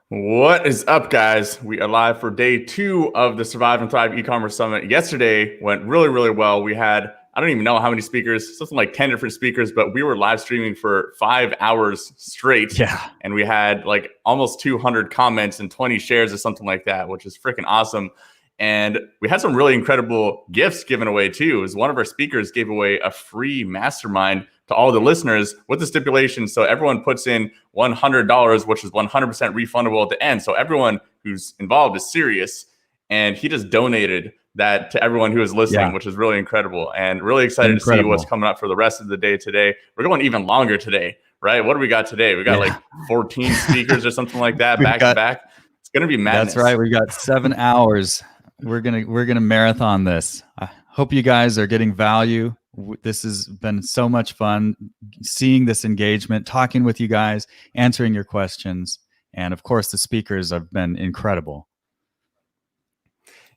What is up, guys? We are live for day 2 of the Survive and Thrive e-commerce summit. Yesterday went really, really well. We had, I don't even know how many speakers, something like 10 different speakers, but we were live streaming for 5 hours straight. Yeah. And we had like almost 200 comments and 20 shares or something like that, which is freaking awesome. And we had some really incredible gifts given away too. As one of our speakers gave away a free mastermind to all the listeners with the stipulation. So everyone puts in $100, which is 100% refundable at the end. So everyone who's involved is serious. And he just donated that to everyone who is listening, which is really incredible. And really excited to see what's coming up for the rest of the day today. We're going even longer today, right? What do we got today? We got like 14 speakers or something like that back to back. It's going to be madness. That's right. We've got 7 hours. We're gonna marathon this. I hope you guys are getting value. This has been so much fun seeing this engagement, talking with you guys, answering your questions. And of course, the speakers have been incredible.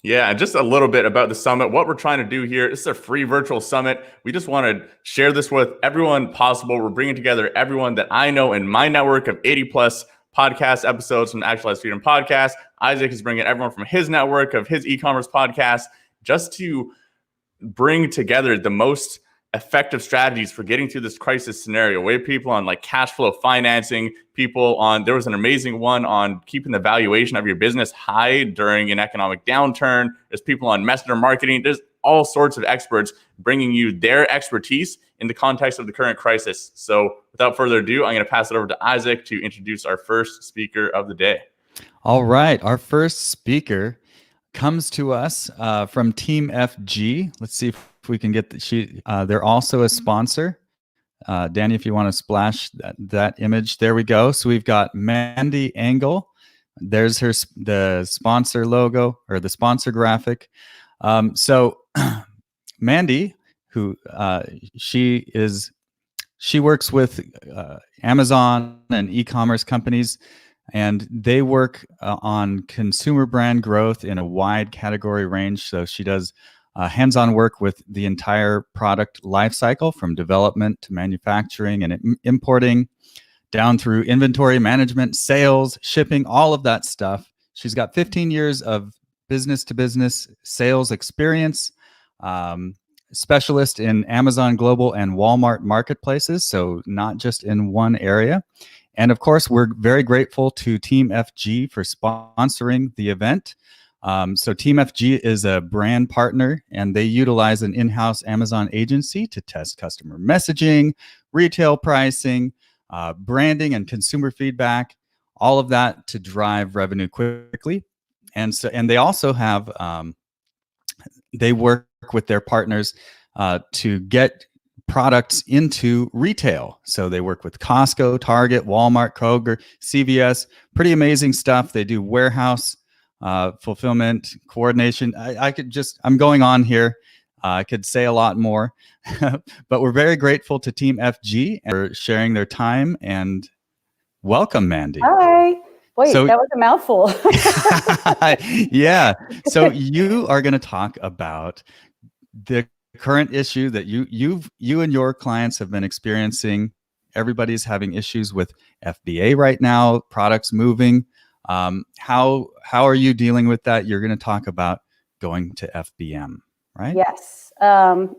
Yeah, just a little bit about the summit. What we're trying to do here, this is a free virtual summit. We just want to share this with everyone possible. We're bringing together everyone that I know in my network of 80 plus podcast episodes from the Actualized Freedom podcast. Isaac is bringing everyone from his network of his e-commerce podcast just to bring together the most effective strategies for getting through this crisis scenario. We have people on like cash flow financing, people on, there was an amazing one on keeping the valuation of your business high during an economic downturn. There's people on messenger marketing. There's all sorts of experts bringing you their expertise in the context of the current crisis. So without further ado, I'm going to pass it over to Isaac to introduce our first speaker of the day. All right. Our first speaker comes to us from Team FG. Let's see if we can get they're also a sponsor. Danny, if you want to splash that image, there we go. So we've got Mandy Engel. There's the sponsor logo or the sponsor graphic. So Mandy, who she works with Amazon and e-commerce companies, and they work on consumer brand growth in a wide category range. So she does hands-on work with the entire product lifecycle, from development to manufacturing and importing, down through inventory management, sales, shipping, all of that stuff. She's got 15 years of business-to-business sales experience, specialist in Amazon Global and Walmart marketplaces, so not just in one area. And of course, we're very grateful to Team FG for sponsoring the event. So Team FG is a brand partner, and they utilize an in-house Amazon agency to test customer messaging, retail pricing, branding, and consumer feedback, all of that to drive revenue quickly. And they also have, they work with their partners to get products into retail. So they work with Costco, Target, Walmart, Kroger, CVS. Pretty amazing stuff. They do warehouse fulfillment, coordination. I'm going on here. I could say a lot more, but we're very grateful to Team FG for sharing their time, and welcome, Mandy. Hi. Wait, that was a mouthful. Yeah. So you are going to talk about the current issue that you and your clients have been experiencing. Everybody's having issues with FBA right now, products moving. How are you dealing with that? You're going to talk about going to FBM, right? Yes,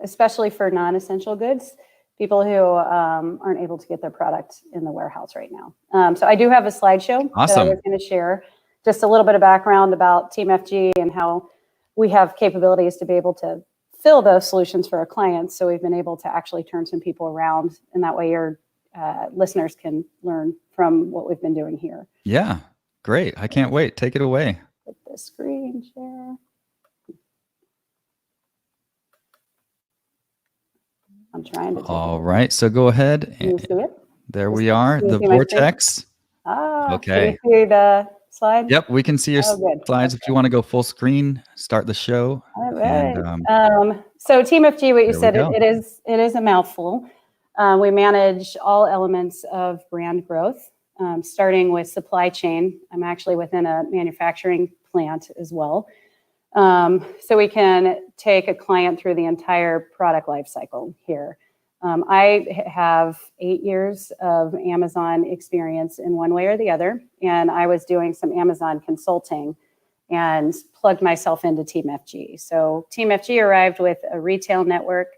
especially for non-essential goods, people who aren't able to get their product in the warehouse right now. So I do have a slideshow that I was going to share. Just a little bit of background about Team FG and how we have capabilities to be able to fill those solutions for our clients. So we've been able to actually turn some people around, and that way your listeners can learn from what we've been doing here. Yeah, great. I can't wait. Take it away. Hit the screen share. I'm trying to. All right. So go ahead. Can you see it? There we are. The vortex. Okay. Can you see the slide? Yep, we can see your slides. If you want to go full screen, start the show. All right. And, so Team FG, what you said, it is a mouthful. We manage all elements of brand growth, starting with supply chain. I'm actually within a manufacturing plant as well. So we can take a client through the entire product life cycle here. I have 8 years of Amazon experience in one way or the other, and I was doing some Amazon consulting and plugged myself into Team FG. So Team FG arrived with a retail network,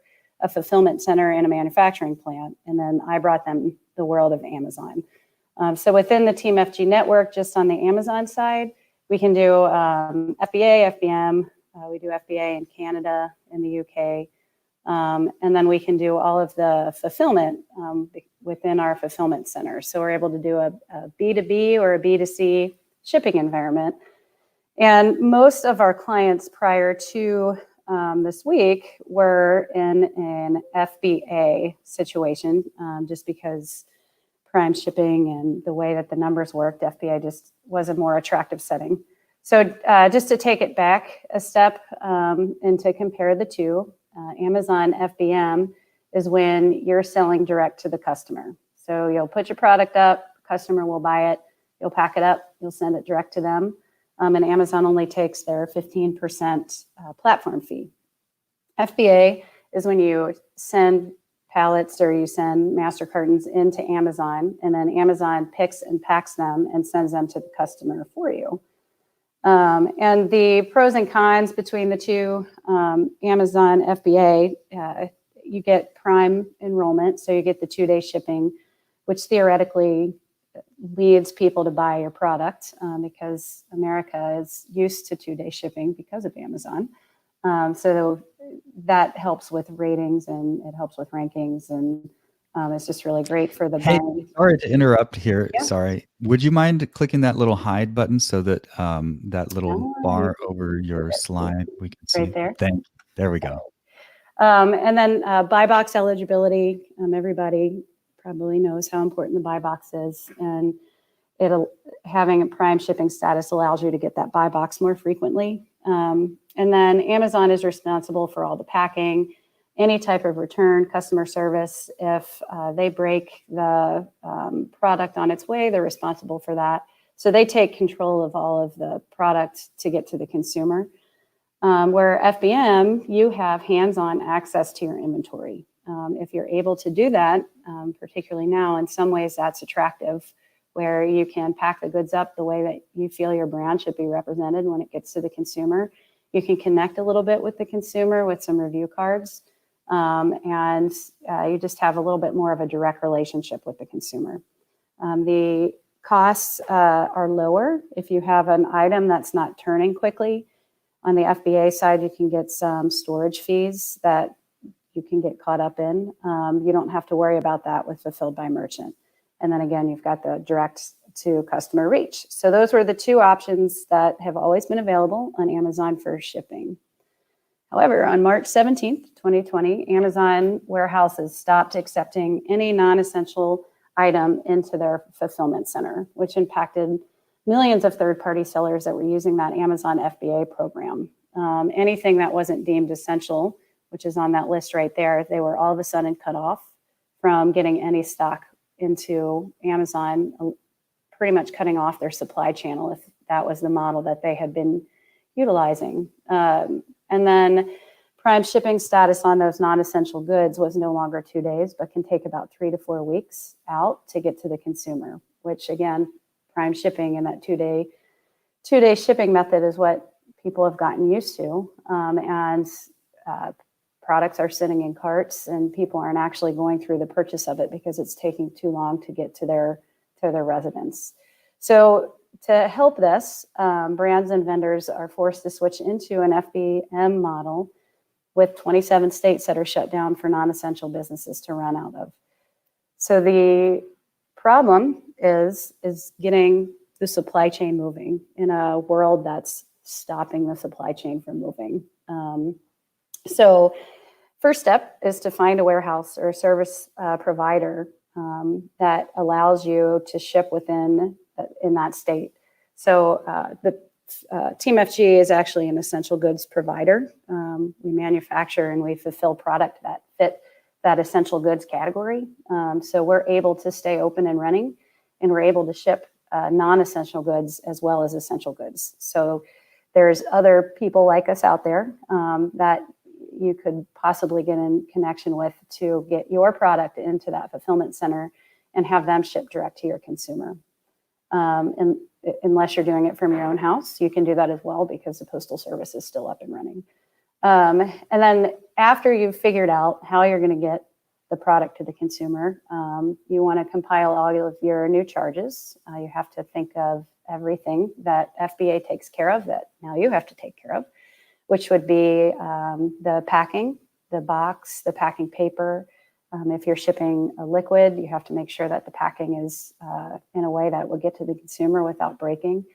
a fulfillment center, and a manufacturing plant, and then I brought them the world of Amazon. So within the Team FG network, just on the Amazon side, we can do FBA, FBM. We do FBA in Canada, in the UK. And then we can do all of the fulfillment within our fulfillment center. So we're able to do a B2B or a B2C shipping environment. And most of our clients prior to this week were in an FBA situation, just because prime shipping and the way that the numbers worked, FBA just was a more attractive setting. So just to take it back a step and to compare the two, Amazon FBM is when you're selling direct to the customer. So you'll put your product up, customer will buy it, you'll pack it up, you'll send it direct to them. And Amazon only takes their 15% platform fee. FBA is when you send pallets or you send master cartons into Amazon, and then Amazon picks and packs them and sends them to the customer for you. And the pros and cons between the two, Amazon FBA, you get Prime enrollment, so you get the 2-day shipping, which theoretically leads people to buy your product because America is used to 2-day shipping because of Amazon. So that helps with ratings and it helps with rankings, and it's just really great for the buying. Sorry to interrupt here. Yeah. Sorry. Would you mind clicking that little hide button so that that little bar over your slide we can see? Right there. Thank you. There we go. And then buy box eligibility. Everybody probably knows how important the buy box is, and having a prime shipping status allows you to get that buy box more frequently. And then Amazon is responsible for all the packing, any type of return, customer service. If they break the product on its way, they're responsible for that. So they take control of all of the product to get to the consumer. Where FBM, you have hands-on access to your inventory. If you're able to do that, particularly now, in some ways that's attractive, where you can pack the goods up the way that you feel your brand should be represented when it gets to the consumer. You can connect a little bit with the consumer with some review cards, and you just have a little bit more of a direct relationship with the consumer. The costs are lower if you have an item that's not turning quickly. On the FBA side, you can get some storage fees that you can get caught up in. You don't have to worry about that with Fulfilled by Merchant. And then again, you've got the direct to customer reach. So those were the two options that have always been available on Amazon for shipping. However, on March 17th, 2020, Amazon warehouses stopped accepting any non-essential item into their fulfillment center, which impacted millions of third-party sellers that were using that Amazon FBA program. Anything that wasn't deemed essential, which is on that list right there, they were all of a sudden cut off from getting any stock into Amazon, pretty much cutting off their supply channel if that was the model that they had been utilizing. And then prime shipping status on those non-essential goods was no longer 2 days, but can take about 3 to 4 weeks out to get to the consumer, which again, prime shipping and that 2-day shipping method is what people have gotten used to. And products are sitting in carts and people aren't actually going through the purchase of it because it's taking too long to get to their residence. So to help this, brands and vendors are forced to switch into an FBM model with 27 states that are shut down for non-essential businesses to run out of. So the problem is getting the supply chain moving in a world that's stopping the supply chain from moving. So first step is to find a warehouse or a service provider that allows you to ship in that state. So the Team FG is actually an essential goods provider. We manufacture and we fulfill product that fit that essential goods category. So we're able to stay open and running, and we're able to ship non-essential goods as well as essential goods. So there's other people like us out there that you could possibly get in connection with to get your product into that fulfillment center and have them ship direct to your consumer. And unless you're doing it from your own house, you can do that as well because the Postal Service is still up and running. And then after you've figured out how you're going to get the product to the consumer, you want to compile all of your new charges. You have to think of everything that FBA takes care of that now you have to take care of, which would be the packing, the box, the packing paper. If you're shipping a liquid, you have to make sure that the packing is in a way that it will get to the consumer without breaking.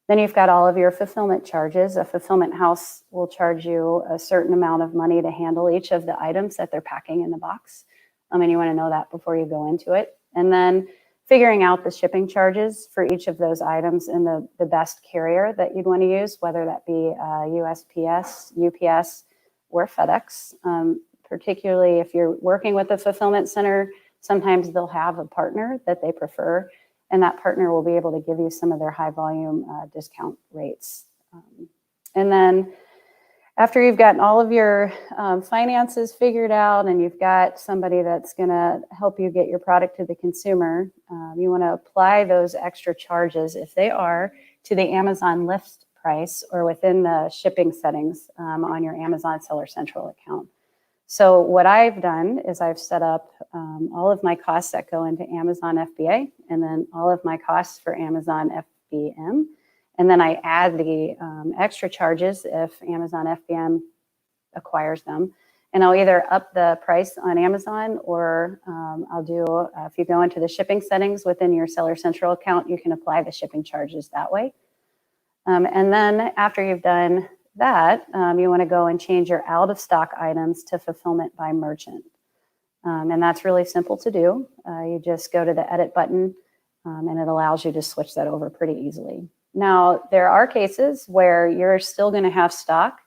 Then you've got all of your fulfillment charges. A fulfillment house will charge you a certain amount of money to handle each of the items that they're packing in the box. And you want to know that before you go into it. And then figuring out the shipping charges for each of those items and the best carrier that you'd want to use, whether that be USPS, UPS, or FedEx. Particularly if you're working with a fulfillment center, sometimes they'll have a partner that they prefer, and that partner will be able to give you some of their high volume discount rates. And then after you've gotten all of your finances figured out and you've got somebody that's going to help you get your product to the consumer, you want to apply those extra charges, if they are, to the Amazon list price or within the shipping settings on your Amazon Seller Central account. So what I've done is I've set up all of my costs that go into Amazon FBA and then all of my costs for Amazon FBM. And then I add the extra charges if Amazon FBM acquires them. And I'll either up the price on Amazon or I'll do, if you go into the shipping settings within your Seller Central account, you can apply the shipping charges that way. And then after you've done that, you want to go and change your out of stock items to fulfillment by merchant. And that's really simple to do. You just go to the edit button and it allows you to switch that over pretty easily. Now, there are cases where you're still going to have stock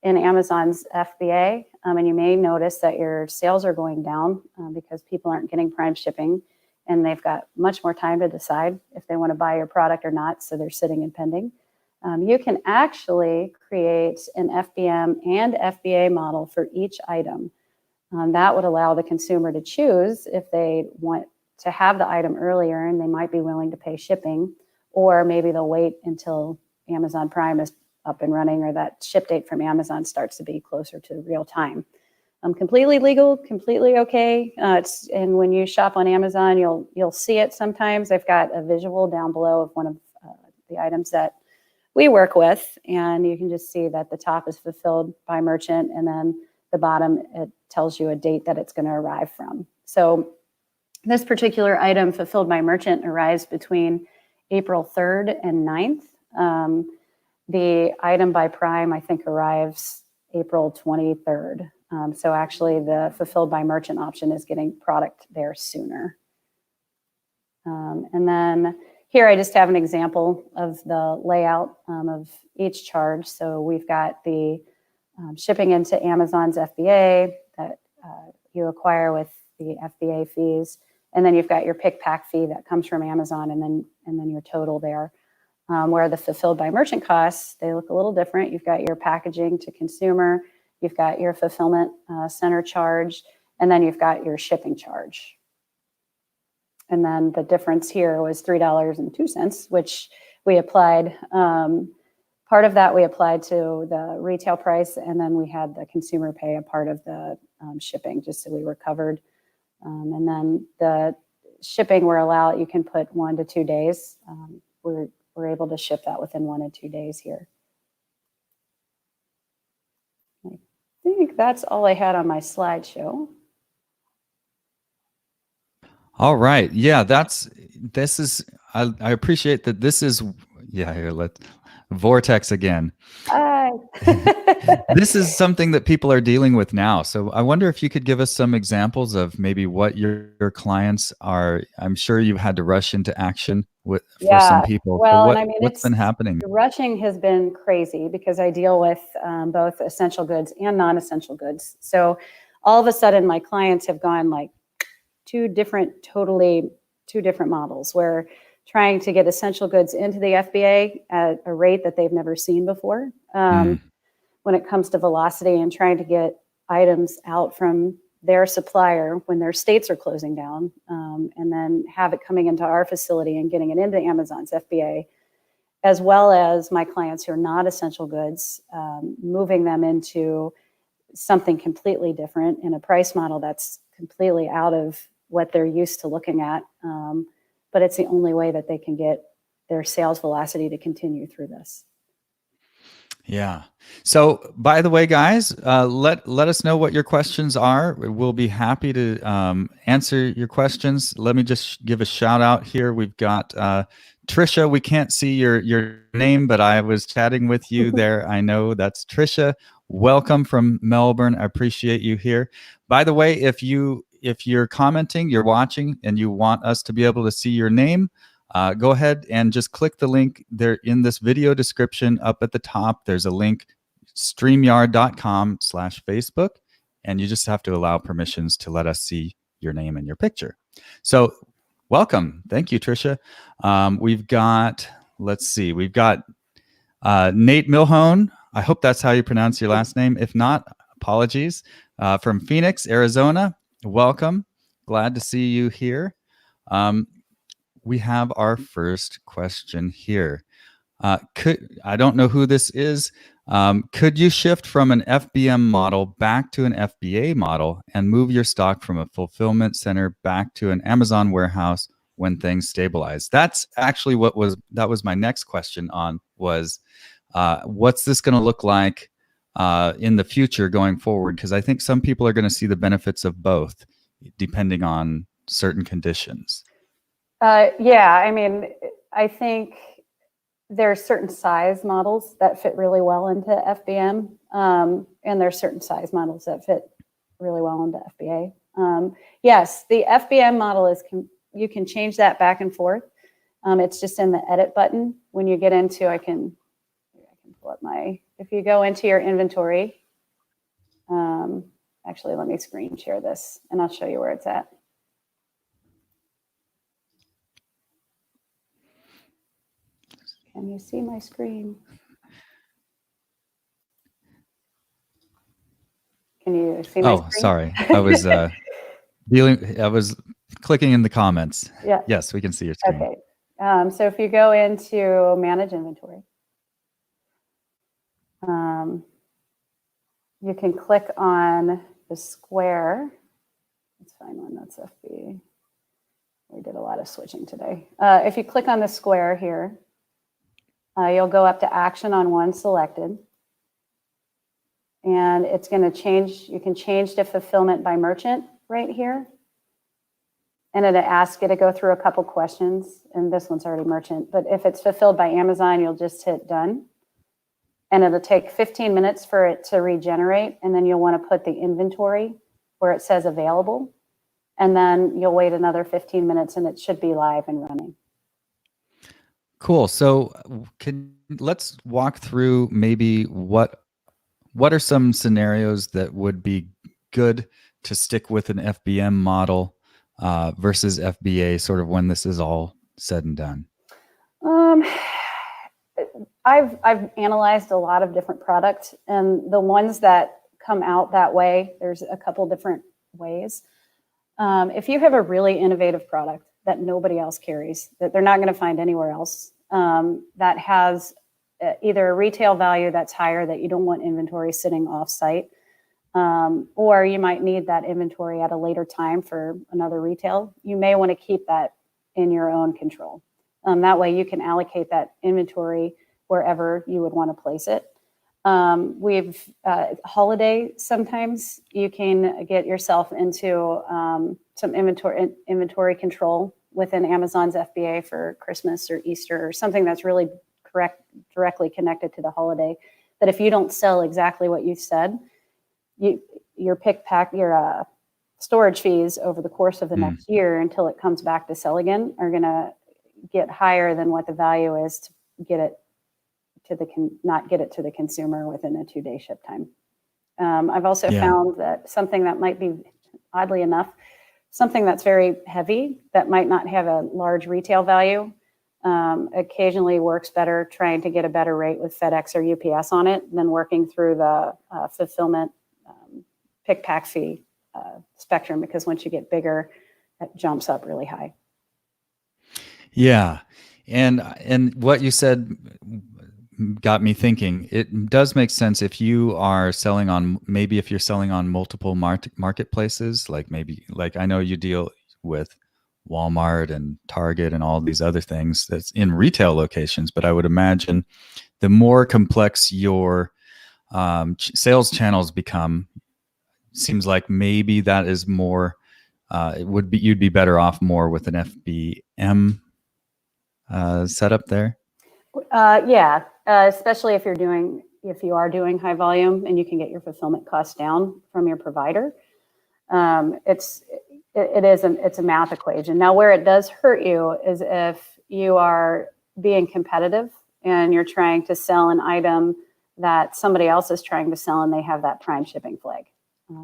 in Amazon's FBA, and you may notice that your sales are going down because people aren't getting Prime shipping and they've got much more time to decide if they want to buy your product or not, so they're sitting and pending. You can actually create an FBM and FBA model for each item. That would allow the consumer to choose if they want to have the item earlier and they might be willing to pay shipping, or maybe they'll wait until Amazon Prime is up and running or that ship date from Amazon starts to be closer to real time. Completely legal, completely okay. And when you shop on Amazon, you'll see it sometimes. I've got a visual down below of one of the items that we work with, and you can just see that the top is fulfilled by merchant, and then the bottom, it tells you a date that it's going to arrive from. So this particular item fulfilled by merchant arrives between April 3rd and 9th. The item by Prime, I think, arrives April 23rd. So actually the fulfilled by merchant option is getting product there sooner. And then here I just have an example of the layout of each charge. So we've got the shipping into Amazon's FBA that you acquire with the FBA fees. And then you've got your pick pack fee that comes from Amazon and then your total there. Where the fulfilled by merchant costs, they look a little different. You've got your packaging to consumer, you've got your fulfillment center charge, and then you've got your shipping charge. And then the difference here was $3.02, which we applied. Part of that we applied to the retail price, and then we had the consumer pay a part of the shipping, just so we were covered. And then the shipping we're allowed, you can put 1 to 2 days. We're able to ship that within 1 to 2 days here. I think that's all I had on my slideshow. All right. Yeah, I appreciate that this is, here, Vortex again. Hi. This is something that people are dealing with now. So I wonder if you could give us some examples of maybe what your clients are. I'm sure you've had to rush into action for some people. Well, so what's been happening? Rushing has been crazy because I deal with both essential goods and non-essential goods. So all of a sudden my clients have gone like two different models. We're trying to get essential goods into the FBA at a rate that they've never seen before when it comes to velocity, and trying to get items out from their supplier when their states are closing down, and then have it coming into our facility and getting it into Amazon's FBA, as well as my clients who are not essential goods, moving them into something completely different in a price model that's completely out of what they're used to looking at. But it's the only way that they can get their sales velocity to continue through this. Yeah. So, by the way, guys, let us know what your questions are. We'll be happy to answer your questions. Let me just give a shout out here. We've got Trisha. We can't see your name, but I was chatting with you there. I know that's Trisha. Welcome from Melbourne. I appreciate you here. By the way, if you're commenting, you're watching, and you want us to be able to see your name, go ahead and just click the link there in this video description up at the top. There's a link, streamyard.com/Facebook, and you just have to allow permissions to let us see your name and your picture. So welcome. Thank you, Trisha. We've got Nate Milhone. I hope that's how you pronounce your last name. If not, apologies. From Phoenix, Arizona. Welcome. Glad to see you here. We have our first question here. I don't know who this is. Could you shift from an FBM model back to an FBA model and move your stock from a fulfillment center back to an Amazon warehouse when things stabilize? That's actually that was my next question on was, what's this going to look like in the future going forward? Because I think some people are going to see the benefits of both depending on certain conditions. Yeah, I mean, I think there's certain size models that fit really well into FBM, and there's certain size models that fit really well into FBA. Yes, the FBM model you can change that back and forth. It's just in the edit button. When you get into, I can pull up if you go into your inventory, actually, let me screen share this and I'll show you where it's at. Can you see my screen? Can you see my screen? Oh, sorry. I was I was clicking in the comments. Yeah. Yes, we can see your screen. Okay. So if you go into manage inventory, you can click on the square. Let's find one that's FB. We did a lot of switching today. If you click on the square here, you'll go up to action on one selected. And it's going to change. You can change to fulfillment by merchant right here. And it'll ask you to go through a couple questions. And this one's already merchant. But if it's fulfilled by Amazon, you'll just hit done. And it'll take 15 minutes for it to regenerate. And then you'll want to put the inventory where it says available. And then you'll wait another 15 minutes and it should be live and running. Cool. So let's walk through maybe what are some scenarios that would be good to stick with an FBM model versus FBA, sort of when this is all said and done? I've analyzed a lot of different products, and the ones that come out that way, there's a couple different ways. If you have a really innovative product that nobody else carries, that they're not going to find anywhere else, that has either a retail value that's higher that you don't want inventory sitting off-site, or you might need that inventory at a later time for another retail, you may want to keep that in your own control. That way you can allocate that inventory wherever you would want to place it. Holiday, sometimes you can get yourself into some inventory control within Amazon's FBA for Christmas or Easter or something that's really directly connected to the holiday. That if you don't sell exactly what you said, your storage fees over the course of the next year until it comes back to sell again are going to get higher than what the value is to get it to not get it to the consumer within a 2-day ship time. I've also found that something that might be, oddly enough, something that's very heavy that might not have a large retail value occasionally works better trying to get a better rate with FedEx or UPS on it than working through the fulfillment pick pack fee spectrum, because once you get bigger, it jumps up really high. Yeah. And what you said got me thinking. It does make sense if you are selling on, maybe if you're selling on multiple marketplaces, like I know you deal with Walmart and Target and all these other things that's in retail locations, but I would imagine the more complex your sales channels become, seems like maybe that is more, you'd be better off more with an FBM setup there. Yeah, especially if you are doing high volume and you can get your fulfillment costs down from your provider. It's a math equation. Now, where it does hurt you is if you are being competitive and you're trying to sell an item that somebody else is trying to sell and they have that prime shipping flag,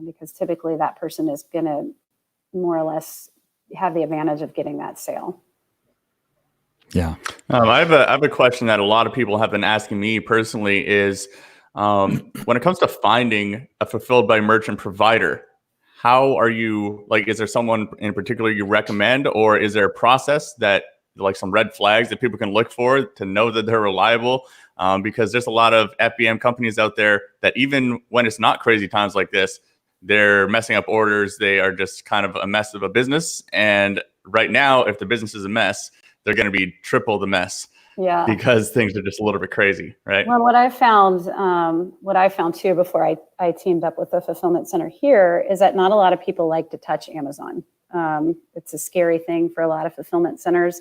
because typically that person is going to more or less have the advantage of getting that sale. Yeah. I have a question that a lot of people have been asking me personally is, when it comes to finding a fulfilled by merchant provider, how are you, like, is there someone in particular you recommend, or is there a process that, like, some red flags that people can look for to know that they're reliable? Because there's a lot of FBM companies out there that even when it's not crazy times like this, they're messing up orders. They are just kind of a mess of a business. And right now, if the business is a mess, they're going to be triple the mess. Yeah, because things are just a little bit crazy, right? Well, what I found too before I teamed up with the fulfillment center here is that not a lot of people like to touch Amazon. It's a scary thing for a lot of fulfillment centers.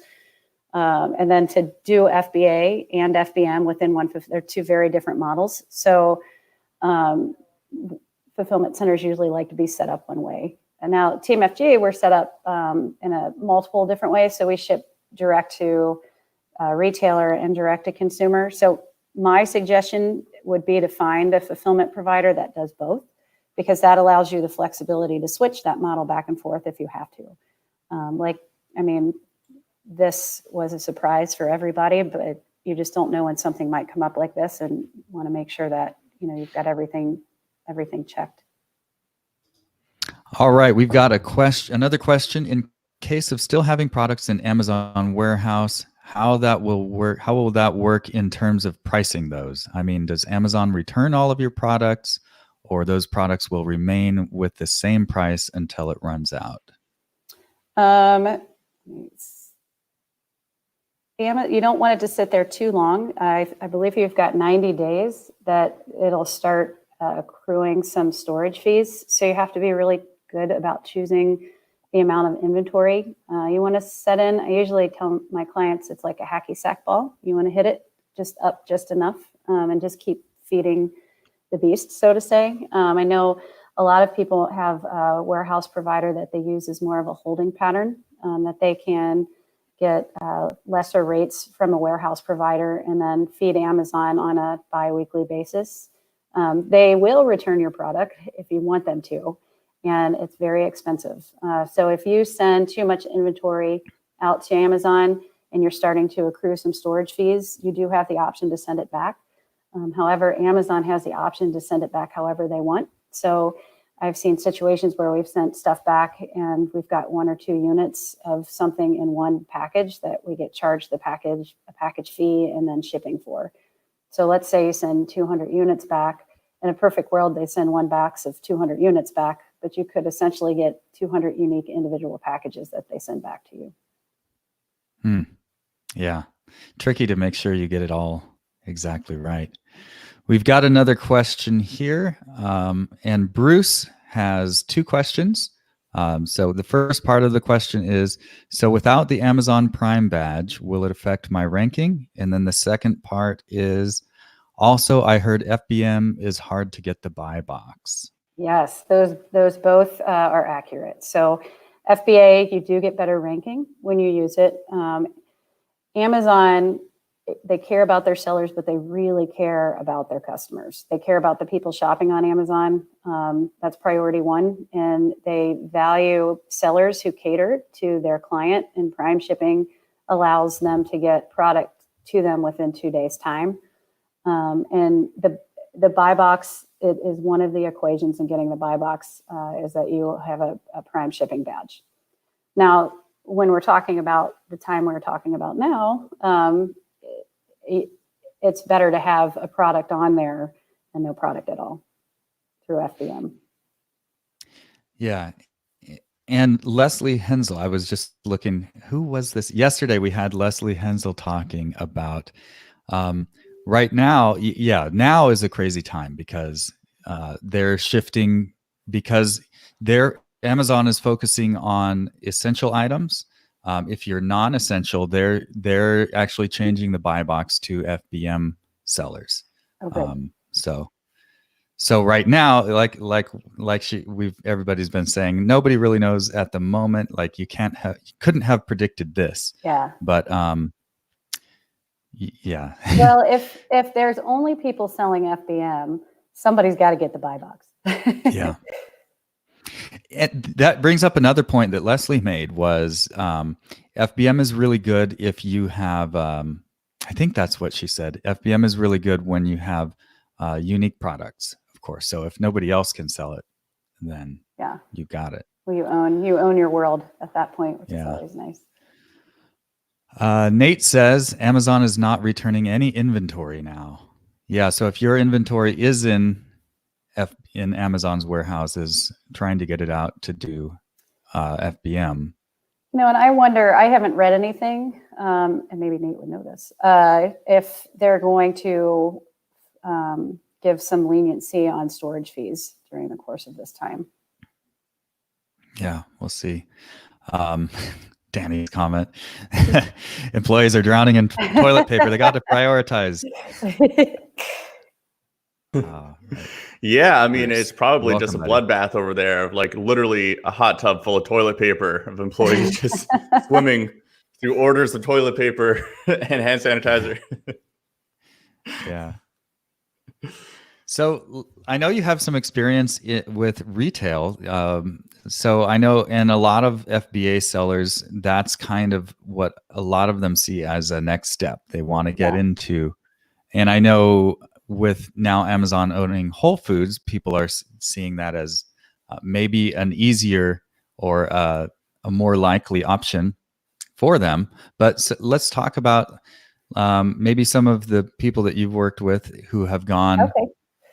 And then to do FBA and FBM within one, they're two very different models. So fulfillment centers usually like to be set up one way. And now Team FG, we're set up in a multiple different ways. So we ship direct to retailer and direct to consumer. So my suggestion would be to find a fulfillment provider that does both, because that allows you the flexibility to switch that model back and forth if you have to. This was a surprise for everybody, but you just don't know when something might come up like this, and want to make sure that you've got everything checked. All right, we've got another question. In case of still having products in Amazon warehouse, how will that work in terms of pricing those? I mean, does Amazon return all of your products, or those products will remain with the same price until it runs out? You don't want it to sit there too long. I believe you've got 90 days that it'll start accruing some storage fees. So you have to be really good about choosing the amount of inventory you want to set in. I usually tell my clients it's like a hacky sack ball. You want to hit it just enough and just keep feeding the beast, so to say. I know a lot of people have a warehouse provider that they use as more of a holding pattern, that they can get lesser rates from a warehouse provider and then feed Amazon on a bi-weekly basis. They will return your product if you want them to, and it's very expensive. So if you send too much inventory out to Amazon and you're starting to accrue some storage fees, you do have the option to send it back. However, Amazon has the option to send it back however they want. So I've seen situations where we've sent stuff back and we've got 1 or 2 units of something in one package that we get charged a package fee and then shipping for. So let's say you send 200 units back. In a perfect world, they send one box of 200 units back, but you could essentially get 200 unique individual packages that they send back to you. Yeah. Tricky to make sure you get it all exactly right. We've got another question here, and Bruce has 2 questions. So the first part of the question is, so without the Amazon Prime badge, will it affect my ranking? And then the second part is, also, I heard FBM is hard to get the buy box. Yes, those both are accurate. So FBA, you do get better ranking when you use it. Amazon, they care about their sellers, but they really care about their customers. They care about the people shopping on Amazon. That's priority one. And they value sellers who cater to their client, and Prime shipping allows them to get product to them within 2 days' time. And the buy box it is one of the equations in getting the buy box is that you have a Prime shipping badge. Now, when we're talking about the time we're talking about now, it's better to have a product on there than no product at all through FBM. Yeah. And Leslie Hensel, I was just looking, who was this? Yesterday we had Leslie Hensel talking about right now. Yeah, now is a crazy time because they're shifting, because Amazon is focusing on essential items. If you're non-essential, they're actually changing the buy box to FBM sellers. Okay. So right now, everybody's been saying, nobody really knows at the moment. Like you couldn't have predicted this. Yeah. But yeah. Well, if there's only people selling FBM, somebody's got to get the buy box. Yeah. And that brings up another point that Leslie made was FBM is really good if you have, I think that's what she said. FBM is really good when you have unique products, of course. So if nobody else can sell it, then you got it. Well, you own your world at that point, which is always nice. Nate says Amazon is not returning any inventory now. Yeah, so if your inventory is in Amazon's warehouses, trying to get it out to do FBM. And I wonder, I haven't read anything, and maybe Nate would know this, if they're going to give some leniency on storage fees during the course of this time. Yeah, we'll see. Danny's comment. Employees are drowning in toilet paper. They got to prioritize. Right. Yeah, I mean, it's probably just a bloodbath over there, like literally a hot tub full of toilet paper of employees just swimming through orders of toilet paper and hand sanitizer. Yeah. So I know you have some experience with retail. So I know, and a lot of FBA sellers, that's kind of what a lot of them see as a next step they want to get into. And I know with now Amazon owning Whole Foods, people are seeing that as maybe an easier or a more likely option for them. But let's talk about maybe some of the people that you've worked with who have gone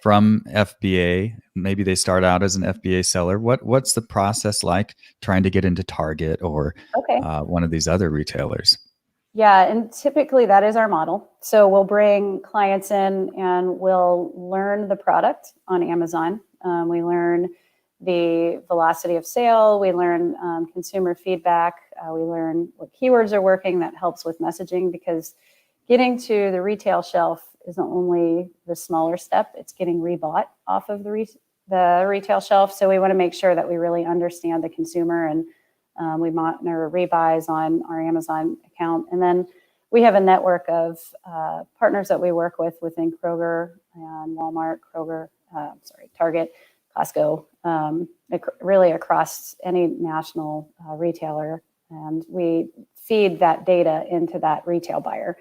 from FBA. Maybe they start out as an FBA seller. What's the process like trying to get into Target or one of these other retailers? Yeah, and typically that is our model. So we'll bring clients in and we'll learn the product on Amazon. We learn the velocity of sale. We learn consumer feedback. We learn what keywords are working. That helps with messaging, because getting to the retail shelf isn't only the smaller step. It's getting rebought off of the retail shelf. So we want to make sure that we really understand the consumer, and we monitor rebuys on our Amazon account. And then we have a network of partners that we work with within Kroger and Walmart, Target, Costco, really across any national retailer. And we feed that data into that retail buyer.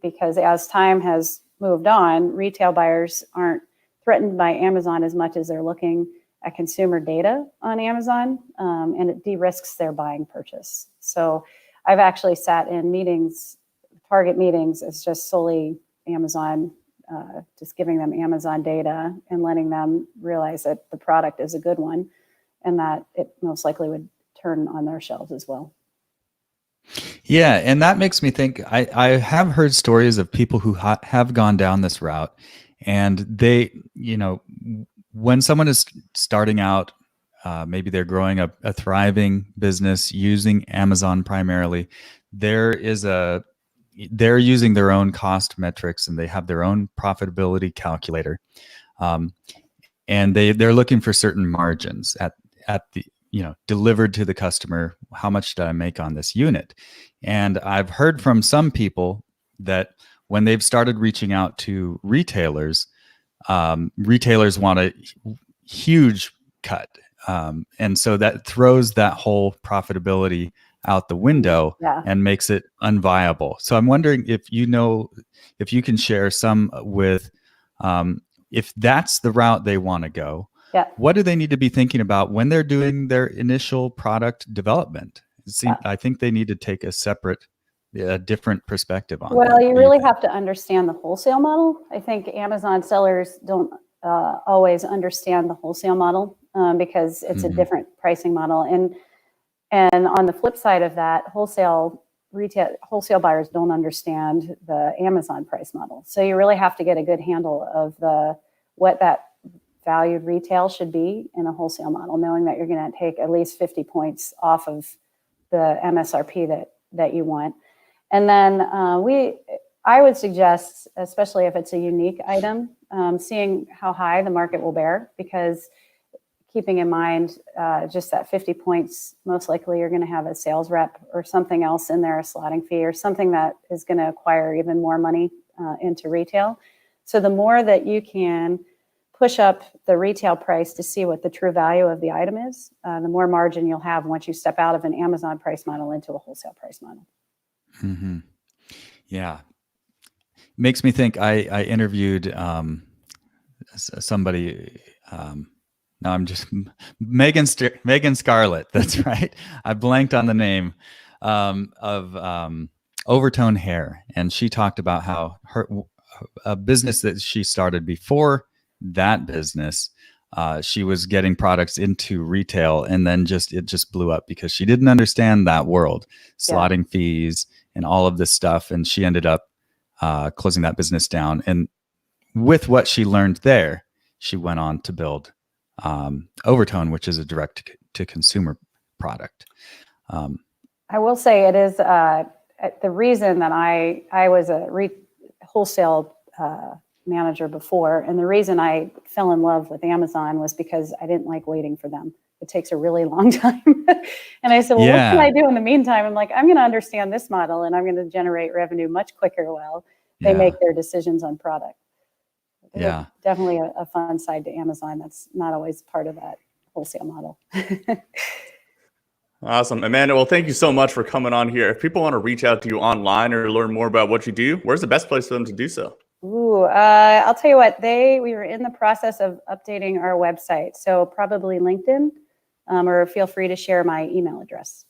Because as time has moved on, retail buyers aren't threatened by Amazon as much as they're looking at consumer data on Amazon, and it de-risks their buying purchase. So I've actually sat in meetings, Target meetings, as just solely Amazon, just giving them Amazon data and letting them realize that the product is a good one and that it most likely would turn on their shelves as well. Yeah, and that makes me think, I have heard stories of people who have gone down this route, and they, when someone is starting out, maybe they're growing a thriving business using Amazon primarily, they're using their own cost metrics and they have their own profitability calculator. And they're looking for certain margins at the, delivered to the customer. How much did I make on this unit? And I've heard from some people that when they've started reaching out to retailers, retailers want a huge cut. And so that throws that whole profitability out the window and makes it unviable. So I'm wondering if you can share some with if that's the route they want to go, what do they need to be thinking about when they're doing their initial product development? I think they need to take a different perspective on that. Well, you really have to understand the wholesale model. I think Amazon sellers don't always understand the wholesale model because it's a different pricing model. And on the flip side of that, wholesale buyers don't understand the Amazon price model. So you really have to get a good handle of what that valued retail should be in a wholesale model, knowing that you're going to take at least 50 points off of the MSRP that you want. And then I would suggest, especially if it's a unique item, seeing how high the market will bear, because keeping in mind just that 50 points, most likely you're going to have a sales rep or something else in there, a slotting fee or something that is going to acquire even more money into retail. So the more that you can push up the retail price to see what the true value of the item is, the more margin you'll have once you step out of an Amazon price model into a wholesale price model. Mm-hmm. Yeah. Makes me think I interviewed somebody, now I'm just Megan Scarlett. That's right. I blanked on the name of Overtone Hair, and she talked about how a business that she started before that business, she was getting products into retail, and then it just blew up because she didn't understand that world, slotting fees and all of this stuff, and she ended up closing that business down. And with what she learned there, she went on to build Overtone, which is a direct to consumer product. I will say it is the reason that I was a wholesale manager before, and the reason I fell in love with Amazon was because I didn't like waiting for them. It takes a really long time. And I said, well, what can I do in the meantime? I'm like, I'm going to understand this model, and I'm going to generate revenue much quicker while they make their decisions on product. There's definitely a fun side to Amazon that's not always part of that wholesale model. Awesome. Amanda, well, thank you so much for coming on here. If people want to reach out to you online or learn more about what you do, where's the best place for them to do so? I'll tell you what, we were in the process of updating our website. So probably LinkedIn, or feel free to share my email address.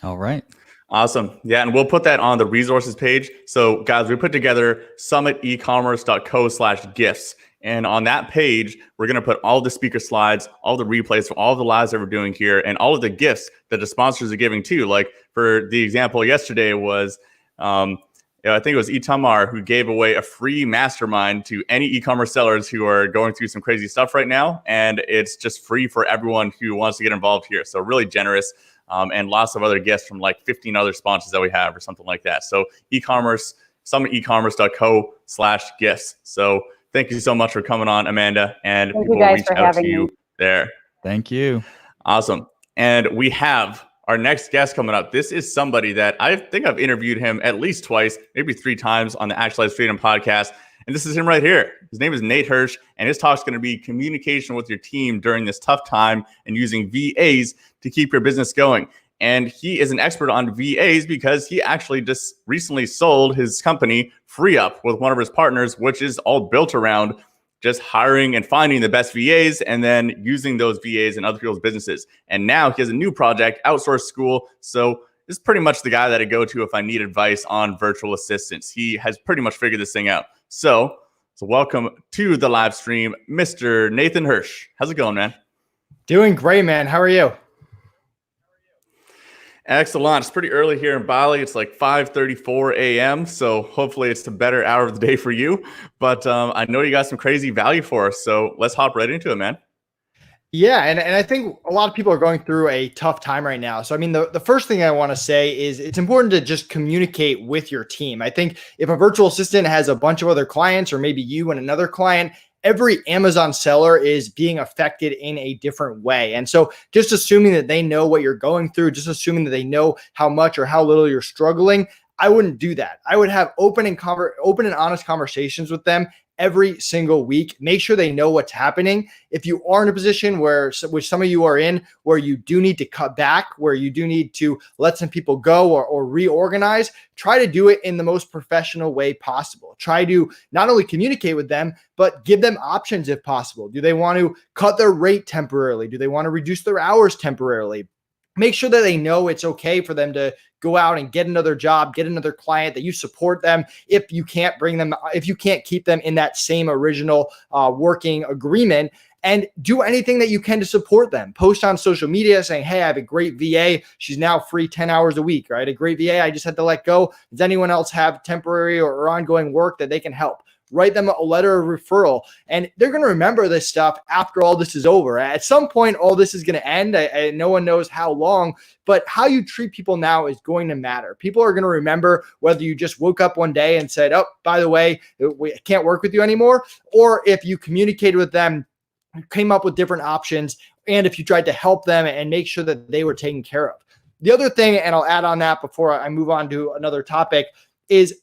All right. Awesome. Yeah, and we'll put that on the resources page. So guys, we put together summitecommerce.co/gifts. And on that page, we're going to put all the speaker slides, all the replays from all the lives that we're doing here, and all of the gifts that the sponsors are giving too. Like for the example yesterday was, I think it was Itamar who gave away a free mastermind to any e-commerce sellers who are going through some crazy stuff right now. And it's just free for everyone who wants to get involved here. So really generous. And lots of other gifts from like 15 other sponsors that we have or something like that. So e-commerce, summitecommerce.co/gifts. So thank you so much for coming on, Amanda, and thank people you guys will reach for out to having you me. there. Thank you. Awesome. And we have our next guest coming up. This is somebody that I think I've interviewed him at least twice, maybe 3 times on the Actualize Freedom podcast. And this is him right here. His name is Nate Hirsch, and his talk is going to be communication with your team during this tough time and using VAs to keep your business going. And he is an expert on VAs because he actually just recently sold his company FreeUp with one of his partners, which is all built around just hiring and finding the best VAs and then using those VAs in other people's businesses. And now he has a new project, Outsource School. So this is pretty much the guy that I go to if I need advice on virtual assistants. He has pretty much figured this thing out. So welcome to the live stream, Mr. Nathan Hirsch. How's it going, man? Doing great, man. How are you? Excellent. It's pretty early here in Bali. It's like 5:34 a.m. So hopefully it's a better hour of the day for you. But I know you got some crazy value for us. So let's hop right into it, man. Yeah, and I think a lot of people are going through a tough time right now. So, I mean, the first thing I want to say is it's important to just communicate with your team. I think if a virtual assistant has a bunch of other clients, or maybe you and another client, every Amazon seller is being affected in a different way. And so just assuming that they know what you're going through, just assuming that they know how much or how little you're struggling, I wouldn't do that. I would have open and honest conversations with them every single week. Make sure they know what's happening. If you are in a position which some of you are in, where you do need to cut back, where you do need to let some people go or reorganize, try to do it in the most professional way possible. Try to not only communicate with them, but give them options if possible. Do they want to cut their rate temporarily? Do they want to reduce their hours temporarily? Make sure that they know it's okay for them to go out and get another job, get another client, that you support them if you can't keep them in that same original working agreement, and do anything that you can to support them. Post on social media saying, hey, I have a great VA. She's now free 10 hours a week, right? A great VA I just had to let go. Does anyone else have temporary or ongoing work that they can help? Write them a letter of referral, and they're going to remember this stuff after all this is over. At some point, all this is going to end. No one knows how long, but how you treat people now is going to matter. People are going to remember whether you just woke up one day and said, oh, by the way, we can't work with you anymore, or if you communicated with them, came up with different options, and if you tried to help them and make sure that they were taken care of. The other thing, and I'll add on that before I move on to another topic, is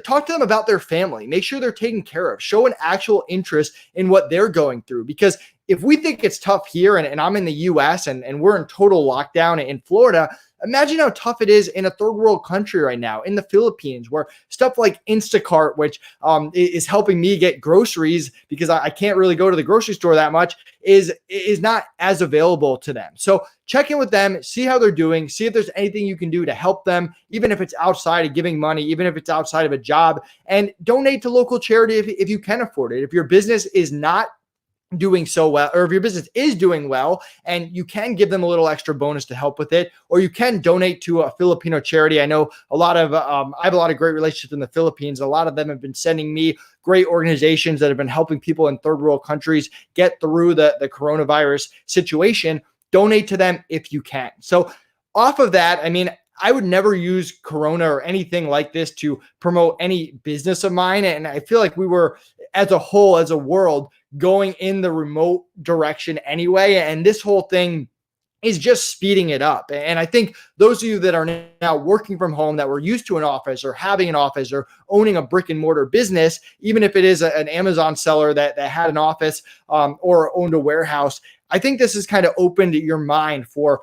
talk to them about their family. Make sure they're taken care of. Show an actual interest in what they're going through. Because if we think it's tough here, and I'm in the US and we're in total lockdown in Florida, imagine how tough it is in a third world country right now, in the Philippines, where stuff like Instacart, which is helping me get groceries because I can't really go to the grocery store that much, is not as available to them. So check in with them, see how they're doing, see if there's anything you can do to help them, even if it's outside of giving money, even if it's outside of a job, and donate to local charity if you can afford it. If your business is not doing so well, or if your business is doing well and you can give them a little extra bonus to help with it, or you can donate to a Filipino charity. I know I have a lot of great relationships in the Philippines. A lot of them have been sending me great organizations that have been helping people in third world countries get through the coronavirus situation. Donate to them if you can. So off of that, I mean, I would never use Corona or anything like this to promote any business of mine. And I feel like we were, as a whole, as a world, going in the remote direction anyway. And this whole thing is just speeding it up. And I think those of you that are now working from home, that were used to an office or having an office or owning a brick and mortar business, even if it is an Amazon seller that had an office or owned a warehouse, I think this has kind of opened your mind for,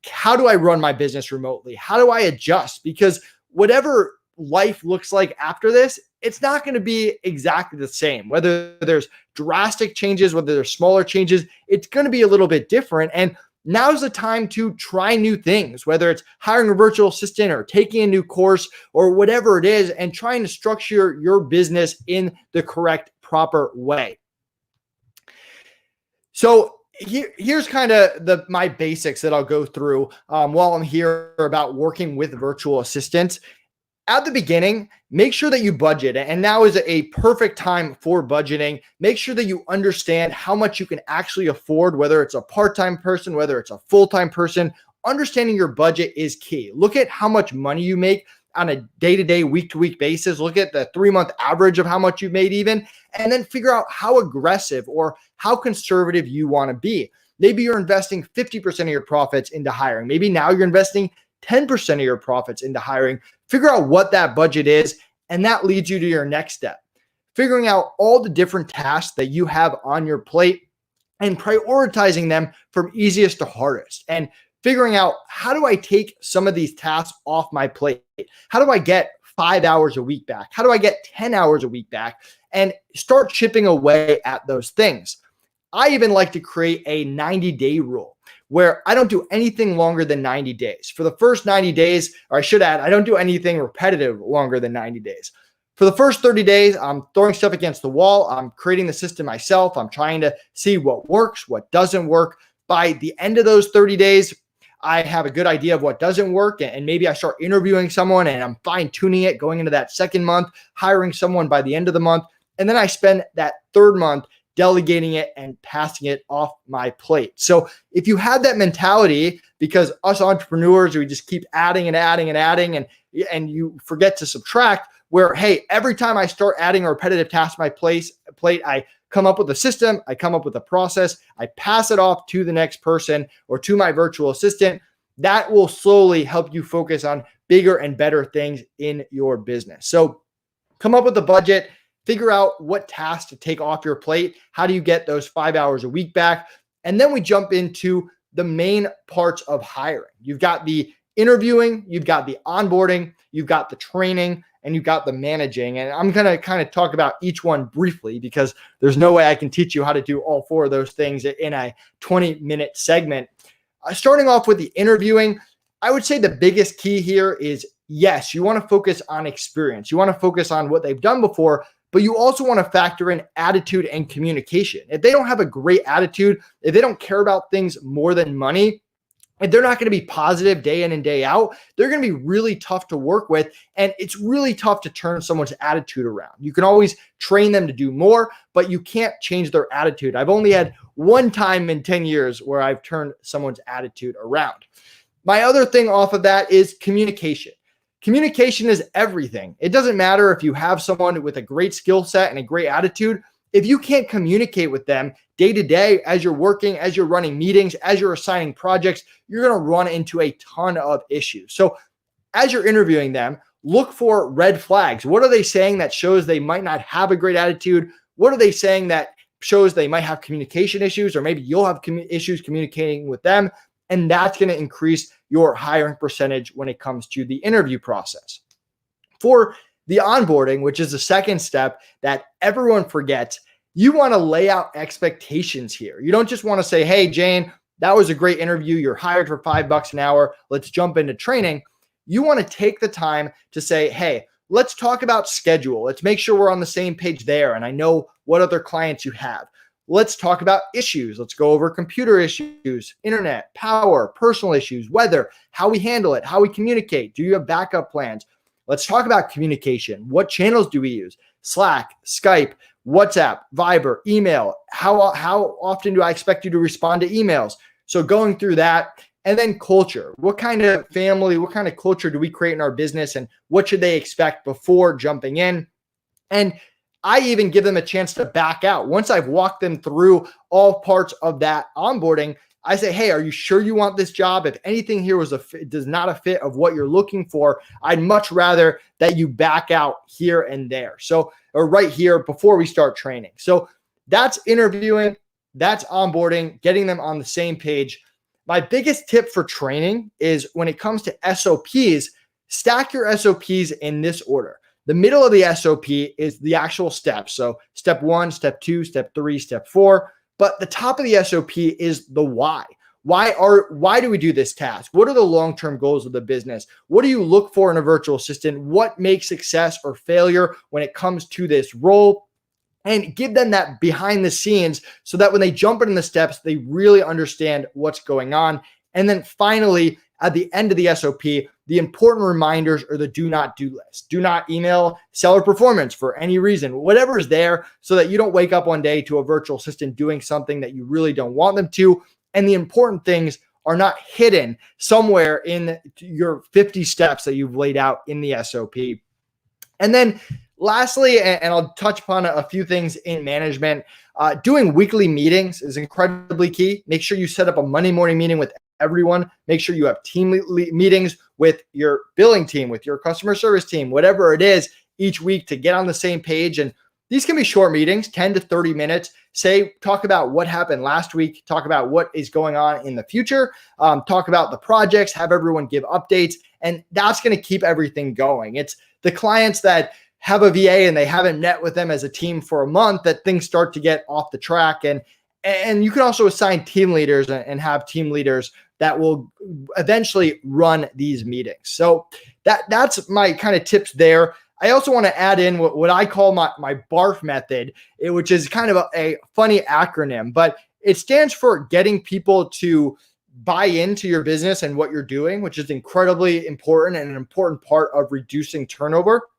how do I run my business remotely? How do I adjust? Because whatever life looks like after this, it's not going to be exactly the same. Whether there's drastic changes, whether there's smaller changes, it's going to be a little bit different. And now's the time to try new things, whether it's hiring a virtual assistant or taking a new course or whatever it is, and trying to structure your business in the correct, proper way. So here's kind of my basics that I'll go through while I'm here about working with virtual assistants. At the beginning, make sure that you budget, and now is a perfect time for budgeting. Make sure that you understand how much you can actually afford, whether it's a part-time person, whether it's a full-time person. Understanding your budget is key. Look at how much money you make on a day-to-day, week-to-week basis. Look at the 3-month average of how much you've made even, and then figure out how aggressive or how conservative you want to be. Maybe you're investing 50% of your profits into hiring. Maybe now you're investing 10% of your profits into hiring. Figure out what that budget is, and that leads you to your next step. Figuring out all the different tasks that you have on your plate and prioritizing them from easiest to hardest, and figuring out, how do I take some of these tasks off my plate? How do I get 5 hours a week back? How do I get 10 hours a week back? And start chipping away at those things. I even like to create a 90-day rule where I don't do anything longer than 90 days. For the first 90 days, or I should add, I don't do anything repetitive longer than 90 days. For the first 30 days, I'm throwing stuff against the wall. I'm creating the system myself. I'm trying to see what works, what doesn't work. By the end of those 30 days, I have a good idea of what doesn't work, and maybe I start interviewing someone and I'm fine-tuning it going into that second month, hiring someone by the end of the month. And then I spend that third month delegating it and passing it off my plate. So if you have that mentality, because us entrepreneurs, we just keep adding and adding and adding, and you forget to subtract, where, hey, every time I start adding a repetitive task to my plate, I come up with a system, I come up with a process, I pass it off to the next person or to my virtual assistant. That will slowly help you focus on bigger and better things in your business. So come up with a budget, figure out what tasks to take off your plate. How do you get those 5 hours a week back? And then we jump into the main parts of hiring. You've got the interviewing, you've got the onboarding, you've got the training, and you've got the managing. And I'm going to kind of talk about each one briefly because there's no way I can teach you how to do all four of those things in a 20-minute segment. Starting off with the interviewing, I would say the biggest key here is, yes, you want to focus on experience. You want to focus on what they've done before, but you also want to factor in attitude and communication. If they don't have a great attitude, if they don't care about things more than money, if they're not going to be positive day in and day out, they're going to be really tough to work with. And it's really tough to turn someone's attitude around. You can always train them to do more, but you can't change their attitude. I've only had one time in 10 years where I've turned someone's attitude around. My other thing off of that is communication. Communication is everything. It doesn't matter if you have someone with a great skill set and a great attitude. If you can't communicate with them day to day as you're working, as you're running meetings, as you're assigning projects, you're going to run into a ton of issues. So as you're interviewing them, look for red flags. What are they saying that shows they might not have a great attitude? What are they saying that shows they might have communication issues, or maybe you'll have issues communicating with them? And that's going to increase your hiring percentage when it comes to the interview process. For the onboarding, which is the second step that everyone forgets, you want to lay out expectations here. You don't just want to say, hey, Jane, that was a great interview. You're hired for $5 an hour. Let's jump into training. You want to take the time to say, hey, let's talk about schedule. Let's make sure we're on the same page there. And I know what other clients you have. Let's talk about issues. Let's go over computer issues, internet, power, personal issues, weather, how we handle it, how we communicate. Do you have backup plans? Let's talk about communication. What channels do we use? Slack, Skype, WhatsApp, Viber, email. How often do I expect you to respond to emails? So going through that. And then culture. What kind of family, what kind of culture do we create in our business, and what should they expect before jumping in? And I even give them a chance to back out. Once I've walked them through all parts of that onboarding, I say, hey, are you sure you want this job? If anything here does not a fit of what you're looking for, I'd much rather that you back out here and there. So, or right here before we start training. So that's interviewing, that's onboarding, getting them on the same page. My biggest tip for training is when it comes to SOPs, stack your SOPs in this order. The middle of the SOP is the actual steps. So step 1, step 2, step 3, step 4. But the top of the SOP is the why. Why do we do this task? What are the long-term goals of the business? What do you look for in a virtual assistant? What makes success or failure when it comes to this role? And give them that behind the scenes so that when they jump into the steps, they really understand what's going on. And then finally, at the end of the SOP, the important reminders are the do not do list. Do not email seller performance for any reason, whatever is there, so that you don't wake up one day to a virtual assistant doing something that you really don't want them to. And the important things are not hidden somewhere in your 50 steps that you've laid out in the SOP. And then lastly, and I'll touch upon a few things in management, doing weekly meetings is incredibly key. Make sure you set up a Monday morning meeting with everyone. Make sure you have team meetings with your billing team, with your customer service team, whatever it is, each week to get on the same page. And these can be short meetings, 10 to 30 minutes. Talk about what happened last week, talk about what is going on in the future, talk about the projects, have everyone give updates, and that's going to keep everything going. It's the clients that have a VA and they haven't met with them as a team for a month that things start to get off the track. And you can also assign team leaders and have team leaders that will eventually run these meetings. So that's my kind of tips there. I also want to add in what I call my BARF method, which is kind of a funny acronym, but it stands for getting people to buy into your business and what you're doing, which is incredibly important and an important part of reducing turnover.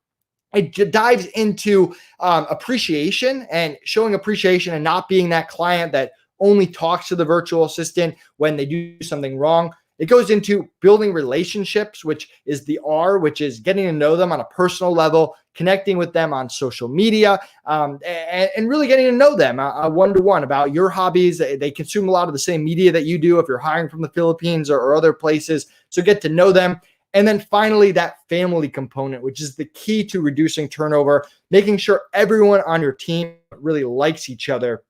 It dives into appreciation and showing appreciation and not being that client that only talks to the virtual assistant when they do something wrong. It goes into building relationships, which is the R, which is getting to know them on a personal level, connecting with them on social media, and really getting to know them one-to-one about your hobbies. They consume a lot of the same media that you do if you're hiring from the Philippines or other places. So get to know them. And then finally, that family component, which is the key to reducing turnover, making sure everyone on your team really likes each other.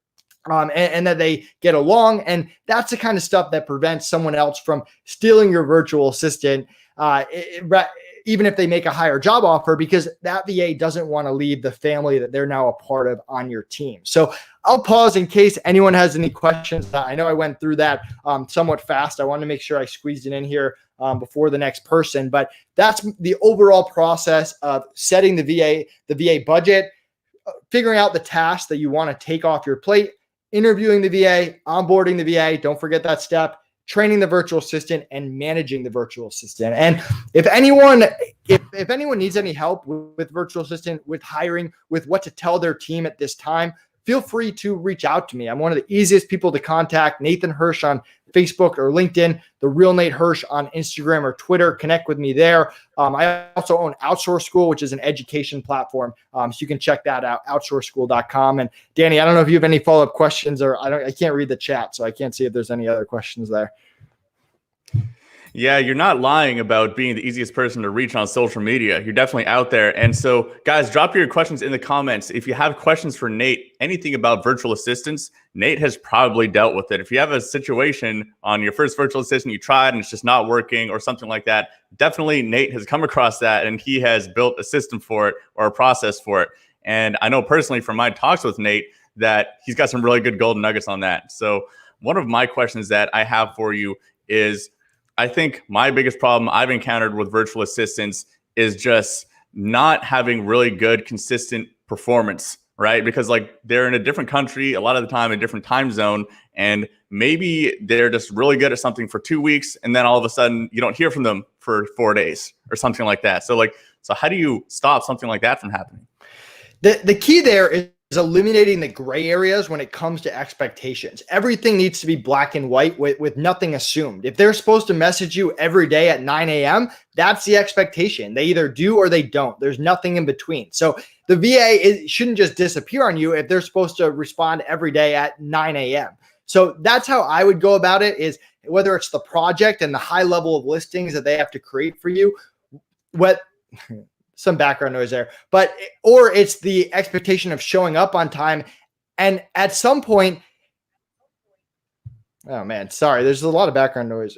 And that they get along. And that's the kind of stuff that prevents someone else from stealing your virtual assistant, even if they make a higher job offer, because that VA doesn't want to leave the family that they're now a part of on your team. So I'll pause in case anyone has any questions. I know I went through that somewhat fast. I want to make sure I squeezed it in here before the next person, but that's the overall process of setting the VA budget, figuring out the tasks that you want to take off your plate, interviewing the VA, onboarding the VA, don't forget that step, training the virtual assistant, and managing the virtual assistant. And if anyone needs any help with virtual assistant, with hiring, with what to tell their team at this time, feel free to reach out to me. I'm one of the easiest people to contact. Nathan Hirsch on Facebook or LinkedIn, the real Nate Hirsch on Instagram or Twitter. Connect with me there. I also own Outsource School, which is an education platform. So you can check that out, outsourceschool.com. And Danny, I don't know if you have any follow-up questions, or I can't read the chat, so I can't see if there's any other questions there. Yeah, you're not lying about being the easiest person to reach on social media. You're definitely out there. And so, guys, drop your questions in the comments. If you have questions for Nate, anything about virtual assistants, Nate has probably dealt with it. If you have a situation on your first virtual assistant you tried and it's just not working or something like that, definitely Nate has come across that and he has built a system for it or a process for it. And I know personally from my talks with Nate that he's got some really good golden nuggets on that. So one of my questions that I have for you is, I think my biggest problem I've encountered with virtual assistants is just not having really good, consistent performance, right? Because like they're in a different country, a lot of the time, a different time zone, and maybe they're just really good at something for 2 weeks, and then all of a sudden you don't hear from them for 4 days or something like that. So how do you stop something like that from happening? The key there is eliminating the gray areas when it comes to expectations. Everything needs to be black and white with nothing assumed. If they're supposed to message you every day at 9 a.m., that's the expectation. They either do or they don't. There's nothing in between. So the VA shouldn't just disappear on you if they're supposed to respond every day at 9 a.m. So that's how I would go about it, is whether it's the project and the high level of listings that they have to create for you, some background noise there, or it's the expectation of showing up on time. And at some point, oh man, sorry, there's a lot of background noise.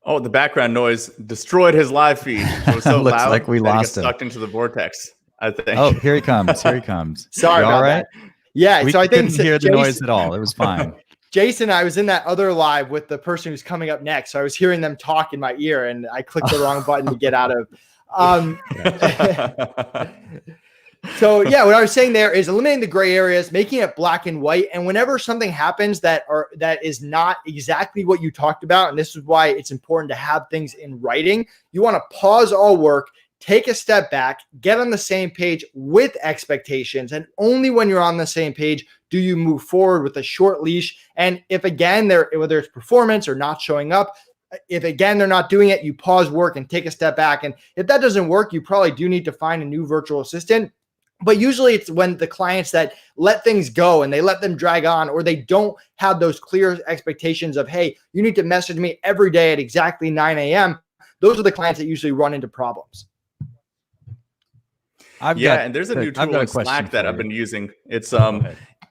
Oh, the background noise destroyed his live feed. It was so Looks loud like we that he lost got him. sucked into the vortex, I think. Oh, here he comes. Here he comes. Sorry about that. Yeah, We so I think couldn't hear the noise at all. It was fine. Jason, I was in that other live with the person who's coming up next. So I was hearing them talk in my ear and I clicked the wrong button to get out of. So yeah, what I was saying there is eliminating the gray areas, making it black and white. And whenever something happens that is not exactly what you talked about, and this is why it's important to have things in writing, you want to pause all work, take a step back, get on the same page with expectations. And only when you're on the same page do you move forward with a short leash. And if again, whether it's performance or not showing up, if again, they're not doing it, you pause work and take a step back. And if that doesn't work, you probably do need to find a new virtual assistant. But usually it's when the clients that let things go and they let them drag on, or they don't have those clear expectations of, hey, you need to message me every day at exactly 9 a.m. Those are the clients that usually run into problems. And there's a new tool in Slack that I've been using.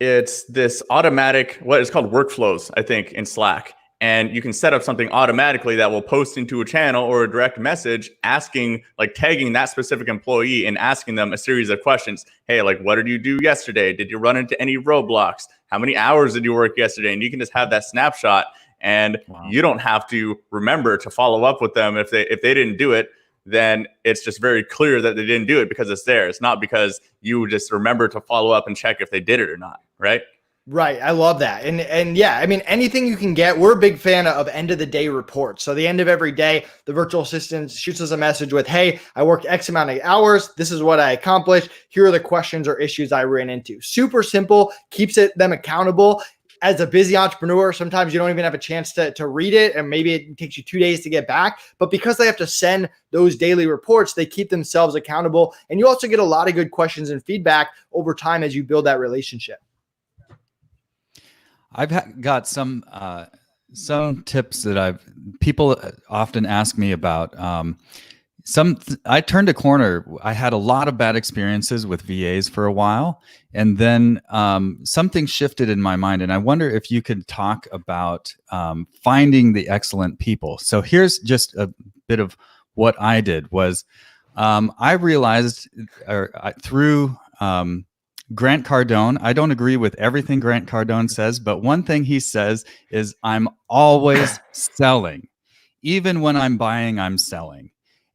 It's this automatic, what is called workflows, I think, in Slack. And you can set up something automatically that will post into a channel or a direct message asking, like tagging that specific employee and asking them a series of questions. Hey, like, what did you do yesterday? Did you run into any roadblocks? How many hours did you work yesterday? And you can just have that snapshot, and you don't have to remember to follow up with them. If they didn't do it, then it's just very clear that they didn't do it because it's there. It's not because you just remember to follow up and check if they did it or not, right? Right. I love that. And yeah, I mean, anything you can get. We're a big fan of end of the day reports. So the end of every day, the virtual assistant shoots us a message with, hey, I worked X amount of hours. This is what I accomplished. Here are the questions or issues I ran into. Super simple, keeps them accountable. As a busy entrepreneur, sometimes you don't even have a chance to read it, and maybe it takes you 2 days to get back. But because they have to send those daily reports, they keep themselves accountable. And you also get a lot of good questions and feedback over time as you build that relationship. I've got some some tips that people often ask me about. I turned a corner. I had a lot of bad experiences with VAs for a while, and then something shifted in my mind. And I wonder if you could talk about finding the excellent people. So here's just a bit of what I did was I realized through Grant Cardone. I don't agree with everything Grant Cardone says, but one thing he says is I'm always selling. Even when I'm buying, I'm selling.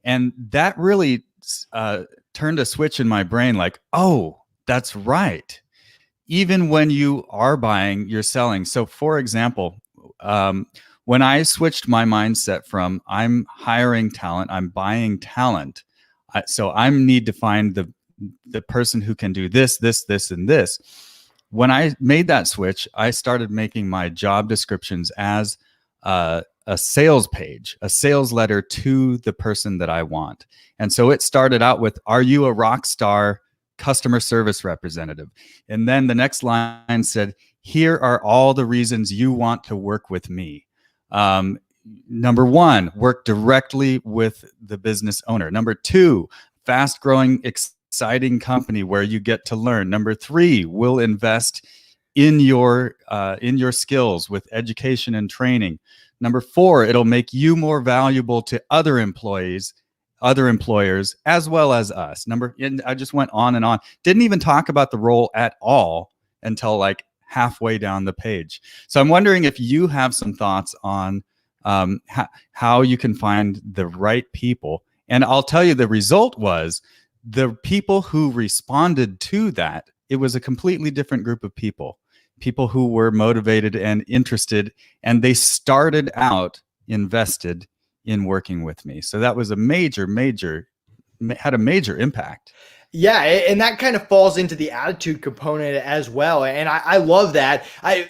And that really turned a switch in my brain like, oh, that's right. Even when you are buying, you're selling. So for example, when I switched my mindset from I'm hiring talent, I'm buying talent. So I need to find the person who can do this, and this. When I made that switch, I started making my job descriptions as a sales page, a sales letter to the person that I want. And so it started out with, are you a rock star customer service representative? And then the next line said, here are all the reasons you want to work with me. Number one, work directly with the business owner. Number two, fast growing, exciting company where you get to learn. Number three, we'll invest in your skills with education and training. Number four, it'll make you more valuable to other employers, as well as us. And I just went on and on. Didn't even talk about the role at all until like halfway down the page. So I'm wondering if you have some thoughts on how you can find the right people. And I'll tell you, the result was the people who responded to that, it was a completely different group of people who were motivated and interested, and they started out invested in working with me. So that was a had a major impact. Yeah, and that kind of falls into the attitude component as well. And I love that.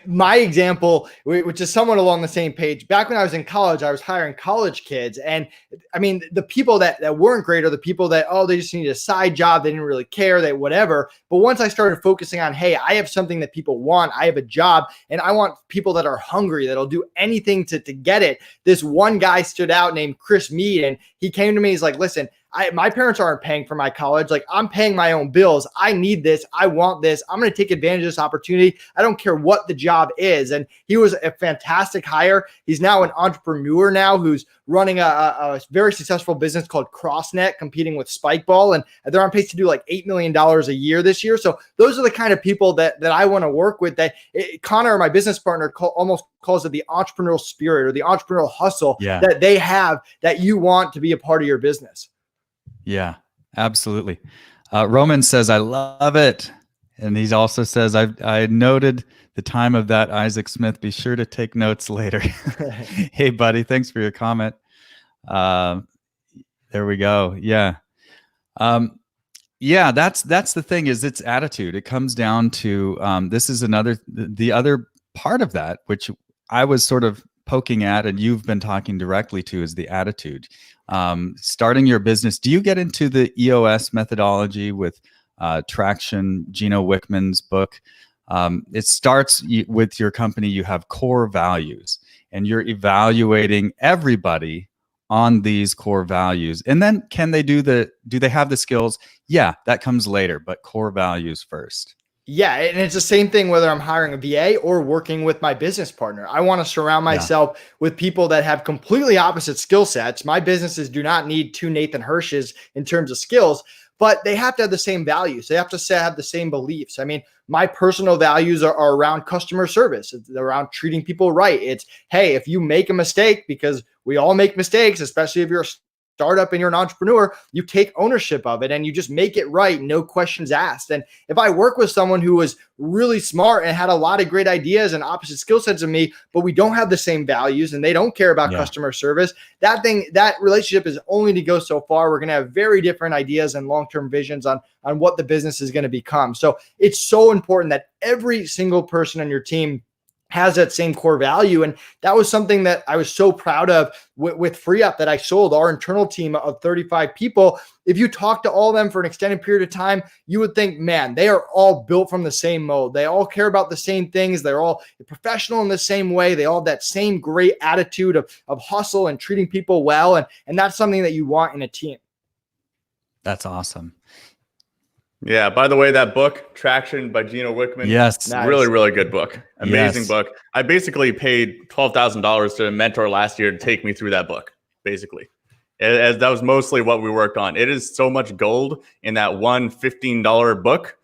My example, which is somewhat along the same page, back when I was in college, I was hiring college kids. And I mean, the people that weren't great are the people that, oh, they just need a side job. They didn't really care, they whatever. But once I started focusing on, hey, I have something that people want. I have a job and I want people that are hungry, that'll do anything to get it. This one guy stood out named Chris Mead. And he came to me, he's like, listen, my parents aren't paying for my college. Like, I'm paying my own bills. I need this. I want this. I'm going to take advantage of this opportunity. I don't care what the job is. And he was a fantastic hire. He's now an entrepreneur now who's running a very successful business called CrossNet, competing with Spikeball. And they're on pace to do like $8 million a year this year. So those are the kind of people that I want to work with. Connor, my business partner, almost calls it the entrepreneurial spirit or the entrepreneurial hustle that they have that you want to be a part of your business. Yeah, absolutely. Roman says, I love it. And he also says, I noted the time of that Isaac Smith. Be sure to take notes later. Hey, buddy, thanks for your comment. There we go. Yeah. Yeah, that's the thing, is its attitude. It comes down to, this is the other part of that, which I was sort of poking at and you've been talking directly to, is the attitude. Starting your business. Do you get into the EOS methodology with Traction, Gino Wickman's book? It starts with your company. You have core values and you're evaluating everybody on these core values. And then do they have the skills? Yeah, that comes later, but core values first. Yeah, and it's the same thing whether I'm hiring a VA or working with my business partner. I want to surround myself with people that have completely opposite skill sets. My businesses do not need two Nathan Hirsches in terms of skills, but they have to have the same values. They have to have the same beliefs. I mean, my personal values are around customer service. It's around treating people right. It's, hey, if you make a mistake, because we all make mistakes, especially if you're a startup and you're an entrepreneur, you take ownership of it and you just make it right. No questions asked. And if I work with someone who was really smart and had a lot of great ideas and opposite skill sets of me, but we don't have the same values and they don't care about customer service, that relationship is only to go so far. We're going to have very different ideas and long-term visions on what the business is going to become. So it's so important that every single person on your team has that same core value. And that was something that I was so proud of with FreeUp that I sold. Our internal team of 35 people, if you talk to all of them for an extended period of time, you would think, man, they are all built from the same mold. They all care about the same things. They're all professional in the same way. They all have that same great attitude of hustle and treating people well. And that's something that you want in a team. That's awesome. Yeah. By the way, that book, Traction by Gino Wickman. Yes. Nice. Really, really good book. Amazing Yes. book. I basically paid $12,000 to a mentor last year to take me through that book, basically. As that was mostly what we worked on. It is so much gold in that one $15 book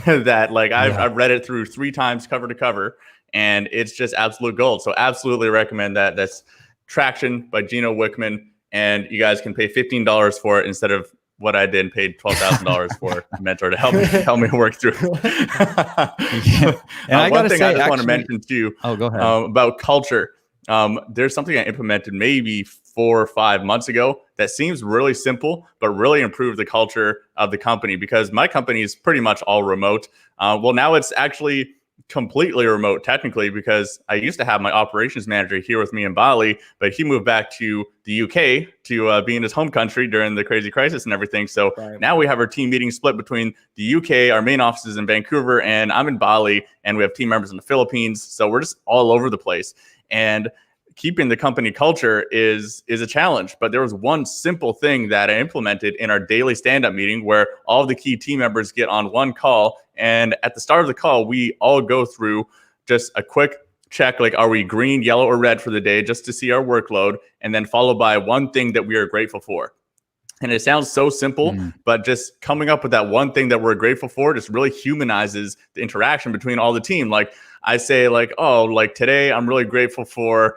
that like I've read it through 3 times cover to cover, and it's just absolute gold. So absolutely recommend that. That's Traction by Gino Wickman, and you guys can pay $15 for it instead of what I did and paid $12,000 for a mentor to help me work through. Yeah. And I one gotta thing say, I just want to actually- mention too, Oh, go ahead. about culture. There's something I implemented maybe 4 or 5 months ago that seems really simple, but really improved the culture of the company, because my company is pretty much all remote. Well, now it's actually completely remote technically, because I used to have my operations manager here with me in Bali, but he moved back to the UK to be in his home country during the crazy crisis and everything. So now we have our team meeting split between the UK, our main office is in Vancouver, and I'm in Bali, and we have team members in the Philippines. So we're just all over the place. And keeping the company culture is a challenge. But there was one simple thing that I implemented in our daily stand-up meeting where all of the key team members get on one call. And at the start of the call, we all go through just a quick check, like, are we green, yellow, or red for the day, just to see our workload, and then followed by one thing that we are grateful for. And it sounds so simple, but just coming up with that one thing that we're grateful for just really humanizes the interaction between all the team. Like I say, like, oh, like today I'm really grateful for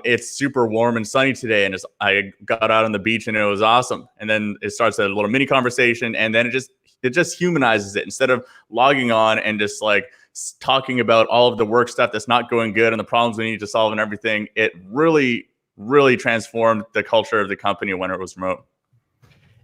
it's super warm and sunny today, and I got out on the beach and it was awesome. And then it starts a little mini conversation, and then it just humanizes it instead of logging on and just like talking about all of the work stuff that's not going good and the problems we need to solve and everything. It really, really transformed the culture of the company when it was remote.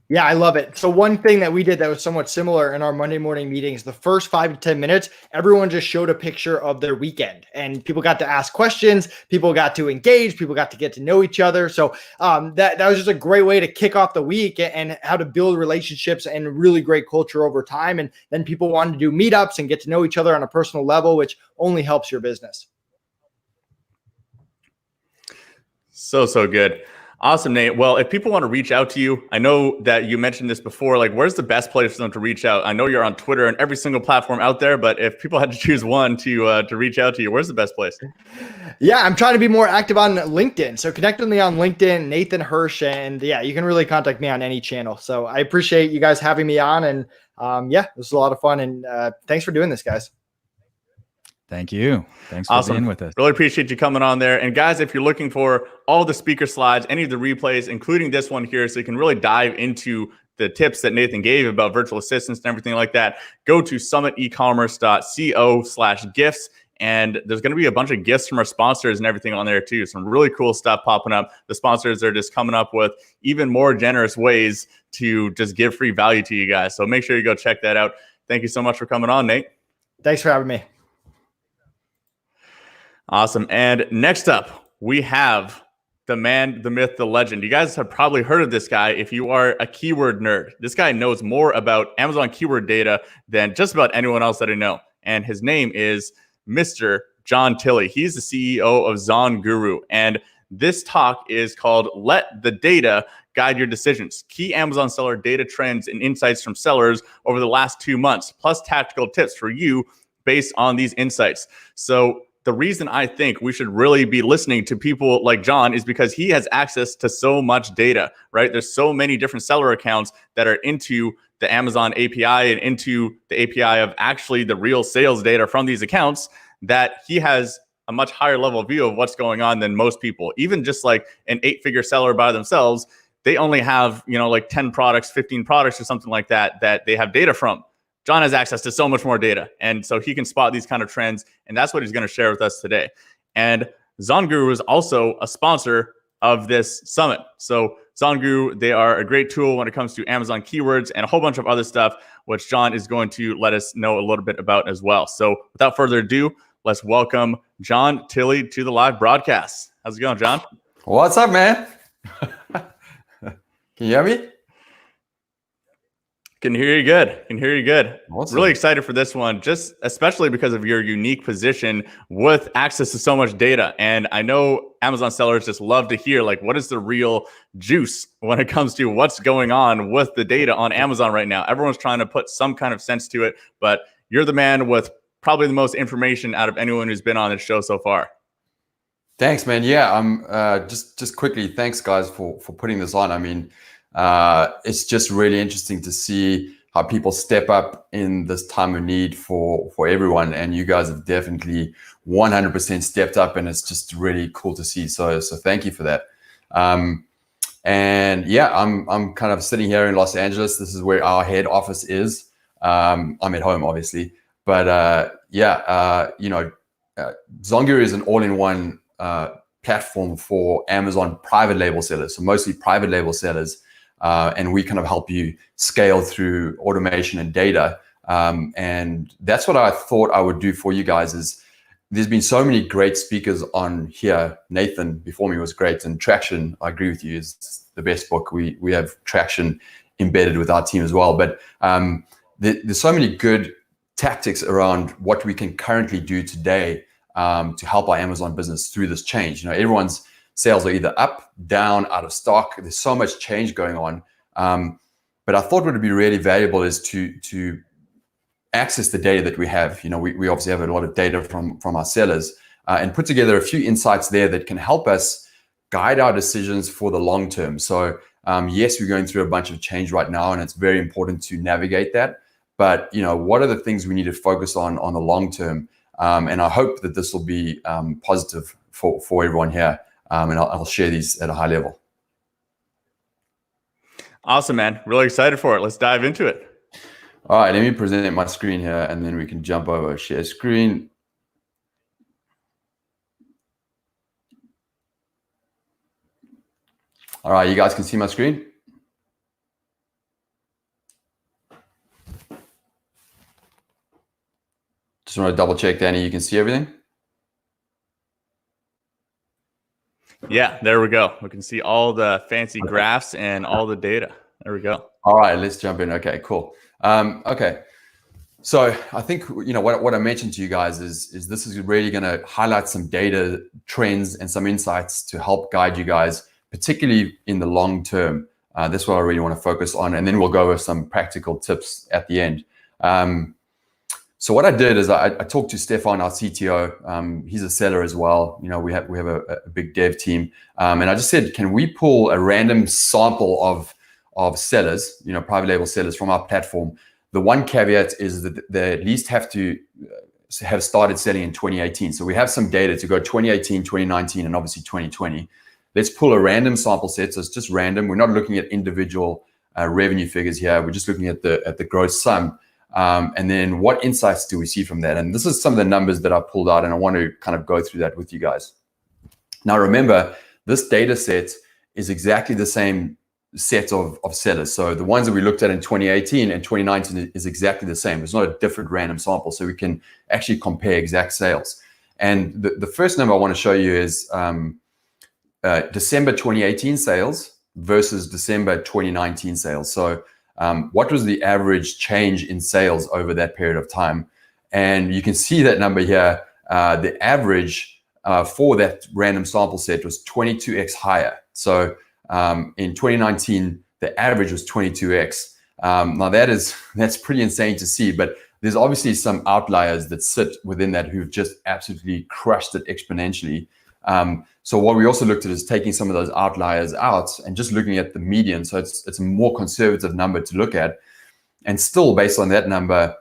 Yeah, I love it. So one thing that we did that was somewhat similar in our Monday morning meetings, the first 5 to 10 minutes, everyone just showed a picture of their weekend, and people got to ask questions. People got to engage. People got to get to know each other. So that was just a great way to kick off the week and how to build relationships and really great culture over time. And then people wanted to do meetups and get to know each other on a personal level, which only helps your business. So good. Awesome, Nate. Well, if people want to reach out to you, I know that you mentioned this before, like, where's the best place for them to reach out? I know you're on Twitter and every single platform out there, but if people had to choose one to reach out to you, where's the best place? Yeah, I'm trying to be more active on LinkedIn. So connect with me on LinkedIn, Nathan Hirsch, and yeah, you can really contact me on any channel. So I appreciate you guys having me on, and yeah, this was a lot of fun, and thanks for doing this, guys. Thank you. Thanks for being with us. Really appreciate you coming on there. And guys, if you're looking for all the speaker slides, any of the replays, including this one here, so you can really dive into the tips that Nathan gave about virtual assistants and everything like that, go to summitecommerce.co/gifts. And there's going to be a bunch of gifts from our sponsors and everything on there too. Some really cool stuff popping up. The sponsors are just coming up with even more generous ways to just give free value to you guys. So make sure you go check that out. Thank you so much for coming on, Nate. Thanks for having me. Awesome. And next up, we have the man, the myth, the legend. You guys have probably heard of this guy if you are a keyword nerd. This guy knows more about Amazon keyword data than just about anyone else that I know. And his name is Mr. John Tilley. He's the CEO of Zon Guru. And this talk is called Let the Data Guide Your Decisions. Key Amazon seller data trends and insights from sellers over the last 2 months, plus tactical tips for you based on these insights. So the reason I think we should really be listening to people like John is because he has access to so much data, right? There's so many different seller accounts that are into the Amazon API and into the API of actually the real sales data from these accounts, that he has a much higher level view of what's going on than most people. Even just like an 8-figure seller by themselves, they only have, like 10 products, 15 products or something like that they have data from. John has access to so much more data, and so he can spot these kind of trends, and that's what he's going to share with us today. And Zon Guru is also a sponsor of this summit. So Zon Guru, they are a great tool when it comes to Amazon keywords and a whole bunch of other stuff, which John is going to let us know a little bit about as well. So without further ado, let's welcome John Tilley to the live broadcast. How's it going, John? What's up, man? Can you hear me? Can hear you good. Can hear you good. Awesome. Really excited for this one, just especially because of your unique position with access to so much data. And I know Amazon sellers just love to hear, like, what is the real juice when it comes to what's going on with the data on Amazon right now? Everyone's trying to put some kind of sense to it, but you're the man with probably the most information out of anyone who's been on this show so far. Thanks, man. Yeah, I'm just quickly, thanks guys for putting this on. I mean, it's just really interesting to see how people step up in this time of need for everyone, and you guys have definitely 100% stepped up, and it's just really cool to see. So thank you for that. And yeah, I'm kind of sitting here in Los Angeles. This is where our head office is. I'm at home, obviously, but Zongear is an all-in-one platform for Amazon private label sellers, so mostly private label sellers, and we kind of help you scale through automation and data. And that's what I thought I would do for you guys. Is there's been so many great speakers on here. Nathan before me was great, and Traction, I agree with you, is the best book. We have Traction embedded with our team as well. But there's so many good tactics around what we can currently do today to help our Amazon business through this change. You know, everyone's sales are either up, down, out of stock. There's so much change going on. But I thought what would be really valuable is to access the data that we have. You know, we obviously have a lot of data from our sellers, and put together a few insights there that can help us guide our decisions for the long term. So yes, we're going through a bunch of change right now, and it's very important to navigate that. But you know, what are the things we need to focus on the long term? And I hope that this will be positive for everyone here. And I'll share these at a high level. Awesome, man. Really excited for it. Let's dive into it. All right, let me present my screen here, and then we can jump over share screen. All right, you guys can see my screen? Just want to double check, Danny, you can see everything? Yeah, there we go. We can see all the fancy graphs and all the data. There we go. All right, let's jump in. Okay, cool. Okay, so I think, you know, what I mentioned to you guys is this is really going to highlight some data trends and some insights to help guide you guys, particularly in the long term. That's what I really want to focus on, and then we'll go over some practical tips at the end. So what I did is I talked to Stefan, our CTO. He's a seller as well. You know, we have a big dev team, and I just said, can we pull a random sample of sellers, you know, private label sellers from our platform? The one caveat is that they at least have to have started selling in 2018. So we have some data to go 2018, 2019, and obviously 2020. Let's pull a random sample set. So it's just random. We're not looking at individual revenue figures here. We're just looking at the gross sum. And then what insights do we see from that? And this is some of the numbers that I pulled out, and I want to kind of go through that with you guys. Now, remember, this data set is exactly the same set of sellers. So the ones that we looked at in 2018 and 2019 is exactly the same. It's not a different random sample. So we can actually compare exact sales. And the first number I want to show you is December 2018 sales versus December 2019 sales. So what was the average change in sales over that period of time? And you can see that number here. The average for that random sample set was 22x higher. So in 2019, the average was 22x. Now that's pretty insane to see, but there's obviously some outliers that sit within that who've just absolutely crushed it exponentially. So what we also looked at is taking some of those outliers out and just looking at the median. So it's a more conservative number to look at. And still, based on that number,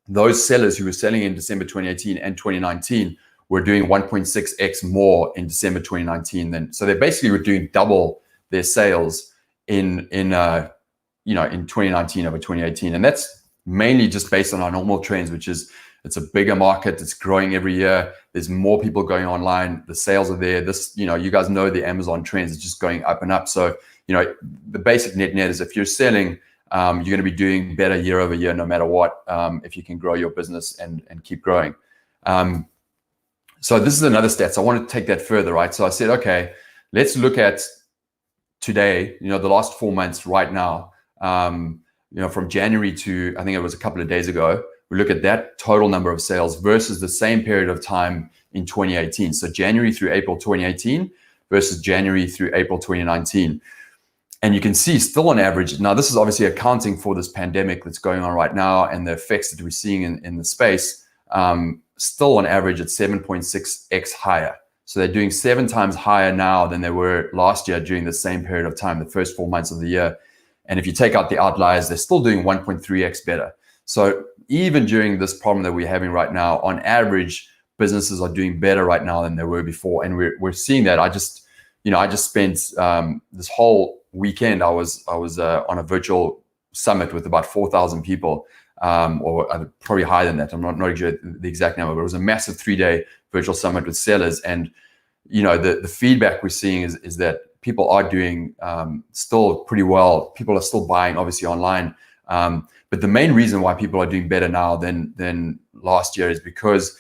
those sellers who were selling in December 2018 and 2019 were doing 1.6x more in December 2019 so they basically were doing double their sales in 2019 over 2018. And that's mainly just based on our normal trends, which is it's a bigger market. It's growing every year. There's more people going online. The sales are there. You guys know the Amazon trends is just going up and up. So, the basic net is if you're selling, you're going to be doing better year over year, no matter what, if you can grow your business and keep growing. So this is another stat. So I want to take that further, right? So I said, okay, let's look at today, the last 4 months right now, from January to, I think it was a couple of days ago, we look at that total number of sales versus the same period of time in 2018. So January through April 2018 versus January through April 2019. And you can see still on average, now this is obviously accounting for this pandemic that's going on right now and the effects that we're seeing in the space, still on average at 7.6x higher. So they're doing 7 times higher now than they were last year during the same period of time, the first 4 months of the year. And if you take out the outliers, they're still doing 1.3x better. So even during this problem that we're having right now, on average, businesses are doing better right now than they were before. And we're seeing that. I just spent this whole weekend, I was on a virtual summit with about 4,000 people, or probably higher than that. I'm not sure the exact number, but it was a massive 3-day virtual summit with sellers. And the feedback we're seeing is that people are doing still pretty well. People are still buying, obviously, online. But the main reason why people are doing better now than last year is because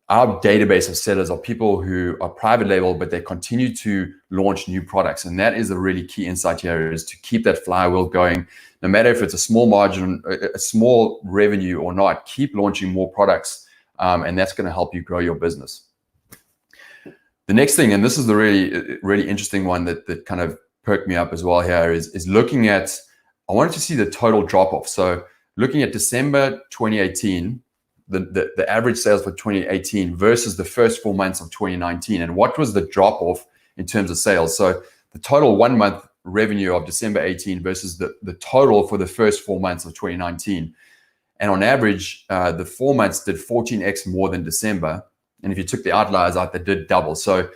our database of sellers are people who are private label, but they continue to launch new products. And that is a really key insight here, is to keep that flywheel going. No matter if it's a small margin, a small revenue or not, keep launching more products. And that's going to help you grow your business. The next thing, and this is the really, really interesting one that kind of perked me up as well here, is looking at, I wanted to see the total drop off. So looking at December 2018, the average sales for 2018 versus the first 4 months of 2019, and what was the drop off in terms of sales. So the total 1 month revenue of December 18 versus the total for the first 4 months of 2019. And on average, the 4 months did 14x more than December. And if you took the outliers out, they did double. So,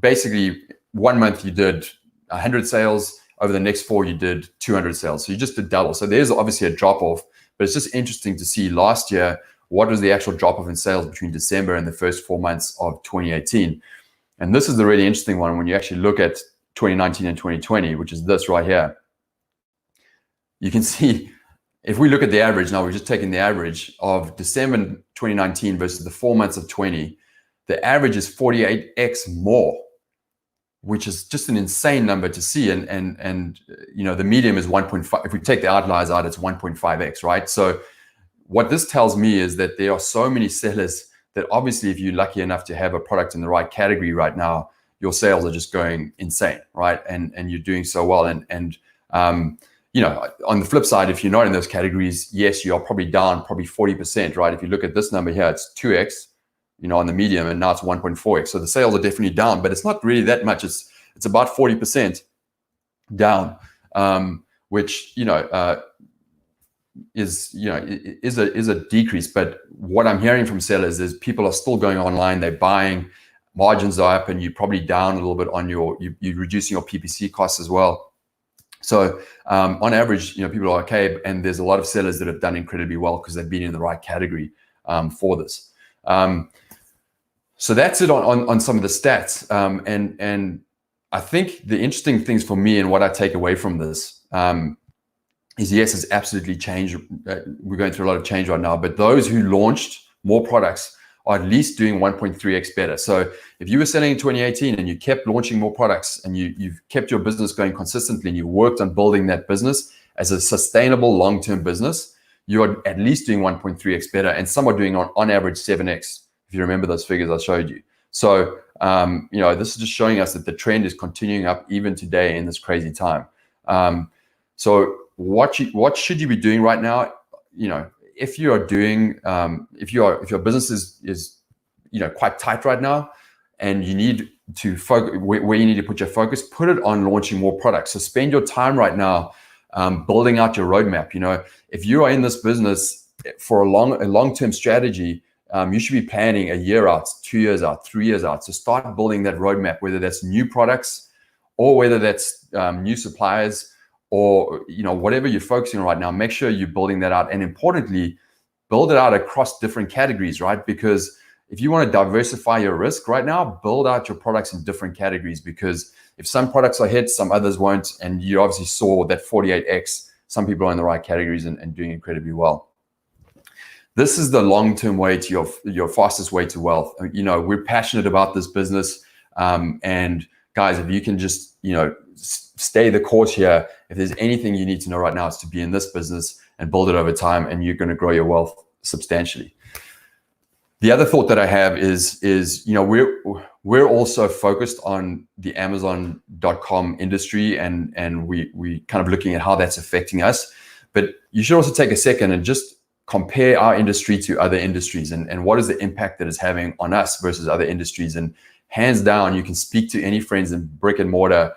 basically 1 month you did 100 sales. Over the next 4, you did 200 sales. So you just did double. So there's obviously a drop off, but it's just interesting to see last year, what was the actual drop off in sales between December and the first 4 months of 2018. And this is the really interesting one when you actually look at 2019 and 2020, which is this right here. You can see, if we look at the average, now we're just taking the average of December 2019 versus the 4 months of 20, the average is 48x more, which is just an insane number to see. And the medium is 1.5. If we take the outliers out, it's 1.5x, right? So what this tells me is that there are so many sellers that obviously, if you're lucky enough to have a product in the right category right now, your sales are just going insane, right? And you're doing so well. And on the flip side, if you're not in those categories, yes, you're probably down probably 40%, right? If you look at this number here, it's 2x, on the medium, and now it's 1.4x. So the sales are definitely down, but it's not really that much. It's about 40% down, which is a decrease. But what I'm hearing from sellers is people are still going online, they're buying, margins are up, and you're probably down a little bit on you're reducing your PPC costs as well. So on average, people are okay, and there's a lot of sellers that have done incredibly well because they've been in the right category for this. So that's it on some of the stats. And I think the interesting things for me and what I take away from this is, yes, it's absolutely changed. We're going through a lot of change right now, but those who launched more products are at least doing 1.3x better. So if you were selling in 2018 and you kept launching more products and you've kept your business going consistently and you worked on building that business as a sustainable long-term business, you're at least doing 1.3x better, and some are doing on average 7x. If you remember those figures I showed you. So, this is just showing us that the trend is continuing up even today in this crazy time. So what should you be doing right now? If you are doing, if your business is quite tight right now, and you need to focus where you need to put your focus, put it on launching more products. So spend your time right now building out your roadmap. If you are in this business for a long-term strategy, you should be planning a year out, 2 years out, 3 years out. So start building that roadmap, whether that's new products or whether that's new suppliers or whatever you're focusing on right now. Make sure you're building that out, and importantly, build it out across different categories, right? Because if you want to diversify your risk right now, build out your products in different categories, because if some products are hit, some others won't. And you obviously saw that 48x, some people are in the right categories and doing incredibly well. this is the long-term way to your fastest way to wealth. You know, we're passionate about this business, and guys, if you can just, you know, stay the course here, if there's anything you need to know right now, it's to be in this business and build it over time, and you're going to grow your wealth substantially. The other thought that I have is you know, we're also focused on the Amazon.com industry, and we kind of looking at how that's affecting us. But you should also take a second and just compare our industry to other industries, and what is the impact that it's having on us versus other industries. And hands down, you can speak to any friends in brick and mortar.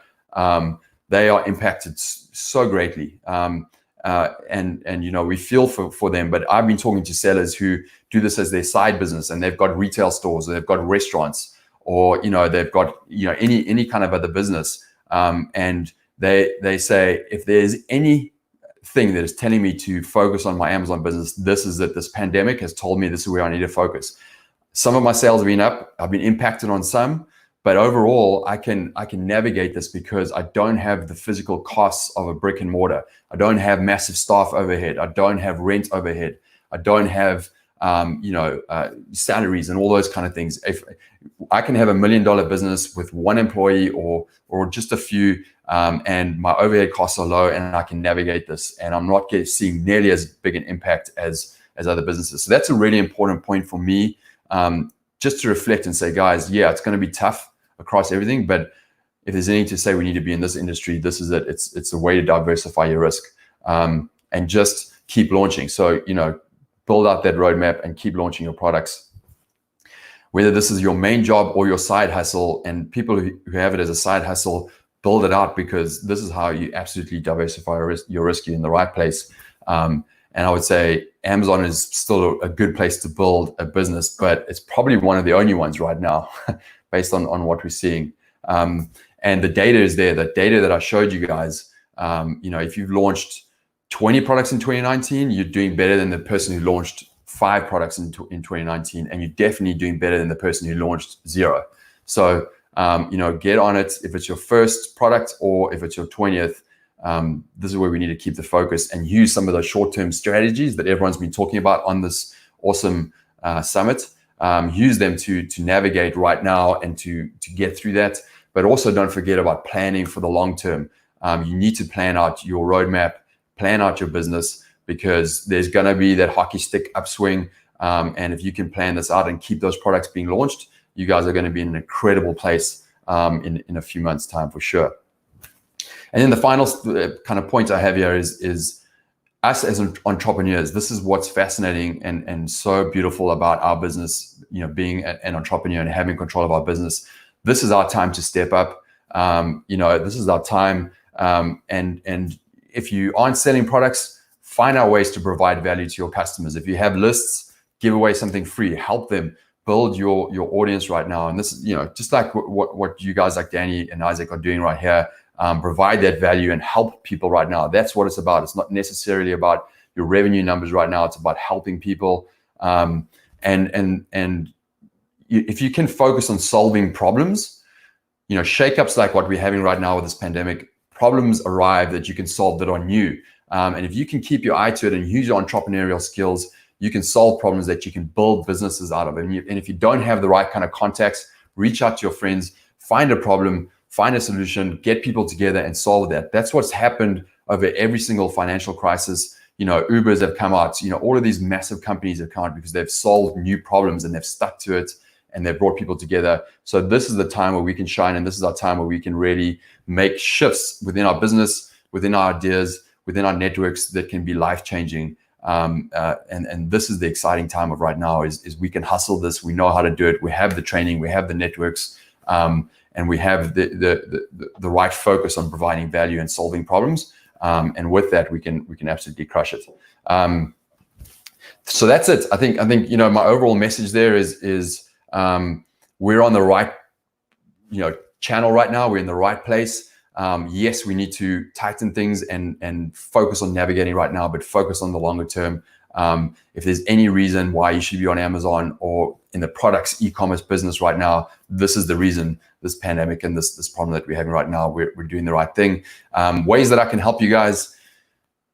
They are impacted so greatly. And you know, we feel for them. But I've been talking to sellers who do this as their side business, and they've got retail stores, or they've got restaurants, or, you know, they've got, you know, any kind of other business. And they say, if there's anything that is telling me to focus on my Amazon business, this is it. This pandemic has told me this is where I need to focus. Some of my sales have been up. I've been impacted on some, but overall, I can navigate this because I don't have the physical costs of a brick and mortar. I don't have massive staff overhead. I don't have rent overhead. I don't have salaries and all those kind of things. If I can have $1 million business with one employee or just a few, and my overhead costs are low, and I can navigate this, and I'm not seeing nearly as big an impact as other businesses. So that's a really important point for me, just to reflect and say, guys, yeah, it's going to be tough across everything, but if there's anything to say we need to be in this industry, this is it. It's a way to diversify your risk, and just keep launching. So, you know, build out that roadmap and keep launching your products. Whether this is your main job or your side hustle, and people who have it as a side hustle, build it out, because this is how you absolutely diversify your risk. You're in the right place. And I would say Amazon is still a good place to build a business, but it's probably one of the only ones right now based on what we're seeing. And the data is there. The data that I showed you guys, you know, if you've launched 20 products in 2019, you're doing better than the person who launched 5 products in 2019, and you're definitely doing better than the person who launched 0. So, you know, get on it. If it's your first product or if it's your 20th, this is where we need to keep the focus and use some of those short-term strategies that everyone's been talking about on this awesome summit. Use them to navigate right now and to get through that. But also don't forget about planning for the long term. You need to plan out your roadmap, plan out your business, because there's going to be that hockey stick upswing. And if you can plan this out and keep those products being launched, you guys are going to be in an incredible place in a few months' time for sure. And then the final kind of point I have here is us as entrepreneurs. This is what's fascinating and so beautiful about our business, you know, being an entrepreneur and having control of our business. This is our time to step up. You know, this is our time. And if you aren't selling products, find out ways to provide value to your customers. If you have lists, give away something free, help them build your audience right now. And this is, you know, just like what you guys like Danny and Isaac are doing right here. Provide that value and help people right now. That's what it's about. It's not necessarily about your revenue numbers right now. It's about helping people. And if you can focus on solving problems, you know, shakeups like what we're having right now with this pandemic, problems arrive that you can solve that are new. And if you can keep your eye to it and use your entrepreneurial skills, you can solve problems that you can build businesses out of. And if you don't have the right kind of contacts, reach out to your friends, find a problem, find a solution, get people together and solve that. That's what's happened over every single financial crisis. You know, Ubers have come out, you know, all of these massive companies have come out because they've solved new problems and they've stuck to it and they've brought people together. So this is the time where we can shine, and this is our time where we can really make shifts within our business, within our ideas, within our networks that can be life-changing. And this is the exciting time of right now is we can hustle this. We know how to do it. We have the training, we have the networks, and we have the right focus on providing value and solving problems. And with that, we can absolutely crush it. So that's it. I think you know, my overall message there is we're on the right, you know, channel right now. We're in the right place. Yes, we need to tighten things and focus on navigating right now, but focus on the longer term. If there's any reason why you should be on Amazon or in the products e-commerce business right now, this is the reason. This pandemic and this problem that we're having right now, we're doing the right thing. Ways that I can help you guys.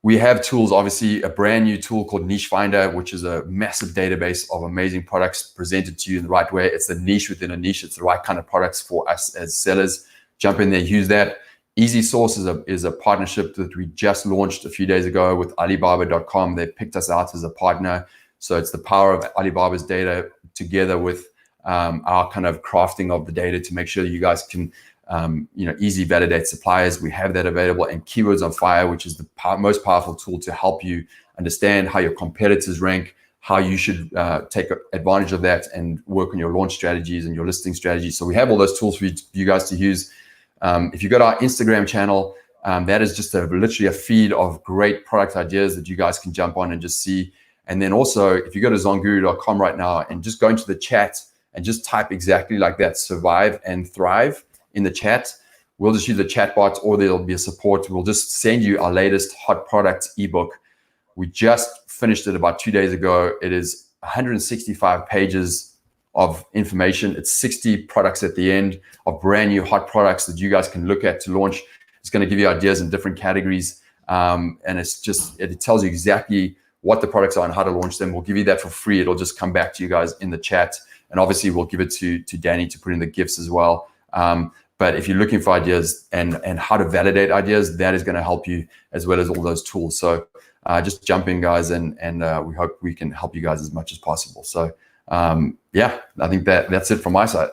We have tools, obviously, a brand new tool called Niche Finder, which is a massive database of amazing products presented to you in the right way. It's a niche within a niche. It's the right kind of products for us as sellers. Jump in there, use that. Easy Source is a partnership that we just launched a few days ago with Alibaba.com. They picked us out as a partner. So it's the power of Alibaba's data together with our kind of crafting of the data to make sure that you guys can easy validate suppliers. We have that available. And Keywords on Fire, which is the most powerful tool to help you understand how your competitors rank, how you should take advantage of that and work on your launch strategies and your listing strategies. So we have all those tools for you guys to use. If you go to our Instagram channel, that is just literally a feed of great product ideas that you guys can jump on and just see. And then also, if you go to zonguru.com right now and just go into the chat and just type exactly like that, survive and thrive in the chat, we'll just use the chat bot, or there'll be a support. We'll just send you our latest hot product ebook. We just finished it about 2 days ago. It is 165 pages of information. It's 60 products at the end of brand new hot products that you guys can look at to launch. It's going to give you ideas in different categories. And it tells you exactly what the products are and how to launch them. We'll give you that for free. It'll just come back to you guys in the chat. And obviously we'll give it to Danny to put in the gifts as well. But if you're looking for ideas and how to validate ideas, that is going to help you as well as all those tools. So just jump in, guys, and we hope we can help you guys as much as possible. So yeah, I think that's it from my side.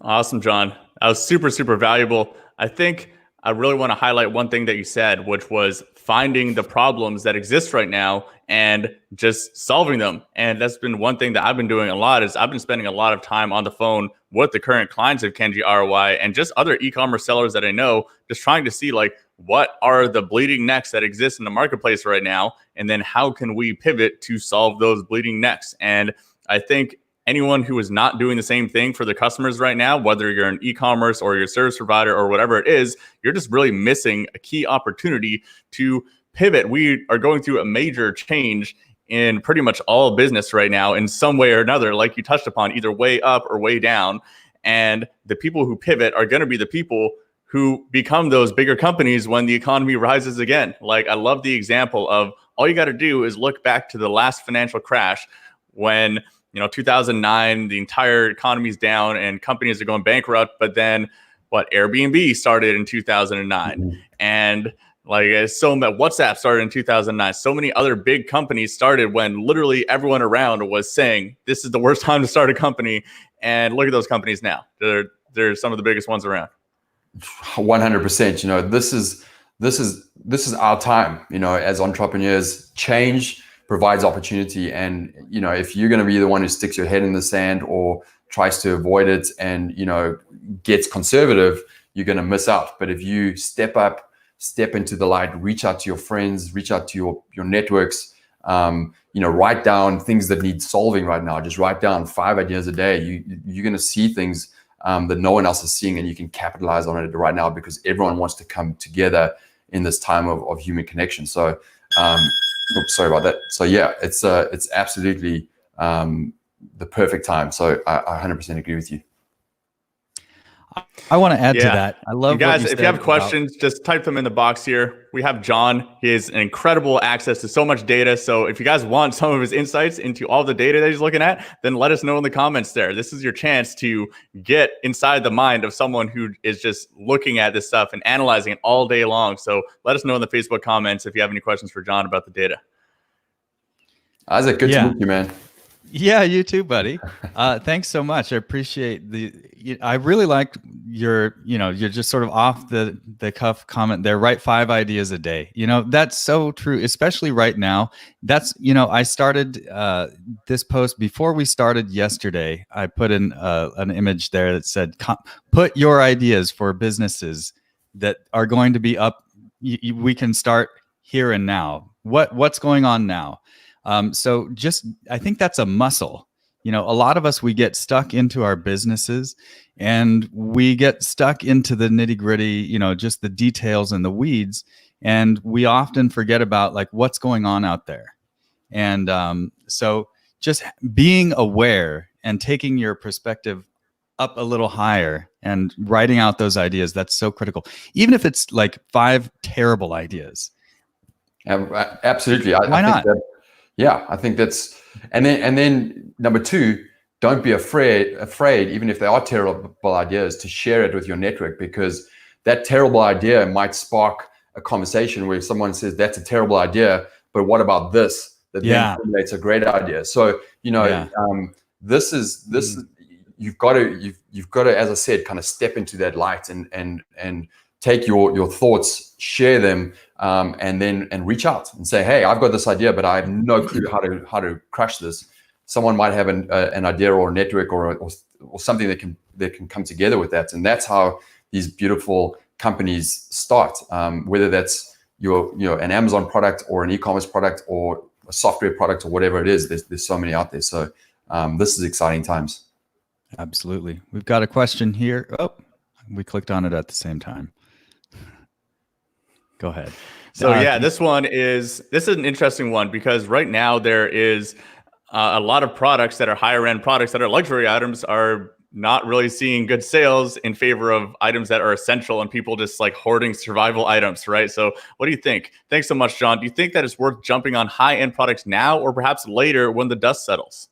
Awesome, John. That was super, super valuable. I think I really want to highlight one thing that you said, which was finding the problems that exist right now and just solving them. And that's been one thing that I've been doing a lot. Is I've been spending a lot of time on the phone with the current clients of Kenji ROI and just other e-commerce sellers that I know, just trying to see like, what are the bleeding necks that exist in the marketplace right now? And then how can we pivot to solve those bleeding necks? And I think anyone who is not doing the same thing for the customers right now, whether you're an e-commerce or your service provider or whatever it is, you're just really missing a key opportunity to pivot. We are going through a major change in pretty much all business right now in some way or another, like you touched upon, either way up or way down. And the people who pivot are going to be the people who become those bigger companies when the economy rises again. Like, I love the example of all you got to do is look back to the last financial crash when 2009, the entire economy's down and companies are going bankrupt. But then Airbnb started in 2009. Mm-hmm. And WhatsApp started in 2009. So many other big companies started when literally everyone around was saying, this is the worst time to start a company. And look at those companies now. They're some of the biggest ones around. 100%. This is our time. As entrepreneurs, change provides opportunity, and if you're going to be the one who sticks your head in the sand or tries to avoid it and gets conservative, you're going to miss out. But if you step up, step into the light, reach out to your friends, reach out to your networks, write down things that need solving right now. Just write down 5 ideas a day. You're going to see things that no one else is seeing, and you can capitalize on it right now because everyone wants to come together in this time of human connection. So sorry about that. So yeah, it's absolutely the perfect time. So I 100% agree with you. I want to add to that. I love you guys. If you have questions, just type them in the box here. We have John. He has an incredible access to so much data. So if you guys want some of his insights into all the data that he's looking at, then let us know in the comments there. This is your chance to get inside the mind of someone who is just looking at this stuff and analyzing it all day long. So let us know in the Facebook comments if you have any questions for John about the data. Isaac, good to meet you, man. Yeah, you too, buddy. Thanks so much. I appreciate I really liked you're just sort of off the cuff comment there. Write 5 ideas a day. That's so true, especially right now. That's, I started this post before we started yesterday. I put in an image there that said, put your ideas for businesses that are going to be up. We can start here and now. What's going on now? So I think that's a muscle. A lot of us, we get stuck into our businesses and we get stuck into the nitty gritty, just the details and the weeds. And we often forget about like what's going on out there. And so just being aware and taking your perspective up a little higher and writing out those ideas, that's so critical. Even if it's like 5 terrible ideas, Absolutely. Why I think not? that, yeah, I think that's, and then number two, don't be afraid, even if they are terrible ideas, to share it with your network, because that terrible idea might spark a conversation where someone says that's a terrible idea, but what about this? That then formulates a great idea. So, this is you've got to, as I said, kind of step into that light and take your thoughts, share them, and reach out and say, hey, I've got this idea, but I have no clue how to crush this. Someone might have an idea or a network or something that can come together with that, and that's how these beautiful companies start. Whether that's an Amazon product or an e-commerce product or a software product or whatever it is, there's so many out there. So this is exciting times. Absolutely. We've got a question here. Oh, we clicked on it at the same time. Go ahead. So this is an interesting one, because right now there is a lot of products that are higher end products that are luxury items are not really seeing good sales in favor of items that are essential and people just like hoarding survival items, right? So what do you think? Thanks so much, John. Do you think that it's worth jumping on high end products now or perhaps later when the dust settles?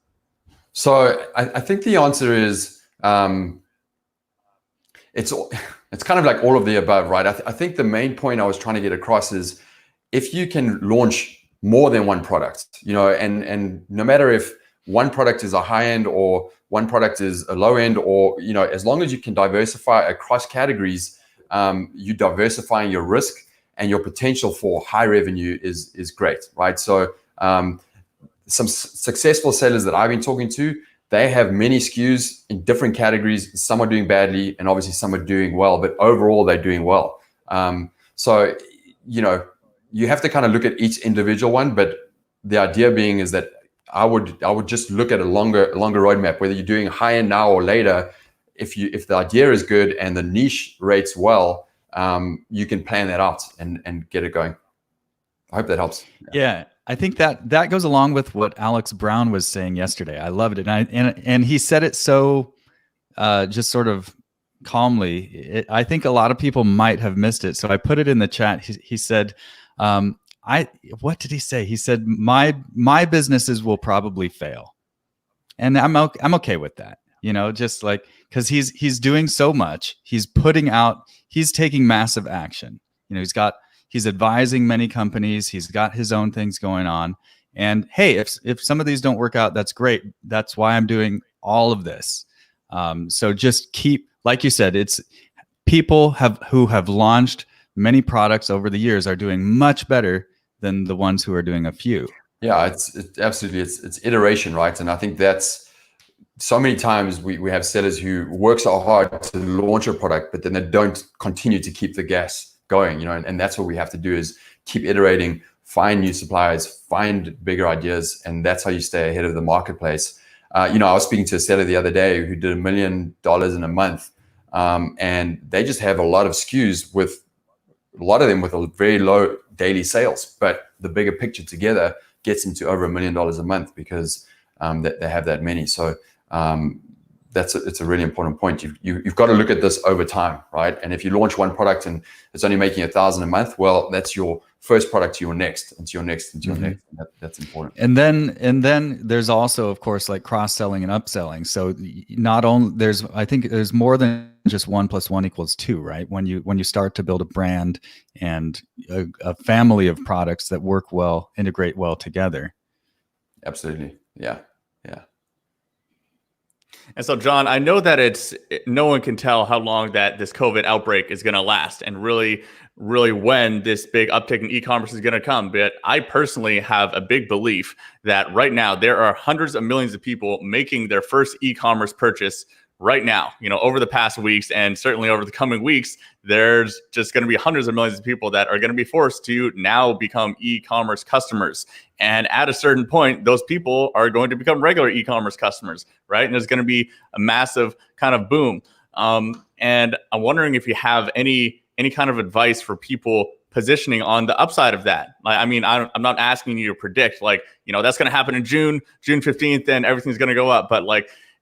So I think the answer is it's kind of like all of the above, right? I think the main point I was trying to get across is if you can launch more than one product, and no matter if one product is a high end or one product is a low end, or, as long as you can diversify across categories, you diversifying your risk and your potential for high revenue is great, right? So some successful sellers that I've been talking to, they have many SKUs in different categories. Some are doing badly and obviously some are doing well, but overall they're doing well. So, you have to kind of look at each individual one, but the idea being is that I would just look at a longer roadmap, whether you're doing high end now or later. If the idea is good and the niche rates well, you can plan that out and get it going. I hope that helps. Yeah. I think that goes along with what Alex Brown was saying yesterday. I loved it. And he said it so just sort of calmly. I think a lot of people might have missed it. So I put it in the chat. He said, what did he say? He said, my businesses will probably fail. And I'm okay with that. Just like, cause he's doing so much, he's taking massive action. He's advising many companies. He's got his own things going on. And hey, if some of these don't work out, that's great. That's why I'm doing all of this. So just keep, like you said, it's people who have launched many products over the years are doing much better than the ones who are doing a few. Yeah, it's absolutely, it's iteration, right? And I think that's so many times we have sellers who work so hard to launch a product, but then they don't continue to keep the gas going, and that's what we have to do, is keep iterating, find new suppliers, find bigger ideas, and that's how you stay ahead of the marketplace. I was speaking to a seller the other day who did $1 million in a month, and they just have a lot of SKUs with a lot of them with a very low daily sales, but the bigger picture together gets them to over $1 million a month because they have that many. So it's a really important point. You've got to look at this over time, right? And if you launch one product and it's only making $1,000 a month, well, that's your first product to your next, and to your next, and to your next. That's important. And then there's also, of course, like cross-selling and upselling. So not only I think there's more than just 1 + 1 = 2, right? When you start to build a brand and a family of products that work well, integrate well together. Absolutely. Yeah. And so, John, I know that no one can tell how long that this COVID outbreak is going to last, and really when this big uptick in e-commerce is going to come. But I personally have a big belief that right now there are hundreds of millions of people making their first e-commerce purchase right now, over the past weeks, and certainly over the coming weeks. There's just going to be hundreds of millions of people that are going to be forced to now become e-commerce customers. And at a certain point, those people are going to become regular e-commerce customers, right? And there's going to be a massive kind of boom. And I'm wondering if you have any kind of advice for people positioning on the upside of that. I mean, I'm not asking you to predict, that's going to happen in June 15th, and everything's going to go up. But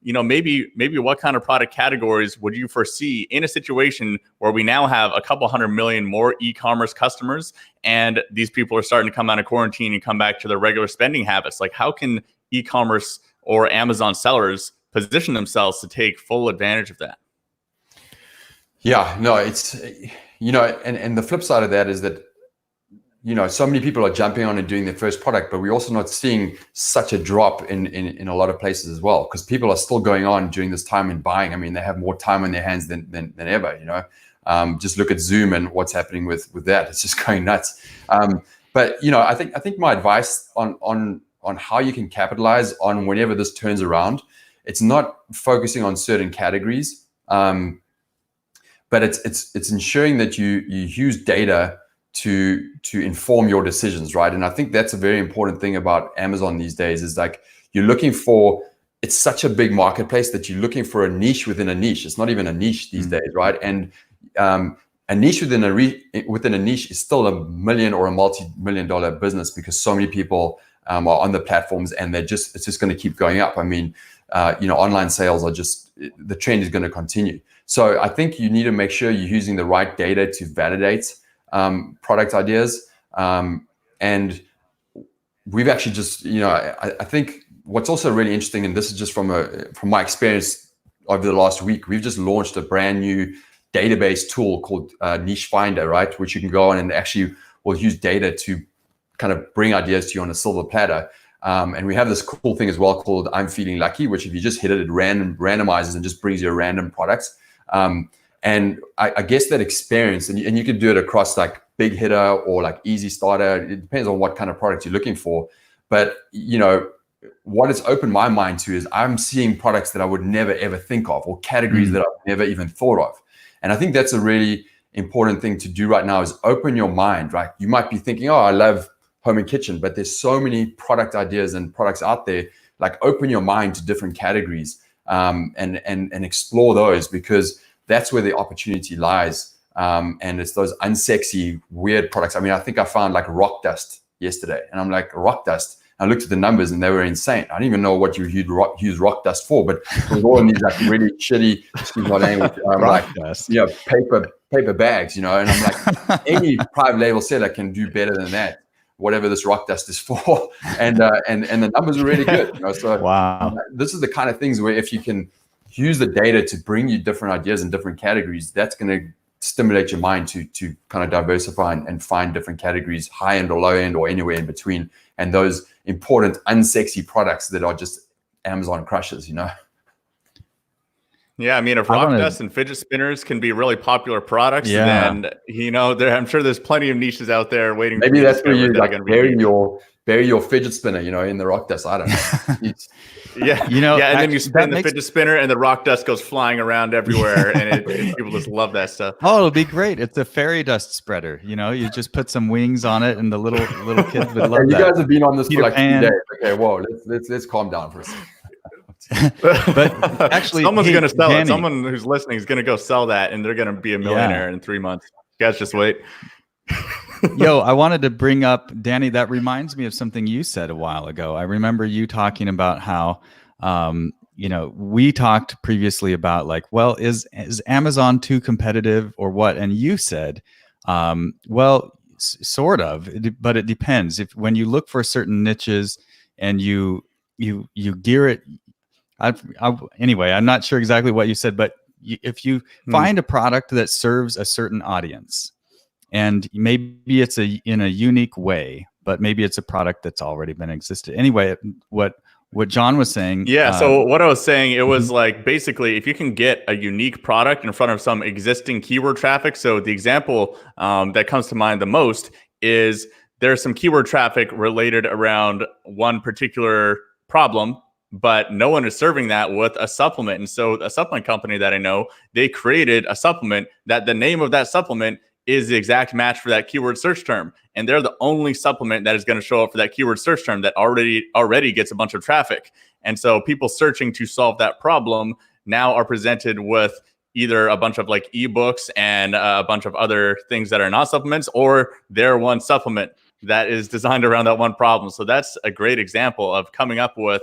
maybe what kind of product categories would you foresee in a situation where we now have a couple 100 million more e-commerce customers, and these people are starting to come out of quarantine and come back to their regular spending habits? Like, how can e-commerce or Amazon sellers position themselves to take full advantage of that? Yeah, no, it's, and the flip side of that is that, so many people are jumping on and doing their first product, but we're also not seeing such a drop in a lot of places as well, because people are still going on during this time and buying. I mean, they have more time on their hands than ever, just look at Zoom and what's happening with that. It's just going nuts. But, I think my advice on how you can capitalize on whenever this turns around, it's not focusing on certain categories, but it's ensuring that you use data to inform your decisions, right? And I think that's a very important thing about Amazon these days, is like, it's such a big marketplace that you're looking for a niche within a niche. It's not even a niche these days, right? And a niche within a niche is still $1 million or a multi-million-dollar business, because so many people are on the platforms, and it's just going to keep going up. I mean, online sales the trend is going to continue. So I think you need to make sure you're using the right data to validate product ideas. And we've actually just, I think what's also really interesting, and this is just from my experience over the last week, we've just launched a brand new database tool called Niche Finder, right? Which you can go on and actually will use data to kind of bring ideas to you on a silver platter. And we have this cool thing as well called I'm Feeling Lucky, which if you just hit it, it randomizes and just brings you random products. And I guess that experience, and you can do it across like big hitter or like easy starter. It depends on what kind of product you're looking for. But, what it's opened my mind to is I'm seeing products that I would never, ever think of, or categories that I've never even thought of. And I think that's a really important thing to do right now, is open your mind, right? You might be thinking, oh, I love home and kitchen, but there's so many product ideas and products out there. Like, open your mind to different categories and explore those, because that's where the opportunity lies. And it's those unsexy, weird products. I mean, I think I found like rock dust yesterday, and I'm like, rock dust. I looked at the numbers and they were insane. I didn't even know what you use rock dust for, but it was all in these like really shitty, excuse my language, dust. Paper bags, and I'm like, any private label seller can do better than that, whatever this rock dust is for. And the numbers are really good. So wow. This is the kind of things where if you can use the data to bring you different ideas in different categories, that's going to stimulate your mind to kind of diversify and find different categories, high end or low end or anywhere in between, and those important unsexy products that are just Amazon crushes, Yeah, I mean, if rock dust and fidget spinners can be really popular products, then I'm sure there's plenty of niches out there waiting. Maybe that's where you like bury your fidget spinner, in the rock dust. I don't know. And then you spin the fidget spinner, and the rock dust goes flying around everywhere, and people just love that stuff. Oh, it'll be great! It's a fairy dust spreader. You just put some wings on it, and the little kids would love that. You guys have been on this Peter for like Pan. 2 days. Okay, whoa, let's calm down for a second. But actually, someone's going to sell it. Someone who's listening is going to go sell that, and they're going to be a millionaire in 3 months. You guys just wait. Yo, I wanted to bring up, Danny, that reminds me of something you said a while ago. I remember you talking about how, we talked previously about like, well, is Amazon too competitive or what? And you said, well, sort of, but it depends. When you look for certain niches and you gear it, anyway, I'm not sure exactly what you said, but if you find a product that serves a certain audience, and maybe it's in a unique way, but maybe it's a product that's already been existed. Anyway, what John was saying. Yeah. So what I was saying, it was like, basically, if you can get a unique product in front of some existing keyword traffic. So the example that comes to mind the most is there's some keyword traffic related around one particular problem, but no one is serving that with a supplement. And so a supplement company that I know, they created a supplement that the name of that supplement is the exact match for that keyword search term. And they're the only supplement that is going to show up for that keyword search term that already gets a bunch of traffic. And so people searching to solve that problem now are presented with either a bunch of like ebooks and a bunch of other things that are not supplements, or their one supplement that is designed around that one problem. So that's a great example of coming up with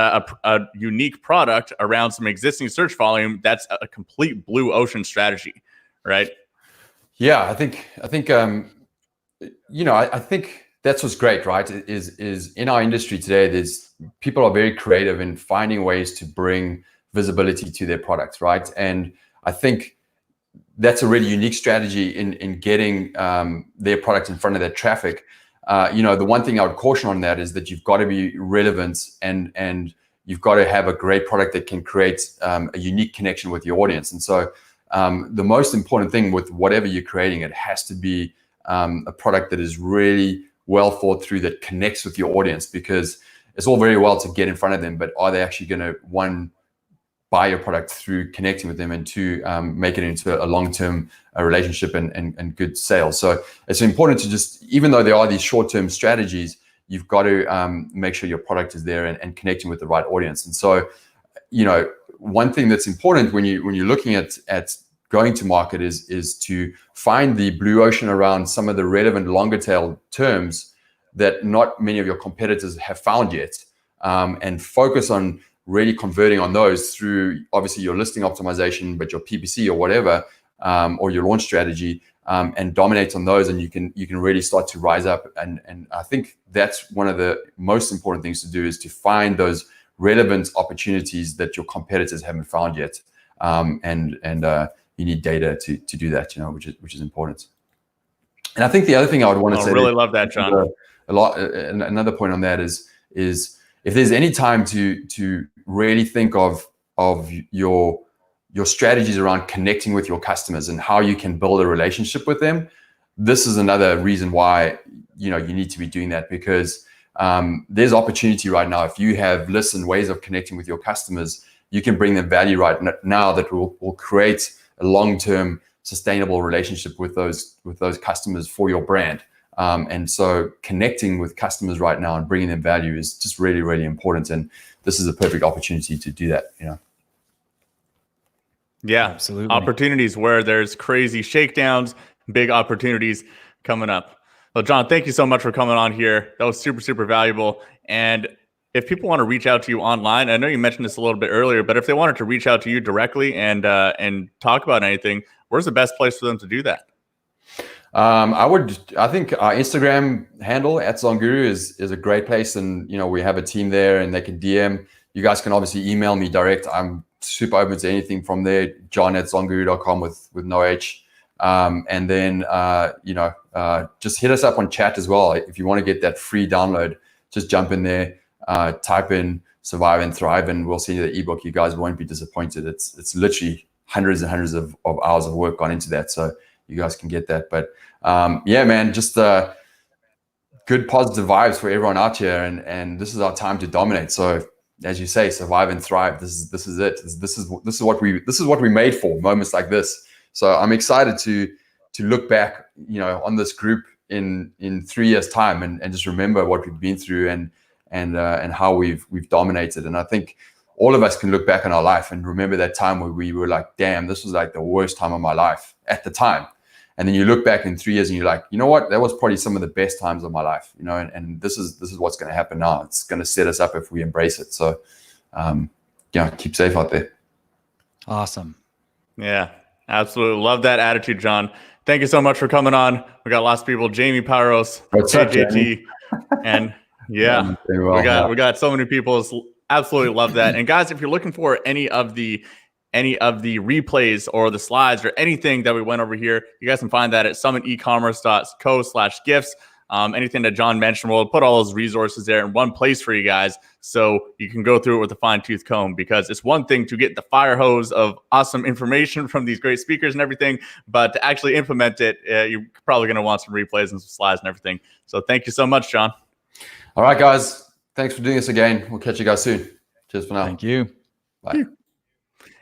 a unique product around some existing search volume, that's a complete blue ocean strategy, right? Yeah, I think I think that's what's great, right? Is in our industry today, there's people are very creative in finding ways to bring visibility to their products, right? And I think that's a really unique strategy in getting their product in front of their traffic. The one thing I would caution on that is that you've got to be relevant and you've got to have a great product that can create a unique connection with your audience. And so the most important thing with whatever you're creating, it has to be a product that is really well thought through, that connects with your audience, because it's all very well to get in front of them, but are they actually going to, one, buy your product through connecting with them, and two, make it into a long-term relationship and good sales. So it's important to just, even though there are these short-term strategies, you've got to make sure your product is there and connecting with the right audience. And so, one thing that's important when you're looking at going to market is to find the blue ocean around some of the relevant longer tail terms that not many of your competitors have found yet, and focus on really converting on those through obviously your listing optimization, but your PPC or whatever, or your launch strategy, and dominate on those, and you can really start to rise up. And I think that's one of the most important things to do, is to find those relevant opportunities that your competitors haven't found yet, and you need data to do that, which is important. And I think the other thing I would want to say, really love that, John. Another point on that is if there's any time to really think of your strategies around connecting with your customers and how you can build a relationship with them, this is another reason why you need to be doing that, because there's opportunity right now. If you have lists and ways of connecting with your customers, you can bring them value right now that will create a long-term sustainable relationship with those customers for your brand. And so connecting with customers right now and bringing them value is just really, really important. And this is a perfect opportunity to do that, Yeah, absolutely. Opportunities where there's crazy shakedowns, big opportunities coming up. Well, John, thank you so much for coming on here. That was super, super valuable. And if people want to reach out to you online, I know you mentioned this a little bit earlier, but if they wanted to reach out to you directly and talk about anything, where's the best place for them to do that? I think our Instagram handle @Zonguru is a great place, and we have a team there, and they can DM. You guys can obviously email me direct. I'm super open to anything from there. John@zonguru.com with no H. And then just hit us up on chat as well. If you want to get that free download, just jump in there, type in Survive and Thrive, and we'll send you the ebook. You guys won't be disappointed. It's literally hundreds and hundreds of hours of work gone into that, so you guys can get that. But yeah, man, just good positive vibes for everyone out here, and this is our time to dominate. So as you say, survive and thrive. This is it. This is what we made for, moments like this. So I'm excited to look back, on this group in 3 years' time, and just remember what we've been through and how we've dominated. And I think all of us can look back on our life and remember that time where we were like, damn, this was like the worst time of my life at the time. And then you look back in 3 years and you're like, you know what? That was probably some of the best times of my life, and this is what's going to happen now. It's going to set us up if we embrace it. So, keep safe out there. Awesome. Yeah, absolutely. Love that attitude, John. Thank you so much for coming on. We got lots of people, Jamie Pyros, JJT, and yeah, we got so many people. Absolutely love that. And guys, if you're looking for any of the replays or the slides or anything that we went over here, you guys can find that at summitecommerce.co/gifts. Anything that John mentioned, we'll put all those resources there in one place for you guys, so you can go through it with a fine-tooth comb, because it's one thing to get the fire hose of awesome information from these great speakers and everything, but to actually implement it, you're probably going to want some replays and some slides and everything. So thank you so much, John. All right, guys. Thanks for doing this again. We'll catch you guys soon. Cheers for now. Thank you. Bye.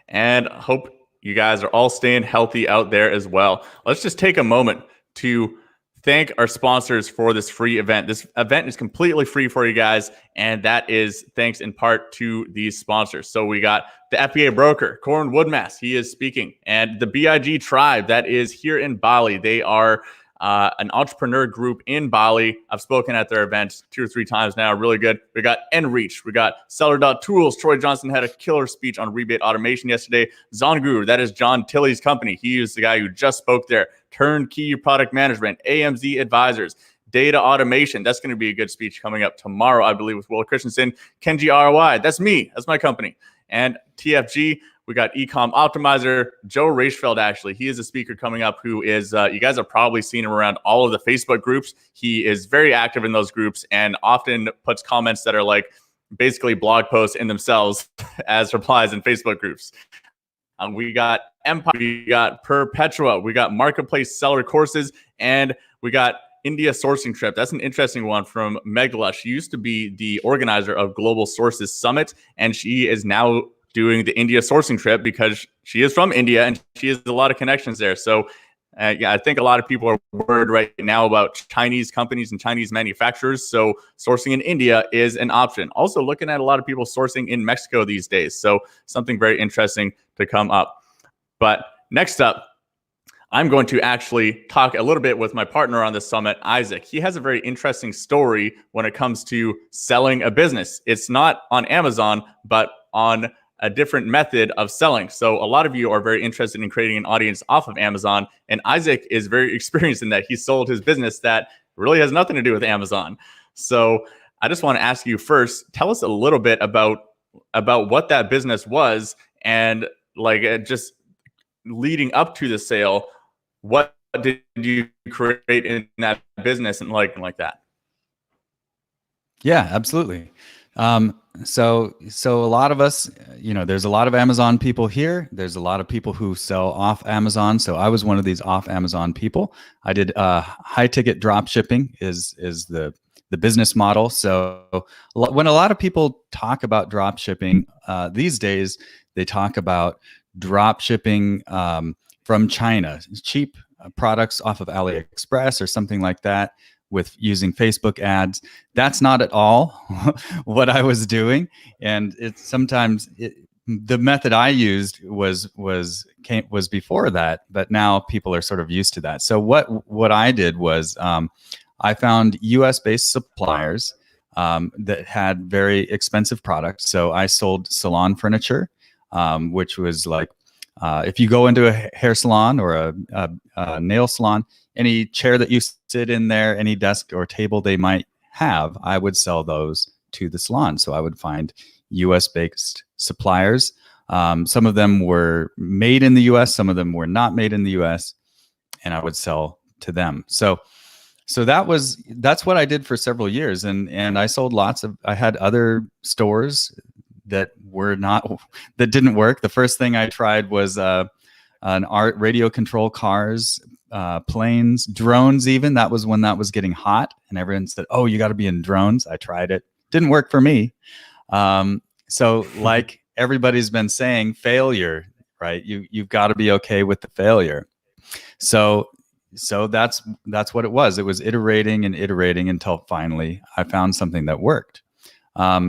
And hope you guys are all staying healthy out there as well. Let's just take a moment to thank our sponsors for this free event. This event is completely free for you guys, and that is thanks in part to these sponsors. So we got the FBA broker, Corin Woodmass. He is speaking. And the BIG tribe that is here in Bali. They are an entrepreneur group in Bali. I've spoken at their events 2 or 3 times now. Really good. We got Enreach. We got Seller.tools. Troy Johnson had a killer speech on rebate automation yesterday. Zongu, that is John Tilley's company. He is the guy who just spoke there. Turnkey product management. AMZ Advisors. Data automation. That's going to be a good speech coming up tomorrow, I believe, with Will Christensen. Kenji ROI. That's me. That's my company. And TFG, we got Ecom Optimizer. Joe Reichfeld, actually. He is a speaker coming up who is, you guys have probably seen him around all of the Facebook groups. He is very active in those groups and often puts comments that are like basically blog posts in themselves as replies in Facebook groups. We got Empire, we got Perpetua, we got Marketplace Seller Courses, and we got India Sourcing Trip. That's an interesting one from Megala. She used to be the organizer of Global Sources Summit, and she is now doing the India Sourcing Trip because she is from India and she has a lot of connections there. So yeah, I think a lot of people are worried right now about Chinese companies and Chinese manufacturers. So sourcing in India is an option. Also looking at a lot of people sourcing in Mexico these days. So something very interesting to come up. But next up, I'm going to actually talk a little bit with my partner on this summit, Isaac. He has a very interesting story when it comes to selling a business. It's not on Amazon, but on a different method of selling. So a lot of you are very interested in creating an audience off of Amazon. And Isaac is very experienced in that. He sold his business that really has nothing to do with Amazon. So I just want to ask you first, tell us a little bit about what that business was and like just leading up to the sale. What did you create in that business and like that? Yeah, absolutely. So a lot of us, there's a lot of Amazon people here. There's a lot of people who sell off Amazon. So I was one of these off Amazon people. I did high ticket drop shipping is the business model. So when a lot of people talk about drop shipping these days, they talk about drop shipping from China, cheap products off of AliExpress or something like that with using Facebook ads. That's not at all what I was doing. And it's sometimes the method I used was before that, but now people are sort of used to that. So what I did was I found US based suppliers that had very expensive products. So I sold salon furniture, which was like, if you go into a hair salon or a nail salon, any chair that you sit in there, any desk or table they might have, I would sell those to the salon. So I would find US-based suppliers. Some of them were made in the US, some of them were not made in the US, and I would sell to them. So that's what I did for several years, and I sold I had other stores that didn't work. The first thing I tried was an radio control cars, planes, drones even. That was when that was getting hot and everyone said, oh, you got to be in drones. I tried it. Didn't work for me. So like everybody's been saying, failure, right? You've got to be okay with the failure. So that's what it was. It was iterating and iterating until finally I found something that worked.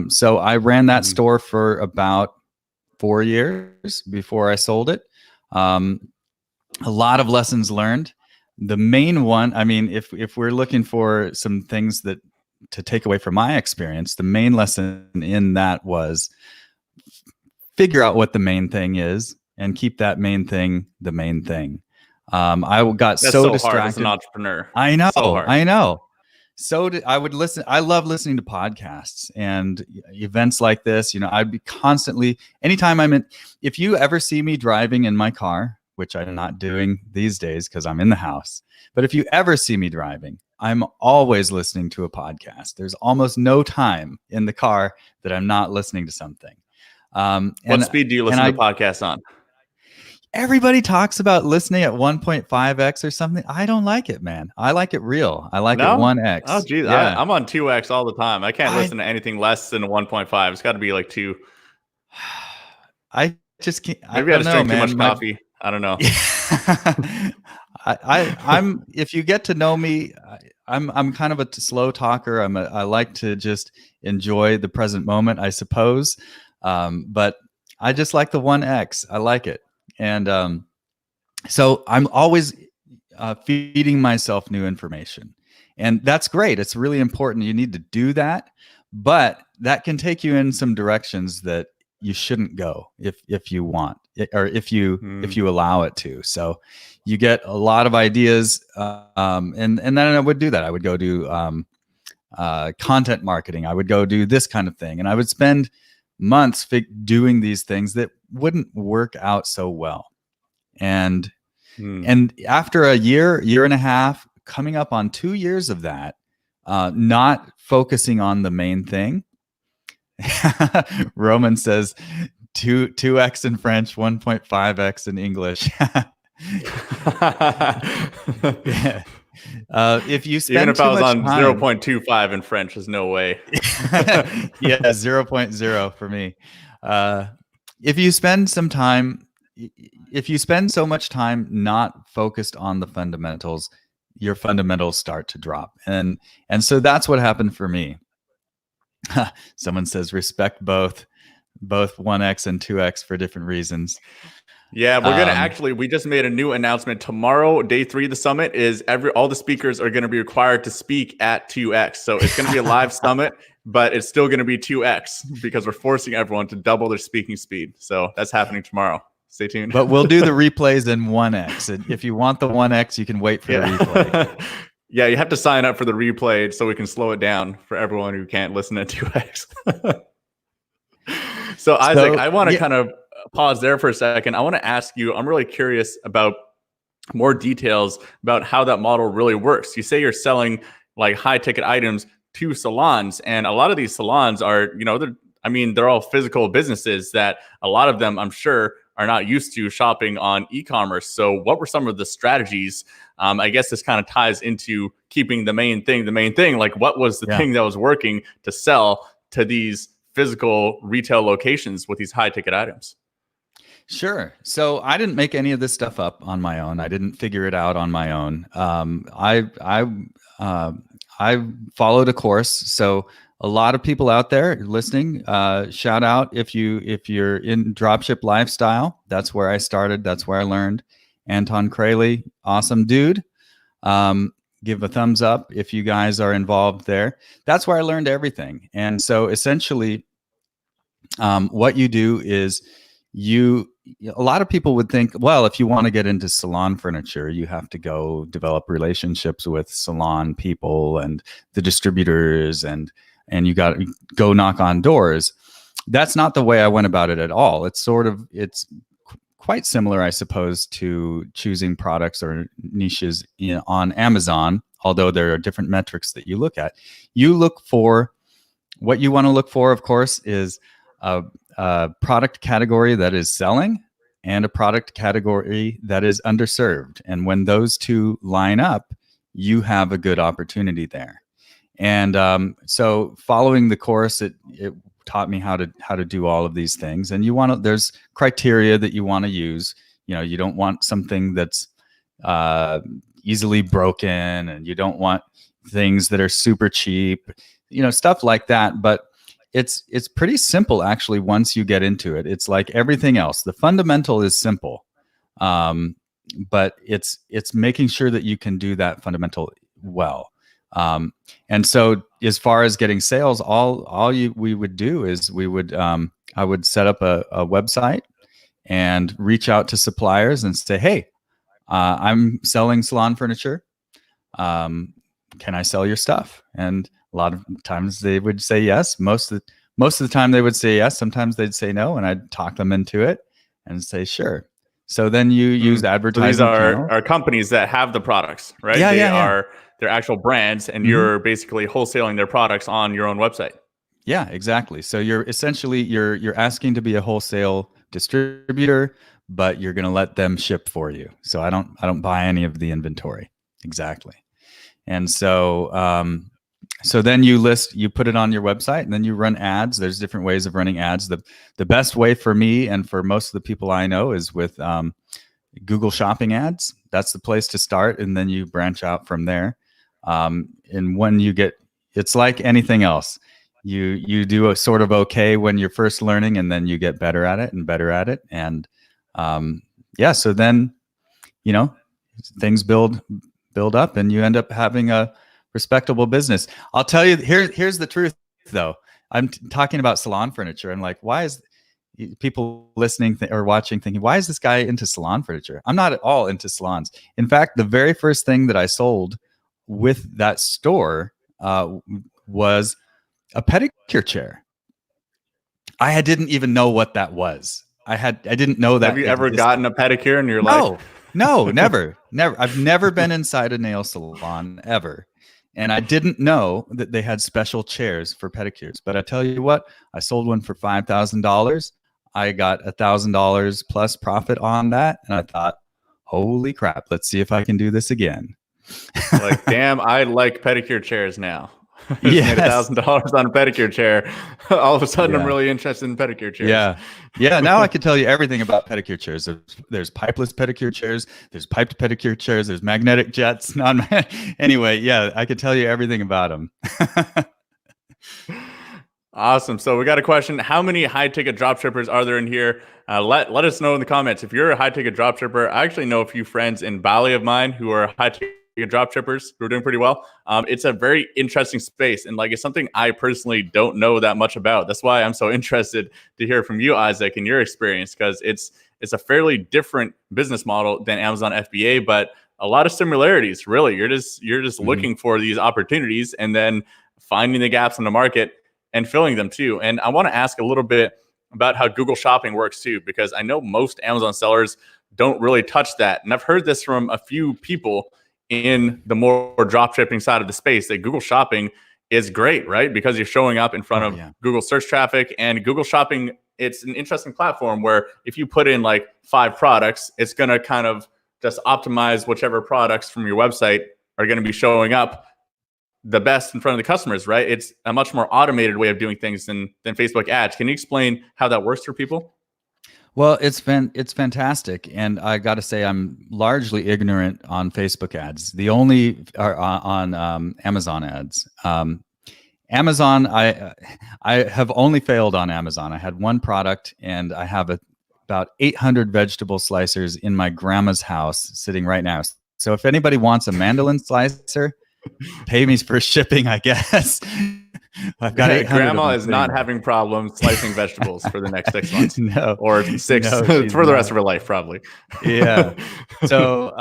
So I ran that store for about 4 years before I sold it. A lot of lessons learned. The main one, I mean, if we're looking for some things to take away from my experience, the main lesson in that was figure out what the main thing is and keep that main thing the main thing. I got so distracted. Hard as an entrepreneur. I know. So hard. I know. I would listen. I love listening to podcasts and events like this. I'd be constantly, anytime if you ever see me driving in my car, which I'm not doing these days because I'm in the house, but if you ever see me driving, I'm always listening to a podcast. There's almost no time in the car that I'm not listening to something. What speed do you listen to podcasts on? Everybody talks about listening at 1.5x or something. I don't like it, man. I like it real. I like it 1x. Oh, geez. Yeah. I'm on 2x all the time. I can't listen to anything less than 1.5. It's got to be like 2. I just can't. Maybe I just drink too much coffee. I don't know. I'm. If you get to know me, I'm kind of a slow talker. I like to just enjoy the present moment, I suppose. But I just like the 1x. I like it. And so I'm always feeding myself new information. And that's great. It's really important. You need to do that, but that can take you in some directions that you shouldn't go if you want, or if you allow it to. So you get a lot of ideas, and then I would do that. I would go do content marketing. I would go do this kind of thing, and I would spend months doing these things that wouldn't work out so well. And after a year and a half, coming up on 2 years of that, not focusing on the main thing. Roman says 2x in French, 1.5x in English. Yeah. If you spend even if I was on time, 0.25 in French, there's no way. Yeah, 0.0 for me. If you spend some time, if you spend so much time not focused on the fundamentals, your fundamentals start to drop. And so that's what happened for me. Someone says respect both 1x and 2x for different reasons. Yeah, we're gonna we just made a new announcement. Tomorrow, day 3 of the summit is all the speakers are gonna be required to speak at 2x. So it's gonna be a live summit, but it's still gonna be 2x because we're forcing everyone to double their speaking speed. So that's happening tomorrow. Stay tuned. But we'll do the replays in 1x. And if you want the 1x, you can wait for the replay. Yeah, you have to sign up for the replay so we can slow it down for everyone who can't listen at 2x. So Isaac, I want to kind of pause there for a second. I want to ask you, I'm really curious about more details about how that model really works. You say you're selling like high ticket items to salons, and a lot of these salons are, they're all physical businesses that a lot of them, I'm sure, are not used to shopping on e-commerce. So what were some of the strategies? I guess this kind of ties into keeping the main thing. Like, what was the thing that was working to sell to these physical retail locations with these high ticket items? Sure. So I didn't make any of this stuff up on my own. I didn't figure it out on my own. I followed a course. So a lot of people out there listening, shout out if you're in dropship lifestyle. That's where I started. That's where I learned. Anton Kraly, awesome dude. Give a thumbs up if you guys are involved there. That's where I learned everything. And so essentially, what you do is a lot of people would think, well, if you want to get into salon furniture, you have to go develop relationships with salon people and the distributors, and you got to go knock on doors. That's not the way I went about it at all. It's quite similar, I suppose, to choosing products or niches on Amazon, although there are different metrics that you look at. You look for what you want to look for, of course, is a product category that is selling and a product category that is underserved. And when those two line up, you have a good opportunity there. And so following the course, it taught me how to do all of these things. And there's criteria that you want to use. You don't want something that's easily broken, and you don't want things that are super cheap, stuff like that. But it's pretty simple, actually, once you get into it. It's like everything else. The fundamental is simple, but it's making sure that you can do that fundamental well. And so as far as getting sales, we would do is I would set up a website and reach out to suppliers and say, hey, I'm selling salon furniture. Can I sell your stuff? And a lot of times they would say yes. Most of the time they would say yes. Sometimes they'd say no, and I'd talk them into it and say sure. So then you use advertising. So these are companies that have the products, right? Yeah. They're actual brands, and you're basically wholesaling their products on your own website. Yeah, exactly. So you're essentially you're asking to be a wholesale distributor, but you're going to let them ship for you. So I don't buy any of the inventory. Exactly. And so then you put it on your website, and then you run ads. There's different ways of running ads. The best way for me and for most of the people I know is with Google Shopping ads. That's the place to start, and then you branch out from there. And when it's like anything else. You do a sort of okay when you're first learning, and then you get better at it and better at it. And so then, things build up, and you end up having a respectable business. I'll tell you, here's the truth though. I'm talking about salon furniture. I'm like, why is people listening or watching thinking, why is this guy into salon furniture? I'm not at all into salons. In fact, the very first thing that I sold with that store was a pedicure chair. I didn't even know what that was. I didn't know that. Have you ever gotten a pedicure in your life? No, never. I've never been inside a nail salon ever. And I didn't know that they had special chairs for pedicures. But I tell you what, I sold one for $5,000. I got $1,000 plus profit on that. And I thought, holy crap, let's see if I can do this again. Like, damn, I like pedicure chairs now. Yes. $1,000 on a pedicure chair. All of a sudden, I'm really interested in pedicure chairs. Yeah. Now I can tell you everything about pedicure chairs. There's pipeless pedicure chairs. There's piped pedicure chairs. There's magnetic jets. Anyway, yeah, I could tell you everything about them. Awesome. So we got a question. How many high ticket dropshippers are there in here? Let us know in the comments. If you're a high ticket dropshipper, I actually know a few friends in Bali of mine who are high ticket dropshippers who are doing pretty well. It's a very interesting space, and like it's something I personally don't know that much about. That's why I'm so interested to hear from you, Isaac, and your experience, because it's a fairly different business model than Amazon FBA, but a lot of similarities. Really, you're just looking for these opportunities and then finding the gaps in the market and filling them too. And I want to ask a little bit about how Google Shopping works too, because I know most Amazon sellers don't really touch that, and I've heard this from a few people in the more drop shipping side of the space, that Google Shopping is great, right? Because you're showing up in front of Google search traffic, and Google Shopping, it's an interesting platform where if you put in like 5 products, it's going to kind of just optimize whichever products from your website are going to be showing up the best in front of the customers, right? It's a much more automated way of doing things than Facebook ads. Can you explain how that works for people? Well, it's fantastic, and I got to say I'm largely ignorant on Facebook ads. The only are on Amazon ads. Amazon, I have only failed on Amazon. I had one product, and I have about 800 vegetable slicers in my grandma's house sitting right now. So if anybody wants a mandolin slicer, pay me for shipping, I guess. I've got 800. Grandma is not having problems slicing vegetables for the next 6 months. No, or 6 for the rest of her life, probably. Yeah. So,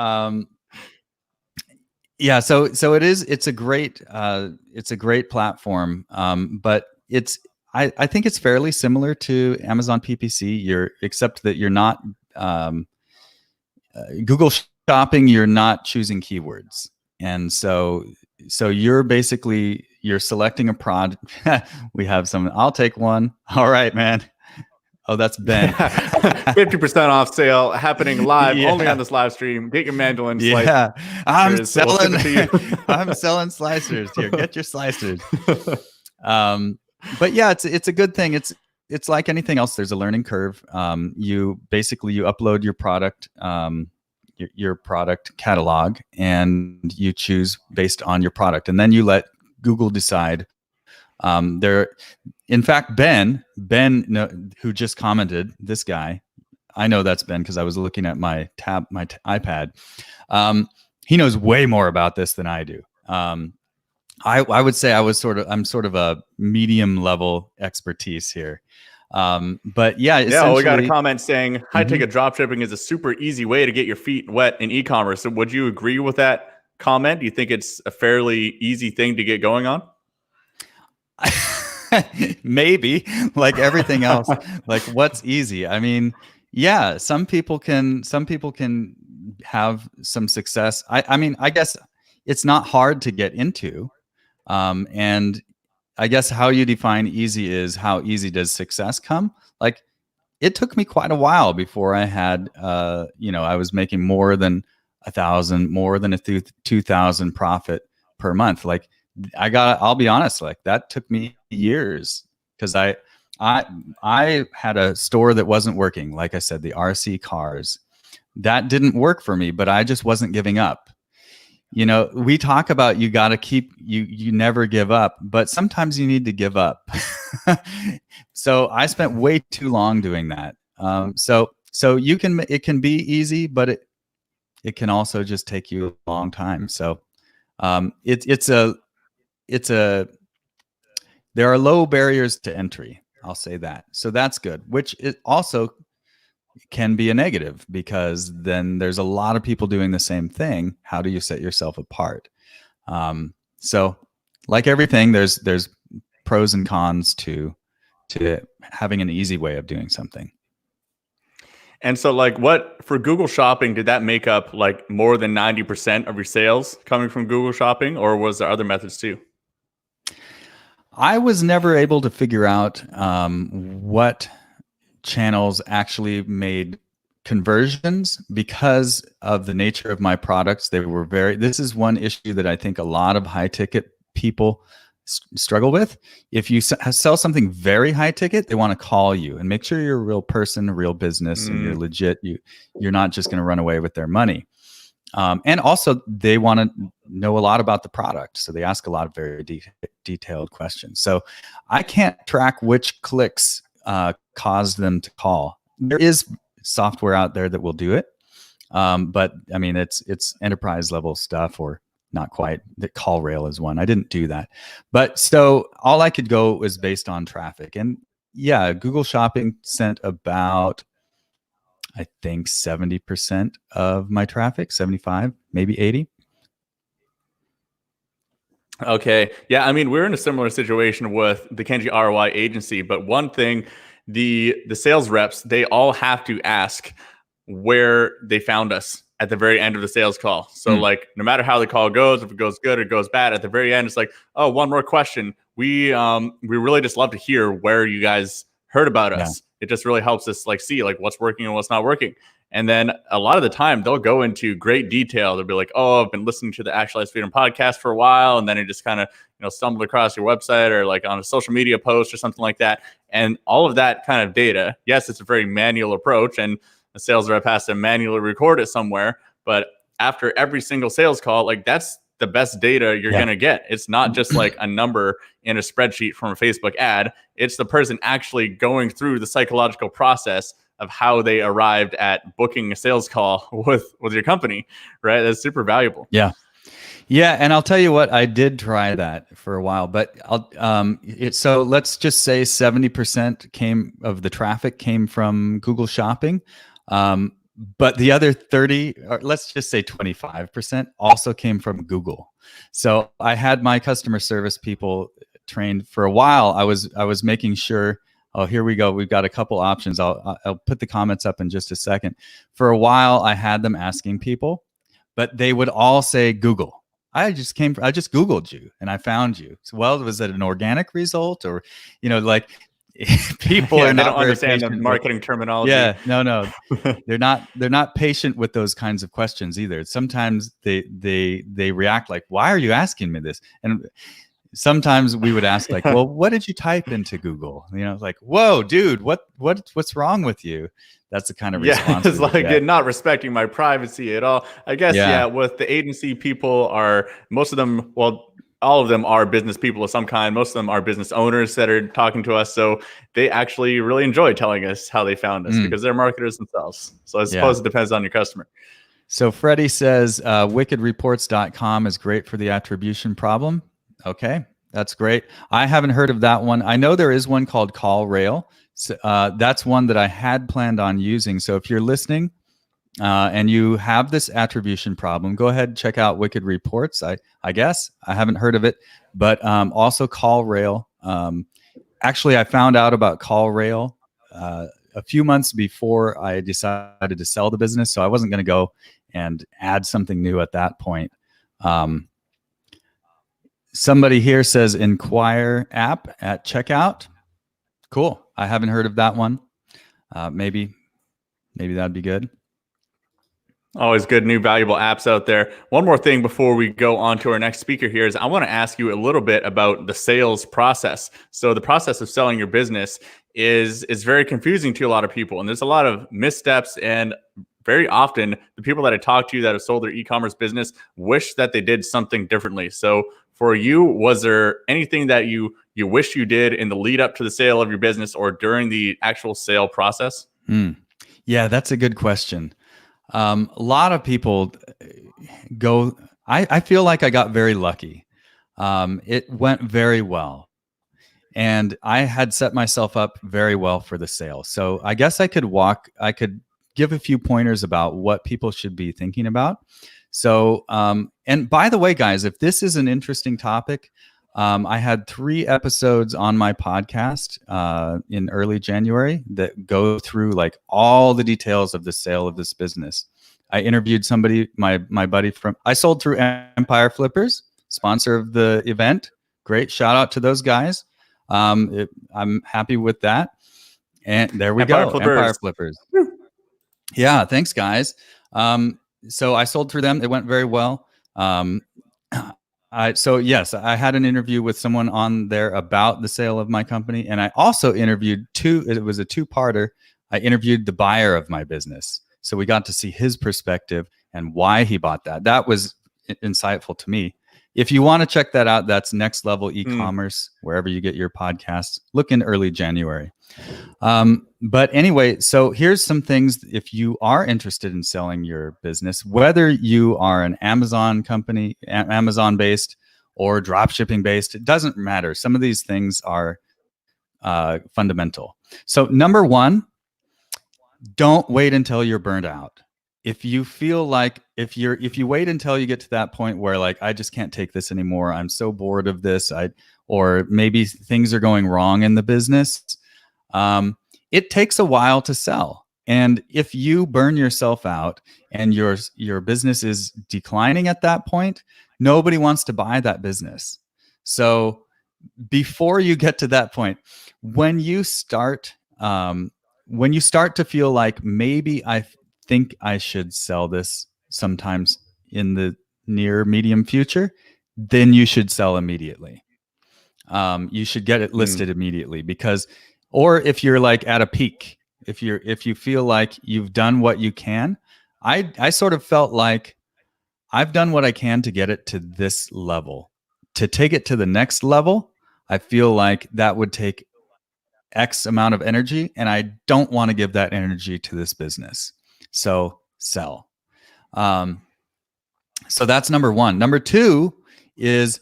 so it is. It's a great platform. But I think it's fairly similar to Amazon PPC. Except that you're not Google Shopping. You're not choosing keywords, and so you're selecting a product. We have some. I'll take one. All right, man. Oh, that's Ben. 50% off sale happening live only on this live stream. Get your mandolin slice. Yeah, I'm selling. I'm selling slicers here. Get your slicers. But yeah, it's a good thing. It's like anything else. There's a learning curve. You upload your product. Your product catalog, and you choose based on your product, and then you let Google decide. In fact, Ben, who just commented, this guy, I know that's Ben because I was looking at my iPad. He knows way more about this than I do. I would say I'm sort of a medium level expertise here. But yeah, we got a comment saying high ticket drop shipping is a super easy way to get your feet wet in e-commerce. So would you agree with that comment? Do you think it's a fairly easy thing to get going on? Maybe, like everything else. Like, what's easy? I mean, yeah, some people can have some success. I mean, I guess it's not hard to get into, and I guess how you define easy is how easy does success come? Like, it took me quite a while before I had, I was making more than 1,000, more than 2,000 profit per month. Like, I'll be honest, like that took me years because I had a store that wasn't working. Like I said, the RC cars, that didn't work for me, but I just wasn't giving up. We talk about you got to keep, you never give up, but sometimes you need to give up. So I spent way too long doing that. So it can be easy, but it can also just take you a long time. So it's a there are low barriers to entry. I'll say that. So that's good, which it also can be a negative because then there's a lot of people doing the same thing. How do you set yourself apart? So like everything, there's pros and cons to having an easy way of doing something. And so like what for Google Shopping, did that make up like more than 90% of your sales coming from Google Shopping, or was there other methods too? I was never able to figure out what channels actually made conversions because of the nature of my products. They were this is one issue that I think a lot of high ticket people struggle with. If you sell something very high ticket, they want to call you and make sure you're a real person, a real business, and you're legit. You're not just going to run away with their money. And also they want to know a lot about the product. So they ask a lot of very detailed questions. So I can't track which clicks caused them to call. There is software out there that will do it. But I mean, it's enterprise level stuff, or not quite. The CallRail is one. I didn't do that. But so all I could go was based on traffic. And yeah, Google Shopping sent about, I think 70% of my traffic, 75, maybe 80. Okay. Yeah. I mean, we're in a similar situation with the Kenji ROI agency, but one thing, the sales reps, they all have to ask where they found us at the very end of the sales call. So like, no matter how the call goes, if it goes good or it goes bad, at the very end, it's like, oh, one more question. We really just love to hear where you guys heard about us. It just really helps us like see like what's working and what's not working. And then a lot of the time they'll go into great detail. They'll be like, oh, I've been listening to the Actualize Freedom podcast for a while. And then it just kind of, stumbled across your website or like on a social media post or something like that. And all of that kind of data, yes, it's a very manual approach and a sales rep has to manually record it somewhere. But after every single sales call, like that's the best data you're going to get. It's not just like a number in a spreadsheet from a Facebook ad. It's the person actually going through the psychological process of how they arrived at booking a sales call with your company, right? That's super valuable. Yeah. Yeah. And I'll tell you what, I did try that for a while, but so let's just say 70% of the traffic came from Google Shopping. But the other 30, or let's just say 25%, also came from Google. So I had my customer service people trained for a while. I was making sure, oh, here we go. We've got a couple options. I'll put the comments up in just a second. For a while, I had them asking people, but they would all say Google. I just Googled you and I found you. So, well, was it an organic result or, like people are not don't understand the marketing terminology. Yeah, no, they're not patient with those kinds of questions either. Sometimes they react like, "Why are you asking me this?" And sometimes we would ask like, "Well, what did you type into Google?" Like, "Whoa, dude, what's wrong with you?" That's the kind of response. It's like you're not respecting my privacy at all. I guess with the agency, people are most of them. Well, all of them are business people of some kind. Most of them are business owners that are talking to us. So they actually really enjoy telling us how they found us because they're marketers themselves. So I suppose it depends on your customer. So Freddie says wickedreports.com is great for the attribution problem. Okay, that's great. I haven't heard of that one. I know there is one called CallRail. So, that's one that I had planned on using. So if you're listening, and you have this attribution problem, go ahead and check out Wicked Reports. I guess I haven't heard of it, but also CallRail. Actually, I found out about CallRail a few months before I decided to sell the business, so I wasn't going to go and add something new at that point. Somebody here says Inquire app at checkout. Cool. I haven't heard of that one. Maybe that'd be good. Always good, new, valuable apps out there. One more thing before we go on to our next speaker here is I want to ask you a little bit about the sales process. So the process of selling your business is very confusing to a lot of people. And there's a lot of missteps. And very often the people that I talk to that have sold their e-commerce business wish that they did something differently. So for you, was there anything that you wish you did in the lead up to the sale of your business or during the actual sale process? Yeah, that's a good question. A lot of people go. I feel like I got very lucky. It went very well, and I had set myself up very well for the sale. So I guess I could give a few pointers about what people should be thinking about. So, and by the way, guys, if this is an interesting topic, I had 3 episodes on my podcast in early January that go through like all the details of the sale of this business. I interviewed somebody, my buddy I sold through Empire Flippers, sponsor of the event. Great shout out to those guys. I'm happy with that. And there we go. Empire Flippers. Yeah, thanks, guys. So I sold through them. It went very well. So yes, I had an interview with someone on there about the sale of my company, and I also interviewed it was a 2-parter. I interviewed the buyer of my business, so we got to see his perspective and why he bought that. That was insightful to me. If you want to check that out, that's Next Level Ecommerce, wherever you get your podcasts. Look in early January. But anyway, so here's some things if you are interested in selling your business, whether you are an Amazon company, Amazon based or drop shipping based, it doesn't matter. Some of these things are fundamental. So number 1, don't wait until you're burned out. If you feel like if you wait until you get to that point where like, I just can't take this anymore, I'm so bored of this, or maybe things are going wrong in the business, it takes a while to sell. And if you burn yourself out and your business is declining at that point, nobody wants to buy that business. So before you get to that point, when you start to feel like maybe I think I should sell this sometimes in the near medium future, then you should sell immediately. You should get it listed immediately, because, or if you're like at a peak, if you feel like you've done what you can, I sort of felt like I've done what I can to get it to this level. To take it to the next level, I feel like that would take X amount of energy, and I don't want to give that energy to this business. So sell. So that's number 1. Number 2 is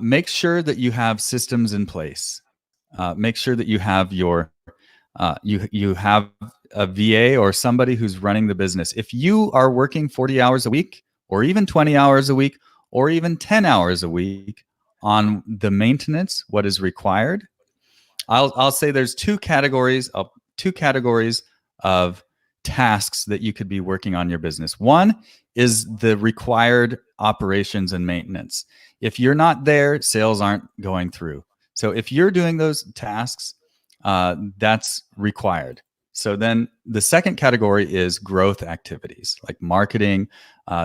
make sure that you have systems in place. Make sure that you have you have a VA or somebody who's running the business. If you are working 40 hours a week, or even 20 hours a week, or even 10 hours a week on the maintenance, what is required, I'll say there's 2 categories of tasks that you could be working on your business. One is the required operations and maintenance. If you're not there, sales aren't going through. So if you're doing those tasks, that's required. So then the second category is growth activities like marketing,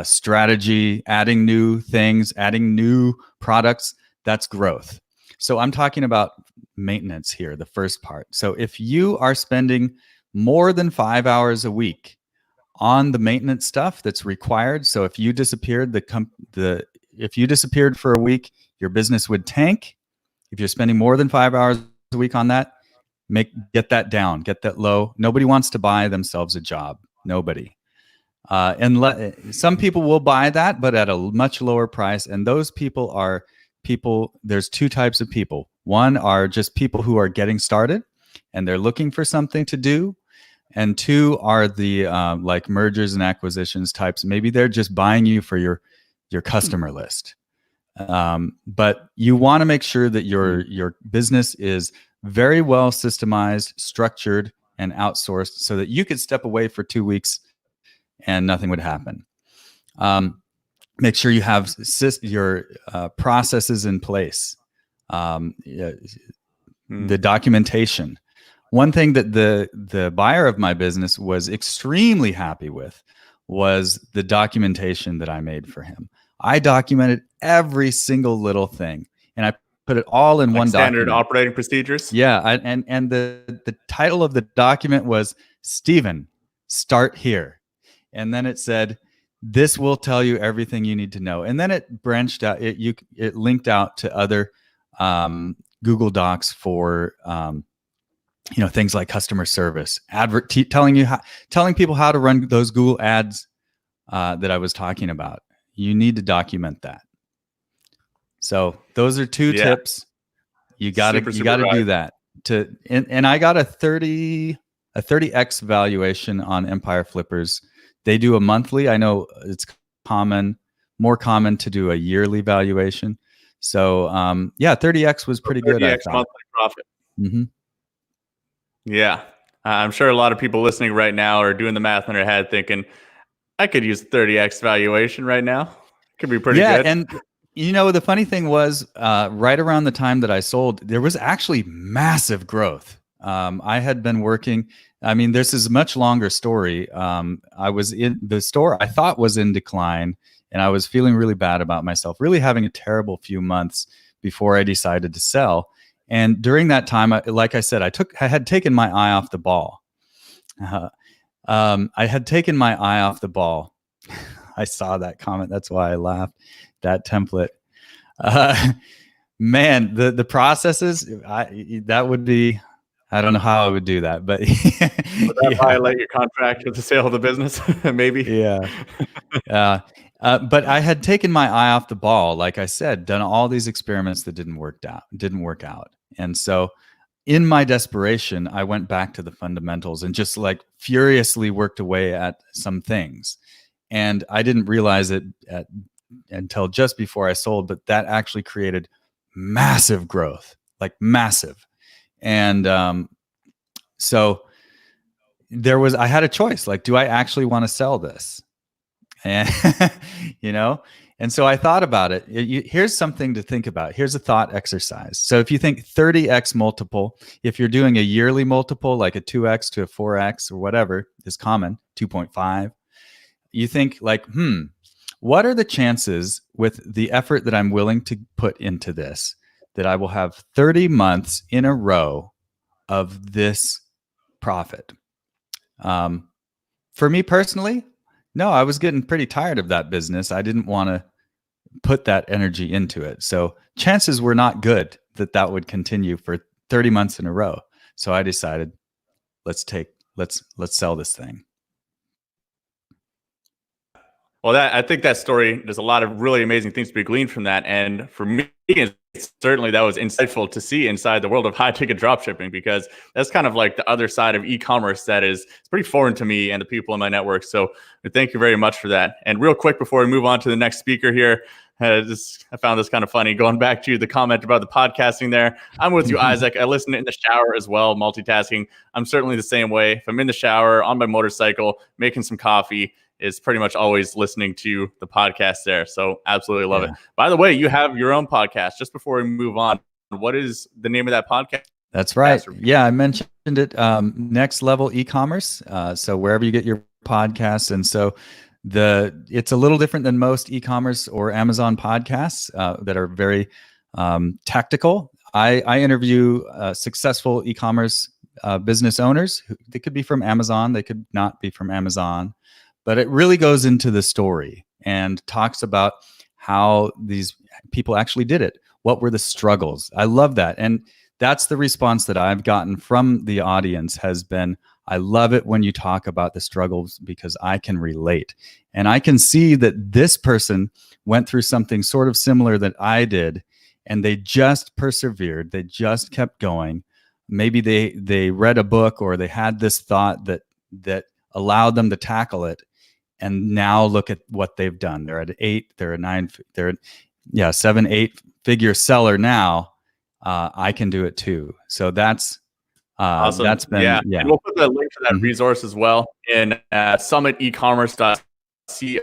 strategy, adding new things, adding new products. That's growth. So I'm talking about maintenance here, the first part. So if you are spending more than 5 hours a week on the maintenance stuff that's required, so if you disappeared, if you disappeared for a week, your business would tank. If you're spending more than 5 hours a week on that, get that down, get that low. Nobody wants to buy themselves a job. Nobody. Some people will buy that, but at a much lower price. And those people are there's 2 types of people. One are just people who are getting started and they're looking for something to do. And 2 are the like mergers and acquisitions types. Maybe they're just buying you for your customer list. But you want to make sure that your business is very well systemized, structured, and outsourced so that you could step away for 2 weeks and nothing would happen. Make sure you have your processes in place. The documentation. One thing that the buyer of my business was extremely happy with was the documentation that I made for him. I documented every single little thing, and I put it all in one standard document. Operating procedures. Yeah, and the title of the document was Stephen, Start Here, and then it said, this will tell you everything you need to know. And then it branched out. It linked out to other Google Docs for things like customer service, telling people how to run those Google ads that I was talking about. You need to document that. So those are two tips. You gotta do that. And I got a 30x valuation on Empire Flippers. They do a monthly. I know it's more common to do a yearly valuation. So 30x was pretty good. 30x monthly profit. Mm-hmm. Yeah. I'm sure a lot of people listening right now are doing the math in their head thinking, I could use 30x valuation right now. Could be pretty good. And the funny thing was, right around the time that I sold, there was actually massive growth. I had been working. I mean, this is a much longer story. I was in the store I thought was in decline, and I was feeling really bad about myself, really having a terrible few months before I decided to sell. And during that time, like I said, I had taken my eye off the ball. I had taken my eye off the ball. I saw that comment. That's why I laughed. That template. Man, the processes, that would be, I don't know how I would do that, but would that violate your contract with the sale of the business? Maybe. Yeah. But I had taken my eye off the ball, like I said, done all these experiments that didn't work out. And so in my desperation, I went back to the fundamentals and just like furiously worked away at some things. And I didn't realize it until just before I sold, but that actually created massive growth, like massive. And so I had a choice, like, do I actually want to sell this? And, and so I thought about it. Here's something to think about. Here's a thought exercise. So if you think 30x multiple, if you're doing a yearly multiple, like a 2x to a 4x or whatever is common, 2.5, you think like, what are the chances with the effort that I'm willing to put into this, that I will have 30 months in a row of this profit? For me personally, no, I was getting pretty tired of that business. I didn't want to put that energy into it. So chances were not good that would continue for 30 months in a row. So I decided, let's sell this thing. Well, I think that story, there's a lot of really amazing things to be gleaned from that. And for me, certainly that was insightful to see inside the world of high ticket dropshipping, because that's kind of like the other side of e-commerce that it's pretty foreign to me and the people in my network. So thank you very much for that. And real quick, before we move on to the next speaker here, I found this kind of funny, going back to the comment about the podcasting there. I'm with you, Isaac. I listen in the shower as well, multitasking. I'm certainly the same way. If I'm in the shower, on my motorcycle, making some coffee, is pretty much always listening to the podcast there. So absolutely love it. By the way, you have your own podcast. Just before we move on, what is the name of that podcast? That's right. Yeah, I mentioned it. Next Level E-commerce. So wherever you get your podcasts. And so it's a little different than most e-commerce or Amazon podcasts that are very tactical. I interview successful e-commerce business owners. They could be from Amazon. They could not be from Amazon. But it really goes into the story and talks about how these people actually did it. What were the struggles? I love that. And that's the response that I've gotten from the audience has been, I love it when you talk about the struggles because I can relate. And I can see that this person went through something sort of similar that I did, and they just persevered. They just kept going. Maybe they read a book, or they had this thought that allowed them to tackle it. And now look at what they've done. They're at 8, they're at 9, they're 7, 8 figure seller now. I can do it too. So that's awesome. That's been, And we'll put the link to that resource as well in summitecommerce.co.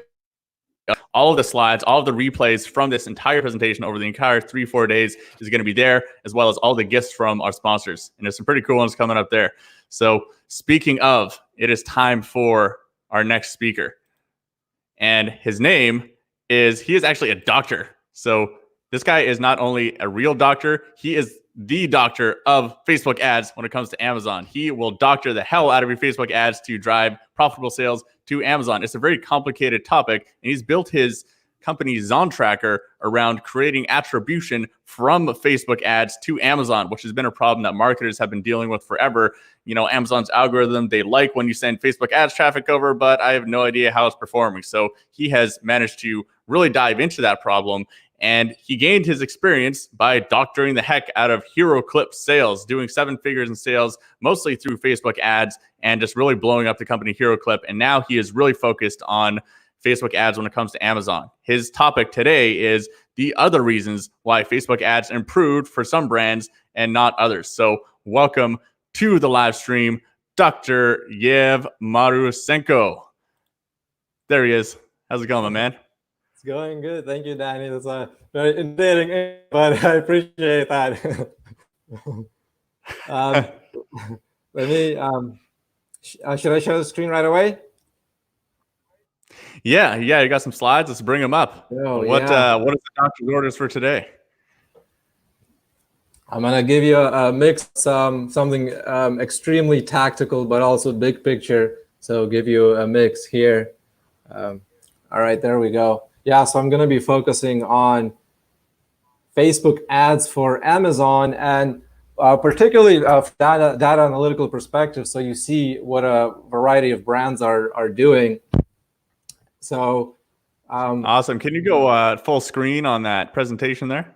All of the slides, all of the replays from this entire presentation over the entire 3-4 days is going to be there, as well as all the gifts from our sponsors. And there's some pretty cool ones coming up there. So speaking of, it is time for our next speaker. And his name he is actually a doctor. So this guy is not only a real doctor, he is the doctor of Facebook ads when it comes to Amazon. He will doctor the hell out of your Facebook ads to drive profitable sales to Amazon. It's a very complicated topic, and he's built his company Zontracker around creating attribution from Facebook ads to Amazon, which has been a problem that marketers have been dealing with forever. You know, Amazon's algorithm, they like when you send Facebook ads traffic over, but I have no idea how it's performing. So he has managed to really dive into that problem. And he gained his experience by doctoring the heck out of Hero Clip sales, doing 7 figures in sales, mostly through Facebook ads, and just really blowing up the company Hero Clip. And now he is really focused on Facebook ads when it comes to Amazon. His topic today is the other reasons why Facebook ads improved for some brands and not others. So welcome to the live stream, Dr. Yev Marusenko. There he is. How's it going, my man? It's going good. Thank you, Danny. That's very intimidating, but I appreciate that. Let me, should I share the screen right away? Yeah, you got some slides. Let's bring them up. What is the doctor's orders for today? I'm gonna give you a mix, something extremely tactical, but also big picture. So give you a mix here. All right, there we go. Yeah, so I'm gonna be focusing on Facebook ads for Amazon, and particularly data analytical perspective. So you see what a variety of brands are doing. So awesome. Can you go full screen on that presentation there?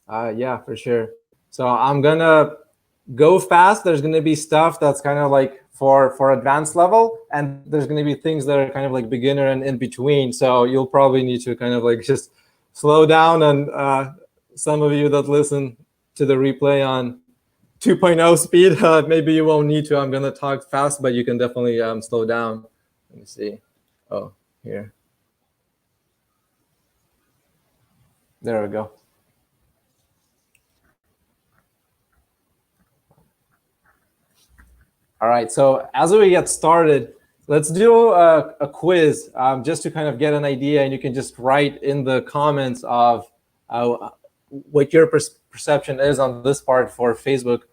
Yeah, for sure. So I'm gonna go fast. There's gonna be stuff that's kind of like for advanced level, and there's gonna be things that are kind of like beginner and in between. So you'll probably need to kind of like just slow down. And some of you that listen to the replay on 2.0 speed, maybe you won't need to. I'm gonna talk fast, but you can definitely slow down. Let me see. Oh, here. There we go. All right, so as we get started, let's do a quiz just to kind of get an idea, and you can just write in the comments of what your perception is on this part for Facebook,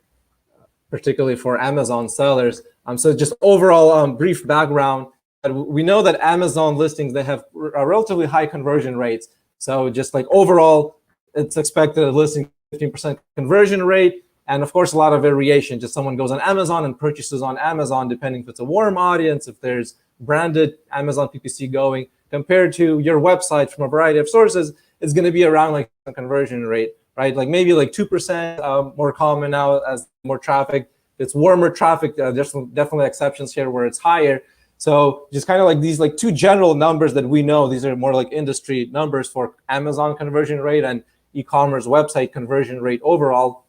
particularly for Amazon sellers. So just overall brief background. We know that Amazon listings, they have relatively high conversion rates. So just like overall, it's expected a listing 15% conversion rate. And of course, a lot of variation. Just someone goes on Amazon and purchases on Amazon, depending if it's a warm audience, if there's branded Amazon PPC going, compared to your website from a variety of sources, it's going to be around like a conversion rate, right? Like maybe like 2% more common now as more traffic. It's warmer traffic. There's definitely exceptions here where it's higher. So just kind of like these like two general numbers that we know. These are more like industry numbers for Amazon conversion rate and e-commerce website conversion rate overall.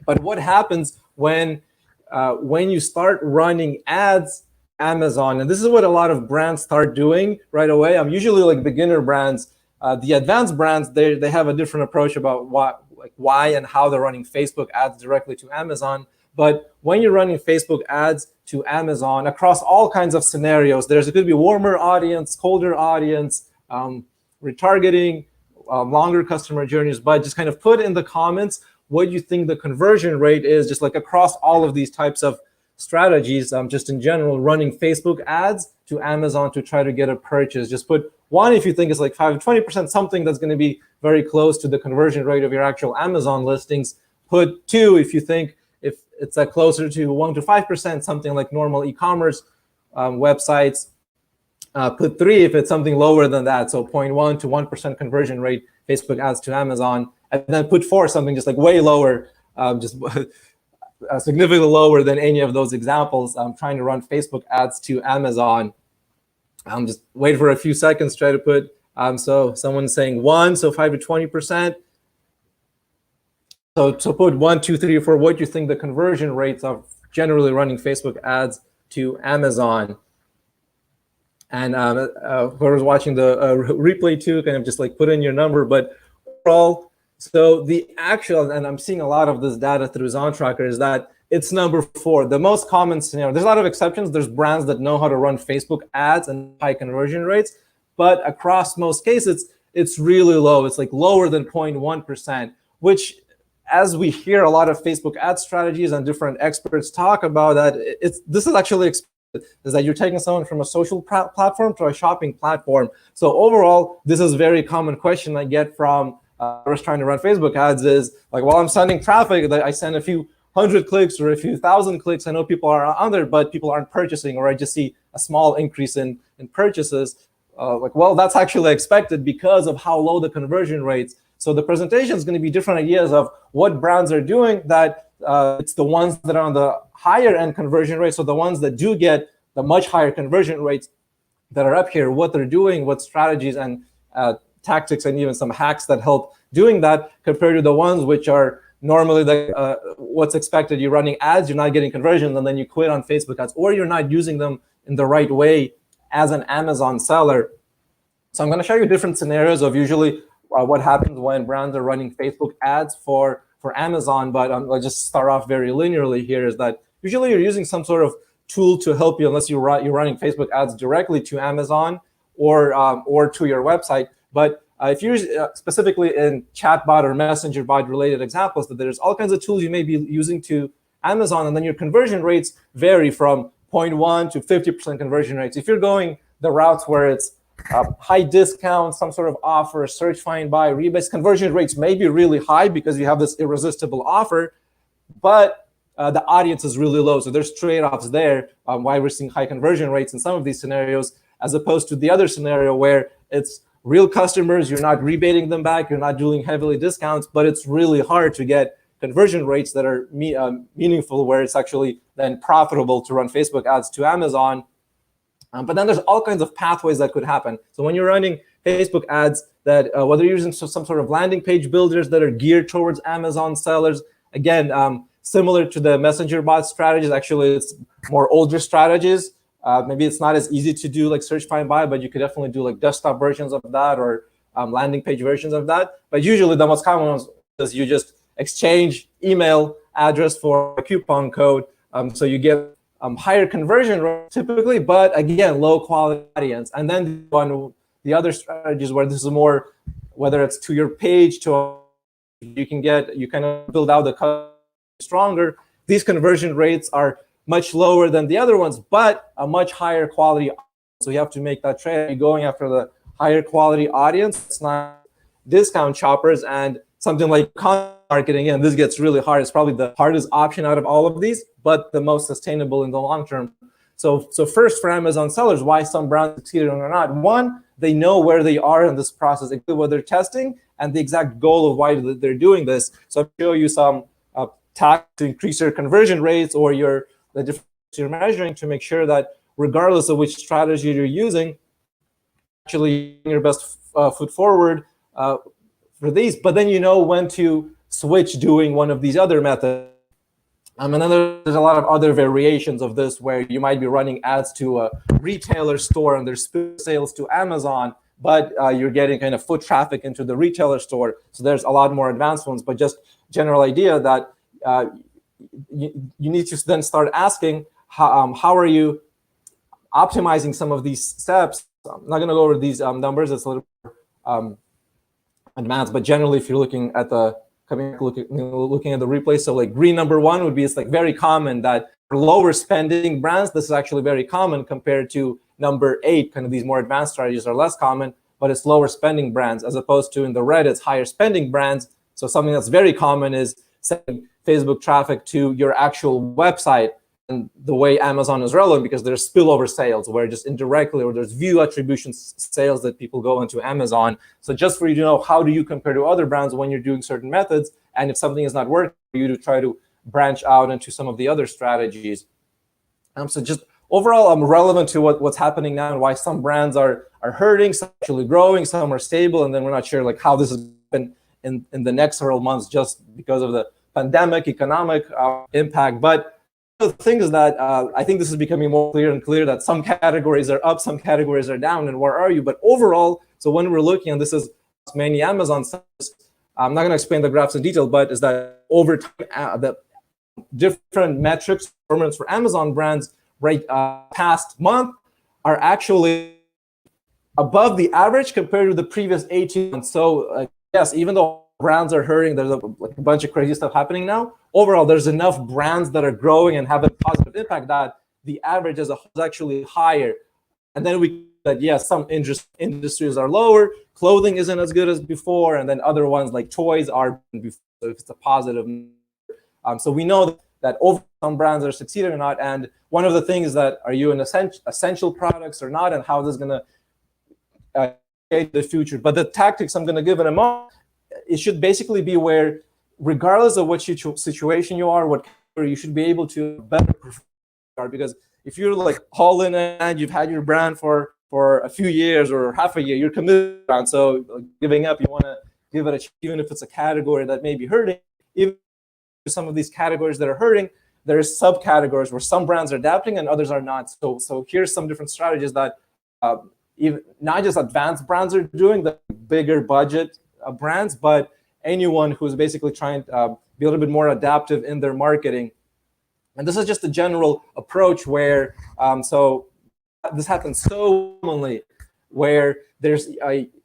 But what happens when you start running ads Amazon, and this is what a lot of brands start doing right away. Usually like beginner brands, the advanced brands, they have a different approach about why and how they're running Facebook ads directly to Amazon. But when you're running Facebook ads to Amazon across all kinds of scenarios, there's going to be warmer audience, colder audience, retargeting, longer customer journeys. But just kind of put in the comments what you think the conversion rate is, just like across all of these types of strategies, just in general, running Facebook ads to Amazon to try to get a purchase. Just put 1 if you think it's like 5 to 20%, something that's going to be very close to the conversion rate of your actual Amazon listings. Put 2 if you think if it's closer to 1 to 5%, something like normal e-commerce websites. Put 3 if it's something lower than that, so 0.1 to 1% conversion rate, Facebook ads to Amazon. And then put 4, something just like way lower, just significantly lower than any of those examples. I'm trying to run Facebook ads to Amazon. Just wait for a few seconds, try to put, so someone's saying 1, so 5 to 20%. So put 1, 2, 3, 4, what you think the conversion rates of generally running Facebook ads to Amazon. And whoever's watching the replay too, kind of just like put in your number, but overall, so the actual, and I'm seeing a lot of this data through Zontracker, is that it's number 4, the most common scenario. There's a lot of exceptions. There's brands that know how to run Facebook ads and high conversion rates, but across most cases, it's really low. It's like lower than 0.1%, which, as we hear a lot of Facebook ad strategies and different experts talk about that, this is actually is that you're taking someone from a social platform to a shopping platform. So overall, this is a very common question I get from whoever's trying to run Facebook ads is like, well, I'm sending traffic, I send a few hundred clicks or a few thousand clicks. I know people are on there, but people aren't purchasing, or I just see a small increase in purchases. Like, well, that's actually expected because of how low the conversion rates. So the presentation is going to be different ideas of what brands are doing, that it's the ones that are on the higher end conversion rates, so the ones that do get the much higher conversion rates that are up here, what they're doing, what strategies and tactics and even some hacks that help doing that, compared to the ones which are normally what's expected. You're running ads, you're not getting conversions, and then you quit on Facebook ads, or you're not using them in the right way as an Amazon seller. So I'm going to show you different scenarios of usually what happens when brands are running Facebook ads for Amazon. But I'll just start off very linearly here, is that usually you're using some sort of tool to help you, unless you're running Facebook ads directly to Amazon or to your website. But if you're specifically in chatbot or messenger bot related examples, that there's all kinds of tools you may be using to Amazon, and then your conversion rates vary from 0.1 to 50% conversion rates. If you're going the routes where it's high discount, some sort of offer, search, find, buy, rebates, conversion rates may be really high because you have this irresistible offer, but the audience is really low. So there's trade-offs there why we're seeing high conversion rates in some of these scenarios, as opposed to the other scenario where it's real customers, you're not rebating them back, you're not doing heavily discounts, but it's really hard to get conversion rates that are meaningful, where it's actually then profitable to run Facebook ads to Amazon. But then there's all kinds of pathways that could happen. So when you're running Facebook ads, that whether you're using some sort of landing page builders that are geared towards Amazon sellers, again, similar to the messenger bot strategies, actually it's more older strategies. Maybe it's not as easy to do like search, find, buy, but you could definitely do like desktop versions of that, or landing page versions of that. But usually the most common ones is you just exchange email address for a coupon code. So you get higher conversion rate typically, but again, low quality audience. And then on the other strategies where this is more, whether it's to your page, you kind of build out the customer stronger. These conversion rates are much lower than the other ones, but a much higher quality. So you have to make that trade. You're going after the higher quality audience. It's not discount shoppers. And something like content marketing, and this gets really hard. It's probably the hardest option out of all of these, but the most sustainable in the long term. So first, for Amazon sellers, why some brands succeeded or not. One, they know where they are in this process, exactly what they're testing, and the exact goal of why they're doing this. So I'll show you some tactics to increase your conversion rates, or the difference you're measuring, to make sure that regardless of which strategy you're using, actually your best foot forward for these. But then you know when to switch doing one of these other methods. And then there's a lot of other variations of this, where you might be running ads to a retailer store and there's sales to Amazon, but you're getting kind of foot traffic into the retailer store. So there's a lot more advanced ones, but just general idea that you need to then start asking how are you optimizing some of these steps. I'm not going to go over these numbers. It's a little advanced, but generally, if you're looking at looking at the replay, so like green number one would be, it's like very common that for lower spending brands, this is actually very common, compared to number 8, kind of these more advanced strategies are less common, but it's lower spending brands, as opposed to in the red, it's higher spending brands. So something that's very common is sending Facebook traffic to your actual website. And the way Amazon is relevant, because there's spillover sales, where just indirectly, or there's view attribution sales that people go into Amazon. So just for you to know, how do you compare to other brands when you're doing certain methods, and if something is not working for you, to try to branch out into some of the other strategies. So just overall, relevant to what's happening now, and why some brands are hurting, some actually growing, some are stable, and then we're not sure like how this has been in the next several months, just because of the pandemic, economic impact. But the thing is that I think this is becoming more clear and clear, that some categories are up, some categories are down, and where are you? But overall, so when we're looking, and this is many Amazon sellers, I'm not going to explain the graphs in detail, but is that over time, the different metrics, performance for Amazon brands right past month are actually above the average compared to the previous 18 months. So yes, even though brands are hurting, there's a bunch of crazy stuff happening now. Overall, there's enough brands that are growing and have a positive impact that the average as a whole is actually higher. And then we that yes, some industries are lower, clothing isn't as good as before, and then other ones like toys are before. So if it's a positive, so we know that over some brands are succeeding or not. And one of the things that are you an essential products or not, and how this is going to create the future. But the tactics I'm going to give in a moment, it should basically be where, regardless of what situation you are, what you should be able to better perform. Because if you're like all in and you've had your brand for a few years or half a year, you're committed. And so like, giving up, you want to give it a chance, even if it's a category that may be hurting. Even some of these categories that are hurting, there's subcategories where some brands are adapting and others are not. So here's some different strategies that even not just advanced brands are doing, the bigger budget brands, but anyone who's basically trying to be a little bit more adaptive in their marketing. And this is just a general approach where, so this happens so commonly, where there's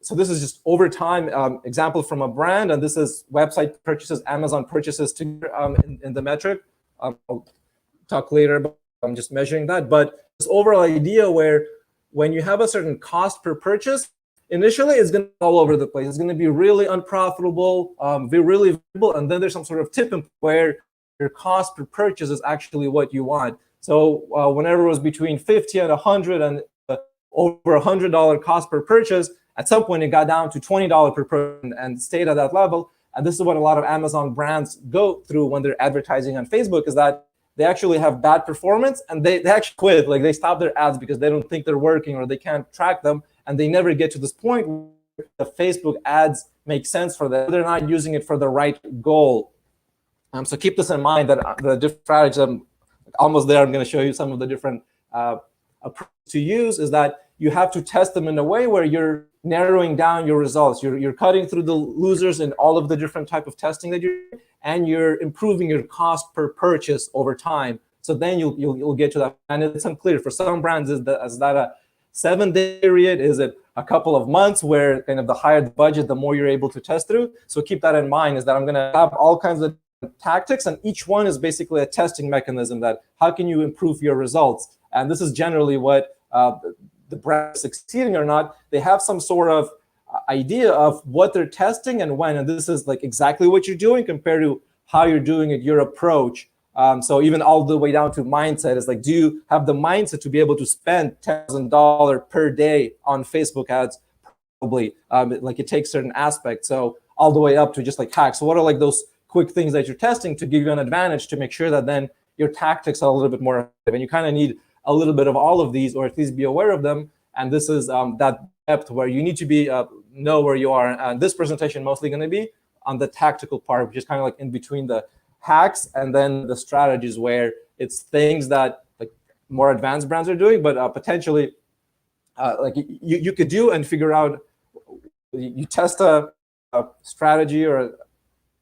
so this is just over time example from a brand, and this is website purchases, Amazon purchases to in the metric. I'll talk later about I'm just measuring that, but this overall idea where when you have a certain cost per purchase, initially it's going to be all over the place. It's going to be really unprofitable, be really visible, and then there's some sort of tipping point where your cost per purchase is actually what you want. So whenever it was between 50 and 100 and over $100 cost per purchase, at some point it got down to $20 per person and stayed at that level. And this is what a lot of Amazon brands go through when they're advertising on Facebook, is that they actually have bad performance and they actually quit. Like they stop their ads because they don't think they're working or they can't track them. And they never get to this point where the Facebook ads make sense for them. They're not using it for the right goal. So keep this in mind, that the different strategies, I'm almost there, I'm going to show you some of the different approaches to use, is that you have to test them in a way where you're narrowing down your results. You're cutting through the losers in all of the different type of testing that you're doing, and you're improving your cost per purchase over time. So then you'll get to that. And it's unclear. For some brands, is that a 7-day period? Is it a couple of months where kind of the higher the budget, the more you're able to test through? So keep that in mind, is that I'm going to have all kinds of tactics, and each one is basically a testing mechanism that how can you improve your results. And this is generally what the brand is succeeding or not. They have some sort of idea of what they're testing and when, and this is like exactly what you're doing compared to how you're doing it, your approach. So even all the way down to mindset is like, do you have the mindset to be able to spend $10,000 per day on Facebook ads? Probably. Like it takes certain aspects. So all the way up to just like hacks. So what are like those quick things that you're testing to give you an advantage to make sure that then your tactics are a little bit more effective? And you kind of need a little bit of all of these, or at least be aware of them. And this is that depth where you need to be know where you are. And this presentation mostly going to be on the tactical part, which is kind of like in between the hacks and then the strategies, where it's things that like more advanced brands are doing, but potentially like you could do and figure out. You test a strategy or a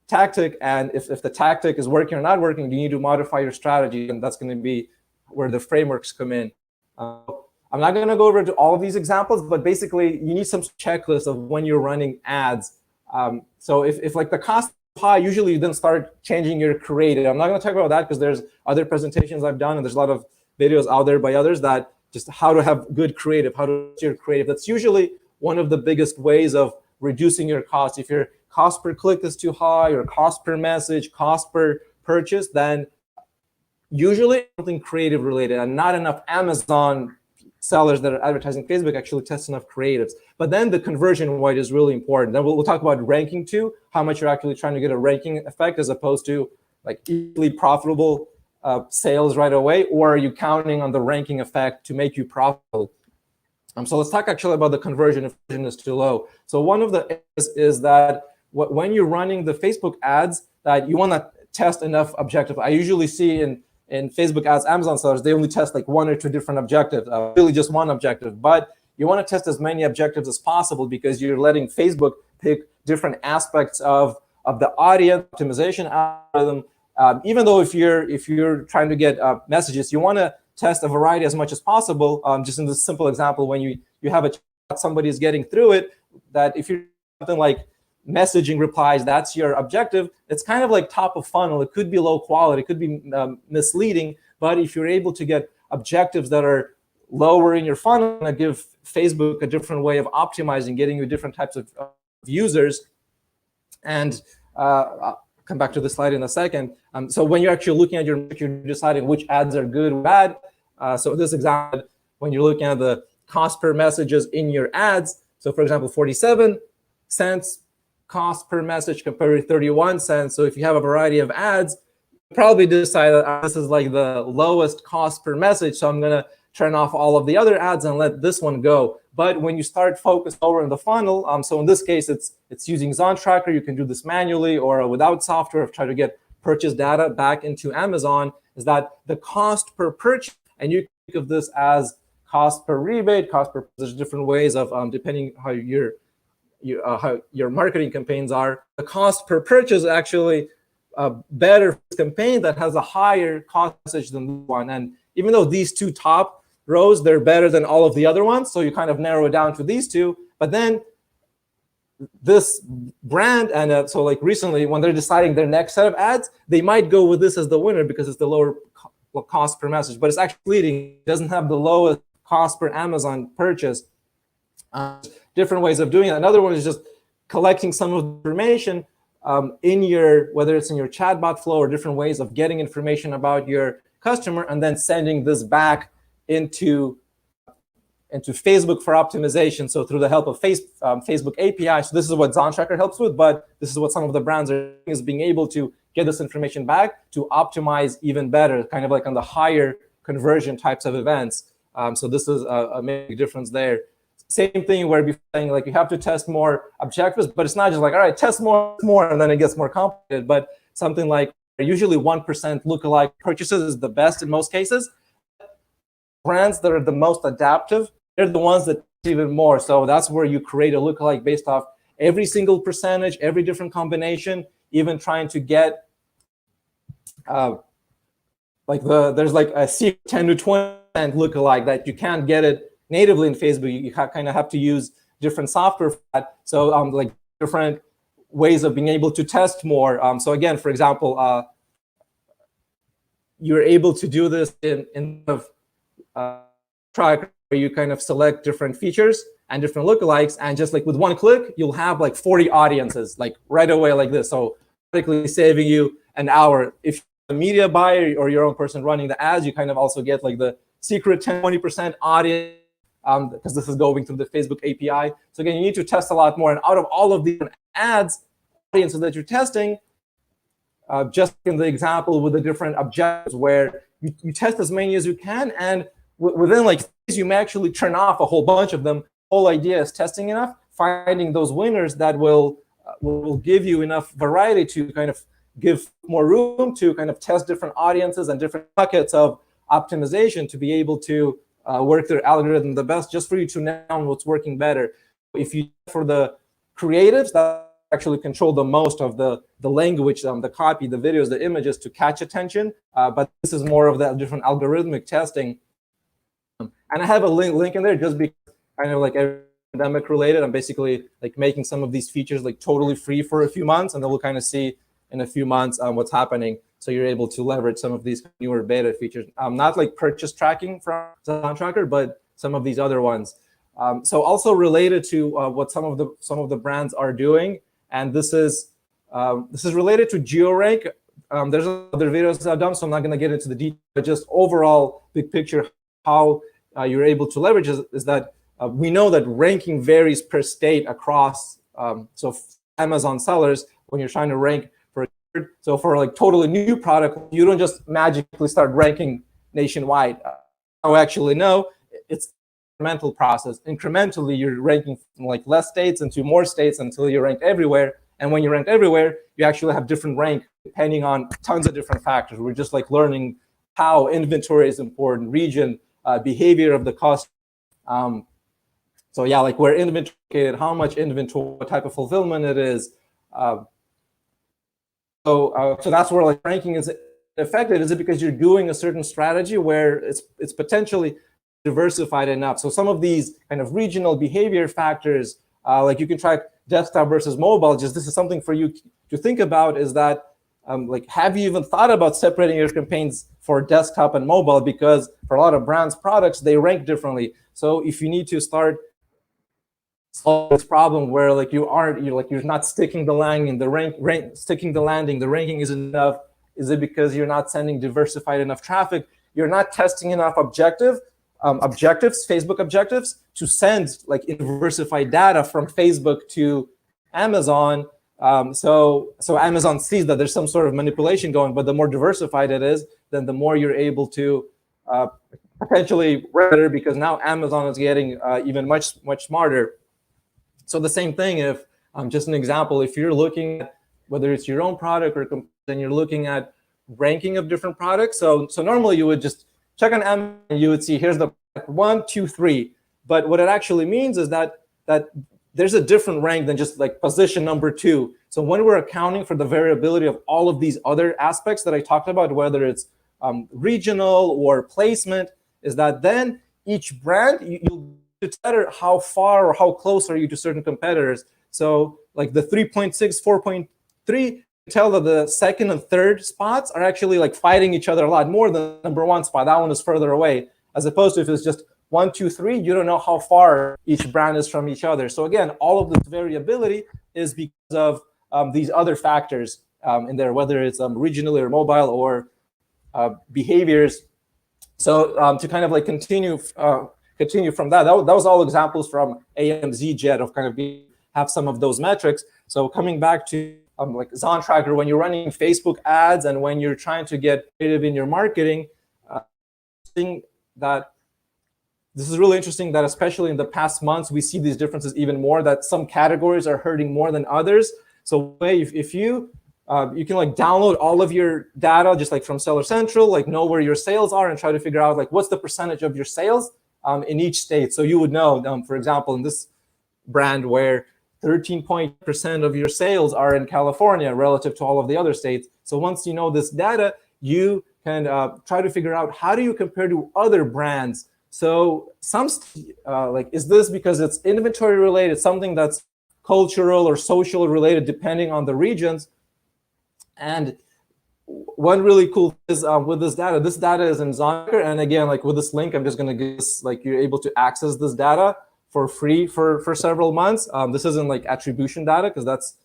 tactic, and if the tactic is working or not working, you need to modify your strategy, and that's going to be where the frameworks come in. I'm not going to go over to all of these examples, but basically you need some checklist of when you're running ads. So if like the cost is high, usually you then start changing your creative. I'm not going to talk about that because there's other presentations I've done, and there's a lot of videos out there by others that just how to have good creative, how to do your creative. That's usually one of the biggest ways of reducing your cost. If your cost per click is too high, or cost per message, cost per purchase, then usually something creative related, and not enough Amazon sellers that are advertising Facebook actually test enough creatives. But then the conversion rate is really important. Then we'll talk about ranking too, how much you're actually trying to get a ranking effect as opposed to like easily profitable sales right away, or are you counting on the ranking effect to make you profitable? So let's talk actually about the conversion if conversion is too low. So one of the areas is that when you're running the Facebook ads, that you want to test enough objectives. I usually see in Facebook ads, Amazon sellers, they only test like 1 or 2 different objectives, really just one objective. But you want to test as many objectives as possible, because you're letting Facebook pick different aspects of the audience optimization algorithm. Even though if you're trying to get messages, you want to test a variety as much as possible. Just in this simple example, when you have a chat, somebody is getting through it, that if you're something like messaging replies, that's your objective, it's kind of like top of funnel. It could be low quality, it could be misleading, but if you're able to get objectives that are lower in your funnel, and give Facebook a different way of optimizing, getting you different types of users. And I'll come back to the slide in a second. So when you're actually looking at you're deciding which ads are good or bad. So this example, when you're looking at the cost per messages in your ads, so for example, 47 cents cost per message compared to 31 cents. So if you have a variety of ads, you probably decide that this is like the lowest cost per message, so I'm gonna turn off all of the other ads and let this one go. But when you start focus over in the funnel, so in this case, it's using Zon Tracker. You can do this manually or without software, try to get purchase data back into Amazon, is that the cost per purchase, and you think of this as cost per rebate, cost per, there's different ways of, depending how your marketing campaigns are. The cost per purchase is actually a better campaign that has a higher cost message than this one. And even though these two top rows, they're better than all of the other ones, so you kind of narrow it down to these two. But then this brand, and so like recently when they're deciding their next set of ads, they might go with this as the winner because it's the lower cost per message, but it's actually leading. It doesn't have the lowest cost per Amazon purchase. Different ways of doing it. Another one is just collecting some of the information in your, whether it's in your chatbot flow or different ways of getting information about your customer, and then sending this back into Facebook for optimization. So through the help of Facebook API. So this is what Zon Tracker helps with, but this is what some of the brands are doing, is being able to get this information back to optimize even better, kind of like on the higher conversion types of events. So this is a big difference there. Same thing where before saying like you have to test more objectives, but it's not just like, all right, test more, and then it gets more complicated. But something like usually 1% lookalike purchases is the best in most cases. Brands that are the most adaptive, they're the ones that even more. So that's where you create a lookalike based off every single percentage, every different combination, even trying to get there's like a 10 to 20% lookalike that you can't get it natively in Facebook. You kind of have to use different software for that. So like different ways of being able to test more. So again, for example, you're able to do this in Tracker, where you kind of select different features and different lookalikes, and just like with one click, you'll have like 40 audiences like right away like this. So basically saving you an hour. If you're a media buyer or your own person running the ads, you kind of also get like the secret 10-20% audience, because this is going through the Facebook API. So again, you need to test a lot more. And out of all of the ads, audiences that you're testing, just in the example with the different objectives, where you test as many as you can, and within like you may actually turn off a whole bunch of them. The whole idea is testing enough, finding those winners that will give you enough variety to kind of give more room to kind of test different audiences and different buckets of optimization to be able to work their algorithm the best, just for you to know what's working better. If you, for the creatives that actually control the most of the language, the copy, the videos, the images to catch attention, but this is more of that different algorithmic testing. And I have a link in there just because kind of like academic related. I'm basically like making some of these features like totally free for a few months, and then we'll kind of see in a few months what's happening. So you're able to leverage some of these newer beta features, not like purchase tracking from Zon Tracker, but some of these other ones. So also related to what some of the brands are doing, and this is related to GeoRank. There's other videos I've done, so I'm not going to get into the detail, but just overall big picture, how you're able to leverage is that we know that ranking varies per state across. So Amazon sellers, when you're trying to rank for, so for like totally new product, you don't just magically start ranking nationwide. I actually know it's an incremental process. Incrementally, you're ranking from like less states into more states until you're ranked everywhere. And when you're ranked everywhere, you actually have different rank depending on tons of different factors. We're just like learning how inventory is important, region, behavior of the cost. So yeah, like where inventory, how much inventory, what type of fulfillment it is. So that's where like ranking is effective. Is it because you're doing a certain strategy where it's potentially diversified enough? So some of these kind of regional behavior factors, like you can track desktop versus mobile. Just this is something for you to think about, is that like, have you even thought about separating your campaigns for desktop and mobile? Because for a lot of brands' products, they rank differently. So if you need to start solve this problem where like you're not sticking the landing, the ranking isn't enough. Is it because you're not sending diversified enough traffic? You're not testing enough objectives, Facebook objectives, to send like diversified data from Facebook to Amazon. So Amazon sees that there's some sort of manipulation going, but the more diversified it is, then the more you're able to potentially better, because now Amazon is getting even much smarter. So the same thing, if just an example, if you're looking at whether it's your own product or then you're looking at ranking of different products. So normally you would just check on Amazon and you would see here's the 1, 2, 3. But what it actually means is that there's a different rank than just like position number 2. So when we're accounting for the variability of all of these other aspects that I talked about, whether it's regional or placement, is that then each brand, you'll better how far or how close are you to certain competitors. So like the 3.6, 4.3, tell that the second and third spots are actually like fighting each other a lot more than the number 1 spot. That one is further away, as opposed to if it's just 1, 2, 3, you don't know how far each brand is from each other. So again, all of this variability is because of these other factors in there, whether it's regionally or mobile or behaviors. So to kind of like continue from that was all examples from AMZ Jet of kind of have some of those metrics. So coming back to like Zon Tracker, when you're running Facebook ads and when you're trying to get creative in your marketing, thing that this is really interesting that especially in the past months, we see these differences even more, that some categories are hurting more than others. So if you can like download all of your data just like from Seller Central, like know where your sales are and try to figure out like what's the percentage of your sales in each state. So you would know, for example, in this brand where 13% of your sales are in California relative to all of the other states. So once you know this data, you can try to figure out how do you compare to other brands. So some like, is this because it's inventory related, something that's cultural or social related, depending on the regions? And one really cool thing is with this data is in Zon Tracker. And again, like with this link, I'm just going to give this, like you're able to access this data for free for several months. This isn't like attribution data because that's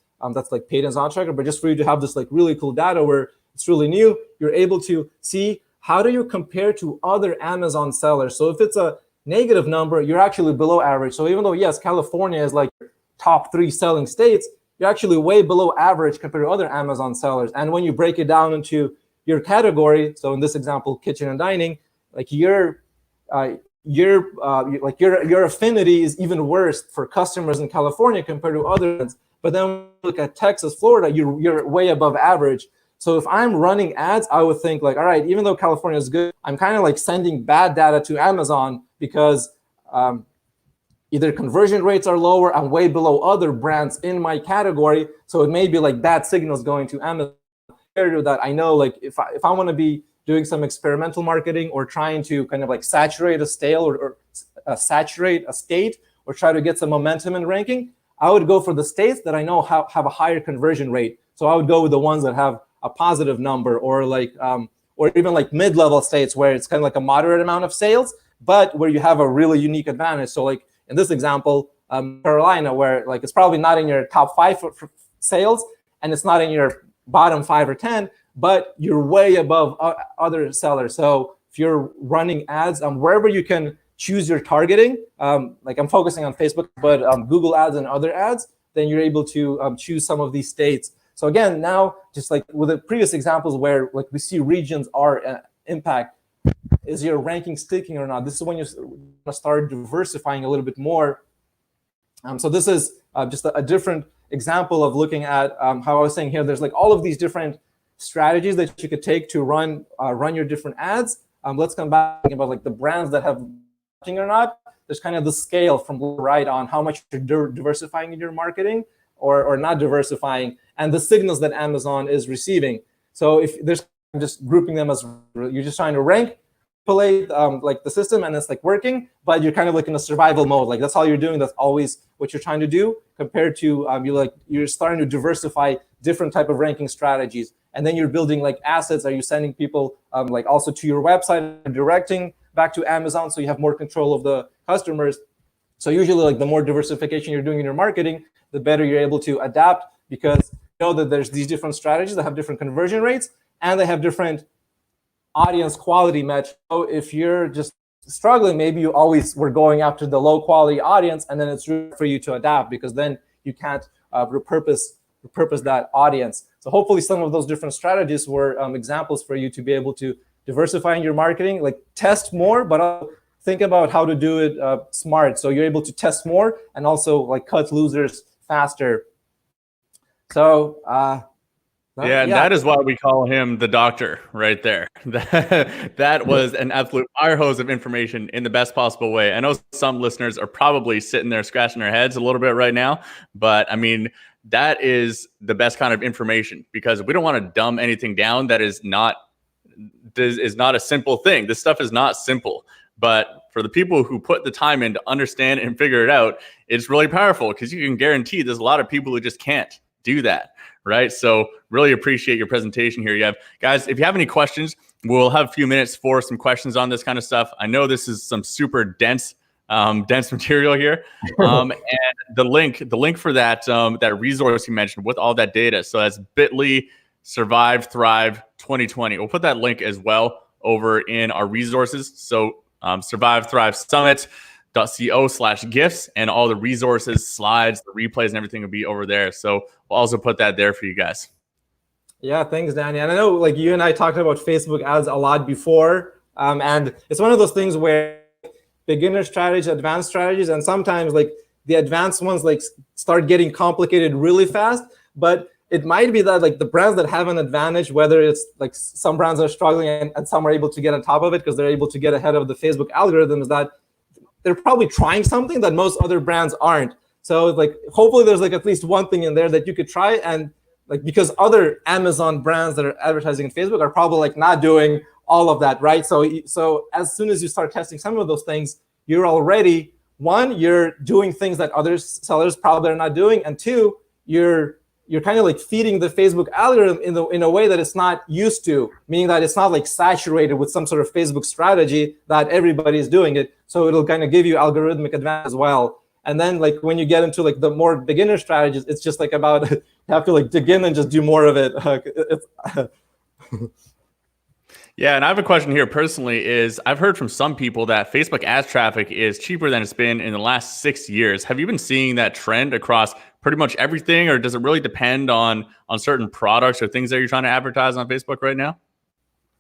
like paid in Zon Tracker, but just for you to have this like really cool data where it's really new, you're able to see how do you compare to other Amazon sellers. So if it's a negative number, you're actually below average. So even though, yes, California is like top 3 selling states, you're actually way below average compared to other Amazon sellers. And when you break it down into your category, so in this example, kitchen and dining, like your affinity is even worse for customers in California compared to others. But then when you look at Texas, Florida, you're way above average. So if I'm running ads, I would think like, all right, even though California is good, I'm kind of like sending bad data to Amazon because either conversion rates are lower, I'm way below other brands in my category. So it may be like bad signals going to Amazon. Compared to that, I know like if I want to be doing some experimental marketing or trying to kind of like saturate a stale or saturate a state or try to get some momentum in ranking, I would go for the states that I know have a higher conversion rate. So I would go with the ones that have a positive number, or like or even like mid-level states where it's kind of like a moderate amount of sales, but where you have a really unique advantage. So like in this example, Carolina, where like it's probably not in your top 5 for sales and it's not in your bottom 5 or 10, but you're way above other sellers. So if you're running ads wherever you can choose your targeting, like I'm focusing on Facebook, but Google ads and other ads, then you're able to choose some of these states. So again, now just like with the previous examples where like we see regions are impact, is your ranking sticking or not? This is when you start diversifying a little bit more. So this is just a different example of looking at how I was saying here. There's like all of these different strategies that you could take to run your different ads. Let's come back about like the brands that have or not. There's kind of the scale from right on how much you're diversifying in your marketing or not diversifying, and the signals that Amazon is receiving. So if there's just grouping them as you're just trying to rank, like the system, and it's like working, but you're kind of like in a survival mode. Like that's all you're doing. That's always what you're trying to do. Compared to you're starting to diversify different type of ranking strategies. And then you're building like assets. Are you sending people like also to your website and directing back to Amazon so you have more control of the customers? So usually like the more diversification you're doing in your marketing, the better you're able to adapt, because you know that there's these different strategies that have different conversion rates and they have different audience quality metrics. So if you're just struggling, maybe you always were going after the low quality audience, and then it's really for you to adapt, because then you can't repurpose that audience. So hopefully some of those different strategies were examples for you to be able to diversify in your marketing, like test more, but also think about how to do it smart. So you're able to test more and also like cut losers faster. So yeah, and that is why we call him the doctor right there. That was an absolute fire hose of information in the best possible way. I know some listeners are probably sitting there scratching their heads a little bit right now, but I mean, that is the best kind of information, because we don't want to dumb anything down that is not a simple thing. This stuff is not simple, but for the people who put the time in to understand and figure it out, it's really powerful, because you can guarantee there's a lot of people who just can't do that. Right. So really appreciate your presentation here. Guys, if you have any questions, we'll have a few minutes for some questions on this kind of stuff. I know this is some super dense material here. And the link for that resource you mentioned with all that data. So that's bit.ly Survive Thrive 2020. We'll put that link as well over in our resources. So Survive Thrive Summit.co/gifts, and all the resources, slides, the replays, and everything will be over there. So we'll also put that there for you guys. Yeah, thanks, Danny. And I know like you and I talked about Facebook ads a lot before, and it's one of those things where beginner strategies, advanced strategies, and sometimes like the advanced ones like start getting complicated really fast. But it might be that like the brands that have an advantage, whether it's like some brands are struggling and some are able to get on top of it because they're able to get ahead of the Facebook algorithm, is that they're probably trying something that most other brands aren't. So like hopefully there's like at least one thing in there that you could try, and like because other Amazon brands that are advertising in Facebook are probably like not doing all of that, right? So as soon as you start testing some of those things, you're already, one, you're doing things that other sellers probably are not doing, and two, you're kind of like feeding the Facebook algorithm in a way that it's not used to, meaning that it's not like saturated with some sort of Facebook strategy that everybody is doing it. So it'll kind of give you algorithmic advantage as well. And then like when you get into like the more beginner strategies, it's just like about you have to like dig in and just do more of it. Yeah, and I have a question here personally is I've heard from some people that Facebook ads traffic is cheaper than it's been in the last 6 years. Have you been seeing that trend across pretty much everything, or does it really depend on certain products or things that you're trying to advertise on Facebook right now?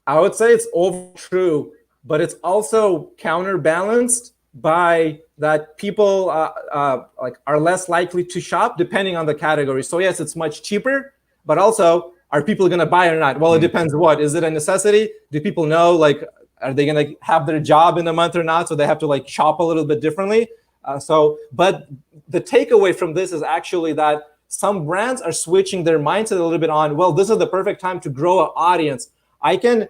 I would say it's all true, but it's also counterbalanced by that people like are less likely to shop depending on the category. So yes, it's much cheaper, but also are people going to buy or not? Well, it depends. What is it a necessity? Do people know like are they going to have their job in a month or not? So they have to like shop a little bit differently. But the takeaway from this is actually that some brands are switching their mindset a little bit on, well, this is the perfect time to grow an audience. I can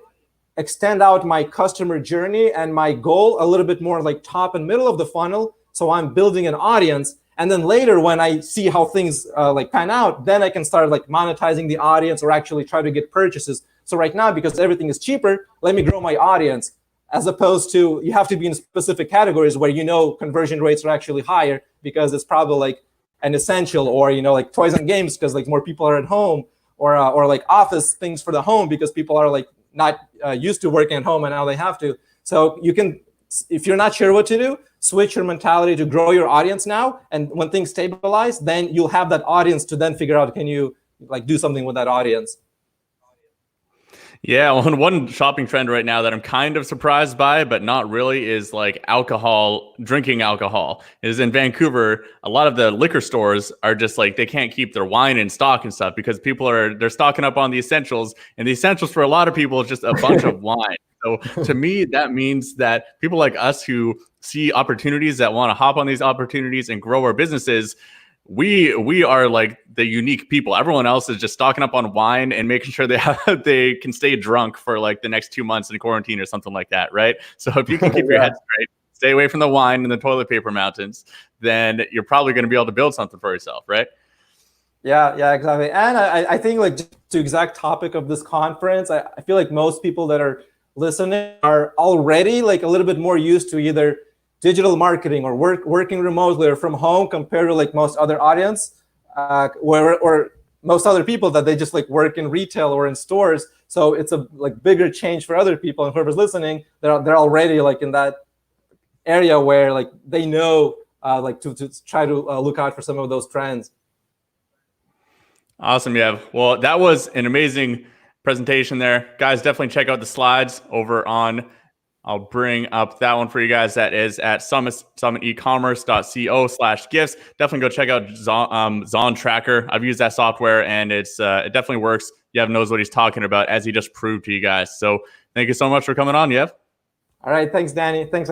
extend out my customer journey and my goal a little bit more like top and middle of the funnel. So I'm building an audience. And then later when I see how things like pan out, then I can start like monetizing the audience or actually try to get purchases. So right now, because everything is cheaper, let me grow my audience. As opposed to you have to be in specific categories where you know conversion rates are actually higher because it's probably like an essential, or you know like toys and games because like more people are at home, or like office things for the home because people are like not used to working at home and now they have to. So you can, if you're not sure what to do, switch your mentality to grow your audience now, and when things stabilize, then you'll have that audience to then figure out, can you like do something with that audience. Yeah, well, one shopping trend right now that I'm kind of surprised by, but not really, is like drinking alcohol. Is in Vancouver, a lot of the liquor stores are just like, they can't keep their wine in stock and stuff because they're stocking up on the essentials, and the essentials for a lot of people is just a bunch of wine. So to me, that means that people like us who see opportunities, that want to hop on these opportunities and grow our businesses, we are like the unique people. Everyone else is just stocking up on wine and making sure they can stay drunk for like the next 2 months in quarantine or something like that, right? So if you can keep your head straight, stay away from the wine and the toilet paper mountains, then you're probably going to be able to build something for yourself, right? Yeah, exactly. And I think like just to exact topic of this conference, I feel like most people that are listening are already like a little bit more used to either digital marketing or working remotely or from home compared to like most other audience, or most other people that they just like work in retail or in stores. So it's a like bigger change for other people. And whoever's listening, they're already like in that area where like they know like to try to look out for some of those trends. Awesome, Yev. Well, that was an amazing presentation there. Guys, definitely check out the slides over on, I'll bring up that one for you guys. That is at summitecommerce.co/gifts. Definitely go check out Zon Tracker. I've used that software and it definitely works. Yev knows what he's talking about, as he just proved to you guys. So thank you so much for coming on, Yev. All right. Thanks, Danny. Thanks.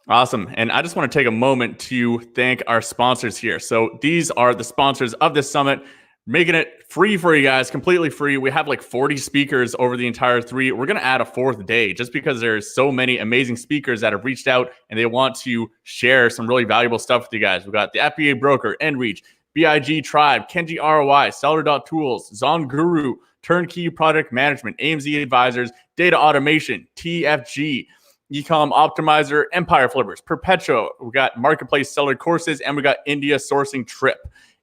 Awesome. And I just want to take a moment to thank our sponsors here. So these are the sponsors of this summit, making it free for you guys, completely free. We have like 40 speakers over the entire 3. We're going to add a 4th day just because there's so many amazing speakers that have reached out and they want to share some really valuable stuff with you guys. We've got the FBA Broker, Enreach, BIG Tribe, Kenji ROI, Seller.tools, Zon Guru, Turnkey Product Management, AMZ Advisors, Data Automation, TFG, Ecom Optimizer, Empire Flippers, Perpetuo. We got Marketplace Seller Courses, and we got India Sourcing Trip.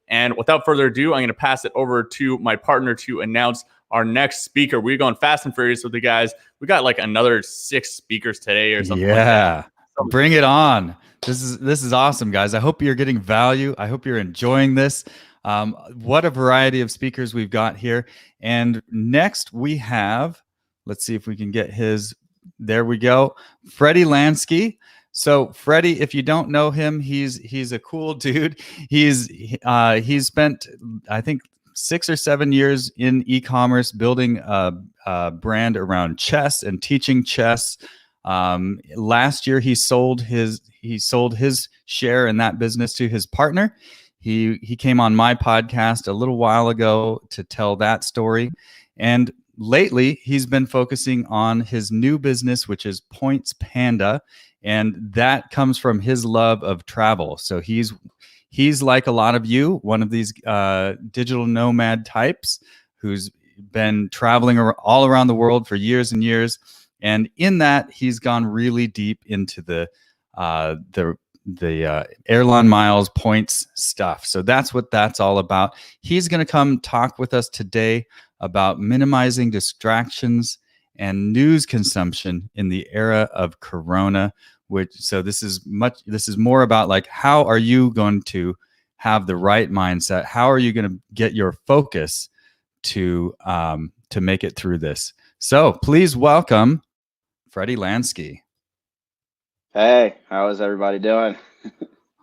And without further ado, I'm going to pass it over to my partner to announce our next speaker. We're going fast and furious with the guys. We got like another 6 speakers today or something. Yeah, like bring it on. This is awesome, guys. I hope you're getting value. I hope you're enjoying this. What a variety of speakers we've got here. And next we have, let's see if we can get his. There we go. Freddie Lansky. So Freddie, if you don't know him, he's a cool dude. He's spent, I think, 6 or 7 years in e-commerce, building a brand around chess and teaching chess. Last year, he sold his share in that business to his partner. He came on my podcast a little while ago to tell that story, and lately, he's been focusing on his new business, which is Points Panda, and that comes from his love of travel. So he's like a lot of you, one of these digital nomad types who's been traveling all around the world for years and years. And in that, he's gone really deep into the airline miles points stuff. So that's what that's all about. He's going to come talk with us today about minimizing distractions and news consumption in the era of Corona. This is more about like, how are you going to have the right mindset? How are you going to get your focus to make it through this? So please welcome Freddie Lansky. Hey, how is everybody doing?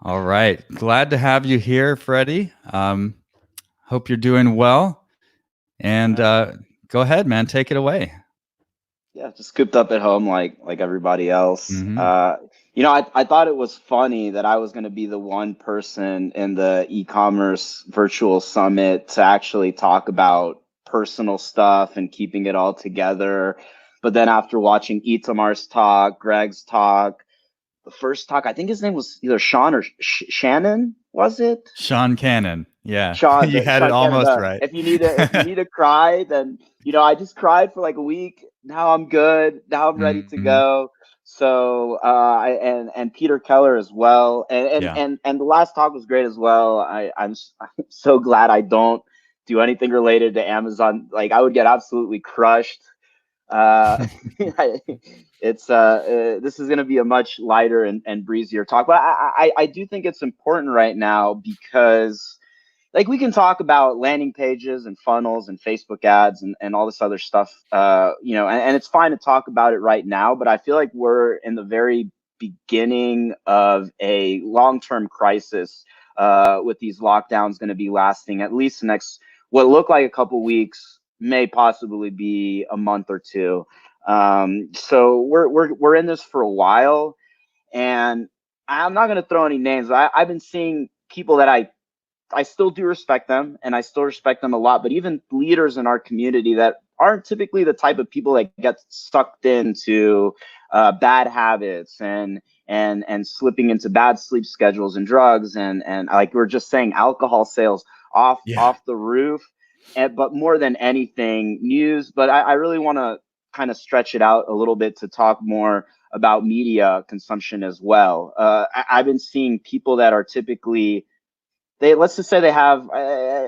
All right. Glad to have you here, Freddie. Hope you're doing well. And go ahead, man. Take it away. Yeah, just cooped up at home like everybody else. Mm-hmm. I thought it was funny that I was going to be the one person in the e-commerce virtual summit to actually talk about personal stuff and keeping it all together. But then after watching Itamar's talk, Greg's talk, the first talk, I think his name was either Sean or Shannon, was it? Sean Cannon. Yeah. Sean, you had Sean it almost Cannon, right. If you need to cry, then I just cried for like a week. Now I'm good. Now I'm ready to go. So and Peter Keller as well. And the last talk was great as well. I'm so glad I don't do anything related to Amazon. Like I would get absolutely crushed. This is going to be a much lighter and breezier talk, but I do think it's important right now because like we can talk about landing pages and funnels and Facebook ads and all this other stuff, and it's fine to talk about it right now, but I feel like we're in the very beginning of a long-term crisis with these lockdowns going to be lasting at least the next, what look like a couple weeks, may possibly be a month or two. So we're in this for a while, and I'm not going to throw any names. I've been seeing people that I still do respect them, and I still respect them a lot, but even leaders in our community that aren't typically the type of people that get sucked into bad habits and and slipping into bad sleep schedules and drugs, and like we we're just saying, alcohol sales off the roof. But more than anything, news. But I really want to kind of stretch it out a little bit to talk more about media consumption as well. I've been seeing people that are typically, let's just say they have,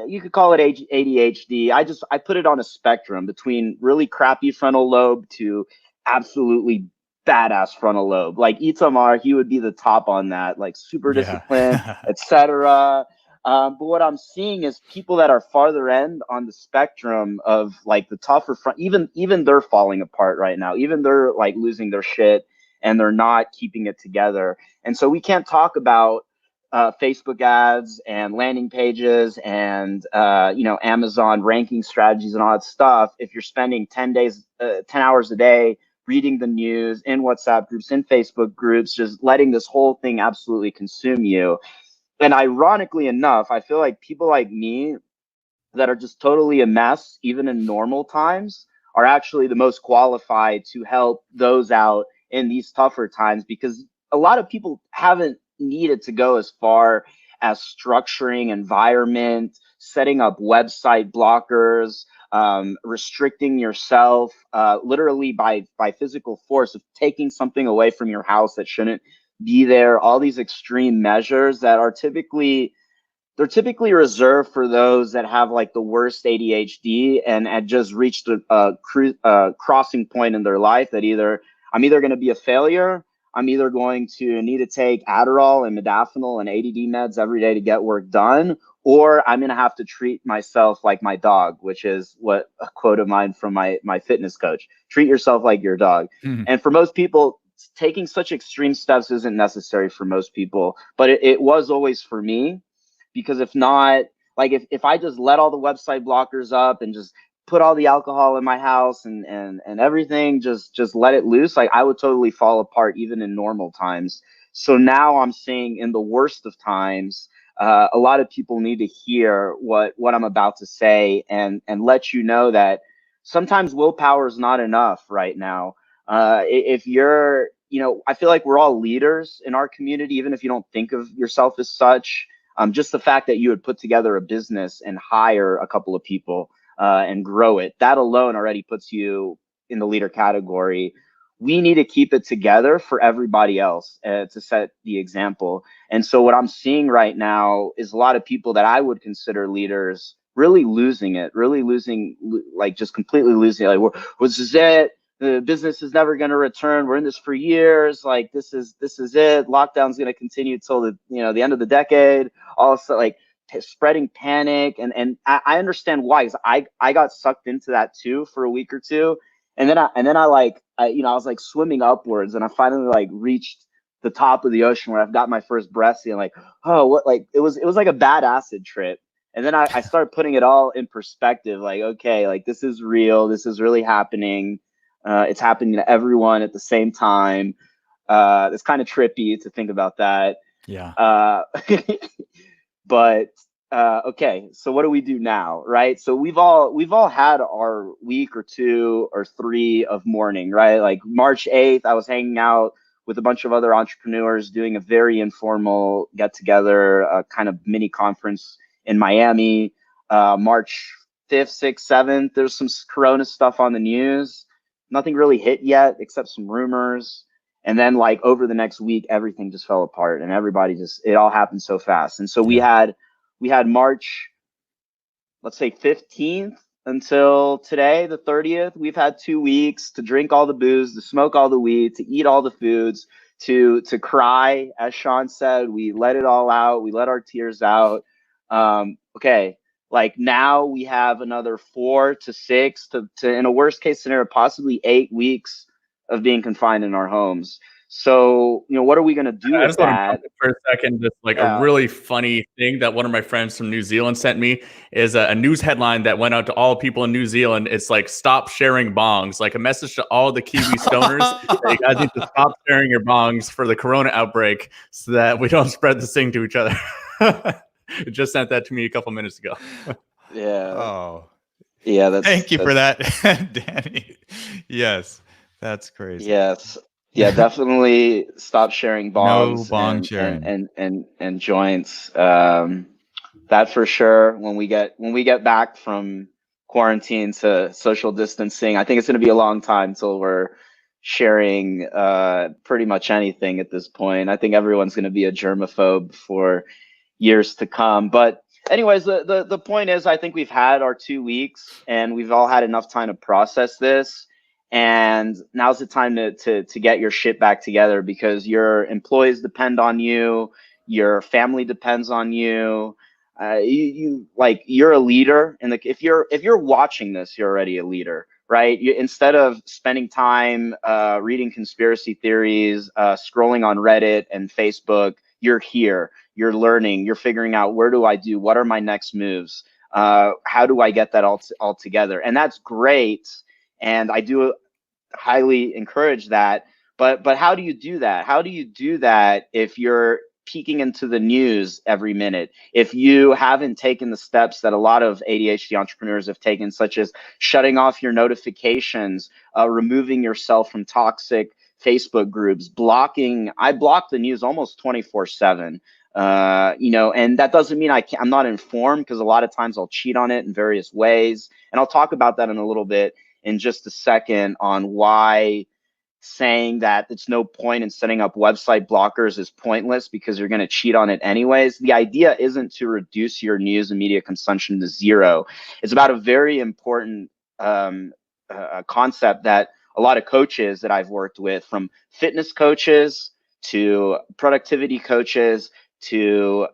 you could call it ADHD. I put it on a spectrum between really crappy frontal lobe to absolutely badass frontal lobe. Like Itamar, he would be the top on that, like super disciplined, etc. But what I'm seeing is people that are farther end on the spectrum of like the tougher front, even they're falling apart right now. Even they're like losing their shit and they're not keeping it together. And so we can't talk about Facebook ads and landing pages and Amazon ranking strategies and all that stuff if you're spending 10 hours a day reading the news in WhatsApp groups, in Facebook groups, just letting this whole thing absolutely consume you. And ironically enough, I feel like people like me that are just totally a mess, even in normal times, are actually the most qualified to help those out in these tougher times, because a lot of people haven't needed to go as far as structuring environment, setting up website blockers, restricting yourself literally by physical force of taking something away from your house that shouldn't be there. All these extreme measures that are typically reserved for those that have like the worst ADHD and had just reached a crossing point in their life that I'm either going to be a failure, I'm either going to need to take Adderall and modafinil and ADD meds every day to get work done, or I'm going to have to treat myself like my dog, which is what a quote of mine from my fitness coach: treat yourself like your dog. Mm-hmm. And for most people, taking such extreme steps isn't necessary for most people, but it was always for me. Because if not, like if I just let all the website blockers up and just put all the alcohol in my house and everything, just let it loose, like I would totally fall apart even in normal times. So now I'm seeing in the worst of times, a lot of people need to hear what I'm about to say and let you know that sometimes willpower is not enough right now. If you're, I feel like we're all leaders in our community, even if you don't think of yourself as such. Just the fact that you would put together a business and hire a couple of people and grow it, that alone already puts you in the leader category. We need to keep it together for everybody else to set the example. And so what I'm seeing right now is a lot of people that I would consider leaders really losing it, like just completely losing it. Like, this is it. The business is never going to return. We're in this for years. Like this is it. Lockdown's going to continue till the end of the decade. Also, like spreading panic, and I understand why. Because I got sucked into that too for a week or two, and then I was like swimming upwards, and I finally like reached the top of the ocean where I've got my first breaths, and like, oh, what, like it was like a bad acid trip. And then I started putting it all in perspective. Like, okay, like this is real. This is really happening. It's happening to everyone at the same time. It's kind of trippy to think about that. Yeah. But okay, so what do we do now, right? So we've all had our week or two or three of mourning, right? Like March 8th, I was hanging out with a bunch of other entrepreneurs doing a very informal get together, kind of mini conference in Miami. March 5th, 6th, 7th, there's some Corona stuff on the news. Nothing really hit yet except some rumors. And then like over the next week, everything just fell apart and it all happened so fast. And so we had March, let's say 15th until today, the 30th. We've had 2 weeks to drink all the booze, to smoke all the weed, to eat all the foods, to cry. As Sean said, we let it all out. We let our tears out. Okay. Like now we have another 4 to 6 to in a worst case scenario, possibly 8 weeks of being confined in our homes. So, what are we going to do with that? For a second, just like a really funny thing that one of my friends from New Zealand sent me is a news headline that went out to all people in New Zealand. It's like, stop sharing bongs, like a message to all the Kiwi stoners. That you guys need to stop sharing your bongs for the Corona outbreak so that we don't spread this thing to each other. It just sent that to me a couple minutes ago. Yeah. Oh, yeah. Thank you for that, Danny. Yes, that's crazy. Yes. Yeah, definitely stop sharing bongs No bong sharing. and joints. That for sure. When we get back from quarantine to social distancing, I think it's going to be a long time until we're sharing pretty much anything at this point. I think everyone's going to be a germaphobe for years to come. But anyways, the point is, I think we've had our 2 weeks and we've all had enough time to process this. And now's the time to get your shit back together, because your employees depend on you, your family depends on you. You're a leader, and if you're watching this, you're already a leader, right? Instead of spending time reading conspiracy theories, scrolling on Reddit and Facebook, you're here, you're learning, you're figuring out, what are my next moves? How do I get that all together? And that's great. And I do highly encourage that. But how do you do that? How do you do that if you're peeking into the news every minute? If you haven't taken the steps that a lot of ADHD entrepreneurs have taken, such as shutting off your notifications, removing yourself from toxic Facebook groups, I block the news almost 24/7. And that doesn't mean I'm not informed, because a lot of times I'll cheat on it in various ways. And I'll talk about that in a little bit in just a second, on why saying that it's no point in setting up website blockers is pointless, because you're going to cheat on it anyways. The idea isn't to reduce your news and media consumption to zero. It's about a very important concept that a lot of coaches that I've worked with, from fitness coaches to productivity coaches to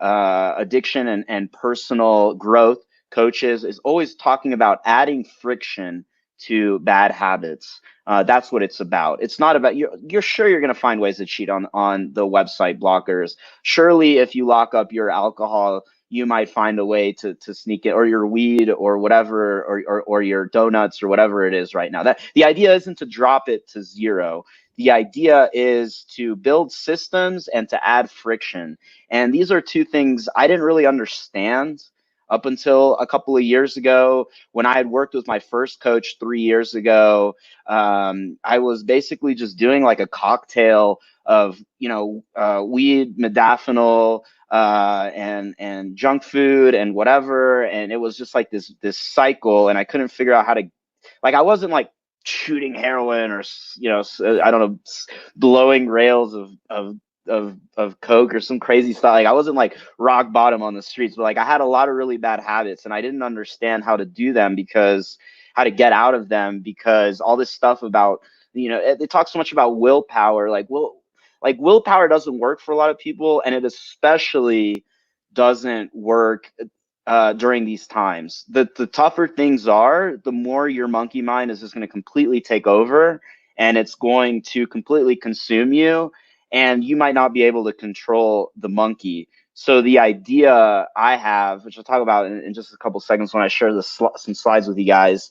addiction and personal growth coaches, is always talking about adding friction to bad habits. That's what it's about. It's not about, you're sure you're going to find ways to cheat on the website blockers. Surely if you lock up your alcohol, you might find a way to sneak it, or your weed or whatever, or your donuts or whatever it is right now. That the idea isn't to drop it to zero. The idea is to build systems and to add friction. And these are two things I didn't really understand up until a couple of years ago, when I had worked with my first coach 3 years ago. I was basically just doing like a cocktail of, weed, modafinil, and junk food and whatever. And it was just like this cycle. And I couldn't figure out how to, I wasn't like shooting heroin or, I don't know, blowing rails of coke or some crazy stuff. I wasn't like rock bottom on the streets, but I had a lot of really bad habits, and I didn't understand how to do them, because how to get out of them, because all this stuff about, they talk so much about willpower. Willpower doesn't work for a lot of people, and it especially doesn't work during these times. The tougher things are, the more your monkey mind is just going to completely take over, and it's going to completely consume you, and you might not be able to control the monkey. So the idea I have, which I'll talk about in just a couple seconds when I share some slides with you guys,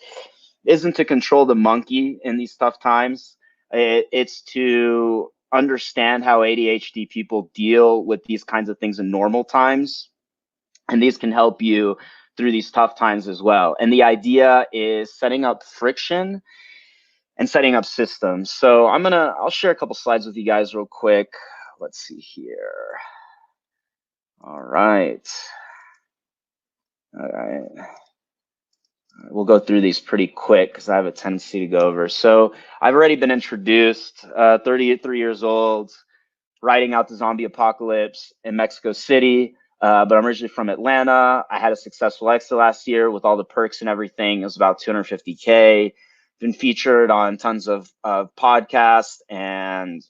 isn't to control the monkey in these tough times. It's to understand how ADHD people deal with these kinds of things in normal times. And these can help you through these tough times as well. And the idea is setting up friction and setting up systems. So I'll share a couple slides with you guys real quick. Let's see here. All right. We'll go through these pretty quick because I have a tendency to go over. So I've already been introduced, 33 years old, riding out the zombie apocalypse in Mexico City. But I'm originally from Atlanta. I had a successful exit last year with all the perks and everything. It was about 250K. Been featured on tons of podcasts and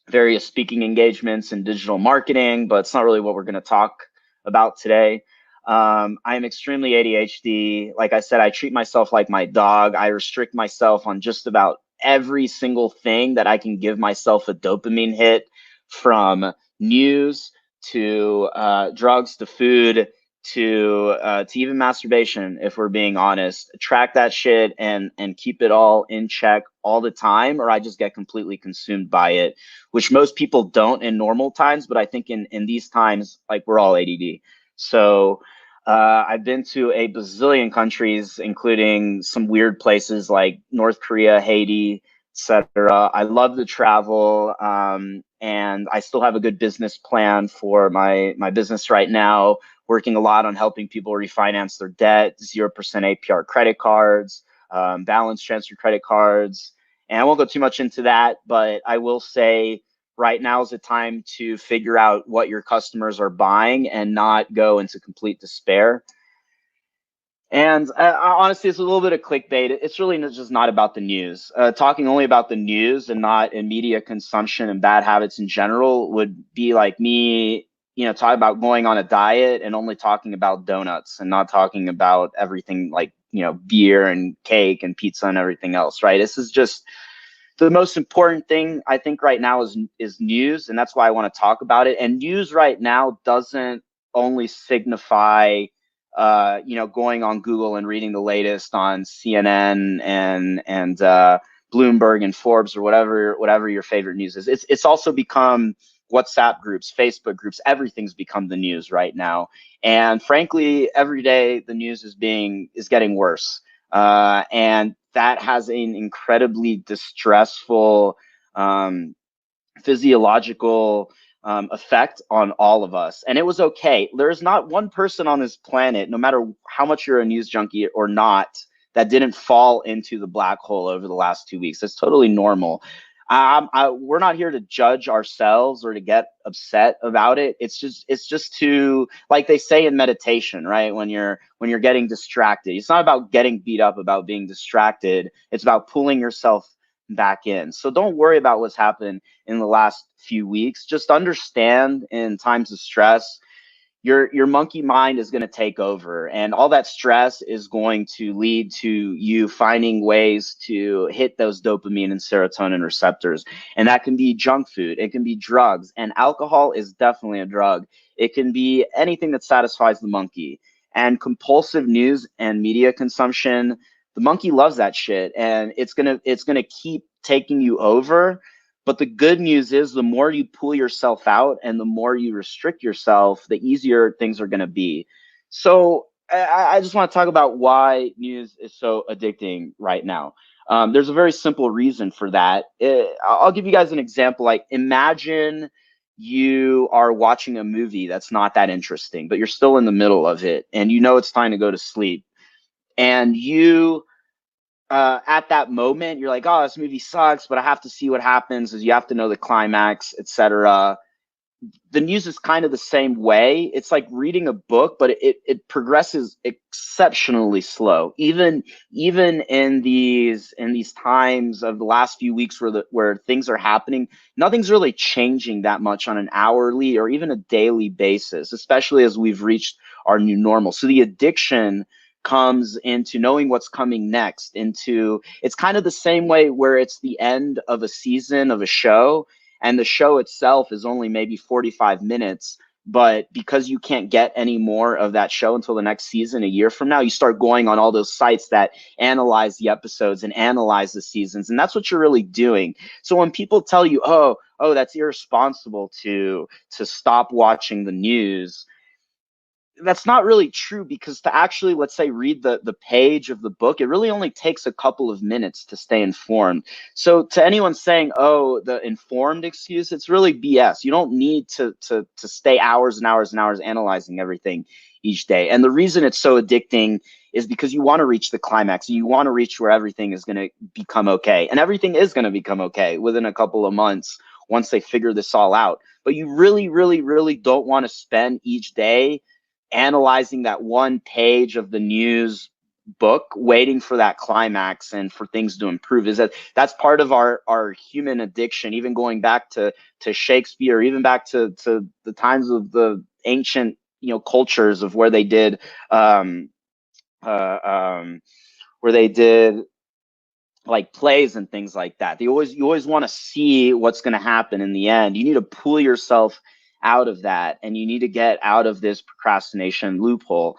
various speaking engagements in digital marketing, but it's not really what we're going to talk about today. I am extremely ADHD. Like I said, I treat myself like my dog. I restrict myself on just about every single thing that I can give myself a dopamine hit, from news to drugs to food to even masturbation, if we're being honest. Track that shit and keep it all in check all the time, or I just get completely consumed by it, which most people don't in normal times. But I think in these times, we're all ADD. So I've been to a bazillion countries, including some weird places like North Korea, Haiti, etc. I love to travel, and I still have a good business plan for my business right now. Working a lot on helping people refinance their debt, 0% APR credit cards, balance transfer credit cards, and I won't go too much into that, but I will say right now is the time to figure out what your customers are buying and not go into complete despair. And honestly, it's a little bit of clickbait. It's really just not about the news. Talking only about the news and not in media consumption and bad habits in general would be like me, talking about going on a diet and only talking about donuts and not talking about everything like, beer and cake and pizza and everything else, right? This is just the most important thing I think right now is news, and that's why I want to talk about it. And news right now doesn't only signify going on Google and reading the latest on CNN and Bloomberg and Forbes or whatever your favorite news is. It's also become WhatsApp groups, Facebook groups. Everything's become the news right now, and frankly, every day the news is getting worse, and that has an incredibly distressful physiological effect on all of us. And it was okay. There's not one person on this planet, no matter how much you're a news junkie or not, that didn't fall into the black hole over the last 2 weeks. That's totally normal. We're not here to judge ourselves or to get upset about it. It's just to, like they say in meditation, right? When you're getting distracted, it's not about getting beat up, about being distracted. It's about pulling yourself back in. So don't worry about what's happened in the last few weeks. Just understand in times of stress, your monkey mind is going to take over, and all that stress is going to lead to you finding ways to hit those dopamine and serotonin receptors. And that can be junk food, it can be drugs, and alcohol is definitely a drug. It can be anything that satisfies the monkey. And compulsive news and media consumption, the monkey loves that shit, and it's gonna keep taking you over. But the good news is the more you pull yourself out and the more you restrict yourself, the easier things are going to be. So I just want to talk about why news is so addicting right now. There's a very simple reason for that. I'll give you guys an example. Like, imagine you are watching a movie that's not that interesting, but you're still in the middle of it and it's time to go to sleep. And you at that moment, you're like, oh, this movie sucks, but I have to see what happens, as you have to know the climax, etc. The news is kind of the same way. It's like reading a book, but it progresses exceptionally slow. Even in these times of the last few weeks where things are happening, nothing's really changing that much on an hourly or even a daily basis, especially as we've reached our new normal. So the addiction comes into knowing what's coming next. It's kind of the same way where it's the end of a season of a show and the show itself is only maybe 45 minutes, but because you can't get any more of that show until the next season a year from now, you start going on all those sites that analyze the episodes and analyze the seasons, and that's what you're really doing. So when people tell you, oh, that's irresponsible to stop watching the news, that's not really true, because to actually, let's say, read the page of the book, it really only takes a couple of minutes to stay informed. So to anyone saying, oh, the informed excuse, it's really BS. You don't need to stay hours and hours and hours analyzing everything each day. And the reason it's so addicting is because you want to reach the climax. You want to reach where everything is going to become okay. And everything is going to become okay within a couple of months once they figure this all out. But you really, really, really don't want to spend each day analyzing that one page of the news book, waiting for that climax and for things to improve. That's part of our human addiction, even going back to Shakespeare, even back to the times of the ancient cultures of where they did like plays and things like that. You always want to see what's going to happen in the end. You need to pull yourself out of that, and you need to get out of this procrastination loophole.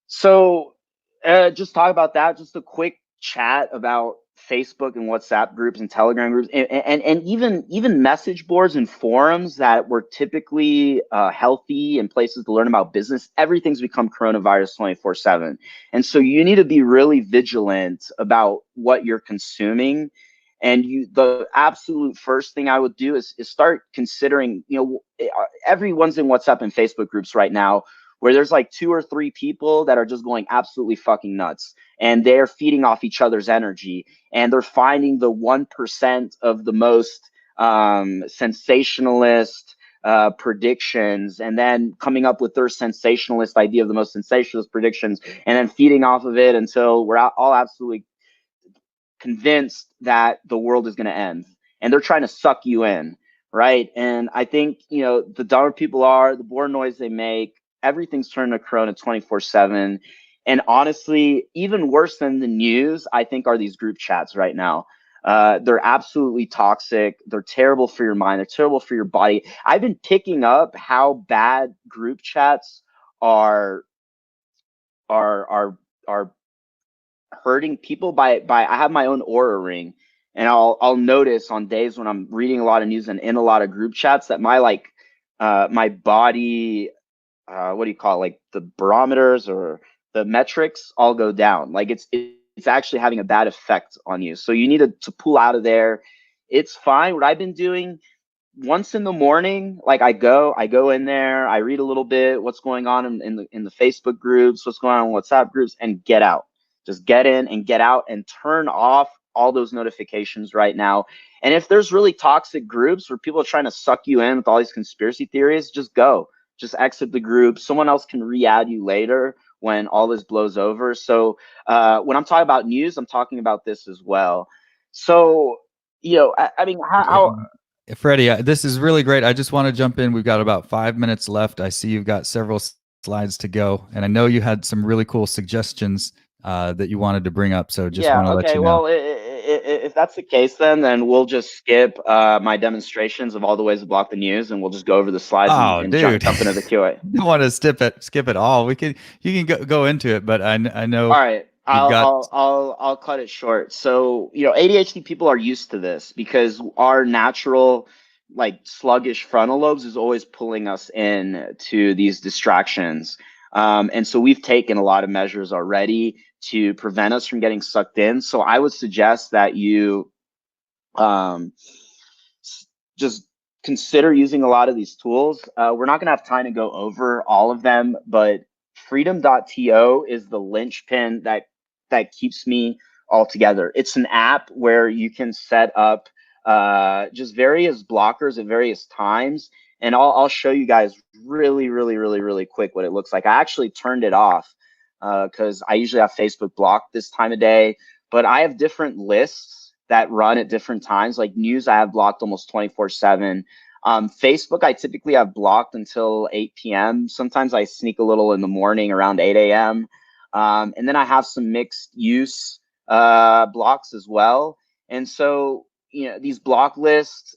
So just talk about that. Just a quick chat about Facebook and WhatsApp groups and Telegram groups, and even message boards and forums that were typically healthy and places to learn about business. Everything's become coronavirus 24/7. And so you need to be really vigilant about what you're consuming And the absolute first thing I would do is start considering, everyone's in WhatsApp and Facebook groups right now where there's like 2 or 3 people that are just going absolutely fucking nuts, and they're feeding off each other's energy, and they're finding the 1% of the most sensationalist predictions, and then coming up with their sensationalist idea of the most sensationalist predictions, and then feeding off of it until we're all absolutely convinced that the world is going to end, and they're trying to suck you in, right? And I think, the dumber people are, the more noise they make. Everything's turned to Corona 24/7. And honestly, even worse than the news, I think, are these group chats right now. They're absolutely toxic. They're terrible for your mind. They're terrible for your body. I've been picking up how bad group chats are are hurting people by I have my own Aura ring, and I'll notice on days when I'm reading a lot of news and in a lot of group chats that my body, what do you call it, like the barometers or the metrics all go down. Like it's actually having a bad effect on you. So you need to pull out of there. It's fine. What I've been doing, once in the morning, like I go in there, I read a little bit what's going on in the Facebook groups, what's going on in WhatsApp groups, and get out. Just get in and get out and turn off all those notifications right now. And if there's really toxic groups where people are trying to suck you in with all these conspiracy theories, just go. Just exit the group. Someone else can re-add you later when all this blows over. So when I'm talking about news, I'm talking about this as well. So, I mean, how Freddie, this is really great. I just want to jump in. We've got about 5 minutes left. I see you've got several slides to go, and I know you had some really cool suggestions that you wanted to bring up. So just want to let you know. Well, if that's the case, then we'll just skip my demonstrations of all the ways to block the news, and we'll just go over the slides and jump into the QA. You don't want to skip it all. You can go into it, but I know. All right. I'll cut it short. So, ADHD people are used to this because our natural, like, sluggish frontal lobes is always pulling us in to these distractions. And so we've taken a lot of measures already to prevent us from getting sucked in. So I would suggest that you just consider using a lot of these tools. We're not going to have time to go over all of them, but freedom.to is the linchpin that keeps me all together. It's an app where you can set up just various blockers at various times. And I'll show you guys really, really, really, really quick what it looks like. I actually turned it off because I usually have Facebook blocked this time of day, but I have different lists that run at different times. Like news, I have blocked almost 24/7. Facebook, I typically have blocked until 8 p.m. Sometimes I sneak a little in the morning around 8 a.m. And then I have some mixed use blocks as well. And so, these block lists,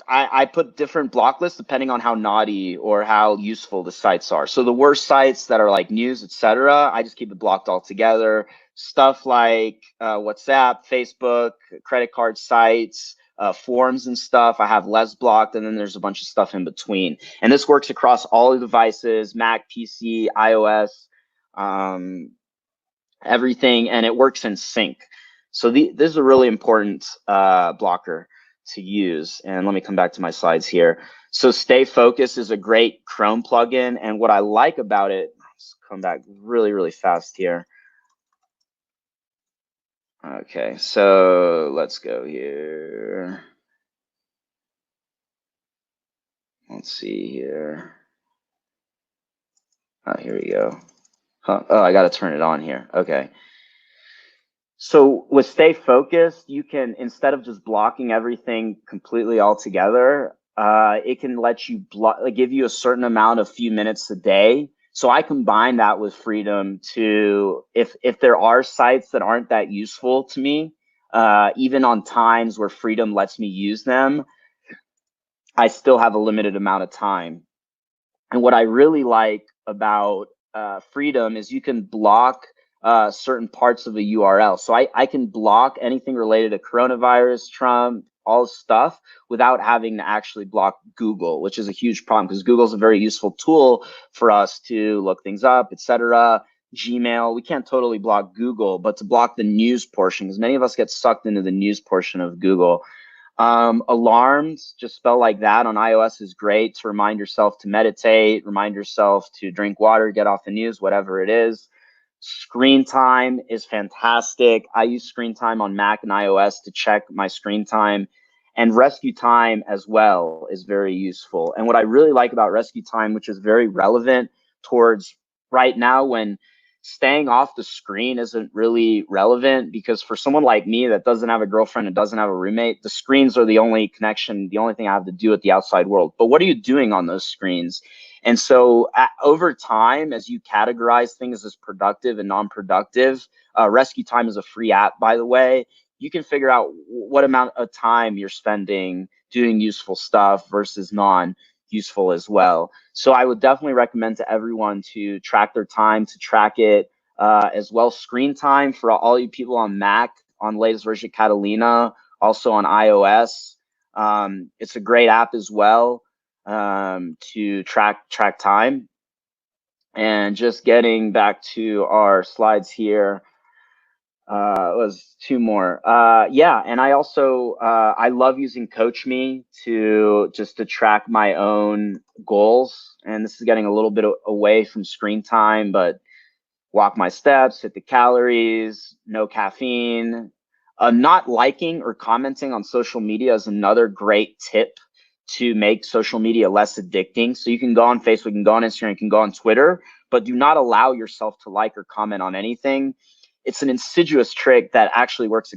I put different block lists depending on how naughty or how useful the sites are. So the worst sites that are like news, etc., I just keep it blocked altogether. Stuff like WhatsApp, Facebook, credit card sites, forums and stuff, I have less blocked, and then there's a bunch of stuff in between. And this works across all the devices, Mac, PC, iOS, everything, and it works in sync. So this is a really important blocker to use. And let me come back to my slides here. So Stay Focused is a great Chrome plugin. And what I like about it, let's come back really, really fast here. Okay, so let's go here. Let's see here. Oh, here we go. Huh. Oh, I got to turn it on here. Okay. So with Stay Focused, you can, instead of just blocking everything completely altogether, it can let you give you a certain amount of few minutes a day. So I combine that with Freedom to, if there are sites that aren't that useful to me, even on times where Freedom lets me use them, I still have a limited amount of time. And what I really like about Freedom is you can block certain parts of a URL. So I can block anything related to coronavirus, Trump, all stuff without having to actually block Google, which is a huge problem because Google is a very useful tool for us to look things up, etc. Gmail. We can't totally block Google, but to block the news portion, because many of us get sucked into the news portion of Google. Alarms, just spell like that on iOS, is great to remind yourself to meditate, remind yourself to drink water, get off the news, whatever it is. Screen time is fantastic. I use screen time on Mac and iOS to check my screen time. And rescue time as well is very useful. And what I really like about rescue time, which is very relevant towards right now when staying off the screen isn't really relevant, because for someone like me that doesn't have a girlfriend and doesn't have a roommate, the screens are the only connection, the only thing I have to do with the outside world. But what are you doing on those screens? And so over time, as you categorize things as productive and non-productive, Rescue Time is a free app, by the way. You can figure out what amount of time you're spending doing useful stuff versus non-useful as well. So I would definitely recommend to everyone to track their time, to track it as well. Screen time for all you people on Mac, on the latest version of Catalina, also on iOS. It's a great app as well to track time. And just getting back to our slides here. Was two more. Yeah, and I also I love using CoachMe to track my own goals. And this is getting a little bit away from screen time, but walk my steps, hit the calories, no caffeine. Not liking or commenting on social media is another great tip to make social media less addicting. So you can go on Facebook, you can go on Instagram, you can go on Twitter, but do not allow yourself to like or comment on anything. It's an insidious trick that actually works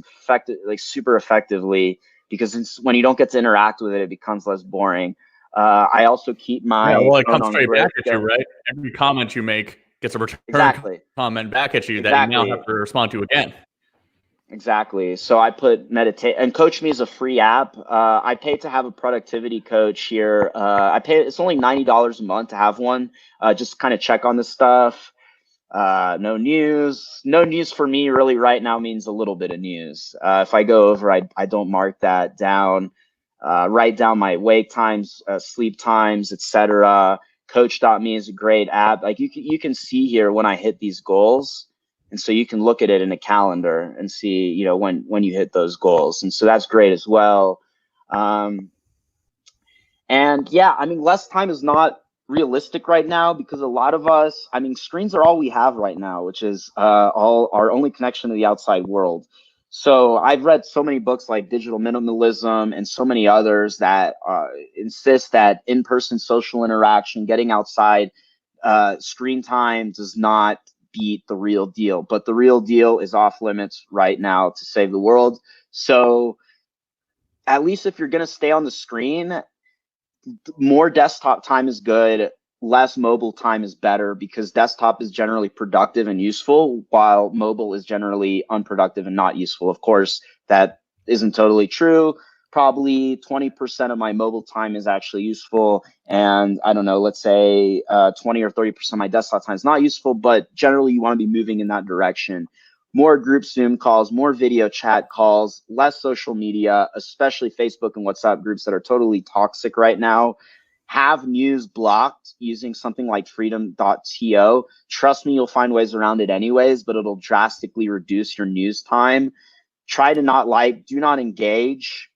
super effectively, because when you don't get to interact with it, it becomes less boring. I also keep my it comes straight back at you, right? Every comment you make gets a return comment back at you that you now have to respond to again. Exactly. So I put meditate, and CoachMe is a free app. I pay to have a productivity coach here. It's only $90 a month to have one. Just kind of check on this stuff. No news for me really right now means a little bit of news. If I go over, I don't mark that down. Write down my wake times, sleep times, etc. Coach.me is a great app. Like you can see here when I hit these goals, and so you can look at it in a calendar and see when you hit those goals, and so that's great as well. And yeah, I mean, less time is not realistic right now, because a lot of us, I mean, screens are all we have right now, which is all our only connection to the outside world. So I've read so many books like Digital Minimalism and so many others that insist that in-person social interaction, getting outside, screen time does not beat the real deal. But the real deal is off limits right now to save the world. So at least if you're going to stay on the screen, more desktop time is good, less mobile time is better, because desktop is generally productive and useful, while mobile is generally unproductive and not useful. Of course, that isn't totally true. Probably 20% of my mobile time is actually useful, and I don't know, let's say 20 or 30% of my desktop time is not useful, but generally you want to be moving in that direction. More group Zoom calls, more video chat calls, less social media, especially Facebook and WhatsApp groups that are totally toxic right now. Have news blocked using something like freedom.to. Trust me, you'll find ways around it anyways, but it'll drastically reduce your news time. Try to do not engage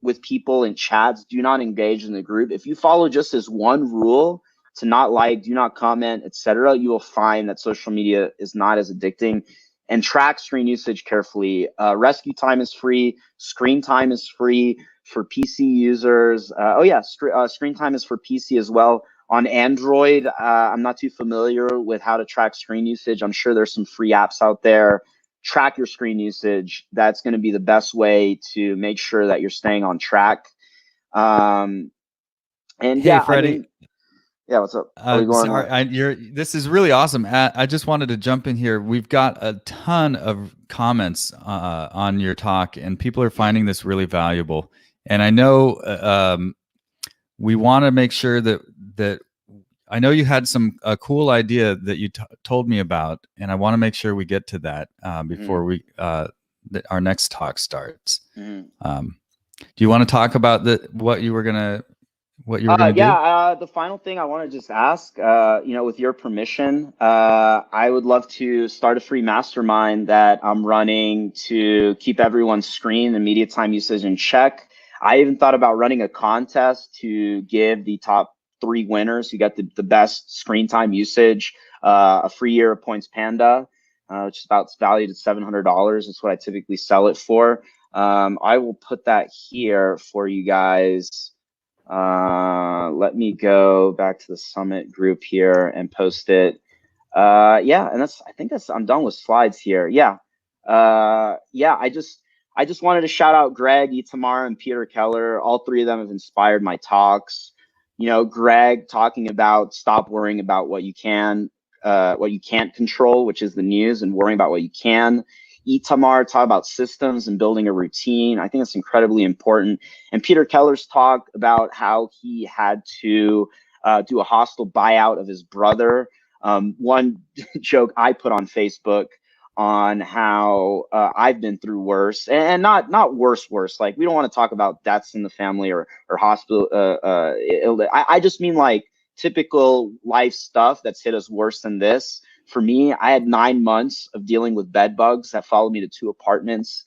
with people in chats. Do not engage in the group. If you follow just this one rule, to not like, do not comment, etc., you will find that social media is not as addicting. And track screen usage carefully. Rescue time is free. Screen time is free for PC users. Screen time is for PC as well. On Android, I'm not too familiar with how to track screen usage. I'm sure there's some free apps out there. Track your screen usage. That's going to be the best way to make sure that you're staying on track. Hey, Freddie. Yeah, what's up? This is really awesome. I just wanted to jump in here. We've got a ton of comments on your talk, and people are finding this really valuable. And I know we want to make sure that I know you had a cool idea that you told me about, and I want to make sure we get to that before our next talk starts. Do you want to talk about what you were gonna what you were going to do? The final thing I want to just ask, with your permission, I would love to start a free mastermind that I'm running to keep everyone's screen and media time usage in check. I even thought about running a contest to give the top 3 winners who got the best screen time usage a free year of Points Panda, which is about valued at $700. That's what I typically sell it for. I will put that here for you guys. Let me go back to the summit group here and post it. And I'm done with slides here. I just wanted to shout out Greg, Itamar, and Peter Keller. All 3 of them have inspired my talks. Greg talking about stop worrying about what you can't control, which is the news, and worrying about what you can. Itamar talk about systems and building a routine. I think that's incredibly important. And Peter Keller's talk about how he had to do a hostile buyout of his brother. One joke I put on Facebook on how I've been through worse, and not worse. Like, we don't want to talk about deaths in the family or hospital. I just mean like typical life stuff that's hit us worse than this. For me, I had 9 months of dealing with bed bugs that followed me to 2 apartments.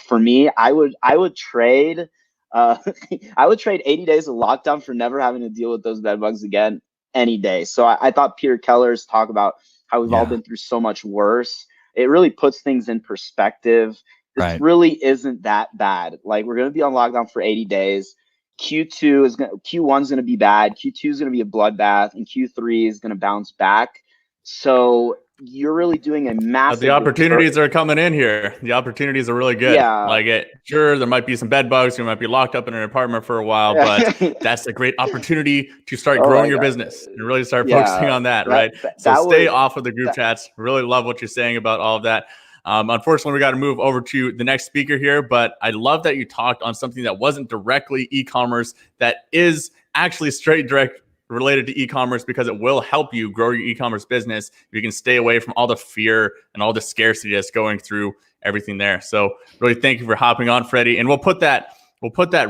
For me, I would trade I would trade 80 days of lockdown for never having to deal with those bed bugs again any day. So I thought Peter Keller's talk about how we've all been through so much worse, it really puts things in perspective. This really isn't that bad. Like, we're going to be on lockdown for 80 days. Q1's going to be bad. Q2 is going to be a bloodbath, and Q3 is going to bounce back. So you're really doing a massive. But the opportunities are coming in here. The opportunities are really good. Yeah. Sure, there might be some bed bugs. You might be locked up in an apartment for a while, but that's a great opportunity to start growing your business and really start focusing on that, right? So stay off of the group chats. Really love what you're saying about all of that. Unfortunately, we got to move over to the next speaker here, but I love that you talked on something that wasn't directly e-commerce, that is actually direct related to e-commerce, because it will help you grow your e-commerce business. You can stay away from all the fear and all the scarcity that's going through everything there. So really thank you for hopping on, Freddie. And we'll put that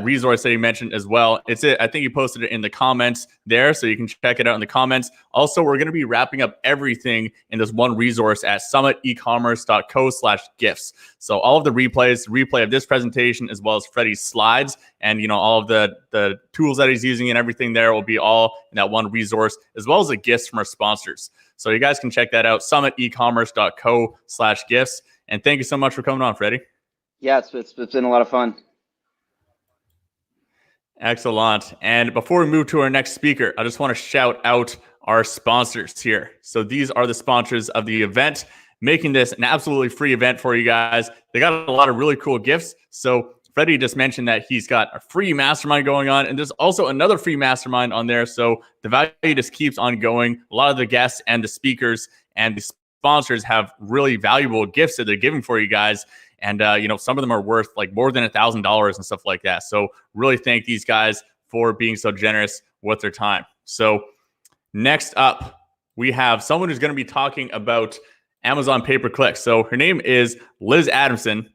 resource that you mentioned as well. I think you posted it in the comments there, so you can check it out in the comments. Also, we're going to be wrapping up everything in this one resource at summitecommerce.co/gifts. So all of the replay of this presentation, as well as Freddie's slides, and all of the tools that he's using and everything there will be all in that one resource, as well as the gifts from our sponsors. So you guys can check that out, summitecommerce.co/gifts. And thank you so much for coming on, Freddie. Yeah, it's been a lot of fun. Excellent. And before we move to our next speaker, I just want to shout out our sponsors here. So these are the sponsors of the event, making this an absolutely free event for you guys. They got a lot of really cool gifts. So Freddie just mentioned that he's got a free mastermind going on, and there's also another free mastermind on there. So the value just keeps on going. A lot of the guests and the speakers and the sponsors have really valuable gifts that they're giving for you guys. And, some of them are worth like more than $1,000 and stuff like that. So really thank these guys for being so generous with their time. So next up, we have someone who's going to be talking about Amazon pay-per-click. So her name is Liz Adamson.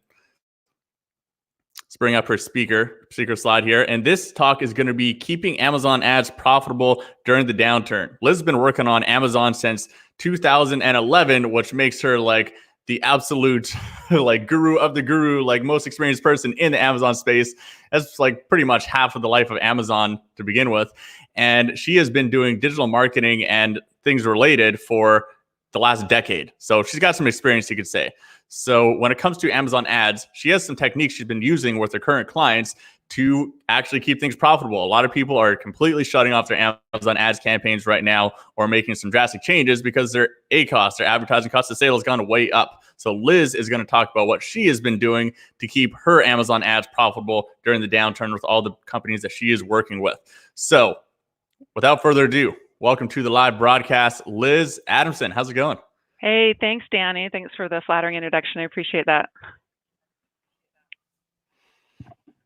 Let's bring up her speaker slide here. And this talk is going to be keeping Amazon ads profitable during the downturn. Liz has been working on Amazon since 2011, which makes her like the absolute like guru of the guru, like most experienced person in the Amazon space. That's like pretty much half of the life of Amazon to begin with. And she has been doing digital marketing and things related for the last decade. So she's got some experience, you could say. So when it comes to Amazon ads, she has some techniques she's been using with her current clients to actually keep things profitable. A lot of people are completely shutting off their Amazon ads campaigns right now, or making some drastic changes because their ACoS, their advertising cost of sale, has gone way up. So Liz is going to talk about what she has been doing to keep her Amazon ads profitable during the downturn with all the companies that she is working with. So without further ado, welcome to the live broadcast, Liz Adamson. How's it going? Hey, thanks, Danny. Thanks for the flattering introduction. I appreciate that.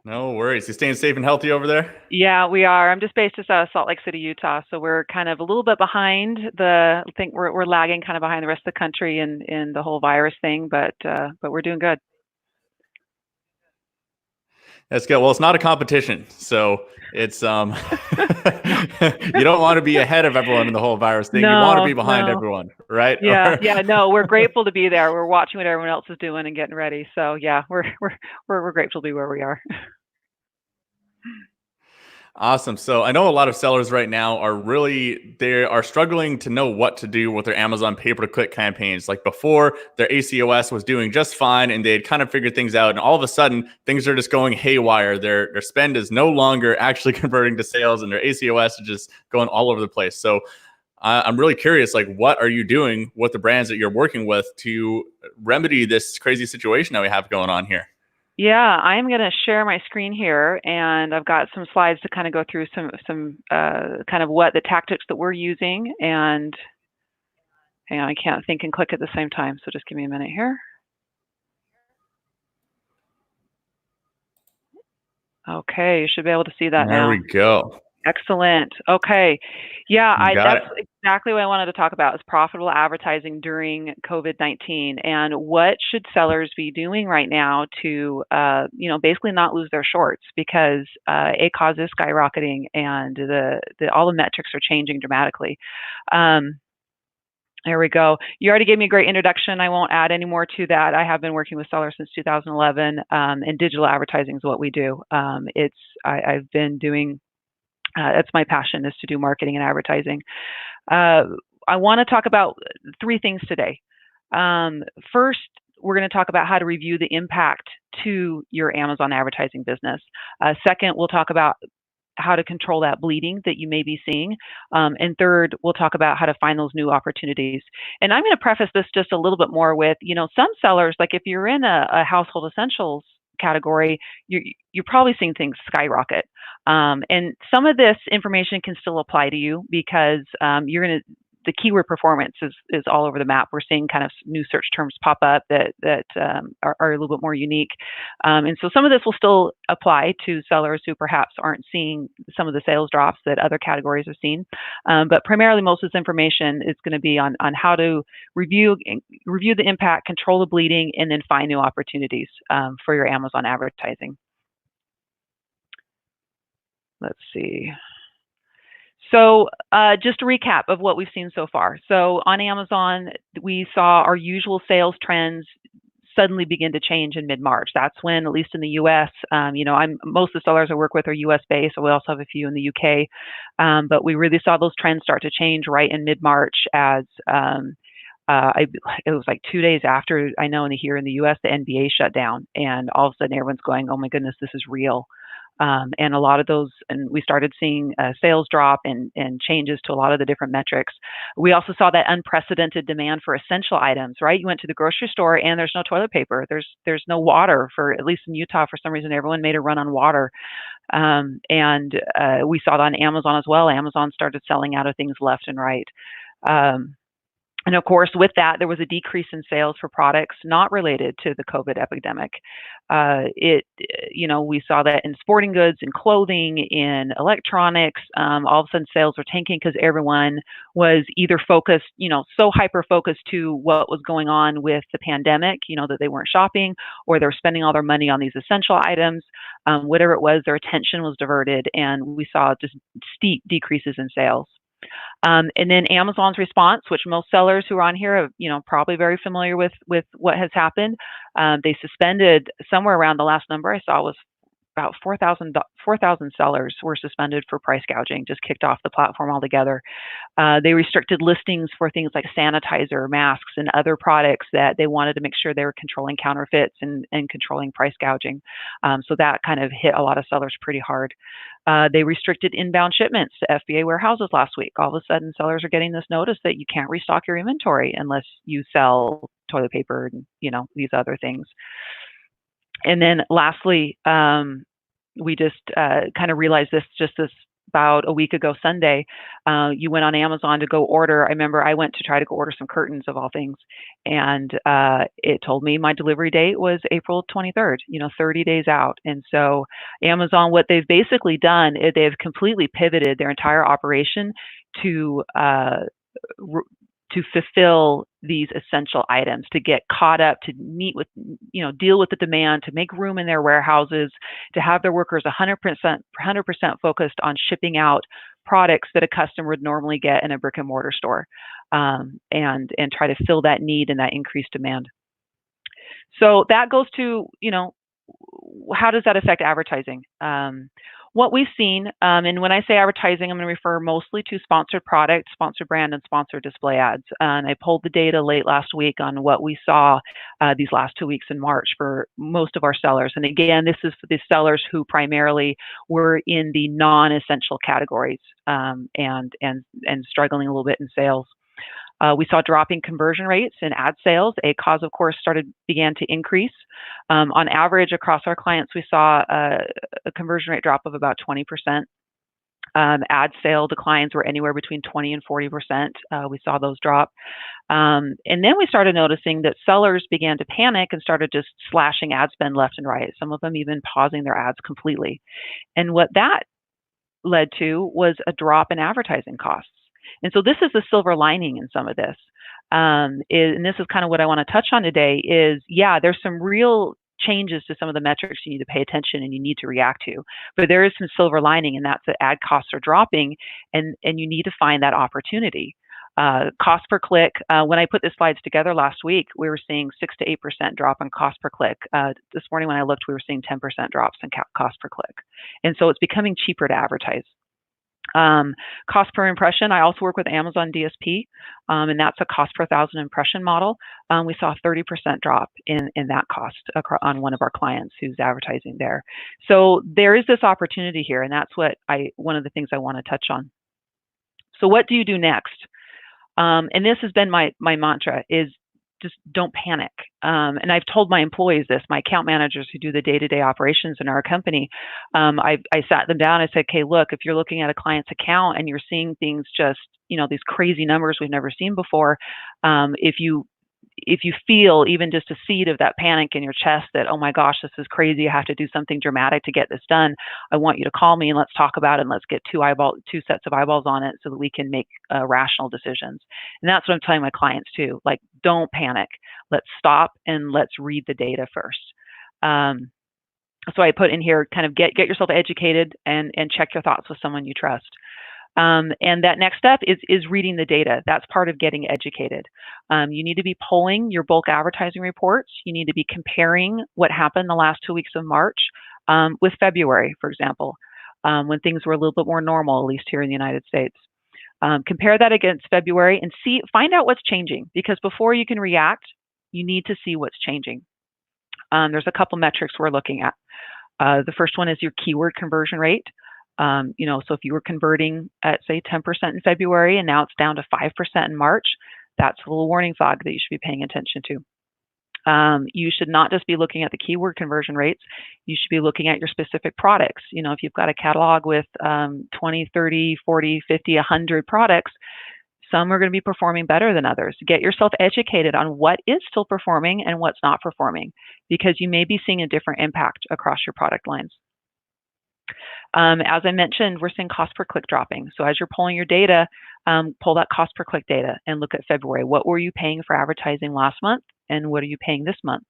No worries. You staying safe and healthy over there? Yeah, we are. I'm just based in Salt Lake City, Utah, so we're kind of a little bit behind. I think we're lagging kind of behind the rest of the country in the whole virus thing, but we're doing good. That's good. Well, it's not a competition, so it's you don't want to be ahead of everyone in the whole virus thing. You want to be behind everyone, right? Yeah, no, we're grateful to be there. We're watching what everyone else is doing and getting ready. So yeah, we're grateful to be where we are. Awesome. So I know a lot of sellers right now they are struggling to know what to do with their Amazon pay-per-click campaigns. Like before, their ACOS was doing just fine and they'd kind of figured things out. And all of a sudden, things are just going haywire. Their spend is no longer actually converting to sales and their ACOS is just going all over the place. So I'm really curious, like, what are you doing with the brands that you're working with to remedy this crazy situation that we have going on here? Yeah, I'm going to share my screen here, and I've got some slides to kind of go through some kind of what the tactics that we're using. And hang on, I can't think and click at the same time, so just give me a minute here. Okay, you should be able to see that now. There we go. Excellent. Okay. Yeah, that's exactly what I wanted to talk about is profitable advertising during COVID-19 and what should sellers be doing right now to, basically not lose their shorts because ACOS is skyrocketing and all the metrics are changing dramatically. There we go. You already gave me a great introduction. I won't add any more to that. I have been working with sellers since 2011, and digital advertising is what we do. I've been doing. That's my passion, is to do marketing and advertising. I want to talk about three things today. First, we're going to talk about how to review the impact to your Amazon advertising business. Second, we'll talk about how to control that bleeding that you may be seeing. And third, we'll talk about how to find those new opportunities. And I'm going to preface this just a little bit more with, some sellers, like if you're in a household essentials category, you're probably seeing things skyrocket. And some of this information can still apply to you because the keyword performance is all over the map. We're seeing kind of new search terms pop up that are a little bit more unique. And so some of this will still apply to sellers who perhaps aren't seeing some of the sales drops that other categories have seen. But primarily, most of this information is going to be on how to review the impact, control the bleeding, and then find new opportunities for your Amazon advertising. Let's see. So just a recap of what we've seen so far. So on Amazon, we saw our usual sales trends suddenly begin to change in mid-March. That's when, at least in the U.S., most of the sellers I work with are U.S.-based, so we also have a few in the U.K. But we really saw those trends start to change right in mid-March as it was like 2 days after, I know here in the U.S., the NBA shut down, and all of a sudden everyone's going, oh my goodness, this is real. And a lot of those, and we started seeing sales drop and changes to a lot of the different metrics. We also saw that unprecedented demand for essential items, right? You went to the grocery store and there's no toilet paper. There's no water at least in Utah, for some reason, everyone made a run on water. And we saw that on Amazon as well. Amazon started selling out of things left and right. And of course, with that, there was a decrease in sales for products not related to the COVID epidemic. We saw that in sporting goods, in clothing, in electronics. All of a sudden, sales were tanking because everyone was either focused, so hyper-focused to what was going on with the pandemic, that they weren't shopping, or they were spending all their money on these essential items. Whatever it was, their attention was diverted, and we saw just steep decreases in sales. And then Amazon's response, which most sellers who are on here are, probably very familiar with what has happened. They suspended somewhere around, the last number I saw was about 4,000 sellers were suspended for price gouging, just kicked off the platform altogether. They restricted listings for things like sanitizer, masks, and other products that they wanted to make sure they were controlling counterfeits and controlling price gouging. So that kind of hit a lot of sellers pretty hard. They restricted inbound shipments to FBA warehouses last week. All of a sudden, sellers are getting this notice that you can't restock your inventory unless you sell toilet paper and, these other things. And then lastly, we just kind of realized this about a week ago Sunday. You went on Amazon to go order. I remember I went to try to go order some curtains of all things. And it told me my delivery date was April 23rd, 30 days out. And so Amazon, what they've basically done is they've completely pivoted their entire operation to fulfill these essential items, to get caught up, to meet with, deal with the demand, to make room in their warehouses, to have their workers 100% focused on shipping out products that a customer would normally get in a brick and mortar store, and try to fill that need and that increased demand. So that goes to, how does that affect advertising? What we've seen, and when I say advertising, I'm going to refer mostly to sponsored product, sponsored brand, and sponsored display ads. And I pulled the data late last week on what we saw these last 2 weeks in March for most of our sellers. And again, this is for the sellers who primarily were in the non-essential categories, and struggling a little bit in sales. We saw dropping conversion rates in ad sales. ACOS, of course, began to increase. On average, across our clients, we saw a conversion rate drop of about 20%. Ad sale declines were anywhere between 20 and 40%. We saw those drop. And then we started noticing that sellers began to panic and started just slashing ad spend left and right, some of them even pausing their ads completely. And what that led to was a drop in advertising costs. And so this is the silver lining in some of this. And this is kind of what I want to touch on today is, there's some real changes to some of the metrics you need to pay attention and you need to react to. But there is some silver lining, and that's that ad costs are dropping, and you need to find that opportunity. Cost per click, when I put the slides together last week, we were seeing 6 to 8% drop in cost per click. This morning when I looked, we were seeing 10% drops in cost per click. And so it's becoming cheaper to advertise. Cost per impression, I also work with Amazon DSP, and that's a cost per 1,000 impression model. We saw a 30% drop in that cost on one of our clients who's advertising there. So there is this opportunity here, and that's one of the things I want to touch on. So what do you do next? And this has been my mantra is just don't panic. And I've told my employees this, my account managers who do the day-to-day operations in our company. I sat them down and said, okay, look, if you're looking at a client's account and you're seeing things just, these crazy numbers we've never seen before, if you feel even just a seed of that panic in your chest that, oh my gosh, this is crazy, I have to do something dramatic to get this done, I want you to call me and let's talk about it and let's get two sets of eyeballs on it so that we can make rational decisions. And that's what I'm telling my clients too. Like, don't panic. Let's stop and let's read the data first. So I put in here, kind of get yourself educated and check your thoughts with someone you trust. And that next step is reading the data. That's part of getting educated. You need to be pulling your bulk advertising reports. You need to be comparing what happened the last 2 weeks of March with February, for example, when things were a little bit more normal, at least here in the United States. Compare that against February and find out what's changing, because before you can react, you need to see what's changing. There's a couple metrics we're looking at. The first one is your keyword conversion rate. So if you were converting at, say, 10% in February and now it's down to 5% in March, that's a little warning flag that you should be paying attention to. You should not just be looking at the keyword conversion rates. You should be looking at your specific products. If you've got a catalog with 20, 30, 40, 50, 100 products, some are going to be performing better than others. Get yourself educated on what is still performing and what's not performing, because you may be seeing a different impact across your product lines. As I mentioned, we're seeing cost per click dropping. So as you're pulling your data, pull that cost per click data and look at February. What were you paying for advertising last month, and what are you paying this month?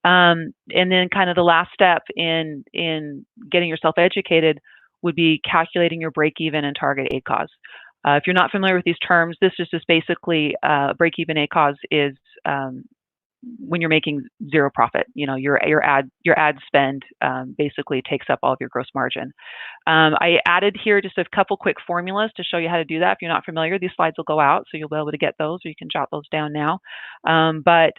And then kind of the last step in getting yourself educated would be calculating your break-even and target ACOS. If you're not familiar with these terms, this is just basically break-even ACOS is when you're making zero profit. Your ad spend basically takes up all of your gross margin. I added here just a couple quick formulas to show you how to do that. If you're not familiar, these slides will go out, so you'll be able to get those, or you can jot those down now. But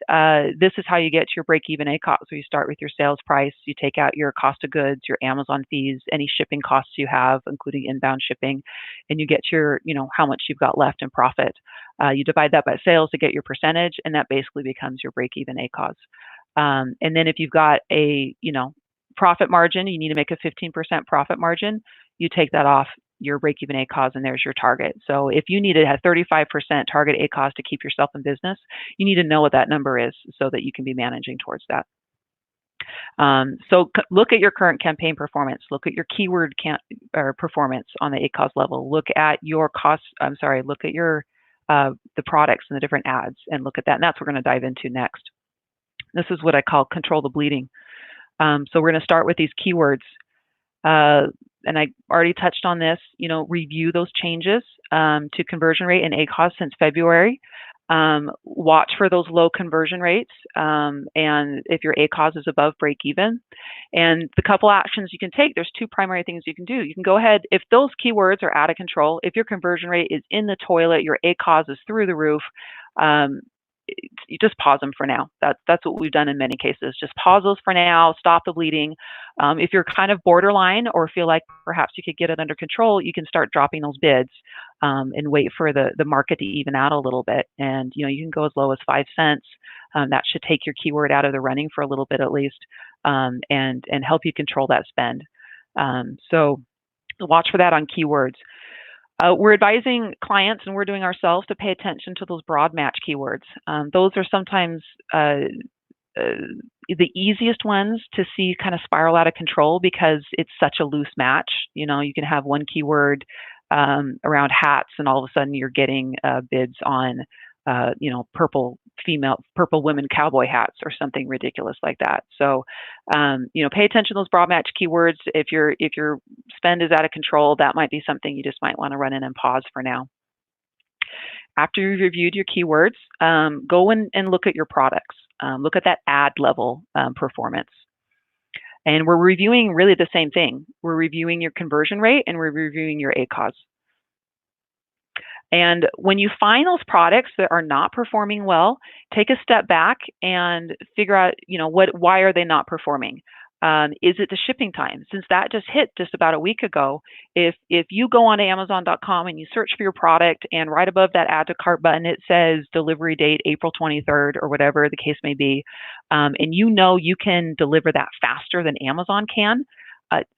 this is how you get to your break-even ACOS. So you start with your sales price, you take out your cost of goods, your Amazon fees, any shipping costs you have, including inbound shipping, and you get your, how much you've got left in profit. You divide that by sales to get your percentage, and that basically becomes your break-even ACOS. And then if you've got a, profit margin, you need to make a 15% profit margin, you take that off your break-even ACOS, and there's your target. So if you need to have 35% target ACOS to keep yourself in business, you need to know what that number is so that you can be managing towards that. So look at your current campaign performance. Look at your keyword performance on the ACOS level. Look at your look at your the products and the different ads and look at that. And that's what we're going to dive into next. This is what I call control the bleeding. So we're going to start with these keywords. And I already touched on this, review those changes to conversion rate and ACOS since February. Watch for those low conversion rates, and if your ACOS is above break even. And the couple actions you can take, there's two primary things you can do. You can go ahead, if those keywords are out of control, if your conversion rate is in the toilet, your ACOS is through the roof, you just pause them for now. That's what we've done in many cases. Just pause those for now, stop the bleeding. If you're kind of borderline or feel like perhaps you could get it under control, you can start dropping those bids and wait for the market to even out a little bit. And you can go as low as 5 cents. That should take your keyword out of the running for a little bit at least, and help you control that spend. So watch for that on keywords. We're advising clients, and we're doing ourselves, to pay attention to those broad match keywords. Those are sometimes the easiest ones to see kind of spiral out of control because it's such a loose match. You can have one keyword around hats, and all of a sudden you're getting bids on purple women cowboy hats or something ridiculous like that. So, pay attention to those broad match keywords. If your spend is out of control, that might be something you just might want to run in and pause for now. After you've reviewed your keywords, go and look at your products. Look at that ad level performance. And we're reviewing really the same thing. We're reviewing your conversion rate and we're reviewing your ACOS. And when you find those products that are not performing well, take a step back and figure out, why are they not performing? Is it the shipping time? Since that just hit just about a week ago, if you go on Amazon.com and you search for your product and right above that add to cart button, it says delivery date April 23rd or whatever the case may be, and you can deliver that faster than Amazon can,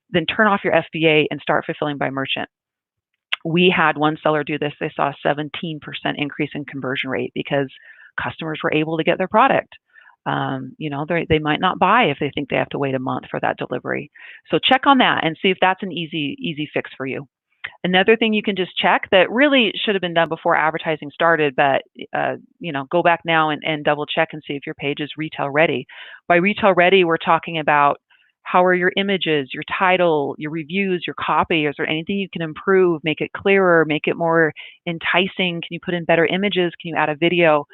then turn off your FBA and start fulfilling by merchant. We had one seller do this. They saw a 17% increase in conversion rate because customers were able to get their product. They might not buy if they think they have to wait a month for that delivery. So check on that and see if that's an easy fix for you. Another thing you can just check that really should have been done before advertising started, but go back now and double check and see if your page is retail ready. By retail ready, we're talking about how are your images, your title, your reviews, your copy? Is there anything you can improve, make it clearer, make it more enticing? Can you put in better images? Can you add a video?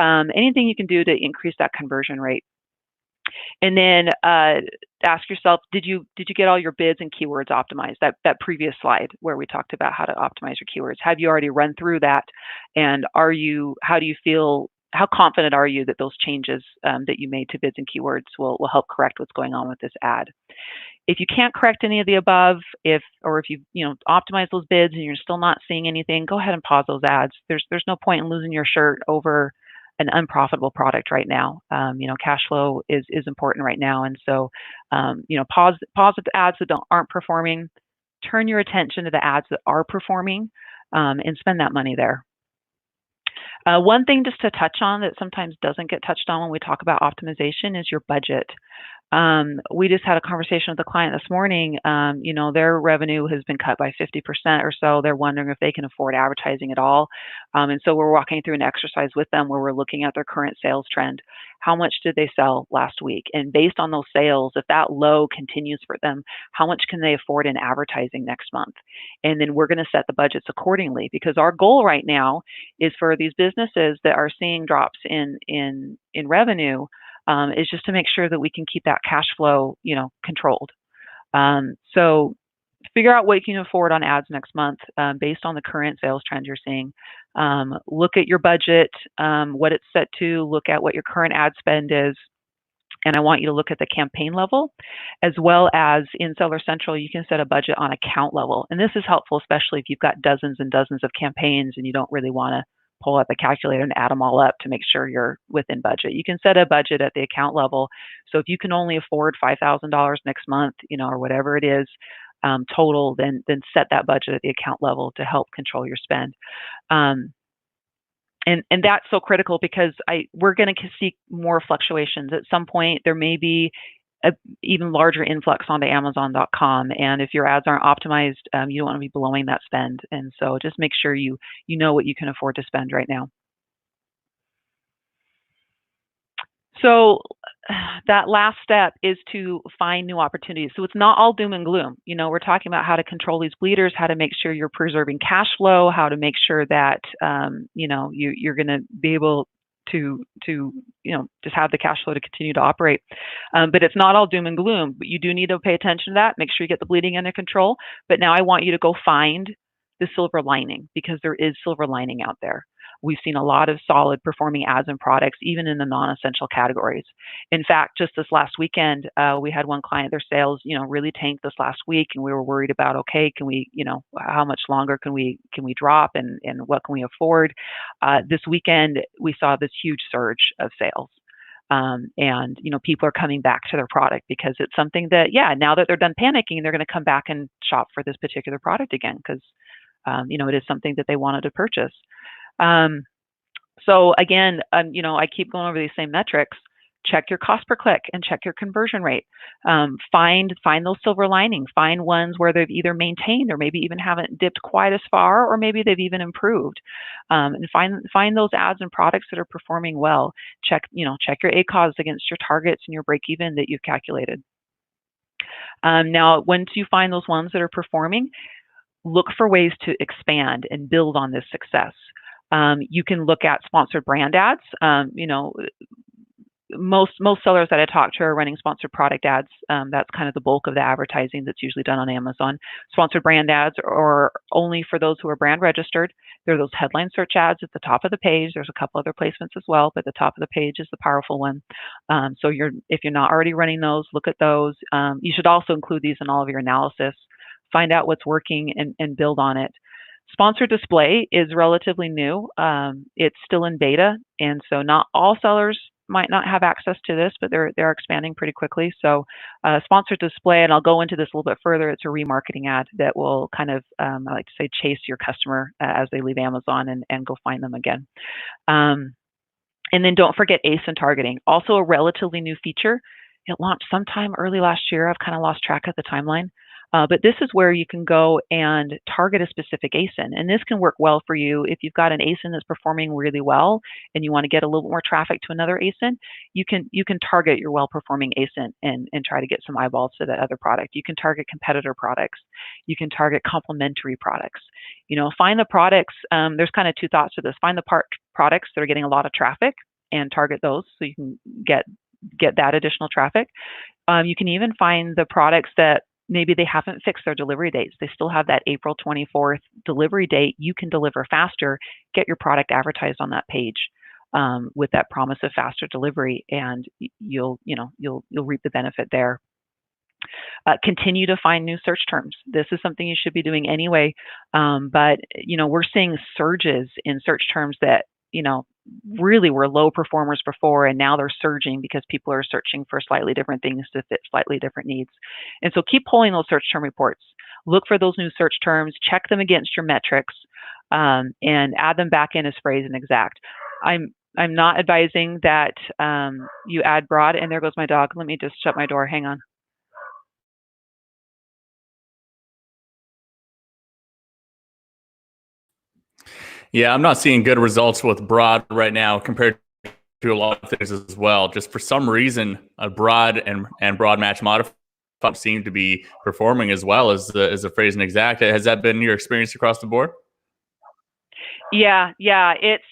Anything you can do to increase that conversion rate. And then ask yourself, did you get all your bids and keywords optimized? That previous slide where we talked about how to optimize your keywords. Have you already run through that? And how do you feel? How confident are you that those changes that you made to bids and keywords will help correct what's going on with this ad? If you can't correct any of the above, if you optimize those bids and you're still not seeing anything, go ahead and pause those ads. There's no point in losing your shirt over an unprofitable product right now. Cash flow is important right now, and so pause the ads that aren't performing. Turn your attention to the ads that are performing, and spend that money there. One thing just to touch on that sometimes doesn't get touched on when we talk about optimization is your budget. We just had a conversation with a client this morning. Their revenue has been cut by 50% or so. They're wondering if they can afford advertising at all. And so we're walking through an exercise with them where we're looking at their current sales trend. How much did they sell last week? And based on those sales, if that low continues for them, how much can they afford in advertising next month? And then we're going to set the budgets accordingly, because our goal right now is for these businesses that are seeing drops in revenue, is just to make sure that we can keep that cash flow, controlled. So figure out what you can afford on ads next month based on the current sales trend you're seeing. Look at your budget, what it's set to, look at what your current ad spend is. And I want you to look at the campaign level, as well as in Seller Central, you can set a budget on account level. And this is helpful, especially if you've got dozens and dozens of campaigns and you don't really want to pull out the calculator and add them all up to make sure you're within budget. You can set a budget at the account level. So if you can only afford $5,000 next month, or whatever it is total, then set that budget at the account level to help control your spend. And that's so critical because we're going to see more fluctuations. At some point, there may be a even larger influx onto Amazon.com. And if your ads aren't optimized, you don't want to be blowing that spend. And so just make sure you know what you can afford to spend right now. So that last step is to find new opportunities. So it's not all doom and gloom. We're talking about how to control these bleeders, how to make sure you're preserving cash flow, how to make sure that you're going to be able to just have the cash flow to continue to operate. But it's not all doom and gloom. But you do need to pay attention to that. Make sure you get the bleeding under control. But now I want you to go find the silver lining, because there is silver lining out there. We've seen a lot of solid performing ads and products, even in the non-essential categories. In fact, just this last weekend, we had one client, their sales, really tanked this last week, and we were worried about, okay, can we, how much longer can we drop, and what can we afford? This weekend, we saw this huge surge of sales. And people are coming back to their product because it's something that, now that they're done panicking, they're going to come back and shop for this particular product again, because it is something that they wanted to purchase. So again, I keep going over these same metrics. Check your cost per click and check your conversion rate. Find those silver linings. Find ones where they've either maintained or maybe even haven't dipped quite as far, or maybe they've even improved. And find those ads and products that are performing well. Check your ACOS against your targets and your break even that you've calculated. Now, once you find those ones that are performing, look for ways to expand and build on this success. You can look at sponsored brand ads. Most sellers that I talk to are running sponsored product ads. That's kind of the bulk of the advertising that's usually done on Amazon. Sponsored brand ads are only for those who are brand registered. There are those headline search ads at the top of the page. There's a couple other placements as well, but the top of the page is the powerful one. So if you're not already running those, look at those. You should also include these in all of your analysis. Find out what's working and build on it. Sponsored display is relatively new. It's still in beta, and so not all sellers might not have access to this, but they're expanding pretty quickly. So sponsored display, and I'll go into this a little bit further, it's a remarketing ad that will kind of, I like to say, chase your customer as they leave Amazon and go find them again. And then don't forget ASIN targeting, also a relatively new feature. It launched sometime early last year. I've kind of lost track of the timeline. But this is where you can go and target a specific ASIN. And this can work well for you if you've got an ASIN that's performing really well and you want to get a little bit more traffic to another ASIN. You can target your well-performing ASIN and try to get some eyeballs to that other product. You can target competitor products. You can target complementary products. Find the products. There's kind of two thoughts to this. Find the products that are getting a lot of traffic and target those so you can get that additional traffic. You can even find the products that maybe they haven't fixed their delivery dates. They still have that April 24th delivery date. You can deliver faster, get your product advertised on that page with that promise of faster delivery, and you'll reap the benefit there. Continue to find new search terms. This is something you should be doing anyway, but we're seeing surges in search terms that really were low performers before, and now they're surging because people are searching for slightly different things to fit slightly different needs. And so keep pulling those search term reports. Look for those new search terms, check them against your metrics, and add them back in as phrase and exact. I'm not advising that you add broad, and there goes my dog. Let me just shut my door. Hang on. Yeah, I'm not seeing good results with broad right now compared to a lot of things as well. Just for some reason, a broad and broad match modifier seem to be performing as well as the phrase and exact. Has that been your experience across the board? Yeah. It's,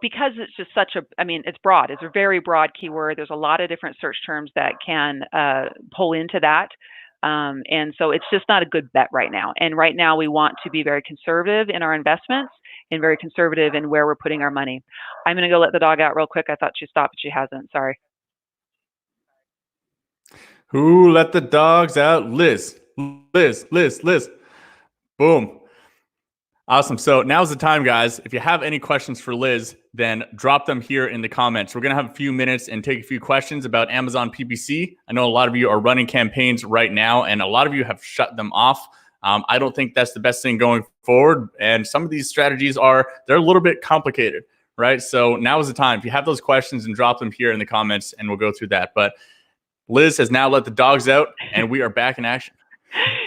because it's just it's broad. It's a very broad keyword. There's a lot of different search terms that can pull into that. And so it's just not a good bet right now. And right now we want to be very conservative in our investments and very conservative in where we're putting our money. I'm going to go let the dog out real quick. I thought she stopped, but she hasn't. Sorry. Who let the dogs out? Liz. Boom. Awesome. So now's the time, guys. If you have any questions for Liz, then drop them here in the comments. We're going to have a few minutes and take a few questions about Amazon PPC. I know a lot of you are running campaigns right now, and a lot of you have shut them off. I don't think that's the best thing going forward. And some of these strategies they're a little bit complicated, right? So now is the time. If you have those questions, and drop them here in the comments and we'll go through that. But Liz has now let the dogs out, and we are back in action.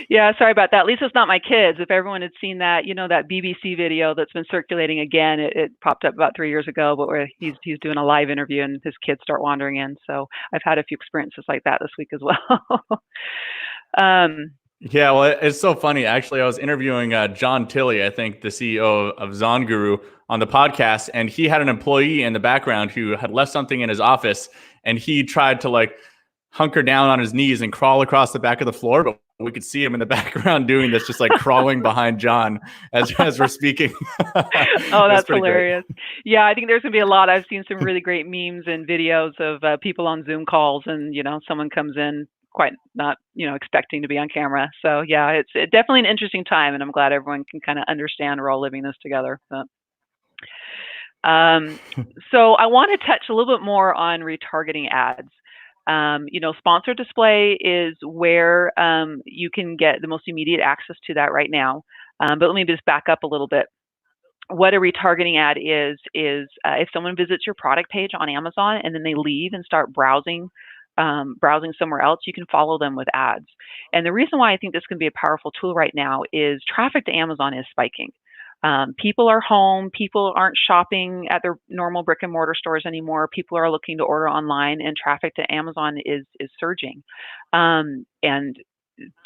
Yeah, sorry about that. At least it's not my kids. If everyone had seen that, that BBC video that's been circulating again, it popped up about 3 years ago, but where he's doing a live interview and his kids start wandering in. So I've had a few experiences like that this week as well. Yeah, well, it's so funny. Actually, I was interviewing John Tilley, I think the CEO of ZonGuru, on the podcast, and he had an employee in the background who had left something in his office, and he tried to like hunker down on his knees and crawl across the back of the floor, but we could see him in the background doing this, just like crawling behind John as we're speaking. Oh, that's hilarious. Great. Yeah, I think there's going to be a lot. I've seen some really great memes and videos of people on Zoom calls, and someone comes in quite not expecting to be on camera. So yeah, it's definitely an interesting time, and I'm glad everyone can kind of understand we're all living this together. But, so I want to touch a little bit more on retargeting ads. Sponsored display is where you can get the most immediate access to that right now. But let me just back up a little bit. What a retargeting ad is if someone visits your product page on Amazon and then they leave and start browsing somewhere else, you can follow them with ads. And the reason why I think this can be a powerful tool right now is traffic to Amazon is spiking. People are home. People aren't shopping at their normal brick and mortar stores anymore. People are looking to order online, and traffic to Amazon is surging. And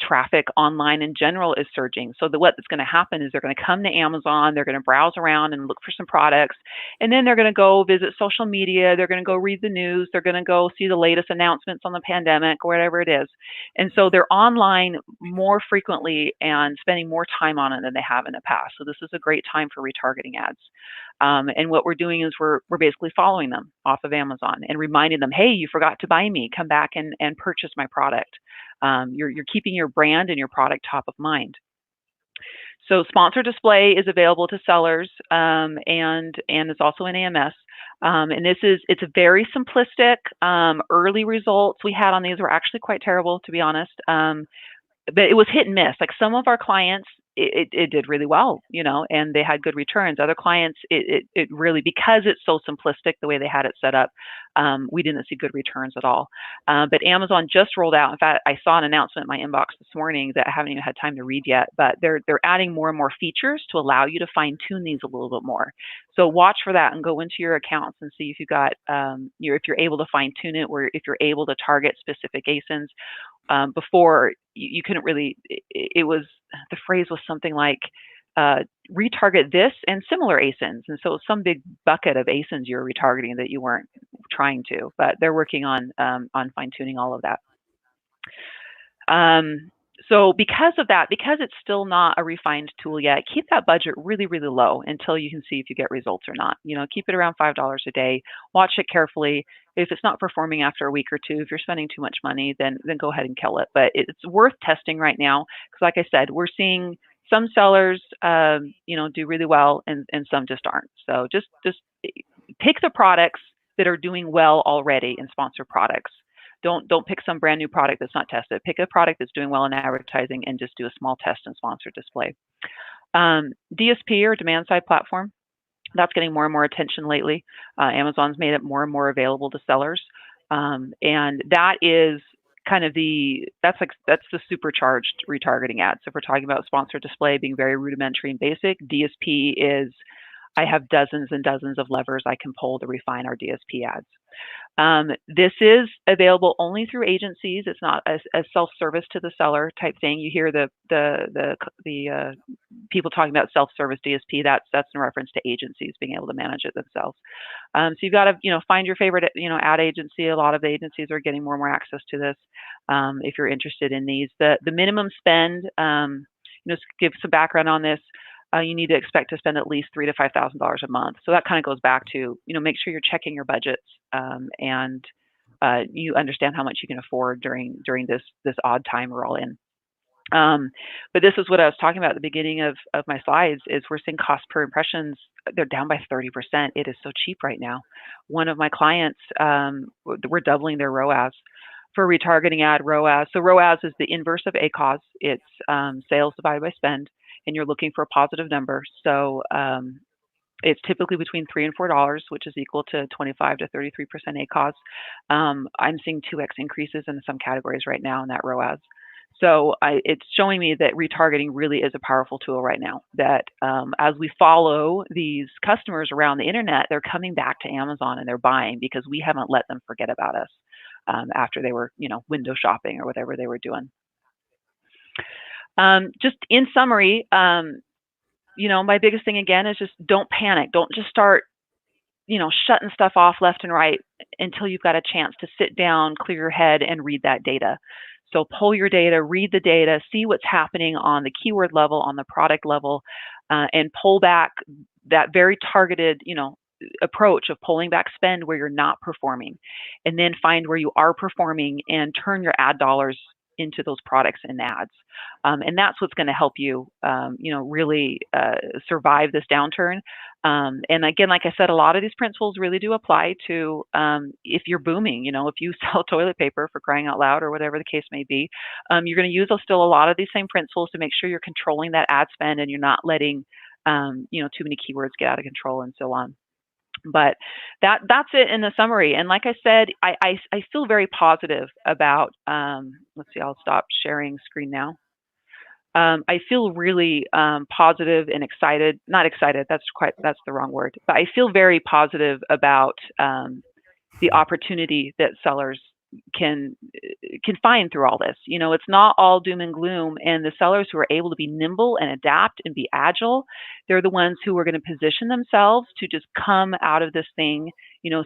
traffic online in general is surging. So what's going to happen is they're going to come to Amazon, they're going to browse around and look for some products, and then they're going to go visit social media, they're going to go read the news, they're going to go see the latest announcements on the pandemic or whatever it is. And so they're online more frequently and spending more time on it than they have in the past. So this is a great time for retargeting ads. And what we're doing is we're basically following them off of Amazon and reminding them, hey, you forgot to buy me, come back and purchase my product. You're keeping your brand and your product top of mind. So sponsored display is available to sellers and it's also in AMS. And it's a very simplistic. Early results we had on these were actually quite terrible, to be honest. But it was hit and miss. Like some of our clients, it did really well, and they had good returns. Other clients, it really, because it's so simplistic the way they had it set up, we didn't see good returns at all. But Amazon just rolled out. In fact, I saw an announcement in my inbox this morning that I haven't even had time to read yet, but they're adding more and more features to allow you to fine tune these a little bit more. So watch for that and go into your accounts and see if you got, if you're able to fine tune it, or if you're able to target specific ASINs. Before you couldn't really, the phrase was something like retarget this and similar ASINs. And so some big bucket of ASINs you're retargeting that you weren't trying to, but they're working on fine tuning all of that. So because of that, because it's still not a refined tool yet, keep that budget really, really low until you can see if you get results or not. Keep it around $5 a day. Watch it carefully. If it's not performing after a week or two, if you're spending too much money, then go ahead and kill it. But it's worth testing right now because, like I said, we're seeing some sellers, do really well, and some just aren't. So just pick the products that are doing well already in sponsored products. Don't pick some brand new product that's not tested. Pick a product that's doing well in advertising and just do a small test in sponsored display. DSP, or demand side platform, that's getting more and more attention lately. Amazon's made it more and more available to sellers. And that is kind of that's the supercharged retargeting ads. So if we're talking about sponsored display being very rudimentary and basic, DSP is, I have dozens and dozens of levers I can pull to refine our DSP ads. This is available only through agencies. It's not a self-service to the seller type thing. You hear the people talking about self-service DSP. That's in reference to agencies being able to manage it themselves. So you've got to find your favorite ad agency. A lot of the agencies are getting more and more access to this. If you're interested in these, the minimum spend. Just give some background on this. You need to expect to spend at least $3,000 to $5,000 a month. So that kind of goes back to, make sure you're checking your budgets and you understand how much you can afford during this odd time we're all in. But this is what I was talking about at the beginning of my slides, is we're seeing cost per impressions, they're down by 30%. It is so cheap right now. One of my clients, we're doubling their ROAS. For retargeting ad ROAS. So ROAS is the inverse of ACOS. It's sales divided by spend, and you're looking for a positive number. So It's typically between $3 and $4, which is equal to 25 to 33% ACOS. I'm seeing 2x increases in some categories right now in that ROAS. So it's showing me that retargeting really is a powerful tool right now. That as we follow these customers around the internet, they're coming back to Amazon and they're buying because we haven't let them forget about us after they were, window shopping or whatever they were doing. Just in summary, my biggest thing again is just don't panic. Don't just start, shutting stuff off left and right until you've got a chance to sit down, clear your head, and read that data. So pull your data, read the data, see what's happening on the keyword level, on the product level, and pull back that very targeted, approach of pulling back spend where you're not performing, and then find where you are performing and turn your ad dollars into those products and ads. And that's what's going to help you, really survive this downturn. And again, like I said, a lot of these principles really do apply to if you're booming, if you sell toilet paper, for crying out loud, or whatever the case may be, you're going to use still a lot of these same principles to make sure you're controlling that ad spend and you're not letting, too many keywords get out of control and so on. But that's it in the summary. And like I said, I feel very positive about, let's see, I'll stop sharing screen now. I feel really positive and excited, not excited, that's the wrong word, but I feel very positive about the opportunity that sellers can find through all this. It's not all doom and gloom, and the sellers who are able to be nimble and adapt and be agile, they're the ones who are going to position themselves to just come out of this thing,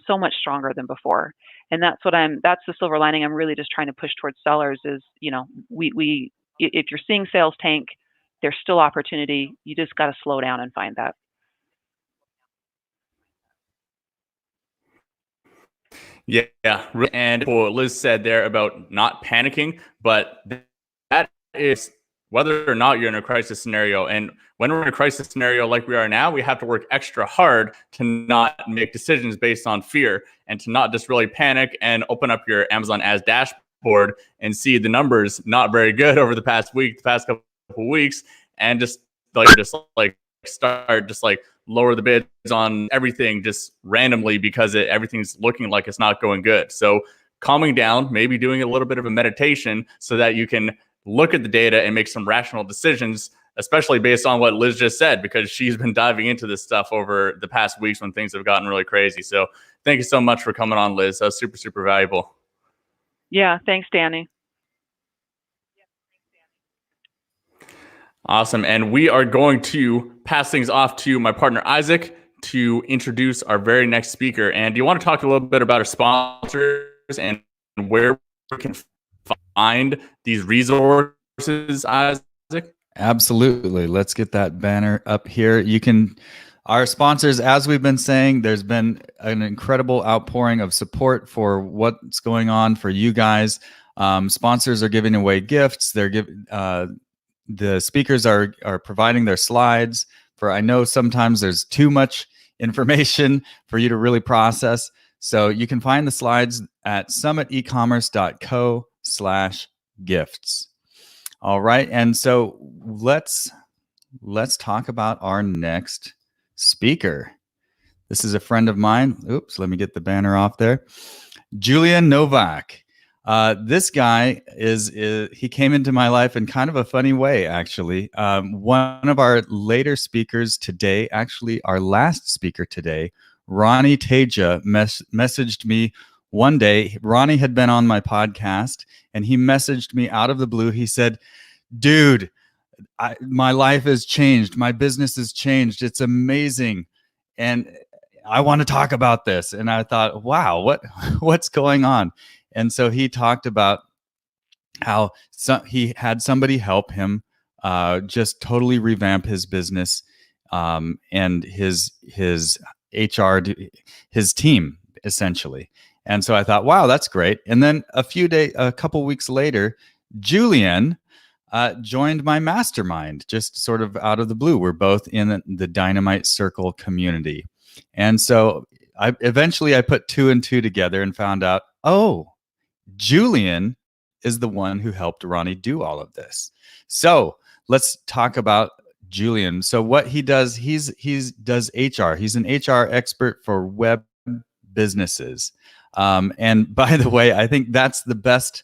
so much stronger than before. And that's the silver lining I'm really just trying to push towards sellers is, we if you're seeing sales tank, there's still opportunity. You just got to slow down and find that. Yeah. And what Liz said there about not panicking, but that is whether or not you're in a crisis scenario. And when we're in a crisis scenario like we are now, we have to work extra hard to not make decisions based on fear and to not just really panic and open up your Amazon Ads dashboard and see the numbers not very good over the past couple of weeks, and just start lower the bids on everything just randomly because everything's looking like it's not going good. So calming down, maybe doing a little bit of a meditation so that you can look at the data and make some rational decisions, especially based on what Liz just said, because she's been diving into this stuff over the past weeks when things have gotten really crazy. So thank you so much for coming on, Liz. That was super, super valuable. Yeah, thanks, Danny. Awesome. And we are going to pass things off to my partner, Isaac, to introduce our very next speaker. And do you want to talk a little bit about our sponsors and where we can find these resources, Isaac? Absolutely. Let's get that banner up here. Our sponsors, as we've been saying, there's been an incredible outpouring of support for what's going on for you guys. Sponsors are giving away gifts. The speakers are providing their slides I know sometimes there's too much information for you to really process. So you can find the slides at summitecommerce.co/gifts. All right. And so let's talk about our next speaker. This is a friend of mine. Oops, let me get the banner off there. Julian Novak. This guy he came into my life in kind of a funny way, actually. One of our later speakers today, actually our last speaker today, Ronnie Teja, messaged me one day. Ronnie had been on my podcast and he messaged me out of the blue. He said, dude, my life has changed. My business has changed. It's amazing. And I want to talk about this. And I thought, wow, what's going on? And so he talked about how he had somebody help him just totally revamp his business and his HR, his team, essentially. And so I thought, wow, that's great. And then a couple weeks later, Julian joined my mastermind, just sort of out of the blue. We're both in the Dynamite Circle community. And so I put two and two together and found out, oh, Julian is the one who helped Ronnie do all of this. So let's talk about Julian. So what he does, he's does HR. He's an HR expert for web businesses. And by the way, I think that's the best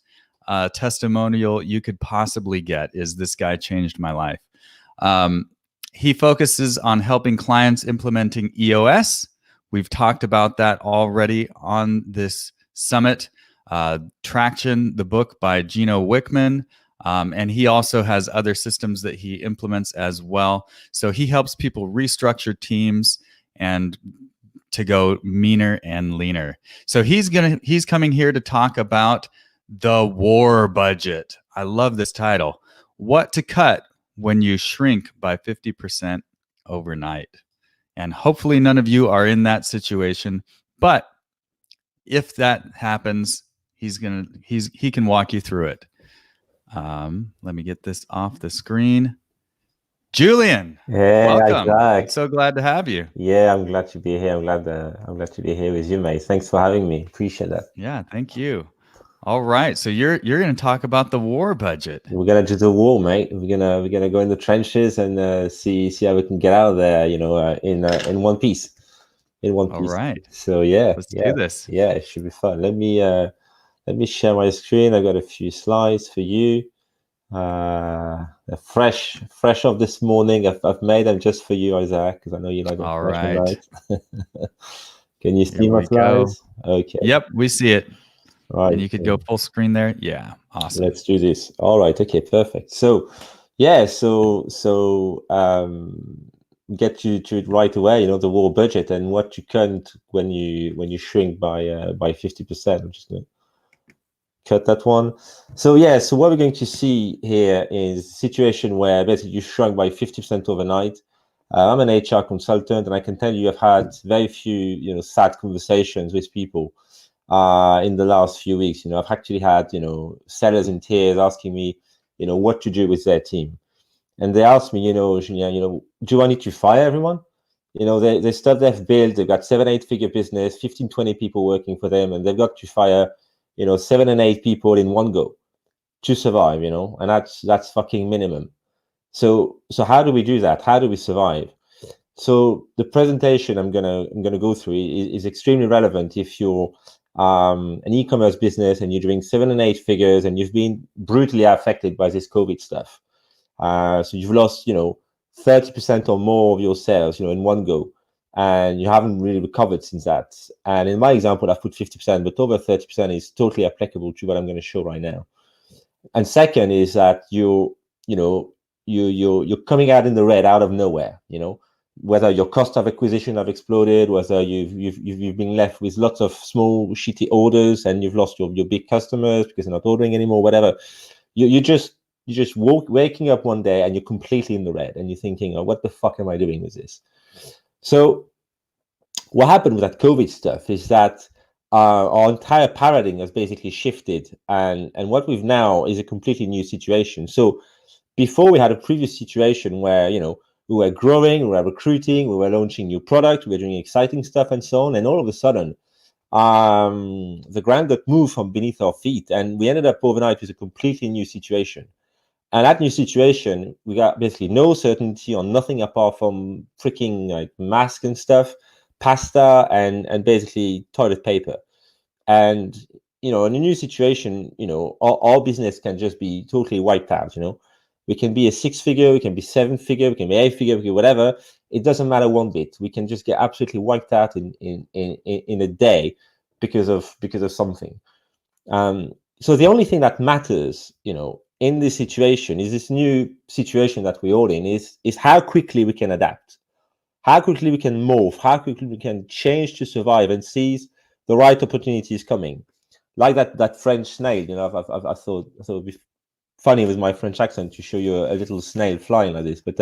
testimonial you could possibly get, is this guy changed my life. He focuses on helping clients implementing EOS. We've talked about that already on this summit. Traction, the book by Gino Wickman. And he also has other systems that he implements as well. So he helps people restructure teams and to go meaner and leaner. So he's coming here to talk about the war budget. I love this title. What to cut when you shrink by 50% overnight. And hopefully none of you are in that situation, but if that happens, he can walk you through it. Let me get this off the screen. Julian, welcome. I'm so glad to have you. Yeah, I'm glad to be here. I'm glad to be here with you, mate. Thanks for having me. Appreciate that. Yeah, thank you. All right, so you're going to talk about the war budget. We're gonna do the war, mate. We're gonna go in the trenches and see how we can get out of there. In one piece. In one piece. All right. So yeah, let's do this. Yeah, it should be fun. Let me share my screen. I got a few slides for you. Fresh off this morning. I've made them just for you, Isaac, because I know you like them. All right. Can you see my slides? Okay. Yep, we see it. Right. And you could go full screen there. Yeah, awesome. Let's do this. All right. Okay, perfect. So yeah, get you to it right away, the war budget and what you can't when you shrink by 50%. I'm just gonna cut that one. So yeah, so what we're going to see here is a situation where basically you shrunk by 50% overnight. I'm an HR consultant, and I can tell you I've had very few sad conversations with people in the last few weeks. I've actually had sellers in tears asking me what to do with their team. And they asked me, Julien, do I need to fire everyone? They stuff they've built, they've got 7-8 figure business, 15-20 people working for them, and they've got to fire 7 and 8 people in one go to survive, and that's fucking minimum. So how do we do that? How do we survive? So the presentation I'm gonna go through is extremely relevant if you're an e-commerce business and you're doing 7 and 8 figures and you've been brutally affected by this COVID stuff. So you've lost 30% or more of your sales in one go, and you haven't really recovered since that. And in my example, I've put 50%, but over 30% is totally applicable to what I'm going to show right now. And second is that you're coming out in the red out of nowhere. Whether your cost of acquisition have exploded, whether you've been left with lots of small shitty orders and you've lost your big customers because they're not ordering anymore, whatever. You're just waking up one day and you're completely in the red and you're thinking, oh, what the fuck am I doing with this? So what happened with that COVID stuff is that our entire paradigm has basically shifted, and what we've now is a completely new situation. So before, we had a previous situation where we were growing, we were recruiting, we were launching new products, we were doing exciting stuff and so on, and all of a sudden the ground got moved from beneath our feet, and we ended up overnight with a completely new situation. And that new situation, we got basically no certainty on nothing apart from freaking like masks and stuff, pasta, and basically toilet paper. And in a new situation, our business can just be totally wiped out. We can be a 6-figure, we can be 7-figure, we can be 8-figure, we can whatever. It doesn't matter one bit. We can just get absolutely wiped out in a day because of something. So the only thing that matters, in this situation, is this new situation that we're all in, is how quickly we can adapt, how quickly we can move, how quickly we can change to survive and seize the right opportunities coming. Like that French snail, I thought it would be funny with my French accent to show you a little snail flying like this. But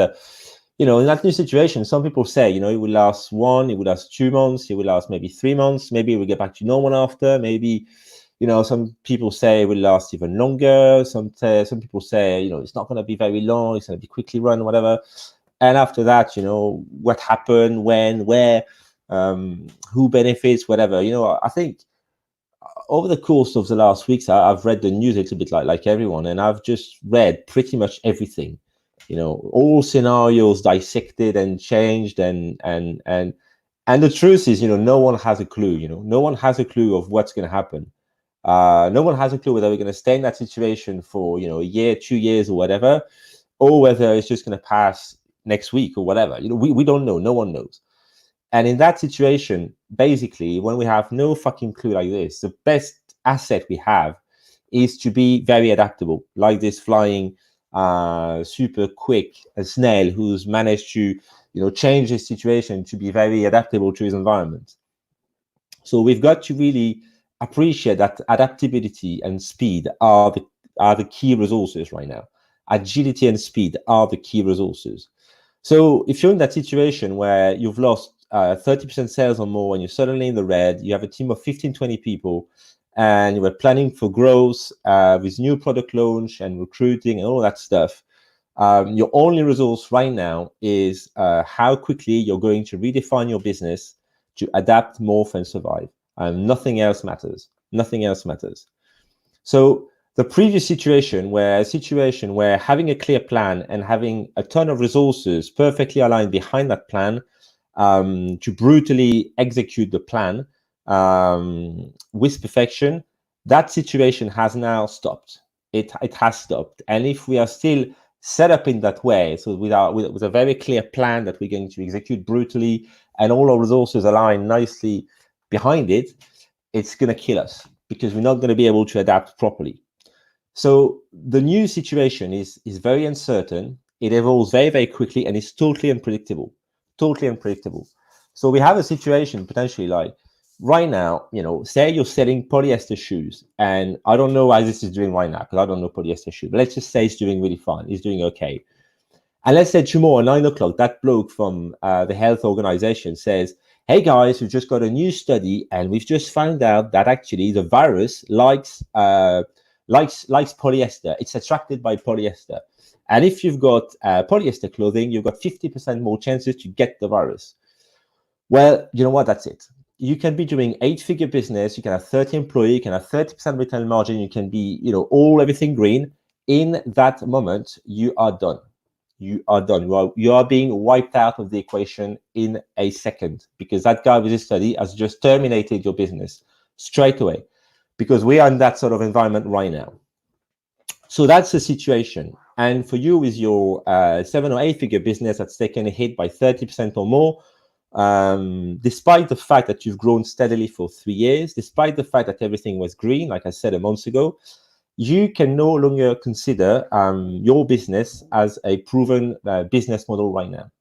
in that new situation, some people say, it will last 1, it will last 2 months, it will last maybe 3 months, maybe we'll get back to normal after, maybe. Some people say it will last even longer. Some people say, it's not going to be very long. It's going to be quickly run, whatever. And after that, what happened, when, where, who benefits, whatever. I think over the course of the last weeks, I've read the news a little bit like everyone, and I've just read pretty much everything. all scenarios dissected and changed, and the truth is, no one has a clue. No one has a clue of what's going to happen. No one has a clue whether we're going to stay in that situation for a year, 2 years, or whatever, or whether it's just going to pass next week or whatever. We don't know. No one knows. And in that situation, basically, when we have no fucking clue like this, the best asset we have is to be very adaptable, like this flying super quick snail who's managed to change his situation to be very adaptable to his environment. So we've got to really appreciate that adaptability and speed are the key resources right now. Agility and speed are the key resources. So if you're in that situation where you've lost 30% sales or more and you're suddenly in the red, you have a team of 15, 20 people, and you were planning for growth with new product launch and recruiting and all that stuff, your only resource right now is how quickly you're going to redefine your business to adapt, morph, and survive. Nothing else matters. Nothing else matters. So the previous situation where having a clear plan and having a ton of resources perfectly aligned behind that plan to brutally execute the plan with perfection, that situation has now stopped. It has stopped. And if we are still set up in that way, so with a very clear plan that we're going to execute brutally and all our resources align nicely behind it, it's going to kill us because we're not going to be able to adapt properly. So the new situation is very uncertain. It evolves very, very quickly, and it's totally unpredictable. Totally unpredictable. So we have a situation potentially like right now, say you're selling polyester shoes, and I don't know how this is doing right now because I don't know polyester shoes, but let's just say it's doing really fine. It's doing okay. And let's say tomorrow at 9 o'clock, that bloke from the health organization says, hey guys, we've just got a new study and we've just found out that actually the virus likes polyester. It's attracted by polyester. And if you've got polyester clothing, you've got 50% more chances to get the virus. Well, you know what? That's it. You can be doing 8-figure business. You can have 30 employees. You can have 30% return margin. You can be, everything green. In that moment, you are done. You are done. You are being wiped out of the equation in a second because that guy with his study has just terminated your business straight away because we are in that sort of environment right now. So that's the situation. And for you with your 7 or 8-figure business that's taken a hit by 30% or more, despite the fact that you've grown steadily for 3 years, despite the fact that everything was green, like I said a month ago, you can no longer consider your business as a proven business model right now.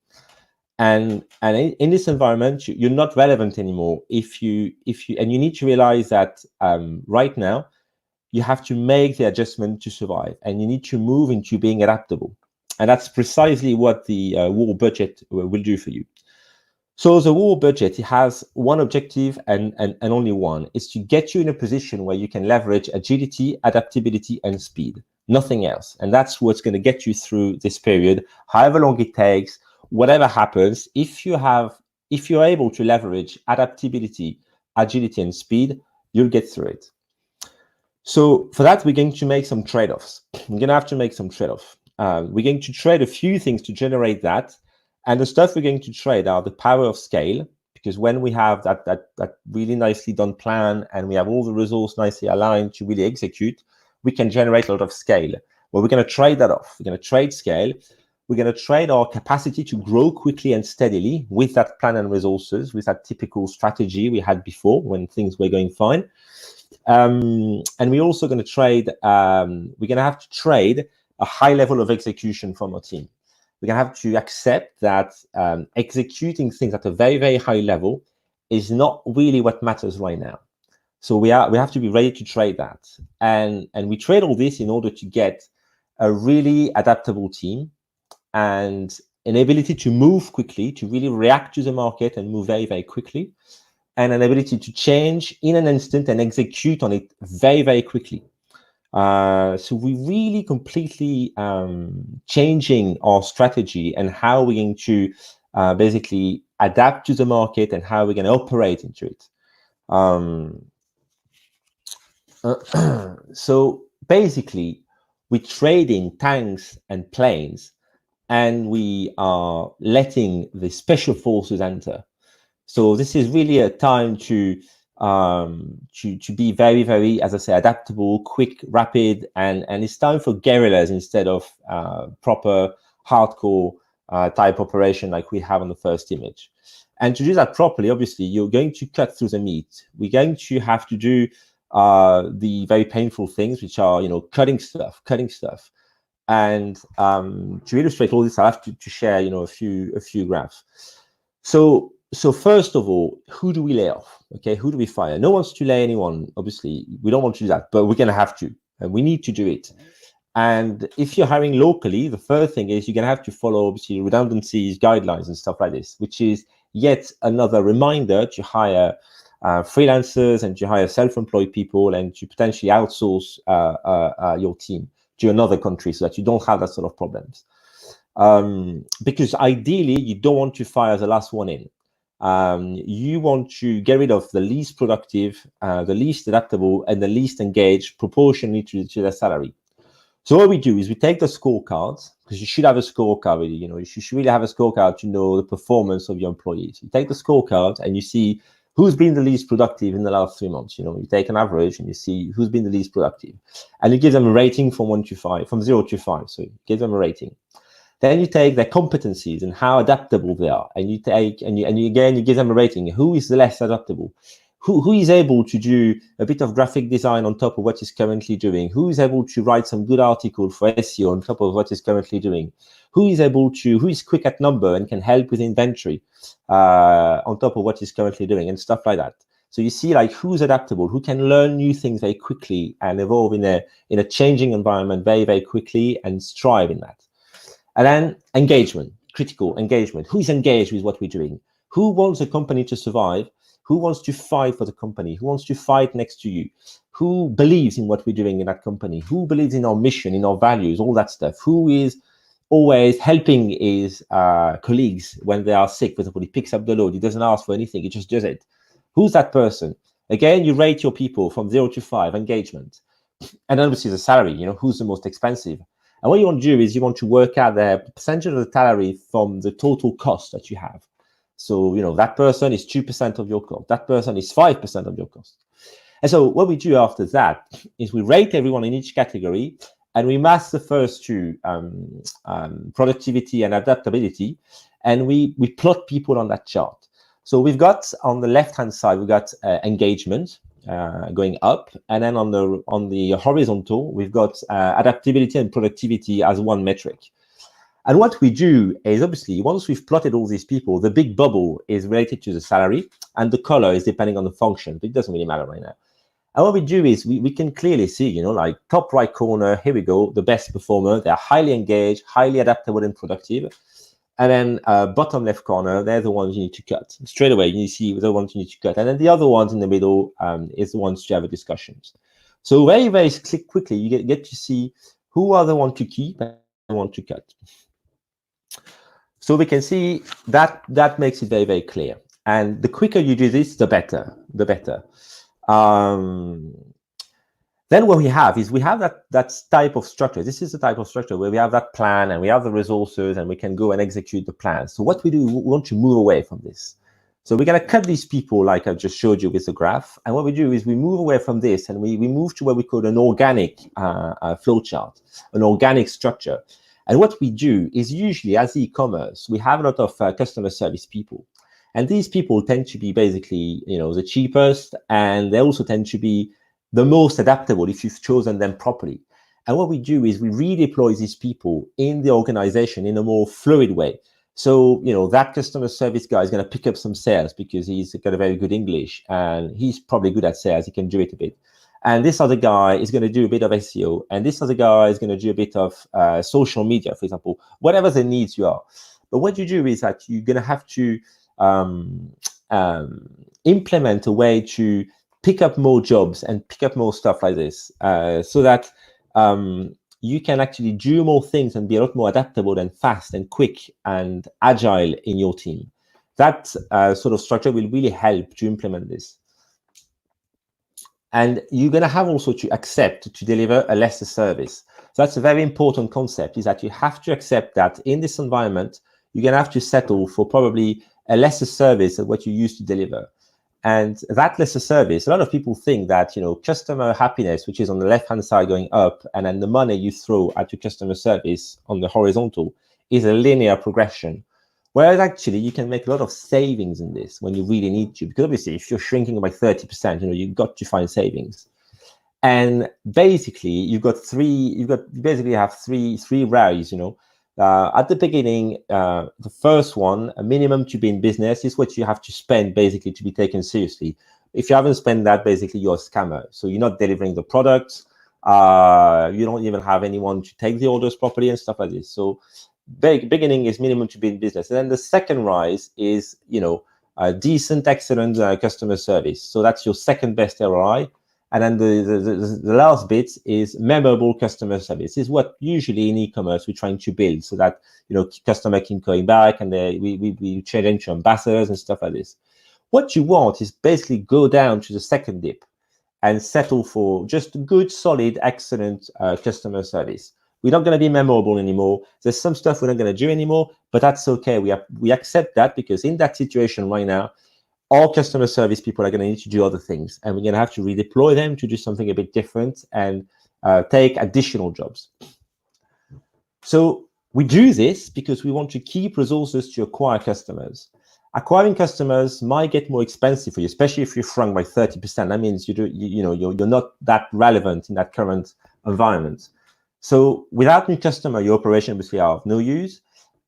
And in this environment, you're not relevant anymore. And you need to realize that right now, you have to make the adjustment to survive, and you need to move into being adaptable. And that's precisely what the war budget will do for you. So the war budget, it has one objective and only one, is to get you in a position where you can leverage agility, adaptability, and speed, nothing else. And that's what's going to get you through this period, however long it takes, whatever happens. If you're able to leverage adaptability, agility, and speed, you'll get through it. So for that, we're going to make some trade-offs. We're going to have to make some trade-offs. We're going to trade a few things to generate that. And the stuff we're going to trade are the power of scale, because when we have that really nicely done plan and we have all the resources nicely aligned to really execute, we can generate a lot of scale. Well, we're going to trade that off. We're going to trade scale. We're going to trade our capacity to grow quickly and steadily with that plan and resources, with that typical strategy we had before when things were going fine. And we're also going to trade, we're going to have to trade a high level of execution from our team. We're going to have to accept that executing things at a very, very high level is not really what matters right now. So we have to be ready to trade that. And we trade all this in order to get a really adaptable team and an ability to move quickly, to really react to the market and move very, very quickly, and an ability to change in an instant and execute on it very, very quickly. So we really completely changing our strategy and how we're going to basically adapt to the market and how we're going to operate into it. So basically, we're trading tanks and planes and we are letting the special forces enter. So this is really a time to be very, very, as I say, adaptable, quick, rapid, and it's time for guerrillas instead of proper hardcore type operation like we have on the first image. And to do that properly, obviously, you're going to cut through the meat. We're going to have to do the very painful things, which are, cutting stuff. And to illustrate all this, I have to share, a few graphs. So first of all, who do we lay off? Okay, who do we fire? No one's to lay anyone. Obviously, we don't want to do that, but we're going to have to, and we need to do it. And if you're hiring locally, the first thing is you're going to have to follow, obviously, redundancies, guidelines, and stuff like this, which is yet another reminder to hire freelancers and to hire self-employed people and to potentially outsource your team to another country so that you don't have that sort of problems. Because ideally, you don't want to fire the last one in. You want to get rid of the least productive, the least adaptable, and the least engaged proportionally to their salary. So what we do is we take the scorecards, because you should have a scorecard, really. You should really have a scorecard to know the performance of your employees. You take the scorecard and you see who's been the least productive in the last 3 months. You take an average and you see who's been the least productive, and you give them a rating from 1 to 5, from 0 to 5. So you give them a rating. Then you take their competencies and how adaptable they are, and you take and you give them a rating. Who is the less adaptable? Who is able to do a bit of graphic design on top of what he's currently doing? Who is able to write some good article for SEO on top of what he's currently doing? Who is quick at number and can help with inventory on top of what he's currently doing, and stuff like that. So you see, like, who's adaptable, who can learn new things very quickly and evolve in a changing environment very, very quickly and strive in that. And then engagement, critical engagement. Who is engaged with what we're doing? Who wants a company to survive? Who wants to fight for the company? Who wants to fight next to you? Who believes in what we're doing in that company? Who believes in our mission, in our values, all that stuff? Who is always helping his colleagues when they are sick? For example, he picks up the load. He doesn't ask for anything. He just does it. Who's that person? Again, you rate your people from 0 to 5, engagement. And then obviously the salary, who's the most expensive? And what you want to do is you want to work out the percentage of the salary from the total cost that you have. So, that person is 2% of your cost. That person is 5% of your cost. And so what we do after that is we rate everyone in each category, and we mask the first two, productivity and adaptability, and we plot people on that chart. So we've got on the left-hand side, we've got engagement going up, and then on the horizontal, we've got adaptability and productivity as one metric. And what we do is, obviously, once we've plotted all these people, the big bubble is related to the salary, and the color is depending on the function, but it doesn't really matter right now. And what we do is we can clearly see, like top right corner, here we go, the best performer. They're highly engaged, highly adaptable and productive. And then bottom left corner, they're the ones you need to cut. Straight away, you see the ones you need to cut. And then the other ones in the middle is the ones to have a discussions. So very, very quickly, you get to see who are the ones to keep and the ones to cut. So we can see that makes it very, very clear. And the quicker you do this, the better. Then what we have is that type of structure. This is the type of structure where we have that plan and we have the resources and we can go and execute the plan. So what we do, we want to move away from this. So we're going to cut these people like I just showed you with the graph. And what we do is we move away from this and we move to what we call an organic flow chart, an organic structure. And what we do is usually, as e-commerce, we have a lot of customer service people. And these people tend to be basically, the cheapest, and they also tend to be the most adaptable if you've chosen them properly. And what we do is we redeploy these people in the organization in a more fluid way. So, that customer service guy is going to pick up some sales because he's got a very good English and he's probably good at sales. He can do it a bit. And this other guy is going to do a bit of SEO. And this other guy is going to do a bit of social media, for example, whatever the needs you are. But what you do is that you're going to have to implement a way to pick up more jobs and pick up more stuff like this so that you can actually do more things and be a lot more adaptable and fast and quick and agile in your team. That sort of structure will really help to implement this. And you're going to have also to accept to deliver a lesser service. So that's a very important concept, is that you have to accept that in this environment, you're going to have to settle for probably a lesser service than what you used to deliver. And that lesser service, a lot of people think that, customer happiness, which is on the left-hand side going up, and then the money you throw at your customer service on the horizontal is a linear progression. Whereas actually you can make a lot of savings in this when you really need to, because obviously if you're shrinking by 30%, you've got to find savings. And basically you basically have three rows, at the beginning, the first one, a minimum to be in business, is what you have to spend basically to be taken seriously. If you haven't spent that, basically you're a scammer. So you're not delivering the product. You don't even have anyone to take the orders properly and stuff like this. So beginning is minimum to be in business. And then the second rise is, a decent, excellent customer service. So that's your second best ROI. And then the last bit is memorable customer service. Is what usually in e-commerce we're trying to build, so that customer keep going back, and we change into ambassadors and stuff like this. What you want is basically go down to the second dip and settle for just good, solid, excellent customer service. We're not going to be memorable anymore. There's some stuff we're not going to do anymore, but that's okay. We accept that, because in that situation right now, all customer service people are going to need to do other things, and we're going to have to redeploy them to do something a bit different and take additional jobs. So we do this because we want to keep resources to acquire customers. Acquiring customers might get more expensive for you, especially if you're shrunk by 30%. That means you're not that relevant in that current environment. So without new customer, your operation obviously are of no use.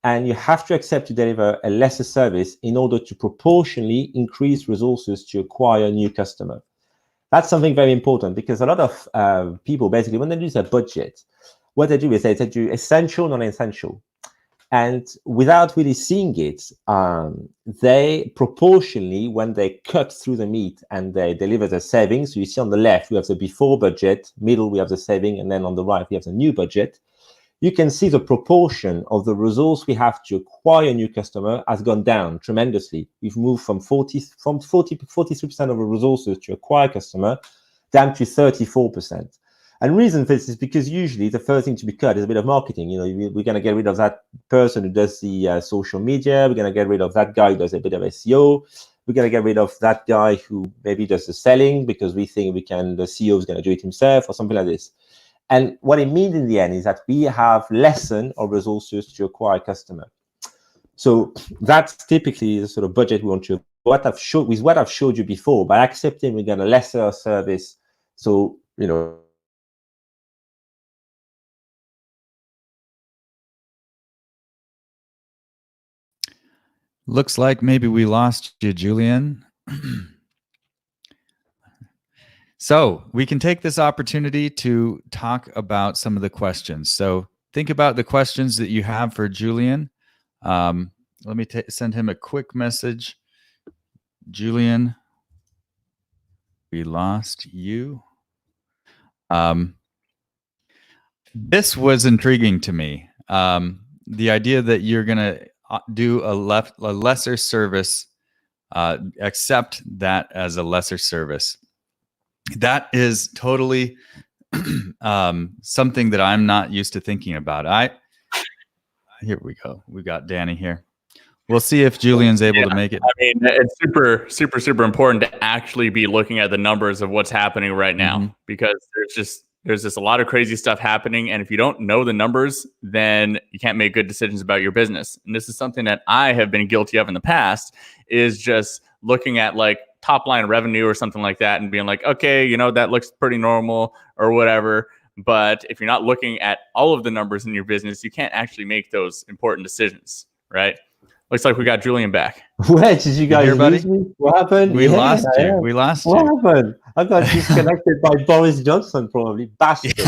And you have to accept to deliver a lesser service in order to proportionally increase resources to acquire a new customer. That's something very important, because a lot of people, basically, when they use their budget, what they do is they do essential, non-essential. And without really seeing it, they proportionally, when they cut through the meat and they deliver the savings, so you see on the left, we have the before budget, middle, we have the saving, and then on the right, we have the new budget. You can see the proportion of the resource we have to acquire a new customer has gone down tremendously. We've moved from 43% of the resources to acquire customer down to 34%. And reason for this is because usually the first thing to be cut is a bit of marketing. We're going to get rid of that person who does the social media. We're going to get rid of that guy who does a bit of SEO. We're going to get rid of that guy who maybe does the selling, because we think the CEO is going to do it himself or something like this. And what it means in the end is that we have lessened our resources to acquire customer. So that's typically the sort of budget we want to. What I've showed you before, by accepting we get a lesser service. So Looks like maybe we lost you, Julian. So we can take this opportunity to talk about some of the questions. So think about the questions that you have for Julian. Let me send him a quick message. Julian, we lost you. This was intriguing to me. The idea that you're going to do a lesser service, accept that as a lesser service. That is totally something that I'm not used to thinking about. Here we go. We got Danny here. We'll see if Julian's able to make it. I mean, it's super, super, super important to actually be looking at the numbers of what's happening right now, because there's just a lot of crazy stuff happening. And if you don't know the numbers, then you can't make good decisions about your business. And this is something that I have been guilty of in the past, is just looking at like top line revenue or something like that and being like, okay, that looks pretty normal or whatever. But if you're not looking at all of the numbers in your business, you can't actually make those important decisions, right? Looks like we got Julian back. Where did you guys lose me? What happened? We lost you. We lost you. What happened? I got disconnected by Boris Johnson, probably. Bastard.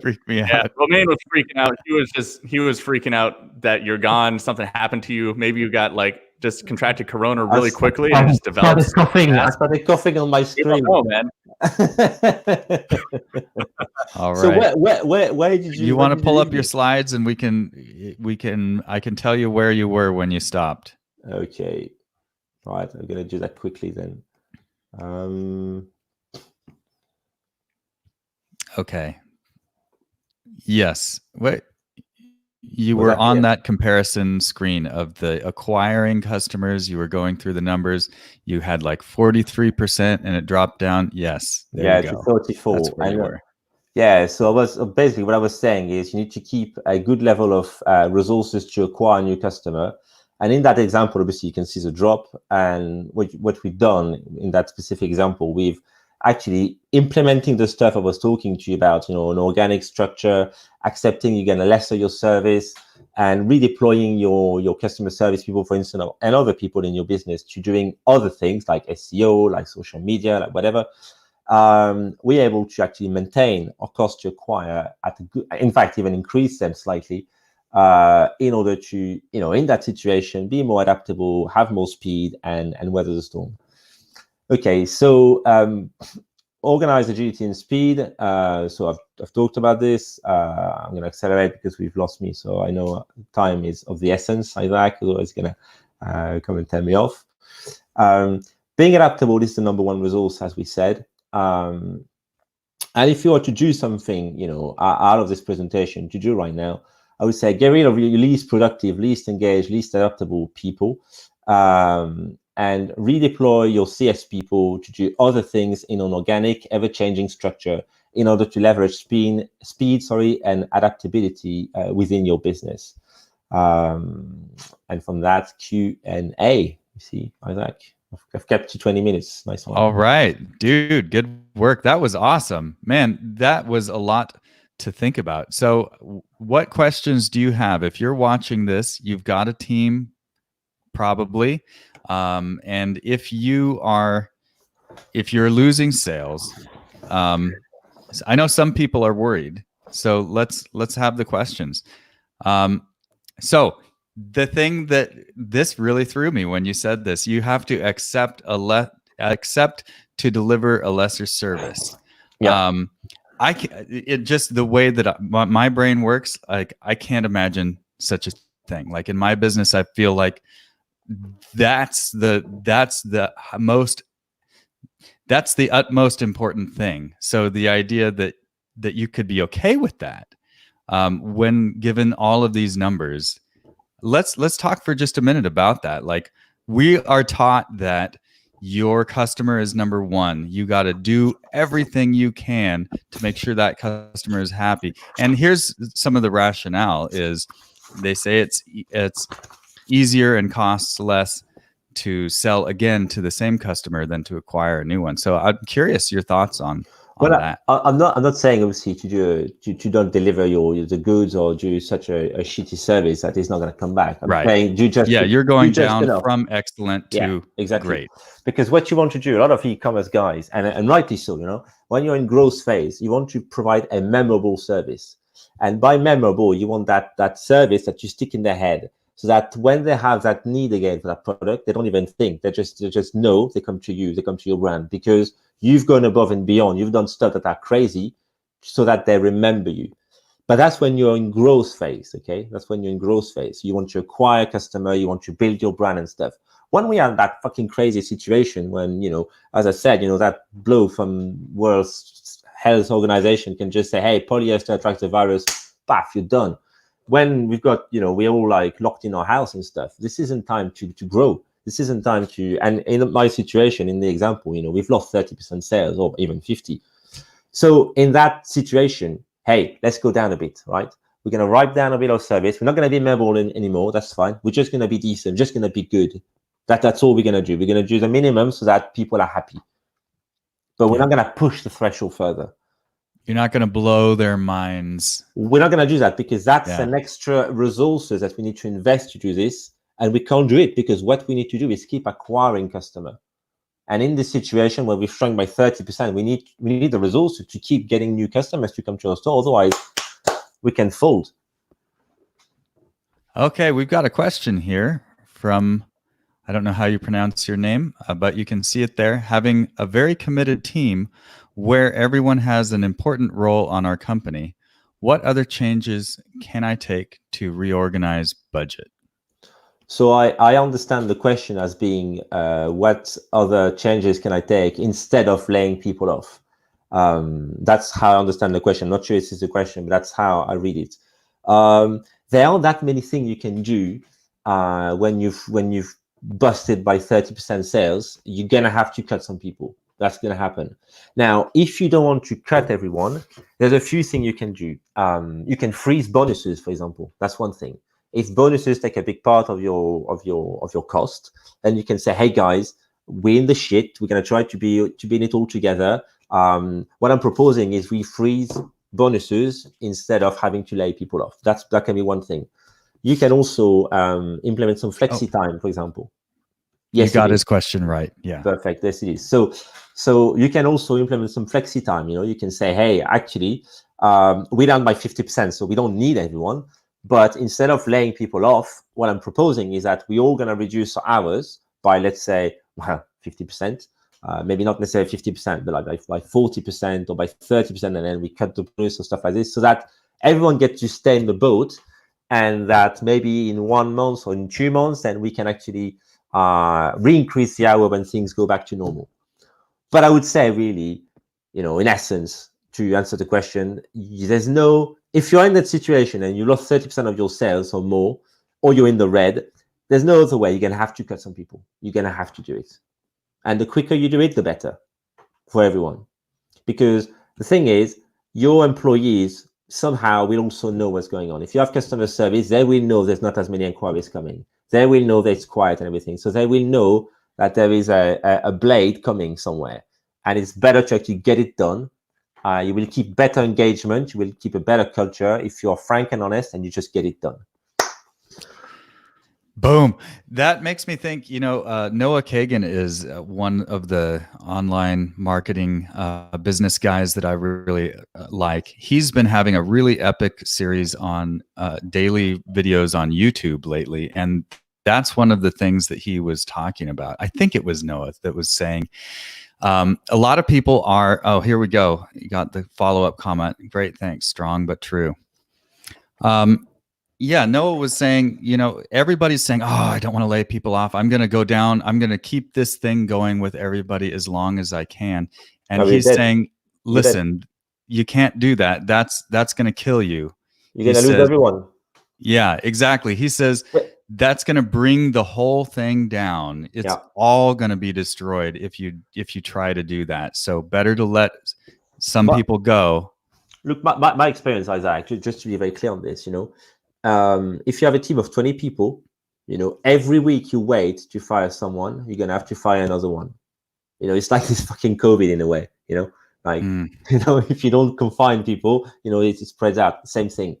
Freaked me out. Yeah, Romain was freaking out. He was freaking out that you're gone. Something happened to you. Maybe you got just contracted corona really quickly and just developed. I started coughing on my screen. Oh man. All right. So where did you? You want to pull up your slides, and I can tell you where you were when you stopped. Okay. Right. I'm gonna do that quickly then. Okay. Yes. What you Was were that on clear? that comparison screen of the acquiring customers. You were going through the numbers. You had like 43% and it dropped down. Yes. There Yeah, you to go. 34. That's where you were. Yeah, so I was basically what I was saying is you need to keep a good level of resources to acquire a new customer. And in that example, obviously, you can see the drop. And what we've done in that specific example, we've actually implementing the stuff I was talking to you about, an organic structure, accepting you're going to lesser your service, and redeploying your customer service people, for instance, and other people in your business to doing other things like SEO, like social media, like whatever. We're able to actually maintain our cost to acquire at a good, in fact, even increase them slightly, in order to, in that situation, be more adaptable, have more speed, and weather the storm. Okay, so organize agility and speed. So I've talked about this. I'm going to accelerate because we've lost me. So I know time is of the essence. Isaac is always going to come and tell me off. Being adaptable is the number one resource, as we said. And if you were to do something, out of this presentation to do right now, I would say get rid of your least productive, least engaged, least adaptable people, and redeploy your CS people to do other things in an organic, ever-changing structure in order to leverage speed, and adaptability within your business. And from that, Q&A. You see, Isaac, I've kept you 20 minutes. Nice one. All right, dude, good work. That was awesome. Man, that was a lot to think about. So what questions do you have? If you're watching this, you've got a team probably. And if you're losing sales, I know some people are worried. So let's have the questions. So the thing that this really threw me when you said this, you have to accept to deliver a lesser service. Yeah. Just the way that my brain works, like I can't imagine such a thing. Like in my business, I feel like that's the utmost important thing. So the idea that you could be okay with that, when given all of these numbers, let's talk for just a minute about that. Like we are taught that your customer is number one. You got to do everything you can to make sure that customer is happy. And here's some of the rationale is they say it's easier and costs less to sell again to the same customer than to acquire a new one. So I'm curious your thoughts on that. I'm not saying obviously to don't deliver the goods or do such a shitty service that is not going to come back. I'm saying you're going down from excellent to exactly. Great. Because what you want to do, a lot of e-commerce guys, and rightly so, when you're in growth phase, you want to provide a memorable service. And by memorable, you want that service that you stick in their head, so that when they have that need again for that product, they don't even think. They just know. They come to you. They come to your brand because you've gone above and beyond. You've done stuff that are crazy, so that they remember you. But that's when you're in growth phase. Okay, that's when you're in growth phase. You want to acquire customer. You want to build your brand and stuff. When we are in that fucking crazy situation, when as I said, that blow from World Health Organization can just say, "Hey, polyester attracts the virus." Paf, you're done. When we've got, we're all like locked in our house and stuff, this isn't time to grow. This isn't time to, and in my situation, in the example, we've lost 30% sales or even 50. So in that situation, hey, let's go down a bit, right? We're going to write down a bit of service. We're not going to be memorable anymore. That's fine. We're just going to be decent, just going to be good. That's all we're going to do. We're going to do the minimum so that people are happy. But we're not going to push the threshold further. You're not going to blow their minds. We're not going to do that because that's an extra resources that we need to invest to do this. And we can't do it because what we need to do is keep acquiring customer. And in this situation where we've shrunk by 30%, we need the resources to keep getting new customers to come to our store. Otherwise, we can fold. Okay, we've got a question here from, I don't know how you pronounce your name, but you can see it there. Having a very committed team where everyone has an important role on our company, what other changes can I take to reorganize budget? So I understand the question as being what other changes can I take instead of laying people off? That's how I understand the question. Not sure if it's a question, but that's how I read it. There aren't that many things you can do when you've busted by 30% sales. You're gonna have to cut some people. That's gonna happen. Now, if you don't want to cut everyone, there's a few things you can do. You can freeze bonuses, for example. That's one thing. If bonuses take a big part of your cost, then you can say, hey guys, we're in the shit. We're gonna try to be in it all together. What I'm proposing is we freeze bonuses instead of having to lay people off. That can be one thing. You can also implement some flexi time, for example. Yes, you got his question right. Yeah, perfect. Yes, it is. So you can also implement some flexi time. You can say, hey, actually, we're down by 50%, so we don't need everyone. But instead of laying people off, what I'm proposing is that we're all going to reduce our hours by, let's say, 50%. Maybe not necessarily 50%, but like by 40% or by 30%, and then we cut the bonus or stuff like this, so that everyone gets to stay in the boat, and that maybe in 1 month or in 2 months, then we can actually re-increase the hour when things go back to normal. But I would say, really, in essence, to answer the question, if you're in that situation and you lost 30% of your sales or more, or you're in the red, there's no other way. You're going to have to cut some people. You're going to have to do it. And the quicker you do it, the better for everyone. Because the thing is, your employees somehow will also know what's going on. If you have customer service, they will know there's not as many inquiries coming. They will know that it's quiet and everything. So they will know that there is a blade coming somewhere. And it's better to actually get it done. You will keep better engagement. You will keep a better culture if you're frank and honest and you just get it done. Boom. That makes me think, Noah Kagan is one of the online marketing business guys that I really like. He's been having a really epic series on daily videos on YouTube lately. And that's one of the things that he was talking about. I think it was Noah that was saying, a lot of people are, oh, here we go. You got the follow-up comment. Great, thanks. Strong but true. Yeah, Noah was saying, everybody's saying, oh, I don't want to lay people off. I'm going to go down. I'm going to keep this thing going with everybody as long as I can. And he's saying, listen, you can't do that. That's going to kill you. You're going to lose everyone. Yeah, exactly. He says that's going to bring the whole thing down. It's all going to be destroyed if you try to do that. So better to let some people go. Look, my experience, Isaac, just to be very clear on this, if you have a team of 20 people, every week you wait to fire someone, you're going to have to fire another one. It's like this fucking COVID in a way, if you don't confine people, it spreads out. Same thing.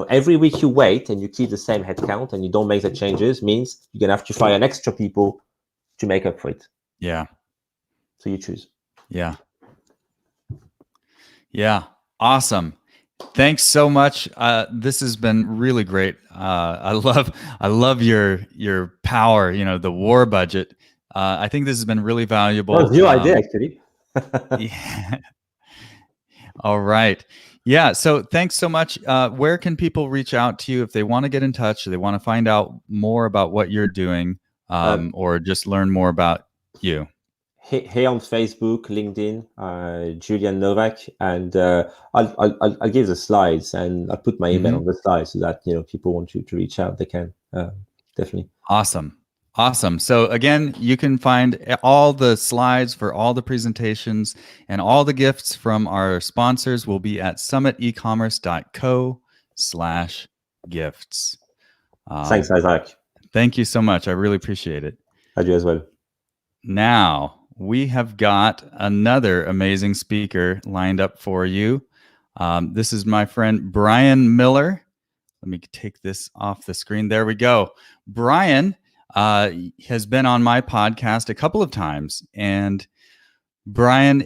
Every week you wait and you keep the same headcount and you don't make the changes means you're going to have to fire an extra people to make up for it. Yeah. So you choose. Yeah. Yeah. Awesome. Thanks so much. This has been really great. I love your power, the war budget. I think this has been really valuable. That was your idea, actually. Yeah. All right. Yeah. So thanks so much. Where can people reach out to you if they want to get in touch, or they want to find out more about what you're doing, or just learn more about you? Here on Facebook, LinkedIn, Julian Novak, and I'll give the slides, and I'll put my email on the slides so that people want to reach out, they can definitely. Awesome. So again, you can find all the slides for all the presentations, and all the gifts from our sponsors will be at summitecommerce.co/gifts. Thanks, Isaac. Thank you so much. I really appreciate it. I do as well. Now we have got another amazing speaker lined up for you. This is my friend Brian Miller. Let me take this off the screen. There we go. Brian has been on my podcast a couple of times, and Brian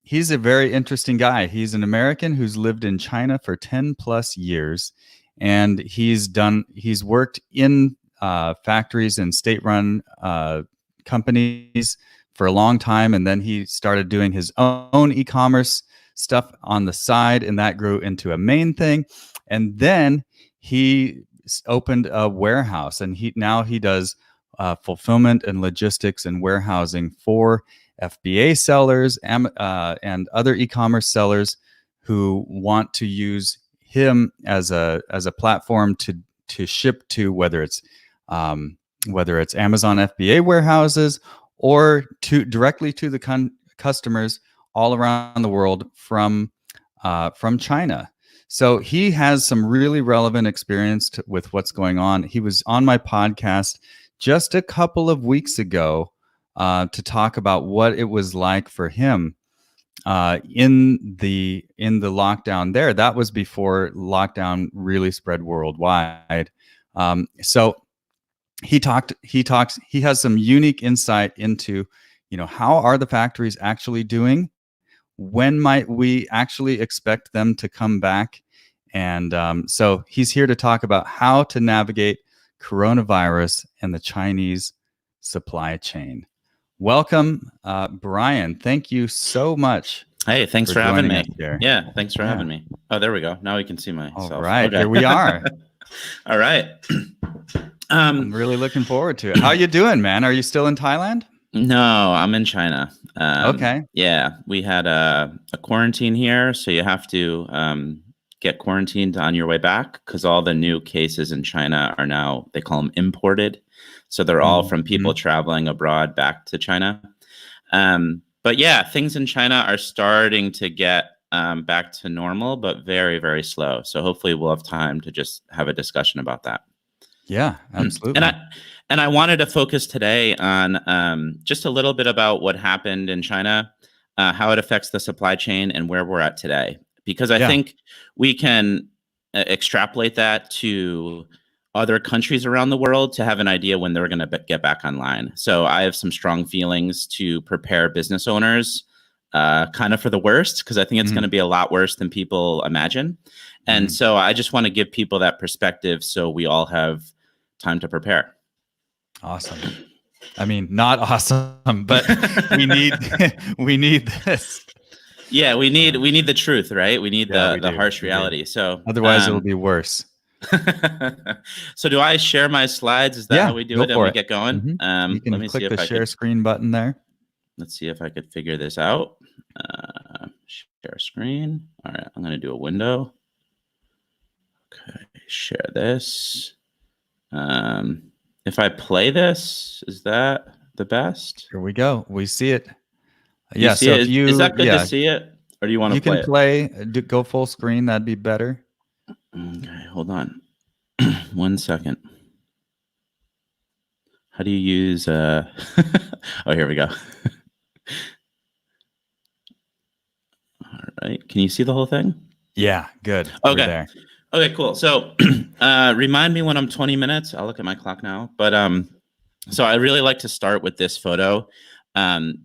he's a very interesting guy. He's an American who's lived in China for 10 plus years, and he's worked in factories and state-run companies for a long time, and then he started doing his own e-commerce stuff on the side, and that grew into a main thing. And then he opened a warehouse, and he does fulfillment and logistics and warehousing for FBA sellers and other e-commerce sellers who want to use him as a platform to ship to, whether it's Amazon FBA warehouses or directly to the customers all around the world from China. So he has some really relevant experience with what's going on. He was on my podcast just a couple of weeks ago to talk about what it was like for him in the lockdown there. That was before lockdown really spread worldwide. So he has some unique insight into, how are the factories actually doing? When might we actually expect them to come back? And so he's here to talk about how to navigate coronavirus and the Chinese supply chain. Welcome, Brian. Thank you so much. Hey, thanks for having me. Yeah, thanks for having me. Oh, there we go. Now we can see myself. All right, Here we are. All right. I'm really looking forward to it. How you doing, man? Are you still in Thailand? No, I'm in China. Okay. Yeah, we had a quarantine here, so you have to get quarantined on your way back because all the new cases in China are now, they call them imported. So they're all from people traveling abroad back to China. But yeah, things in China are starting to get back to normal, but very, very slow. So hopefully we'll have time to just have a discussion about that. Yeah, absolutely. And I wanted to focus today on just a little bit about what happened in China, how it affects the supply chain, and where we're at today. Because I think we can extrapolate that to other countries around the world to have an idea when they're going to get back online. So I have some strong feelings to prepare business owners kind of for the worst, because I think it's going to be a lot worse than people imagine. And so I just want to give people that perspective so we all have time to prepare. Awesome. I mean, not awesome, but we need this. Yeah, we need the truth, right? We need the harsh reality. So otherwise it'll be worse. So do I share my slides? Is that how we do it and we get going? You can let me click see if the I share could, screen button there. Let's see if I could figure this out. Share screen. All right, I'm going to do a window. Okay, share this. If I play this, is that the best? Here we go. We see it. Yeah. So if is that good to see it, or do you want to play? You can play. Go full screen. That'd be better. Okay, hold on. 1 second. How do you use? Oh, here we go. All right. Can you see the whole thing? Yeah. Good. Okay. There. Okay. Cool. So, remind me when I'm 20 minutes. I'll look at my clock now. But so I really like to start with this photo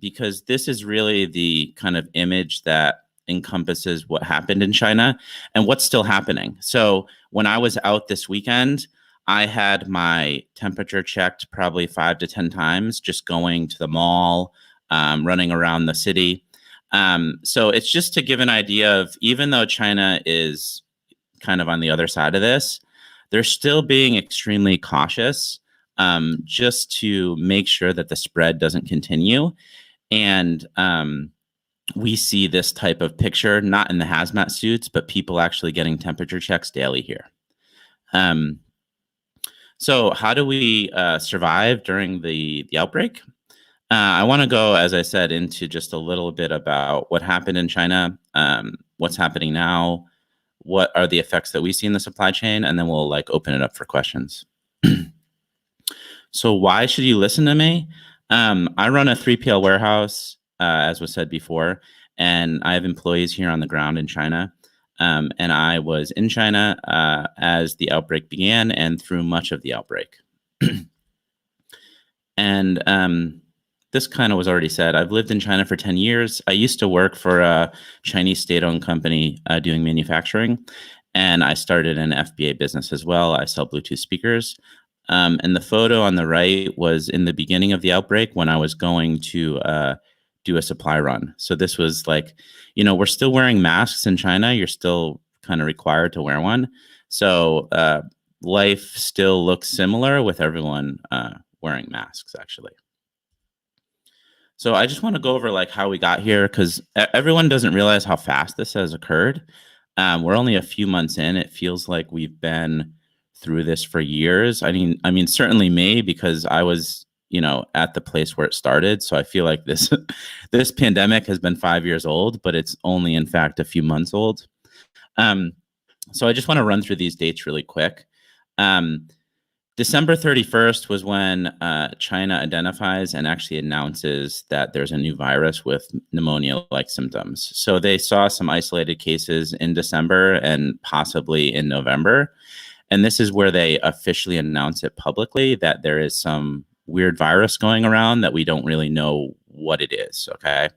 because this is really the kind of image that encompasses what happened in China and what's still happening. So when I was out this weekend, I had my temperature checked probably 5 to 10 times, just going to the mall, running around the city. So it's just to give an idea of, even though China is kind of on the other side of this, they're still being extremely cautious just to make sure that the spread doesn't continue. And we see this type of picture, not in the hazmat suits, but people actually getting temperature checks daily here. So how do we survive during the outbreak? I want to go, as I said, into just a little bit about what happened in China, what's happening now, what are the effects that we see in the supply chain, and then we'll open it up for questions. So why should you listen to me? I run a 3PL warehouse, as was said before, and I have employees here on the ground in China. And I was in China as the outbreak began and through much of the outbreak. And this kind of was already said. I've lived in China for 10 years. I used to work for a Chinese state-owned company doing manufacturing, and I started an FBA business as well. I sell Bluetooth speakers. And the photo on the right was in the beginning of the outbreak when I was going to do a supply run. So this was we're still wearing masks in China. You're still kind of required to wear one. So life still looks similar with everyone wearing masks, actually. So I just want to go over like how we got here, because everyone doesn't realize how fast this has occurred. We're only a few months in. It feels like we've been through this for years. I mean, certainly me, because I was, at the place where it started. So I feel like this this pandemic has been 5 years old, but it's only in fact a few months old. So I just want to run through these dates really quick. December 31st was when China identifies and actually announces that there's a new virus with pneumonia-like symptoms. So they saw some isolated cases in December and possibly in November. And this is where they officially announce it publicly, that there is some weird virus going around that we don't really know what it is, okay?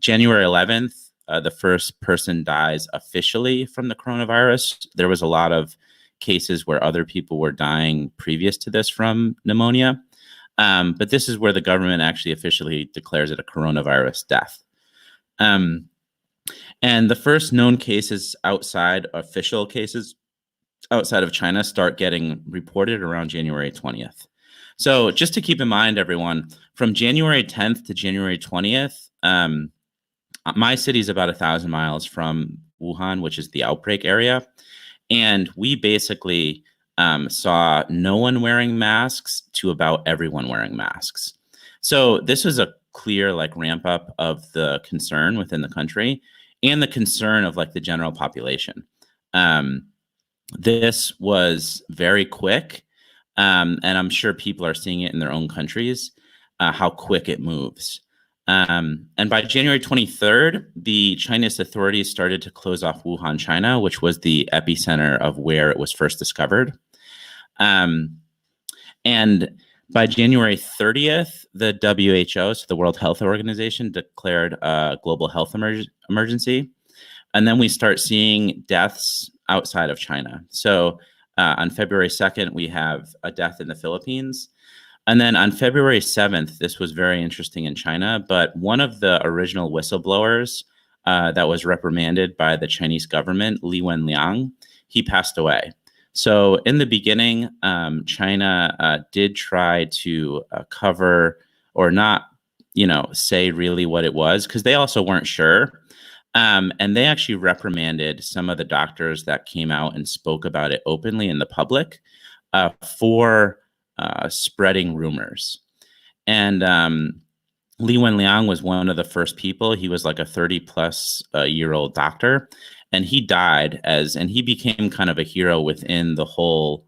January 11th, the first person dies officially from the coronavirus. There was a lot of cases where other people were dying previous to this from pneumonia. But this is where the government actually officially declares it a coronavirus death. And the first known cases official cases outside of China start getting reported around January 20th. So just to keep in mind, everyone, from January 10th to January 20th, my city is about 1,000 miles from Wuhan, which is the outbreak area. And we basically saw no one wearing masks to about everyone wearing masks. So this was a clear ramp up of the concern within the country and the concern of the general population. This was very quick. And I'm sure people are seeing it in their own countries, how quick it moves. And by January 23rd, the Chinese authorities started to close off Wuhan, China, which was the epicenter of where it was first discovered. And by January 30th, the WHO, so the World Health Organization, declared a global health emergency. And then we start seeing deaths outside of China. So on February 2nd, we have a death in the Philippines. And then on February 7th, this was very interesting in China, but one of the original whistleblowers that was reprimanded by the Chinese government, Li Wenliang, he passed away. So in the beginning, China did try to cover or not, say really what it was, because they also weren't sure. And they actually reprimanded some of the doctors that came out and spoke about it openly in the public for spreading rumors. And Li Wenliang was one of the first people. He was like a 30-plus-year-old doctor, and he died and he became kind of a hero within the whole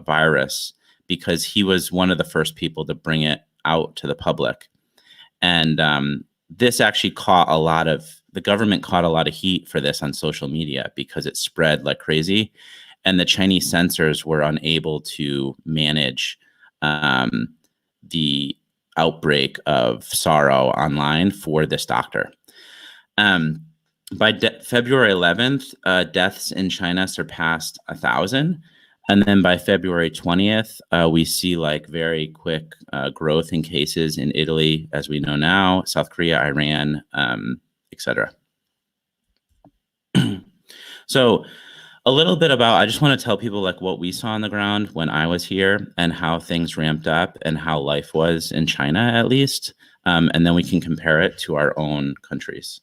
virus, because he was one of the first people to bring it out to the public. And this actually the government caught a lot of heat for this on social media, because it spread like crazy, and the Chinese censors were unable to manage the outbreak of sorrow online for this doctor. By February 11th, deaths in China surpassed 1,000. And then by February 20th, we see very quick growth in cases in Italy, as we know now, South Korea, Iran, etc. So a little bit about, I just want to tell people what we saw on the ground when I was here and how things ramped up and how life was in China, at least. And then we can compare it to our own countries.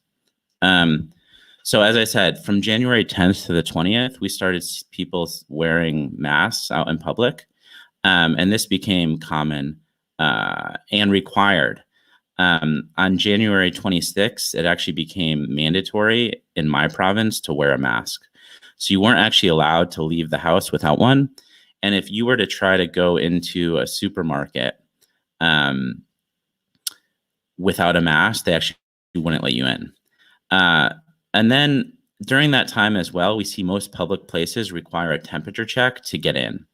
So as I said, from January 10th to the 20th, we started people wearing masks out in public. And this became common and required. On January 26th, it actually became mandatory in my province to wear a mask. So you weren't actually allowed to leave the house without one. And if you were to try to go into a supermarket without a mask, they actually wouldn't let you in. And then during that time as well, we see most public places require a temperature check to get in.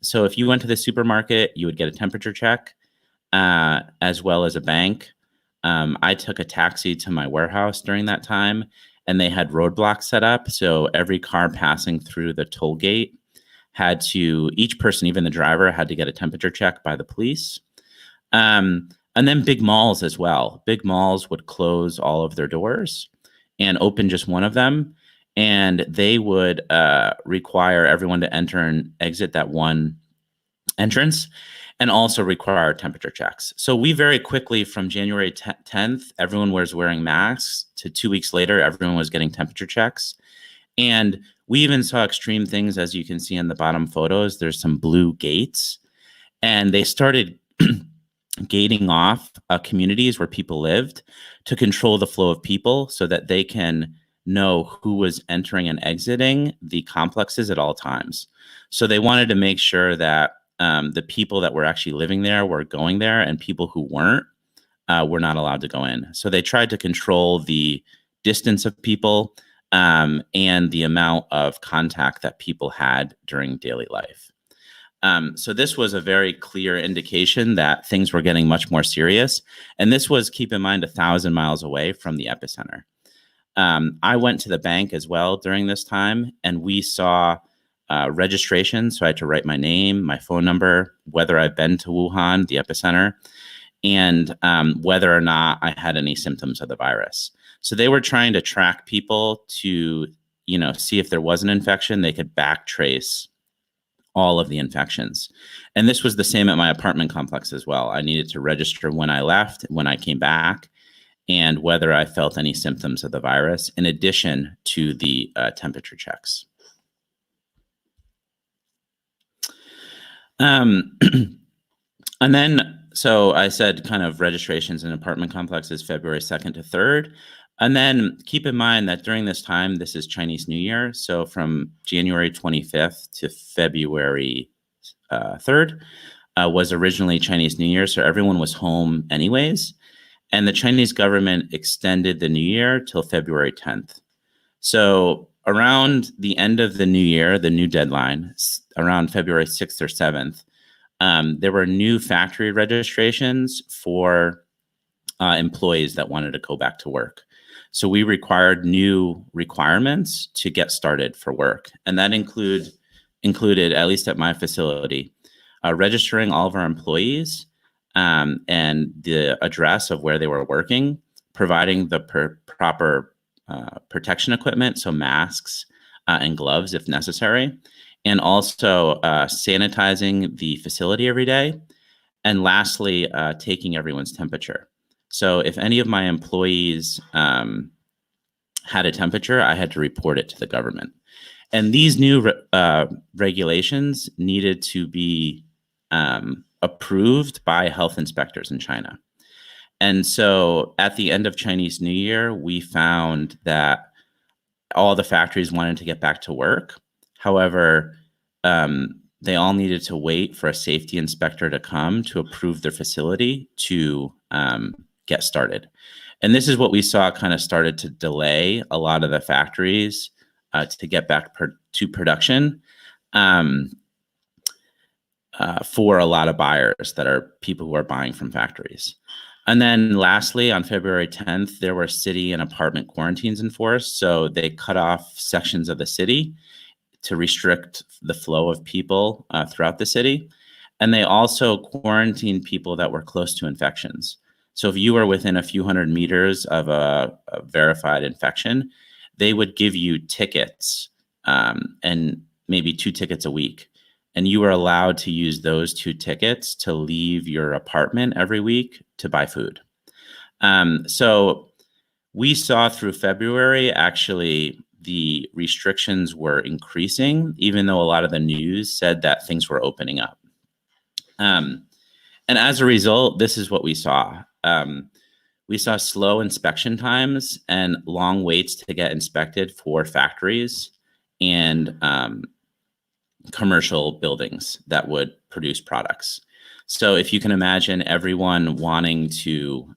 So if you went to the supermarket, you would get a temperature check, as well as a bank. I took a taxi to my warehouse during that time, and they had roadblocks set up. So every car passing through the toll gate each person, even the driver, had to get a temperature check by the police. And then big malls as well. Big malls would close all of their doors and open just one of them. And they would require everyone to enter and exit that one entrance, and also require temperature checks. So we very quickly, from January 10th, everyone was wearing masks, to 2 weeks later, everyone was getting temperature checks. And we even saw extreme things, as you can see in the bottom photos. There's some blue gates, and they started gating off communities where people lived to control the flow of people so that they can know who was entering and exiting the complexes at all times. So they wanted to make sure that the people that were actually living there were going there, and people who weren't were not allowed to go in. So they tried to control the distance of people and the amount of contact that people had during daily life. So this was a very clear indication that things were getting much more serious. And this was, keep in mind, 1,000 miles away from the epicenter. I went to the bank as well during this time, and we saw registration. So I had to write my name, my phone number, whether I've been to Wuhan, the epicenter, and whether or not I had any symptoms of the virus. So they were trying to track people to, see if there was an infection, they could backtrace all of the infections. And this was the same at my apartment complex as well. I needed to register when I left, when I came back, and whether I felt any symptoms of the virus, in addition to the temperature checks. And then, so I said kind of registrations in apartment complexes February 2nd to 3rd. And then keep in mind that during this time, this is Chinese New Year. So from January 25th to February 3rd was originally Chinese New Year. So everyone was home anyways. And the Chinese government extended the New Year till February 10th. So around the end of the new year, the new deadline, around February 6th or 7th, there were new factory registrations for employees that wanted to go back to work. So we required new requirements to get started for work. And that included, at least at my facility, registering all of our employees and the address of where they were working, providing the proper protection equipment, so masks and gloves if necessary, and also sanitizing the facility every day. And lastly, taking everyone's temperature. So if any of my employees had a temperature, I had to report it to the government. And these new regulations needed to be approved by health inspectors in China. And so at the end of Chinese New Year, we found that all the factories wanted to get back to work. However, they all needed to wait for a safety inspector to come to approve their facility to get started. And this is what we saw kind of started to delay a lot of the factories to get back to production for a lot of buyers that are people who are buying from factories. And then lastly, on February 10th, there were city and apartment quarantines enforced. So they cut off sections of the city to restrict the flow of people throughout the city. And they also quarantined people that were close to infections. So if you were within a few hundred meters of a verified infection, they would give you tickets and maybe 2 tickets a week. And you were allowed to use those 2 tickets to leave your apartment every week to buy food. So we saw through February, actually, the restrictions were increasing, even though a lot of the news said that things were opening up. And as a result, this is what we saw. We saw slow inspection times and long waits to get inspected for factories and commercial buildings that would produce products. So if you can imagine everyone wanting to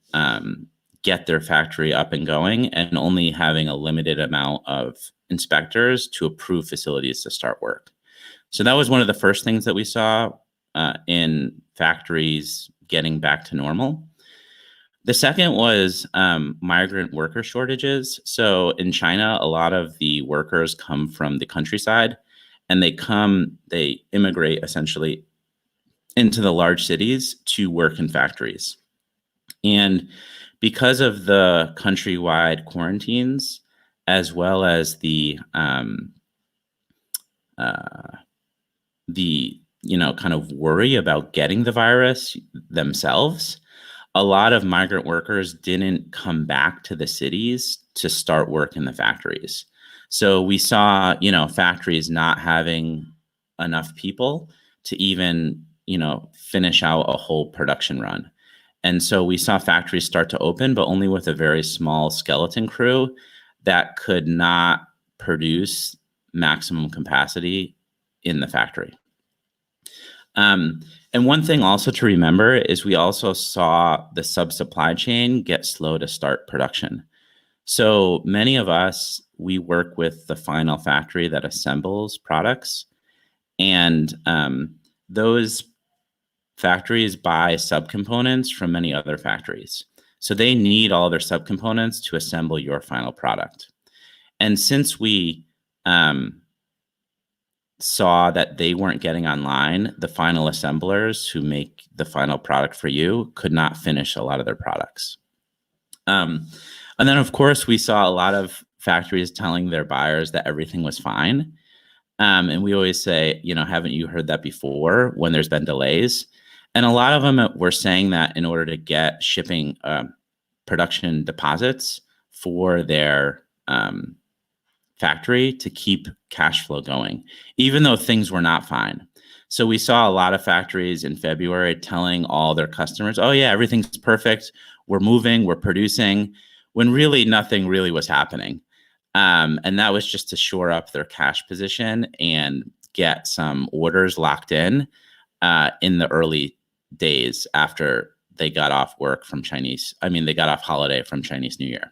get their factory up and going and only having a limited amount of inspectors to approve facilities to start work. So that was one of the first things that we saw in factories getting back to normal. The second was migrant worker shortages. So in China, a lot of the workers come from the countryside, and they immigrate essentially into the large cities to work in factories. And because of the countrywide quarantines, as well as the kind of worry about getting the virus themselves, a lot of migrant workers didn't come back to the cities to start work in the factories. So we saw, factories not having enough people to even, finish out a whole production run. And so we saw factories start to open, but only with a very small skeleton crew that could not produce maximum capacity in the factory. And one thing also to remember is we also saw the sub-supply chain get slow to start production. So many of us, we work with the final factory that assembles products, and those factories buy subcomponents from many other factories. So they need all their subcomponents to assemble your final product. And since we saw that they weren't getting online, the final assemblers who make the final product for you could not finish a lot of their products. And then, of course, we saw a lot of factories telling their buyers that everything was fine. And we always say, haven't you heard that before when there's been delays? And a lot of them were saying that in order to get shipping production deposits for their factory to keep cash flow going, even though things were not fine. So we saw a lot of factories in February telling all their customers, oh yeah, everything's perfect. We're moving, we're producing, when really nothing really was happening. And that was just to shore up their cash position and get some orders locked in the early days after they got off work from they got off holiday from Chinese New Year.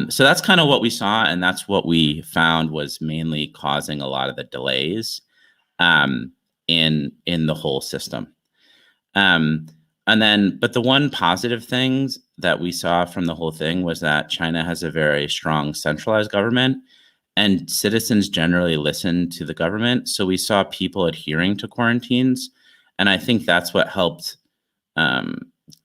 So that's kind of what we saw, and that's what we found was mainly causing a lot of the delays in the whole system. But the one positive things that we saw from the whole thing was that China has a very strong centralized government, and citizens generally listen to the government. So we saw people adhering to quarantines, and I think that's what helped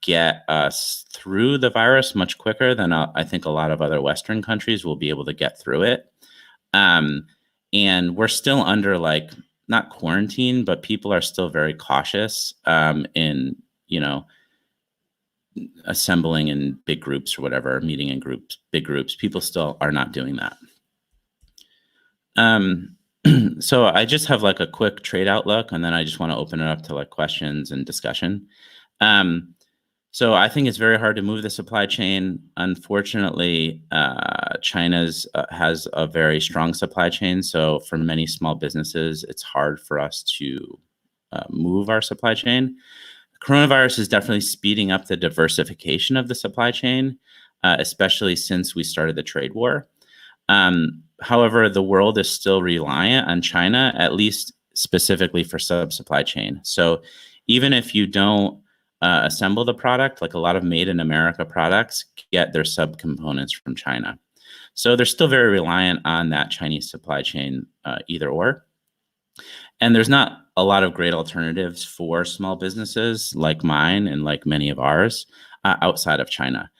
get us through the virus much quicker than I think a lot of other Western countries will be able to get through it. And we're still under not quarantine, but people are still very cautious in, assembling in big groups or whatever, meeting in groups, big groups. People still are not doing that. So I just have a quick trade outlook, and then I just want to open it up to questions and discussion. So I think it's very hard to move the supply chain. Unfortunately, China's has a very strong supply chain. So for many small businesses, it's hard for us to move our supply chain. Coronavirus is definitely speeding up the diversification of the supply chain, especially since we started the trade war. However, the world is still reliant on China, at least specifically for sub-supply chain. So even if you don't assemble the product, a lot of made in America products get their subcomponents from China. So they're still very reliant on that Chinese supply chain, either or. And there's not a lot of great alternatives for small businesses like mine and like many of ours outside of China.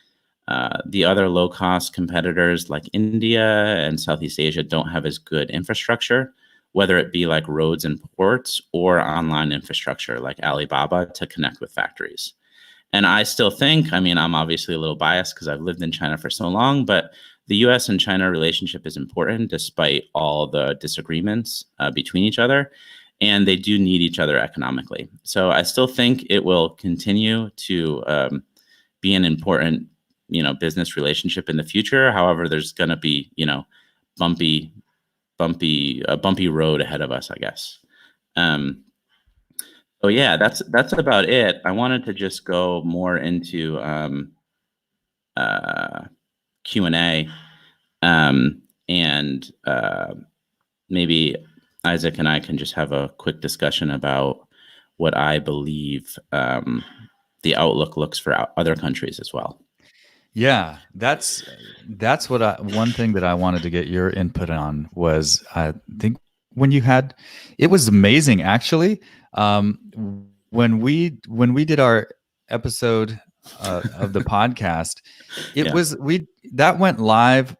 The other low-cost competitors like India and Southeast Asia don't have as good infrastructure, whether it be roads and ports or online infrastructure like Alibaba to connect with factories. And I still think, I'm obviously a little biased because I've lived in China for so long, but the US and China relationship is important despite all the disagreements between each other, and they do need each other economically. So I still think it will continue to be an important, business relationship in the future. However, there's going to be, a bumpy road ahead of us, I guess. So yeah, that's about it. I wanted to just go more into Q&A, and maybe Isaac and I can just have a quick discussion about what I believe the outlook looks for other countries as well. Yeah, that's what one thing that I wanted to get your input on was, I think when you had, it was amazing actually. When we did our episode of the podcast, that went live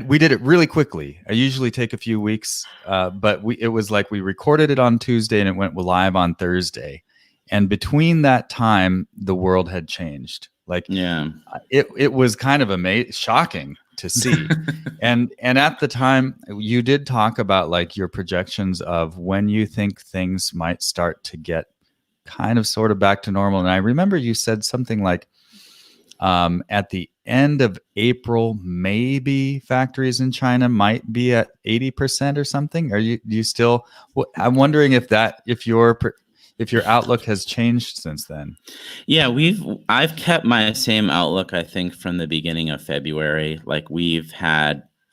we did it really quickly. I usually take a few weeks, but it was like we recorded it on Tuesday and it went live on Thursday. And between that time, the world had changed. Like, Yeah. It was kind of shocking to see. and at the time, you did talk about like your projections of when you think things might start to get kind of sort of back to normal. And I remember you said something like, at the end of April, maybe factories in China might be at 80% or something. Do you still? I'm wondering if your outlook has changed since then. Yeah, I've kept my same outlook, I think, from the beginning of February. Like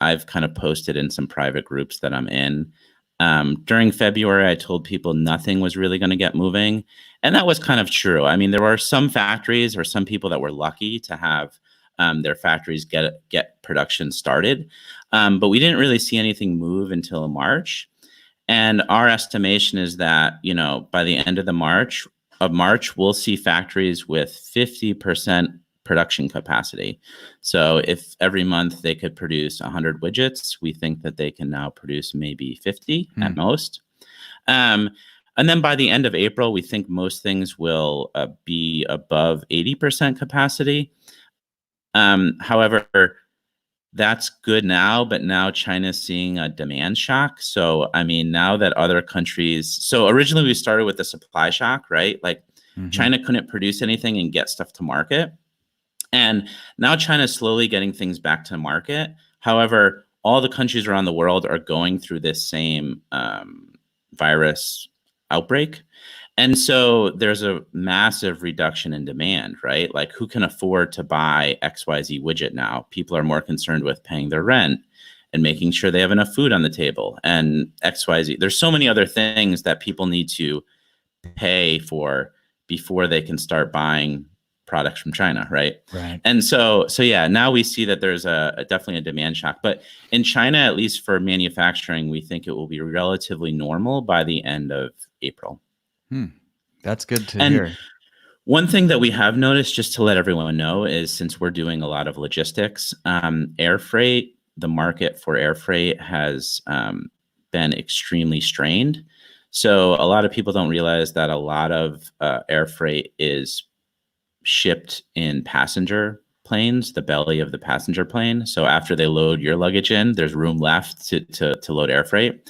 I've kind of posted in some private groups that I'm in. During February, I told people nothing was really going to get moving. And that was kind of true. I mean, there were some factories or some people that were lucky to have their factories get production started. But we didn't really see anything move until March. And our estimation is that, by the end of March, we'll see factories with 50% production capacity. So if every month they could produce 100 widgets, we think that they can now produce maybe 50 at most. And then by the end of April, we think most things will be above 80% capacity. However, that's good now, but now China's seeing a demand shock. So, I mean, now that other countries, so originally we started with the supply shock, right? Like China couldn't produce anything and get stuff to market. And now China's slowly getting things back to market. However, all the countries around the world are going through this same virus outbreak. And so there's a massive reduction in demand, right? Like who can afford to buy XYZ widget now? People are more concerned with paying their rent and making sure they have enough food on the table and XYZ. There's so many other things that people need to pay for before they can start buying products from China, right? Right. And so yeah, now we see that there's definitely a demand shock. But in China, at least for manufacturing, we think it will be relatively normal by the end of April. That's good to hear. One thing that we have noticed, just to let everyone know, is since we're doing a lot of logistics, air freight, the market for air freight has been extremely strained. So a lot of people don't realize that a lot of air freight is shipped in passenger planes, the belly of the passenger plane. So after they load your luggage in, there's room left to load air freight.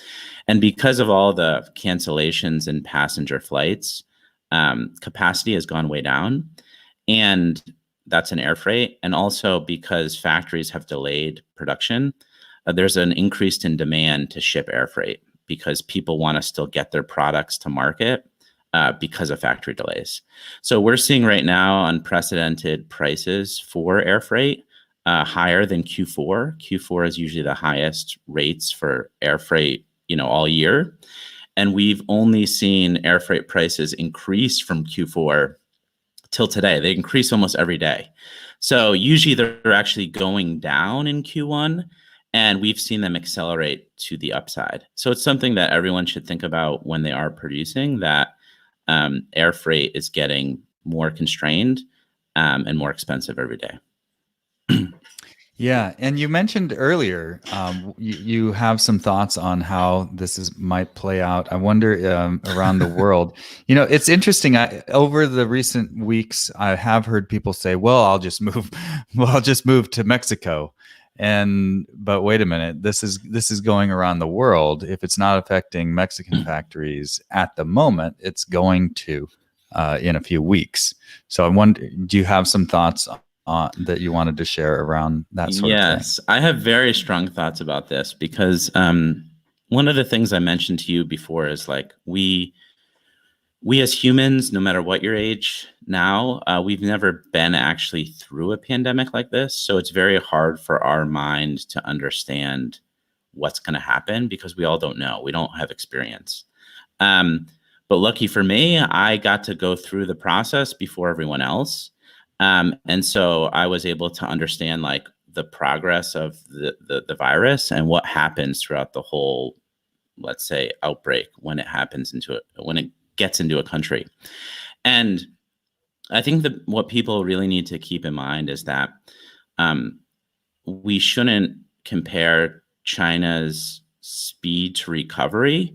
And because of all the cancellations in passenger flights, capacity has gone way down. And that's an air freight. And also because factories have delayed production, there's an increase in demand to ship air freight because people want to still get their products to market because of factory delays. So we're seeing right now unprecedented prices for air freight, higher than Q4. Q4 is usually the highest rates for air freight, all year. And we've only seen air freight prices increase from Q4 till today. They increase almost every day. So usually they're actually going down in Q1, and we've seen them accelerate to the upside. So it's something that everyone should think about when they are producing, that air freight is getting more constrained and more expensive every day. Yeah, and you mentioned earlier you have some thoughts on how this might play out. I wonder around the world. It's interesting. Over the recent weeks, I have heard people say, "Well, I'll just move. Well, I'll just move to Mexico." But wait a minute, this is going around the world. If it's not affecting Mexican factories at the moment, it's going to in a few weeks. So I wonder, do you have some thoughts that you wanted to share around that sort of thing? Yes, I have very strong thoughts about this because one of the things I mentioned to you before is like we as humans, no matter what your age now, we've never been actually through a pandemic like this. So it's very hard for our mind to understand what's going to happen because we all don't know. We don't have experience. But lucky for me, I got to go through the process before everyone else. And so I was able to understand like the progress of the virus and what happens throughout the whole, let's say, outbreak when it happens when it gets into a country. And I think that what people really need to keep in mind is that we shouldn't compare China's speed to recovery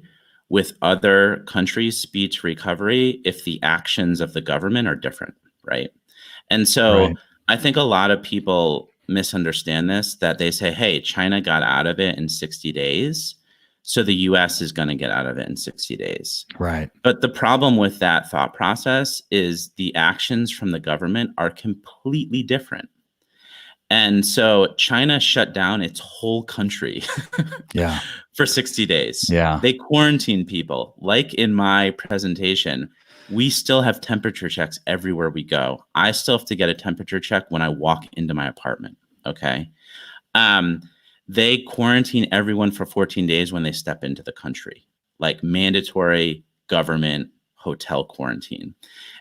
with other countries' speed to recovery if the actions of the government are different, right? And so Right. I think a lot of people misunderstand this, that they say, hey, China got out of it in 60 days, so the US is going to get out of it in 60 days. Right. But the problem with that thought process is the actions from the government are completely different. And so China shut down its whole country Yeah. for 60 days. Yeah. They quarantined people. Like in my presentation, we still have temperature checks everywhere we go. I still have to get a temperature check when I walk into my apartment. Okay. They quarantine everyone for 14 days when they step into the country, like mandatory government hotel quarantine.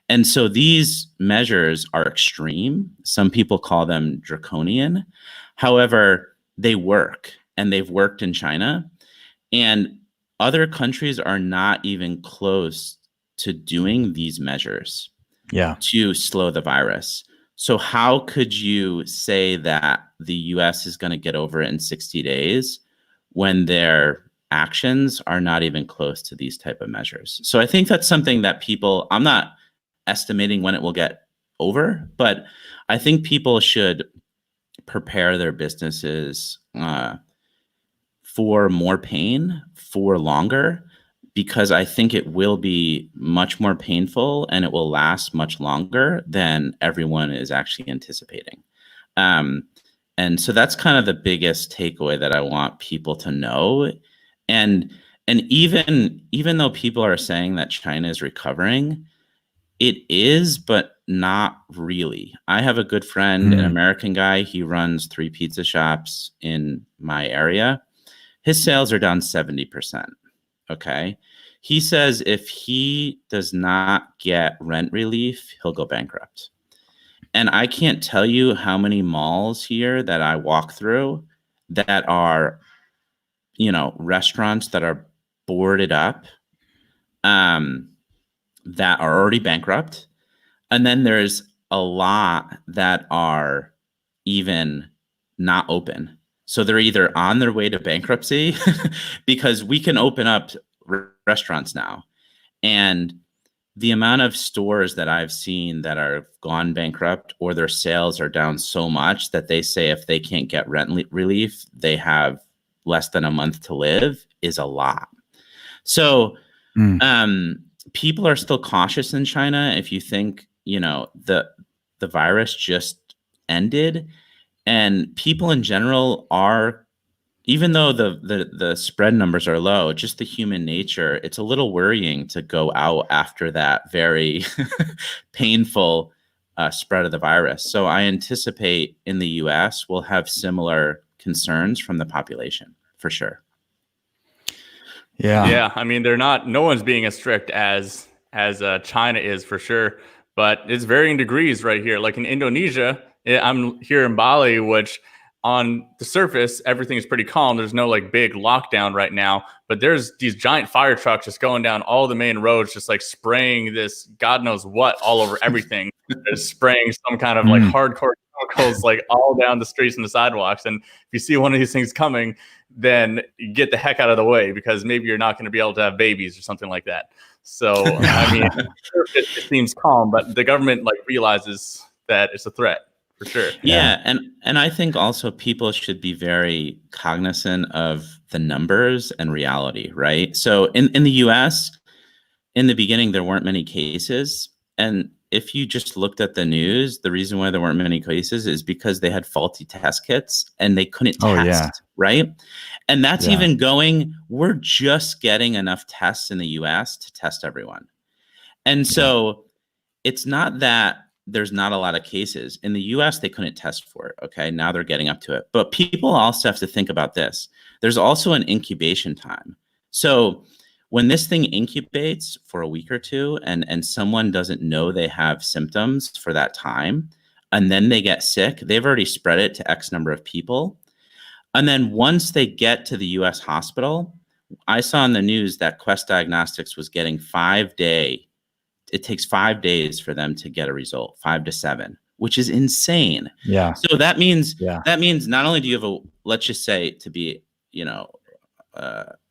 And so these measures are extreme. Some people call them draconian. However, they work, and they've worked in China. And other countries are not even close to doing these measures to slow the virus. So how could you say that the US is going to get over it in 60 days when their actions are not even close to these type of measures? So I think that's something that people, I'm not estimating when it will get over, but I think people should prepare their businesses for more pain for longer, because I think it will be much more painful and it will last much longer than everyone is actually anticipating. And so that's kind of the biggest takeaway that I want people to know. And even though people are saying that China is recovering, it is, but not really. I have a good friend, an American guy. He runs 3 pizza shops in my area. His sales are down 70%. Okay. He says if he does not get rent relief, he'll go bankrupt. And I can't tell you how many malls here that I walk through that are, restaurants that are boarded up, that are already bankrupt. And then there's a lot that are even not open. So they're either on their way to bankruptcy because we can open up restaurants now. And the amount of stores that I've seen that are gone bankrupt or their sales are down so much that they say if they can't get rent relief, they have less than a month to live is a lot. So people are still cautious in China. If you think, the virus just ended, and people in general are, even though the spread numbers are low, just the human nature, it's a little worrying to go out after that very painful spread of the virus. So I anticipate in the US we'll have similar concerns from the population for sure. Yeah. I mean, no one's being as strict as China is for sure, but it's varying degrees right here. Like in Indonesia, I'm here in Bali, which on the surface, everything is pretty calm. There's no like big lockdown right now, but there's these giant fire trucks just going down all the main roads, just like spraying this God knows what all over everything. They're spraying some kind of like hardcore chemicals like all down the streets and the sidewalks. And if you see one of these things coming, then you get the heck out of the way, because maybe you're not going to be able to have babies or something like that. So, I mean, it seems calm, but the government like realizes that it's a threat for sure. Yeah. And I think also people should be very cognizant of the numbers and reality, right? So in the US, in the beginning, there weren't many cases. And if you just looked at the news, the reason why there weren't many cases is because they had faulty test kits and they couldn't test, right? And that's even going, we're just getting enough tests in the US to test everyone. And so it's not that there's not a lot of cases. In the US, they couldn't test for it. Okay. Now they're getting up to it. But people also have to think about this. There's also an incubation time. So when this thing incubates for a week or two and someone doesn't know they have symptoms for that time, and then they get sick, they've already spread it to X number of people. And then once they get to the US hospital, I saw in the news that Quest Diagnostics was getting it takes 5 days for them to get a result, 5 to 7, which is insane. Yeah. So that means not only do you have let's just say, to be,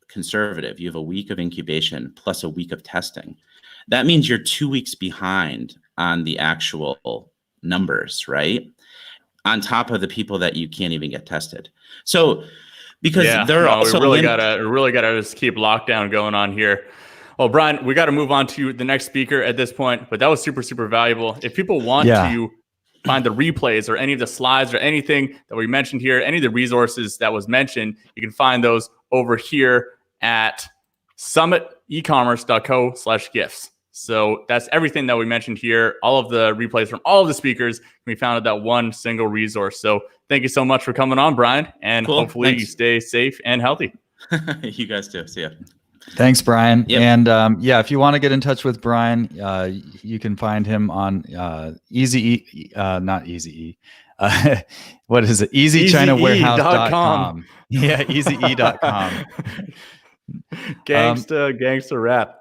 conservative, you have a week of incubation plus a week of testing. That means you're 2 weeks behind on the actual numbers, right? On top of the people that you can't even get tested. So because they're also we really gotta just keep lockdown going on here. Well, Brian, we got to move on to the next speaker at this point, but that was super, super valuable. If people want to find the replays or any of the slides or anything that we mentioned here, any of the resources that was mentioned, you can find those over here at summitecommerce.co/gifts. So that's everything that we mentioned here. All of the replays from all of the speakers can be found at that one single resource. So thank you so much for coming on, Brian, and hopefully you stay safe and healthy. You guys too. See ya. Thanks, Brian. Yep. And if you want to get in touch with Brian, you can find him on not Easy. What is it? EasyChinaWarehouse.com. Yeah, EasyE.com. Gangsta rap.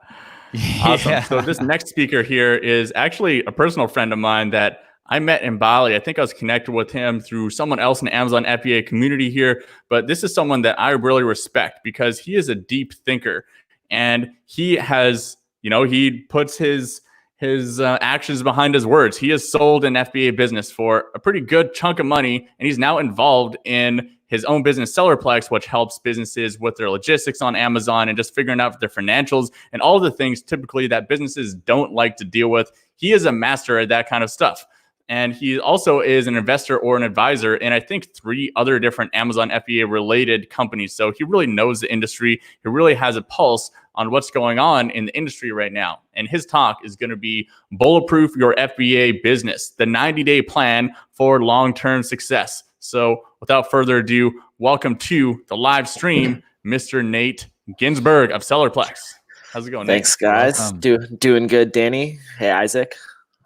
Awesome. Yeah. So this next speaker here is actually a personal friend of mine that I met in Bali. I think I was connected with him through someone else in the Amazon FBA community here. But this is someone that I really respect because he is a deep thinker. And he has, he puts his actions behind his words. He has sold an FBA business for a pretty good chunk of money. And he's now involved in his own business, Sellerplex, which helps businesses with their logistics on Amazon and just figuring out their financials and all the things typically that businesses don't like to deal with. He is a master at that kind of stuff. And he also is an investor or an advisor in, I think, 3 other different Amazon FBA related companies. So he really knows the industry. He really has a pulse on what's going on in the industry right now. And his talk is going to be Bulletproof Your FBA Business, the 90-day plan for long-term success. So without further ado, welcome to the live stream, Mr. Nate Ginsburg of Sellerplex. How's it going, Nate? Thanks, guys. Doing good, Danny. Hey, Isaac.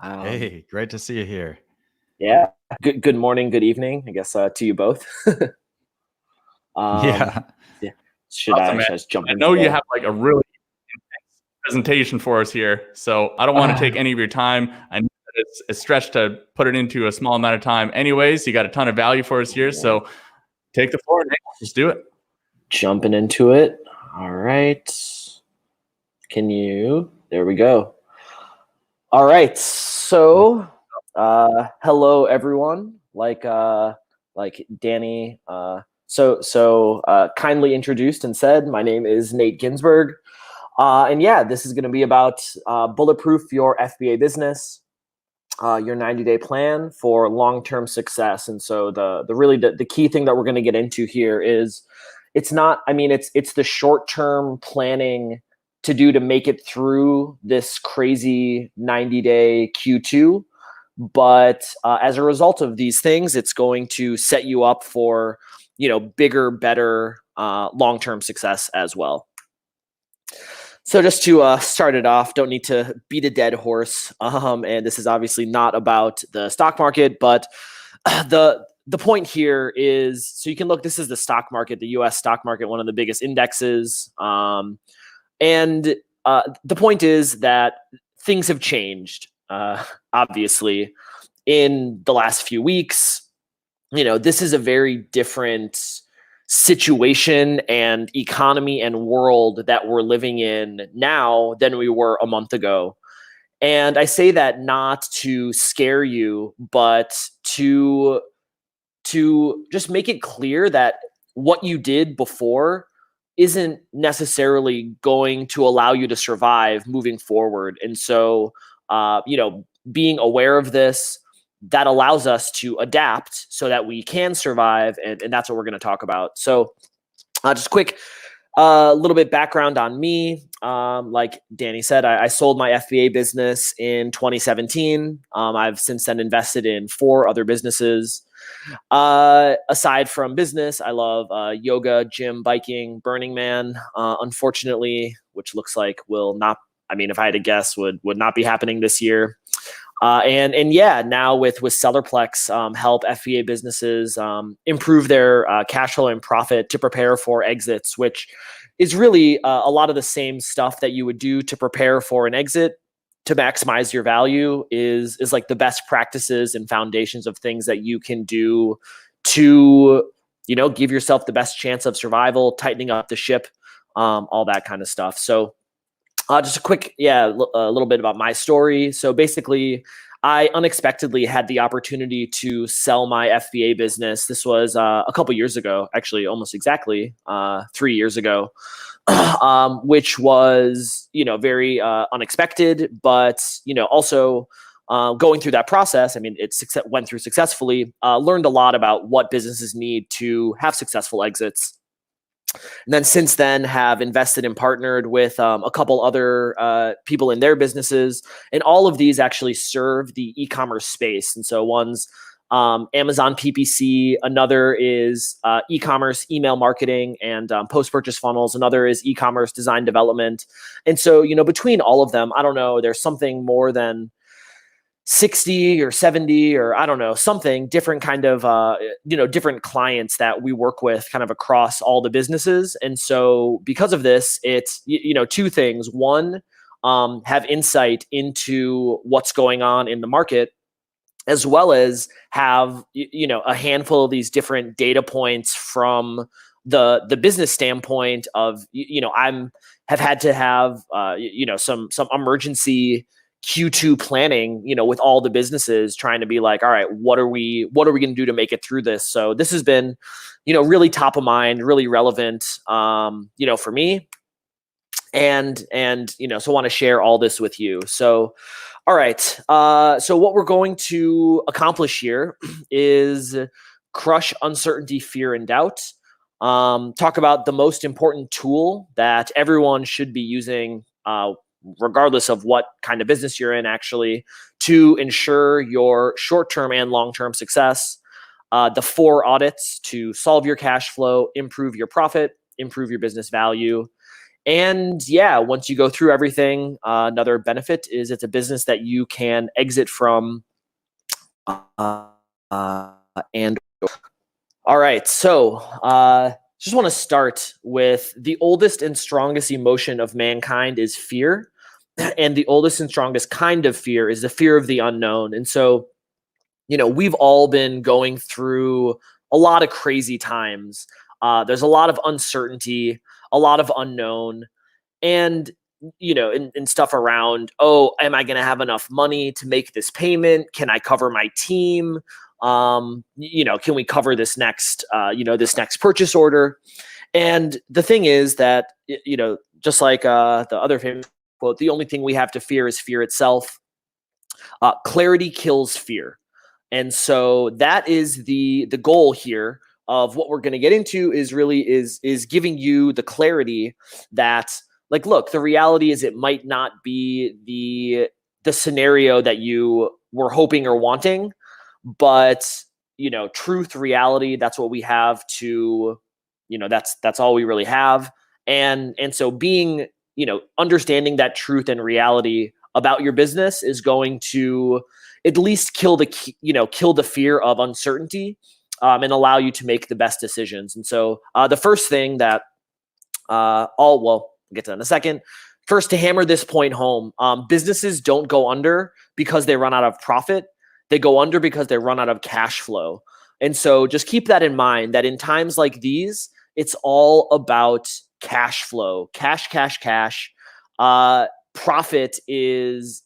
Hey, great to see you here. Yeah. Good morning, good evening, I guess, to you both. Should I just jump in? I know you have like a really intense presentation for us here, so I don't want to take any of your time. I know that it's stretched to put it into a small amount of time. Anyways, you got a ton of value for us here, so take the floor, Nate. Just do it. Jumping into it. All right. There we go. All right. So, hello everyone. Like Danny kindly introduced and said, my name is Nate Ginsburg. This is going to be about Bulletproof Your FBA Business, your 90-day plan for long-term success. And so the key thing that we're going to get into here is it's the short-term planning to make it through this crazy 90-day Q2. But as a result of these things, it's going to set you up for, bigger, better long-term success as well. So just to start it off, don't need to beat a dead horse. And this is obviously not about the stock market, but the point here is, so you can look, this is the stock market, the US stock market, one of the biggest indexes. And the point is that things have changed, obviously, in the last few weeks. This is a very different situation and economy and world that we're living in now than we were a month ago. And I say that not to scare you, but to just make it clear that what you did before isn't necessarily going to allow you to survive moving forward. And so, being aware of this, that allows us to adapt so that we can survive. And that's what we're going to talk about. So just quick, little bit background on me. Like Danny said, I sold my FBA business in 2017. I've since then invested in 4 other businesses. Aside from business, I love yoga, gym, biking, Burning Man. Unfortunately, which looks like will not, if I had to guess, would not be happening this year. Now with Sellerplex, help FBA businesses improve their cash flow and profit to prepare for exits, which is really a lot of the same stuff that you would do to prepare for an exit. to maximize your value is like the best practices and foundations of things that you can do to, give yourself the best chance of survival, tightening up the ship, all that kind of stuff. So just a quick, a little bit about my story. So basically, I unexpectedly had the opportunity to sell my FBA business. This was a couple years ago, actually almost exactly 3 years ago. Which was, very unexpected, but, also going through that process, I mean, went through successfully, learned a lot about what businesses need to have successful exits. And then since then have invested and partnered with a couple other people in their businesses. And all of these actually serve the e-commerce space. And so one's Amazon PPC, another is e-commerce email marketing and post-purchase funnels. Another is e-commerce design development. And so, between all of them, I don't know, there's something more than 60 or 70 or I don't know, something different kind of, different clients that we work with kind of across all the businesses. And so because of this, it's, two things. One, have insight into what's going on in the market, as well as have, a handful of these different data points from the business standpoint of, have had to have, some emergency Q2 planning, with all the businesses trying to be like, all right, what are we going to do to make it through this? So this has been, really top of mind, really relevant, for me. And so I want to share all this with you. So, all right. So what we're going to accomplish here is crush uncertainty, fear, and doubt. Talk about the most important tool that everyone should be using, regardless of what kind of business you're in, actually, to ensure your short-term and long-term success. The 4 audits to solve your cash flow, improve your profit, improve your business value. And once you go through everything, another benefit is it's a business that you can exit from. And all right, so just want to start with the oldest and strongest emotion of mankind is fear. And the oldest and strongest kind of fear is the fear of the unknown. And so, we've all been going through a lot of crazy times. There's a lot of uncertainty, a lot of unknown, and and stuff around, am I going to have enough money to make this payment? Can I cover my team? Can we cover this next this next purchase order? And the thing is that just like the other famous quote, the only thing we have to fear is fear itself. Clarity kills fear. And so that is the goal here of what we're going to get into is really is giving you the clarity that, like, look, the reality is it might not be the scenario that you were hoping or wanting, but truth, reality, that's what we have to, that's all we really have. And so being, understanding that truth and reality about your business is going to at least kill the fear of uncertainty, and allow you to make the best decisions. And so the first thing that we'll get to that in a second. First, to hammer this point home, businesses don't go under because they run out of profit. They go under because they run out of cash flow. And so just keep that in mind, that in times like these, it's all about cash flow, cash. Profit is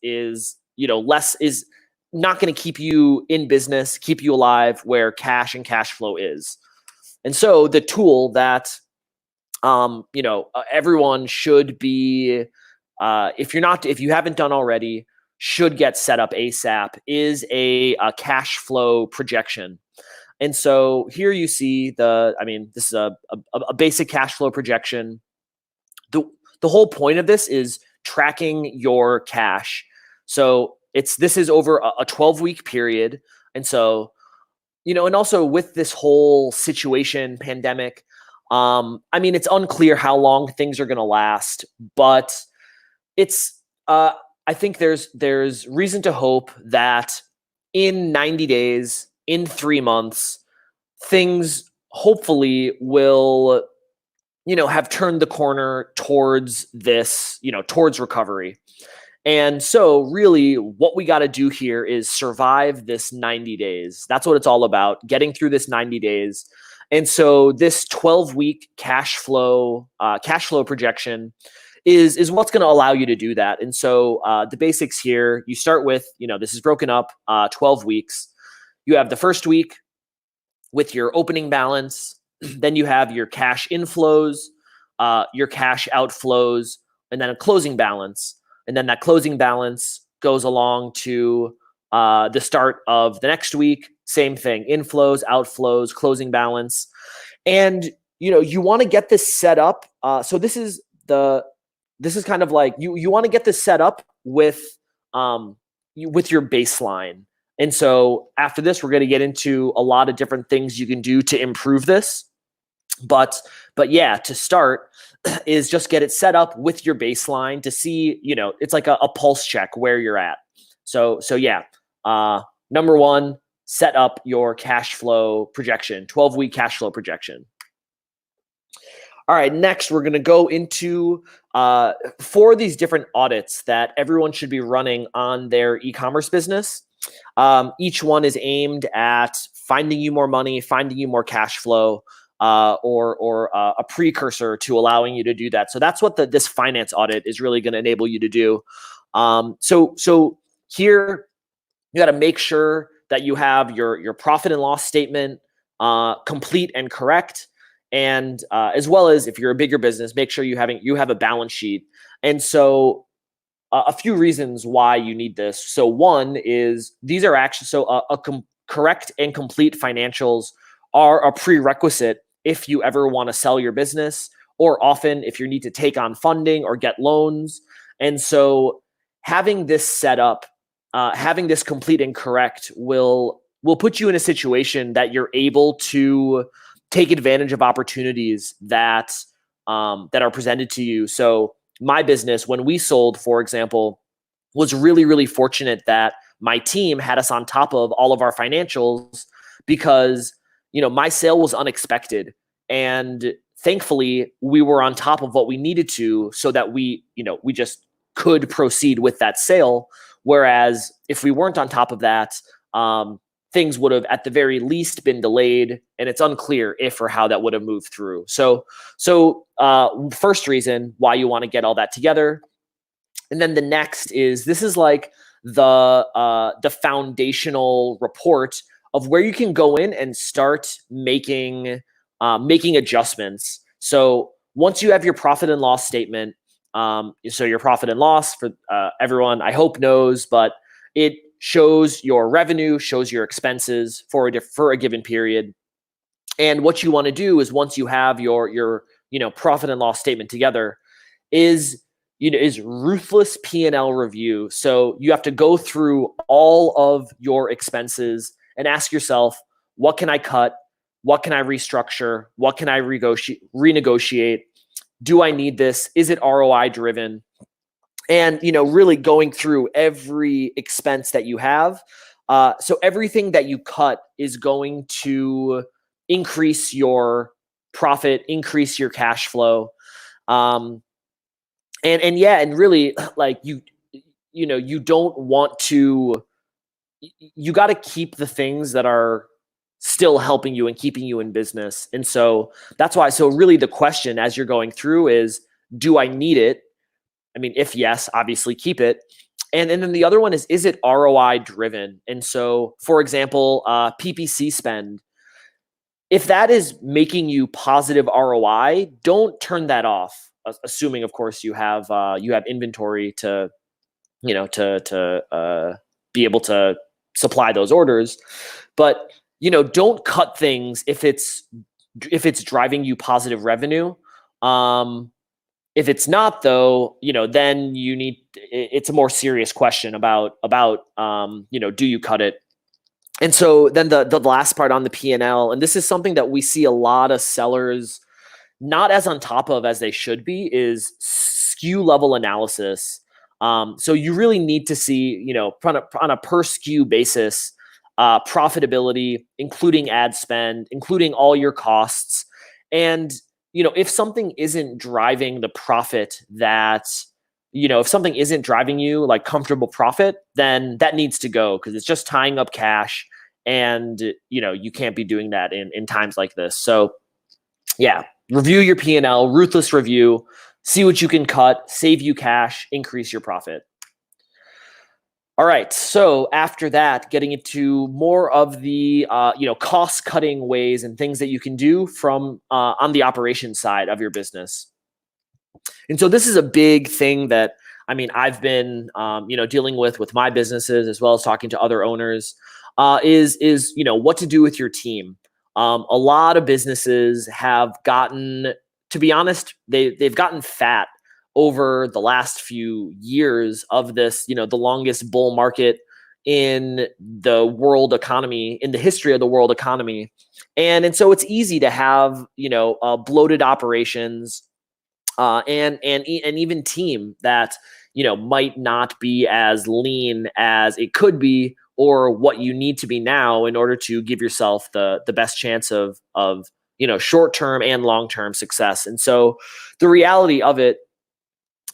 not going to keep you in business, keep you alive, where cash and cash flow is. And so the tool that everyone should be, if you haven't done already, should get set up ASAP is a cash flow projection. And so here you see this is a basic cash flow projection. The whole point of this is tracking your cash. So this is over a 12-week period. And so, and also with this whole situation, pandemic, it's unclear how long things are going to last, but it's, I think there's reason to hope that in 90 days, in 3 months, things hopefully will, have turned the corner towards this, towards recovery. And so really what we got to do here is survive this 90 days. That's what it's all about, getting through this 90 days. And so this 12-week cash flow projection is what's going to allow you to do that. And so the basics here, you start with, this is broken up 12 weeks. You have the first week with your opening balance. Then you have your cash inflows, your cash outflows, and then a closing balance. And then that closing balance goes along to the start of the next week. Same thing, inflows, outflows, closing balance. And, you want to get this set up. So this is kind of like, you want to get this set up with your baseline. And so after this, we're going to get into a lot of different things you can do to improve this. But yeah, to start is just get it set up with your baseline to see, it's like a pulse check where you're at. So yeah, number one, set up your cash flow projection, 12-week cash flow projection. All right, next we're going to go into 4 of these different audits that everyone should be running on their e-commerce business. Each one is aimed at finding you more money, finding you more cash flow, or a precursor to allowing you to do that. So that's what this finance audit is really going to enable you to do. So here you got to make sure that you have your profit and loss statement complete and correct. And as well as if you're a bigger business, make sure you have a balance sheet. And so a few reasons why you need this. So one is these are actually correct and complete financials are a prerequisite if you ever want to sell your business, or often if you need to take on funding or get loans. And so having this set up, having this complete and correct will put you in a situation that you're able to take advantage of opportunities that are presented to you. So my business, when we sold, for example, was really, really fortunate that my team had us on top of all of our financials because, my sale was unexpected. And thankfully, we were on top of what we needed to so that we just could proceed with that sale. Whereas if we weren't on top of that, things would have at the very least been delayed, and it's unclear if or how that would have moved through. So first reason why you want to get all that together. And then the next is this is like the foundational report of where you can go in and start making adjustments. So once you have your profit and loss statement, so your profit and loss for everyone I hope knows, but it shows your revenue, shows your expenses for a given period. And what you want to do is once you have your profit and loss statement together is ruthless P&L review. So you have to go through all of your expenses and ask yourself, what can I cut? What can I restructure? What can I renegotiate? Do I need this? Is it ROI driven? And, really going through every expense that you have. So everything that you cut is going to increase your profit, increase your cash flow. And really like you don't want to, you got to keep the things that are still helping you and keeping you in business. And so that's why, so really the question as you're going through is, do I need it? I mean, if yes, obviously keep it. And then the other one is it ROI driven? And so, for example, PPC spend, if that is making you positive ROI, don't turn that off. Assuming, of course, you have inventory to be able to supply those orders. But don't cut things if it's driving you positive revenue. If it's not, though, then it's a more serious question about do you cut it? And so then the last part on the P&L, and this is something that we see a lot of sellers not as on top of as they should be, is SKU level analysis. So you really need to see, on a per SKU basis, profitability, including ad spend, including all your costs. And if something isn't driving the profit that if something isn't driving you like comfortable profit, then that needs to go, because it's just tying up cash, and you can't be doing that in times like this. So yeah, review your P&L, ruthless review, see what you can cut, save you cash, increase your profit. All right, so after that, getting into more of the cost-cutting ways and things that you can do from on the operations side of your business. And so this is a big thing that I've been dealing with my businesses, as well as talking to other owners, is what to do with your team. A lot of businesses have gotten, to be honest, they've gotten fat over the last few years of this, the longest bull market in the world economy, in the history of the world economy. And so it's easy to have, bloated operations, and even team that, might not be as lean as it could be, or what you need to be now in order to give yourself the best chance of short-term and long-term success. And so the reality of it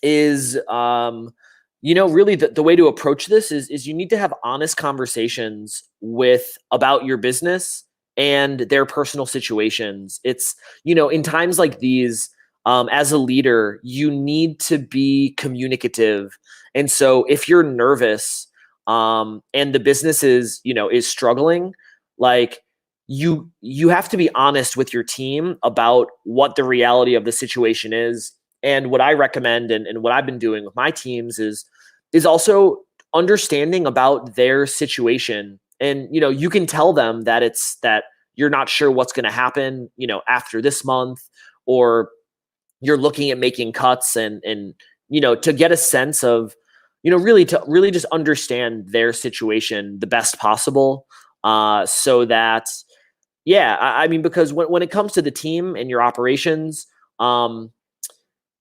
is, really the way to approach this is you need to have honest conversations about your business and their personal situations. It's, in times like these, as a leader, you need to be communicative. And so if you're nervous, and the business is struggling, like you have to be honest with your team about what the reality of the situation is. And what I recommend, and what I've been doing with my teams, is also understanding about their situation. And you can tell them that you're not sure what's going to happen after this month, or you're looking at making cuts, and to get a sense of really just understand their situation the best possible, so that because when it comes to the team and your operations,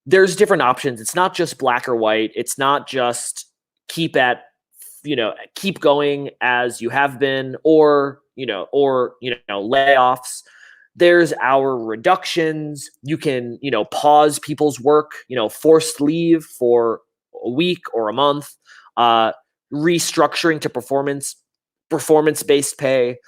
there's different options. It's not just black or white. It's not just keep going as you have been, or layoffs. There's hour reductions. You can, pause people's work, forced leave for a week or a month, restructuring to performance-based pay.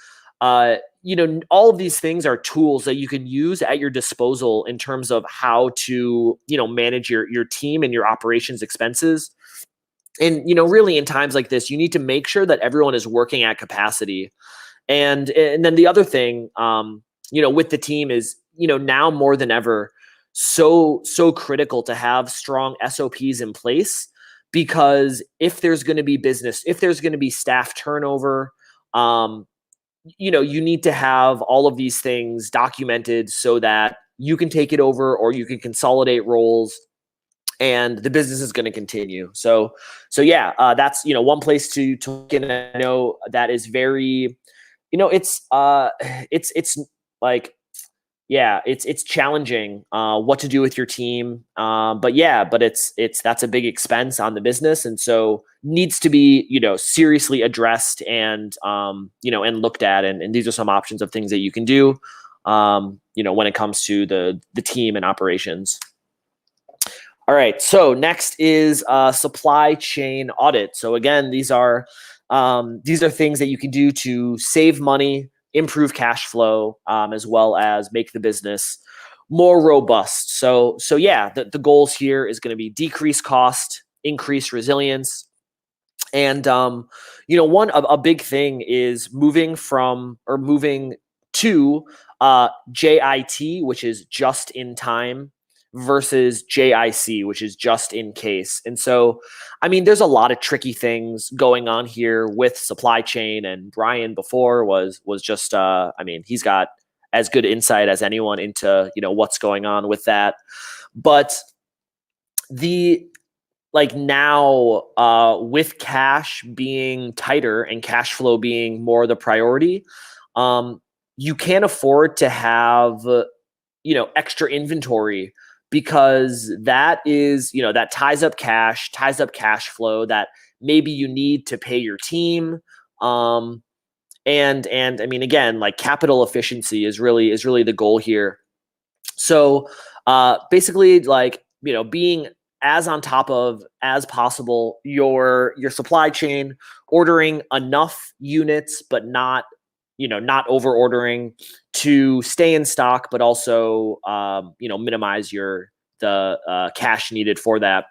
All of these things are tools that you can use at your disposal in terms of how to, manage your team and your operations expenses. And, really in times like this, you need to make sure that everyone is working at capacity. And then the other thing, with the team is, now more than ever, so critical to have strong SOPs in place, because if there's going to be staff turnover, you need to have all of these things documented so that you can take it over, or you can consolidate roles, and the business is going to continue. So yeah, that's, one place to look in. I know that is very, it's like, yeah, it's challenging what to do with your team. But that's a big expense on the business. And so needs to be, seriously addressed and, and looked at. And these are some options of things that you can do, when it comes to the team and operations. All right. So next is supply chain audit. So again, these are things that you can do to save money, improve cash flow, as well as make the business more robust. So yeah, the goals here is going to be decrease cost, increase resilience. And a big thing is moving to JIT, which is just in time, versus JIC, which is just in case. And so, there's a lot of tricky things going on here with supply chain, and Brian before was just, he's got as good insight as anyone into, what's going on with that. But now, with cash being tighter and cash flow being more the priority, you can't afford to have, extra inventory, because that is, that ties up cash flow that maybe you need to pay your team. And again, like, capital efficiency is really the goal here. So basically, being as on top of as possible your supply chain, ordering enough units, but not not over ordering to stay in stock, but also minimize the cash needed for that.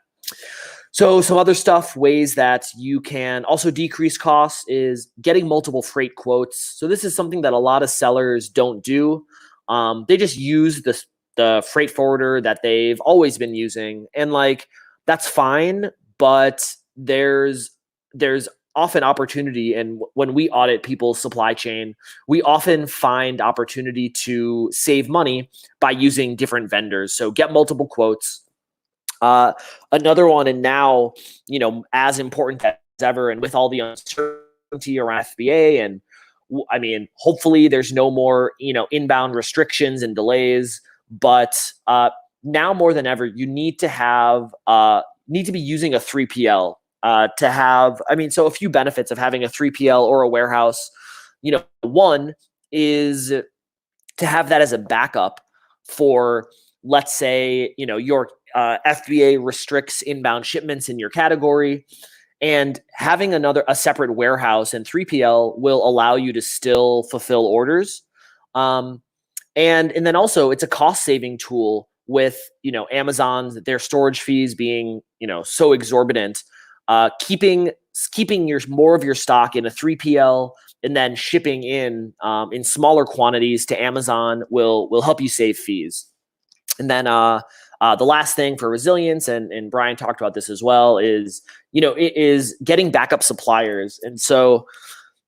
So some other stuff, ways that you can also decrease costs, is getting multiple freight quotes. So this is something that a lot of sellers don't do. They just use the freight forwarder that they've always been using, and like that's fine, but there's often opportunity, and when we audit people's supply chain, we often find opportunity to save money by using different vendors. So get multiple quotes. Another one, and now, as important as ever, and with all the uncertainty around FBA, and I mean, hopefully there's no more, inbound restrictions and delays, but now more than ever, you need to be using a 3PL to have, so a few benefits of having a 3PL or a warehouse. One is to have that as a backup for, let's say, your FBA restricts inbound shipments in your category, and having a separate warehouse and 3PL will allow you to still fulfill orders. And then also it's a cost saving tool with, Amazon's, their storage fees being, so exorbitant. Keeping more of your stock in a 3PL and then shipping in smaller quantities to Amazon will help you save fees. And then the last thing for resilience, and Brian talked about this as well, is it is getting backup suppliers. And so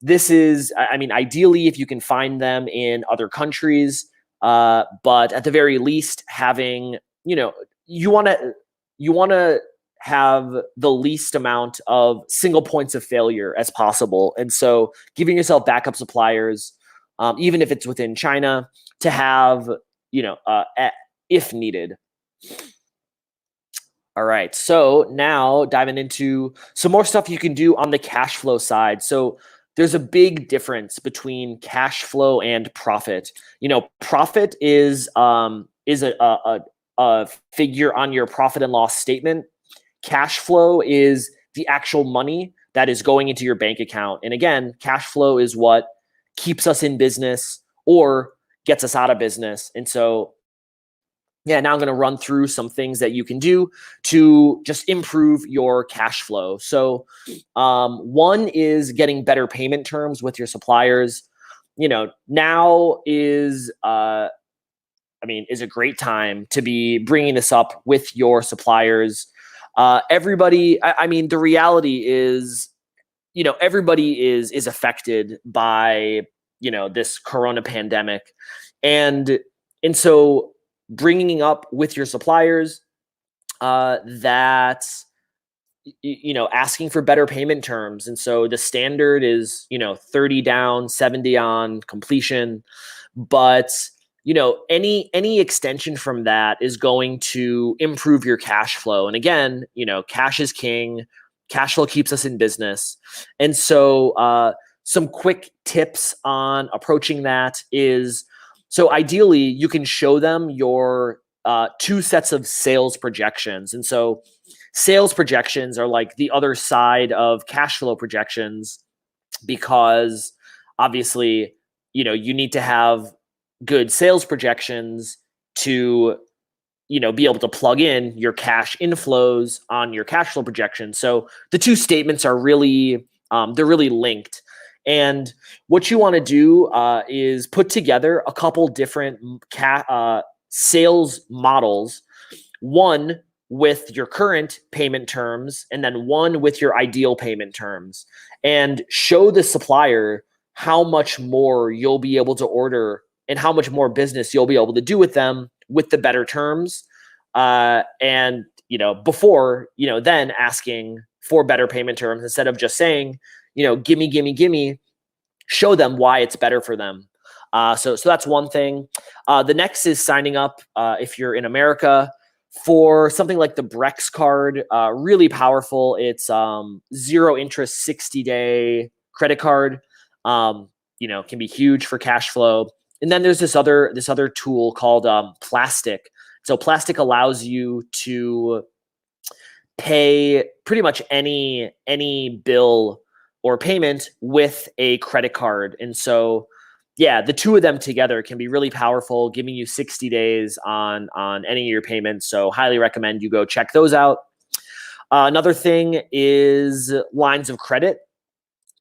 this is, ideally, if you can find them in other countries, but at the very least, having you want to have the least amount of single points of failure as possible. And so giving yourself backup suppliers, even if it's within China, to have if needed. All right, so now diving into some more stuff you can do on the cash flow side. So there's a big difference between cash flow and profit. Profit is a figure on your profit and loss statement. Cash flow is the actual money that is going into your bank account. And again, cash flow is what keeps us in business or gets us out of business. And so now I'm going to run through some things that you can do to just improve your cash flow. So one is getting better payment terms with your suppliers. Now is a great time to be bringing this up with your suppliers. Everybody, the reality is, everybody is affected by, this corona pandemic. And so bringing up with your suppliers that asking for better payment terms. And so the standard is 30 down, 70 on completion, but any extension from that is going to improve your cash flow. And again, cash is king. Cash flow keeps us in business. And so some quick tips on approaching that is, so ideally, you can show them your 2 sets of sales projections. And so sales projections are like the other side of cash flow projections, because obviously, you need to have good sales projections to, be able to plug in your cash inflows on your cash flow projections. So the 2 statements are really, they're really linked. And what you want to do is put together a couple different sales models, one with your current payment terms and then one with your ideal payment terms, and show the supplier how much more you'll be able to order and how much more business you'll be able to do with them with the better terms. And, before, then asking for better payment terms instead of just saying, gimme, show them why it's better for them. So that's one thing. The next is signing up, if you're in America, for something like the Brex card. Really powerful. It's 0 interest 60-day credit card. Can be huge for cash flow. And then there's this other tool called Plastic. So Plastic allows you to pay pretty much any bill or payment with a credit card. And so, yeah, the two of them together can be really powerful, giving you 60 days on any of your payments. So highly recommend you go check those out. Another thing is lines of credit.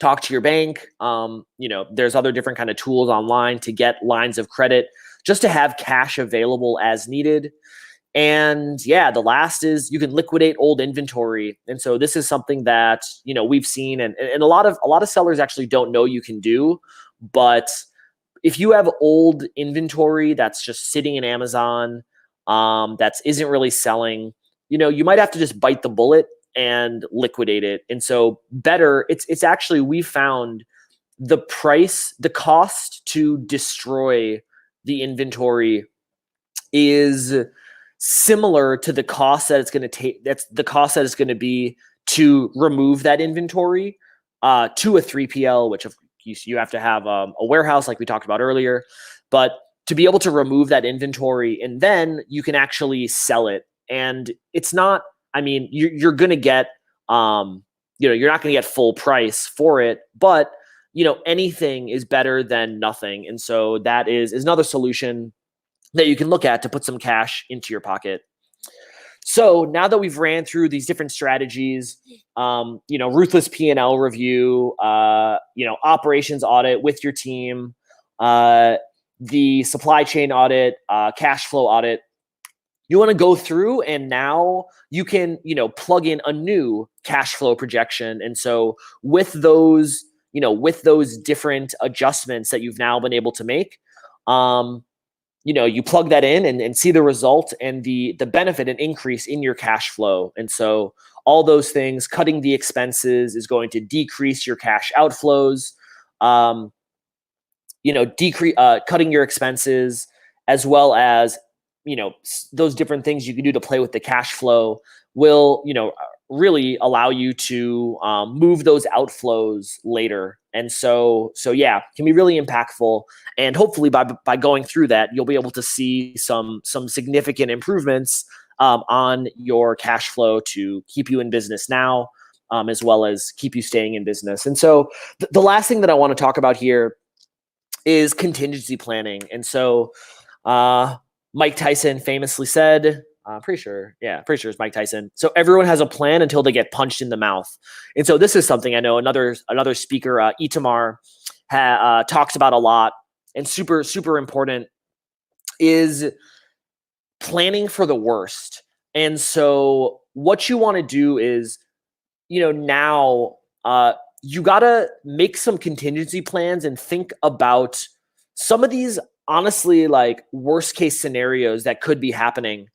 Talk to your bank. There's other different kind of tools online to get lines of credit just to have cash available as needed. And yeah, the last is you can liquidate old inventory. And so this is something that, we've seen and a lot of sellers actually don't know you can do. But if you have old inventory that's just sitting in Amazon, that isn't really selling, you might have to just bite the bullet and liquidate it. And so it's actually, we found the cost to destroy the inventory is similar to the cost that it's going to take. That's the cost that it's going to be to remove that inventory to a 3PL, which you have to have a warehouse like we talked about earlier, but to be able to remove that inventory and then you can actually sell it. And it's not, you're going to get, you're not going to get full price for it, but anything is better than nothing. And so that is another solution that you can look at to put some cash into your pocket. So now that we've ran through these different strategies, ruthless P&L review, operations audit with your team, the supply chain audit, cash flow audit, you want to go through and now you can, plug in a new cash flow projection. And so with those different adjustments that you've now been able to make, you plug that in and see the result and the benefit and increase in your cash flow. And so all those things, cutting the expenses is going to decrease your cash outflows, cutting your expenses, as well as, those different things you can do to play with the cash flow will, really allow you to move those outflows later. And so yeah, can be really impactful. And hopefully by going through that, you'll be able to see some significant improvements on your cash flow to keep you in business now, as well as keep you staying in business. And so the last thing that I want to talk about here is contingency planning. And so Mike Tyson famously said, pretty sure it's Mike Tyson. So everyone has a plan until they get punched in the mouth. And so this is something I know another speaker, Itamar, talks about a lot, and super, super important is planning for the worst. And so what you want to do is, now you got to make some contingency plans and think about some of these honestly like worst case scenarios that could be happening.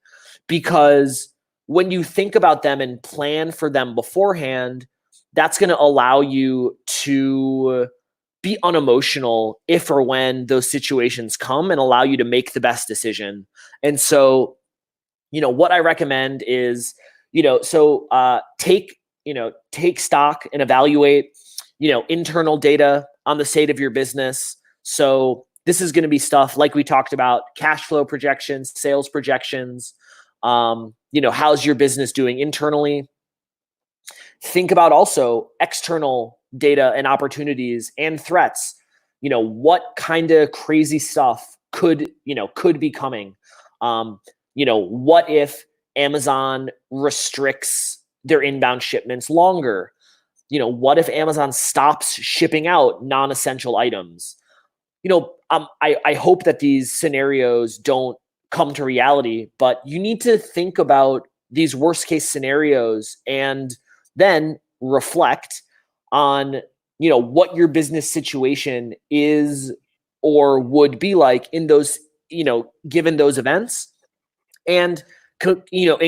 Because when you think about them and plan for them beforehand, that's going to allow you to be unemotional if or when those situations come and allow you to make the best decision. And so, what I recommend is, take stock and evaluate, internal data on the state of your business. So this is going to be stuff like we talked about: cash flow projections, sales projections. How's your business doing internally? Think about also external data and opportunities and threats. What kind of crazy stuff could be coming? What if Amazon restricts their inbound shipments longer? What if Amazon stops shipping out non-essential items? I hope that these scenarios don't come to reality, but you need to think about these worst case scenarios and then reflect on, what your business situation is or would be like in those, given those events, and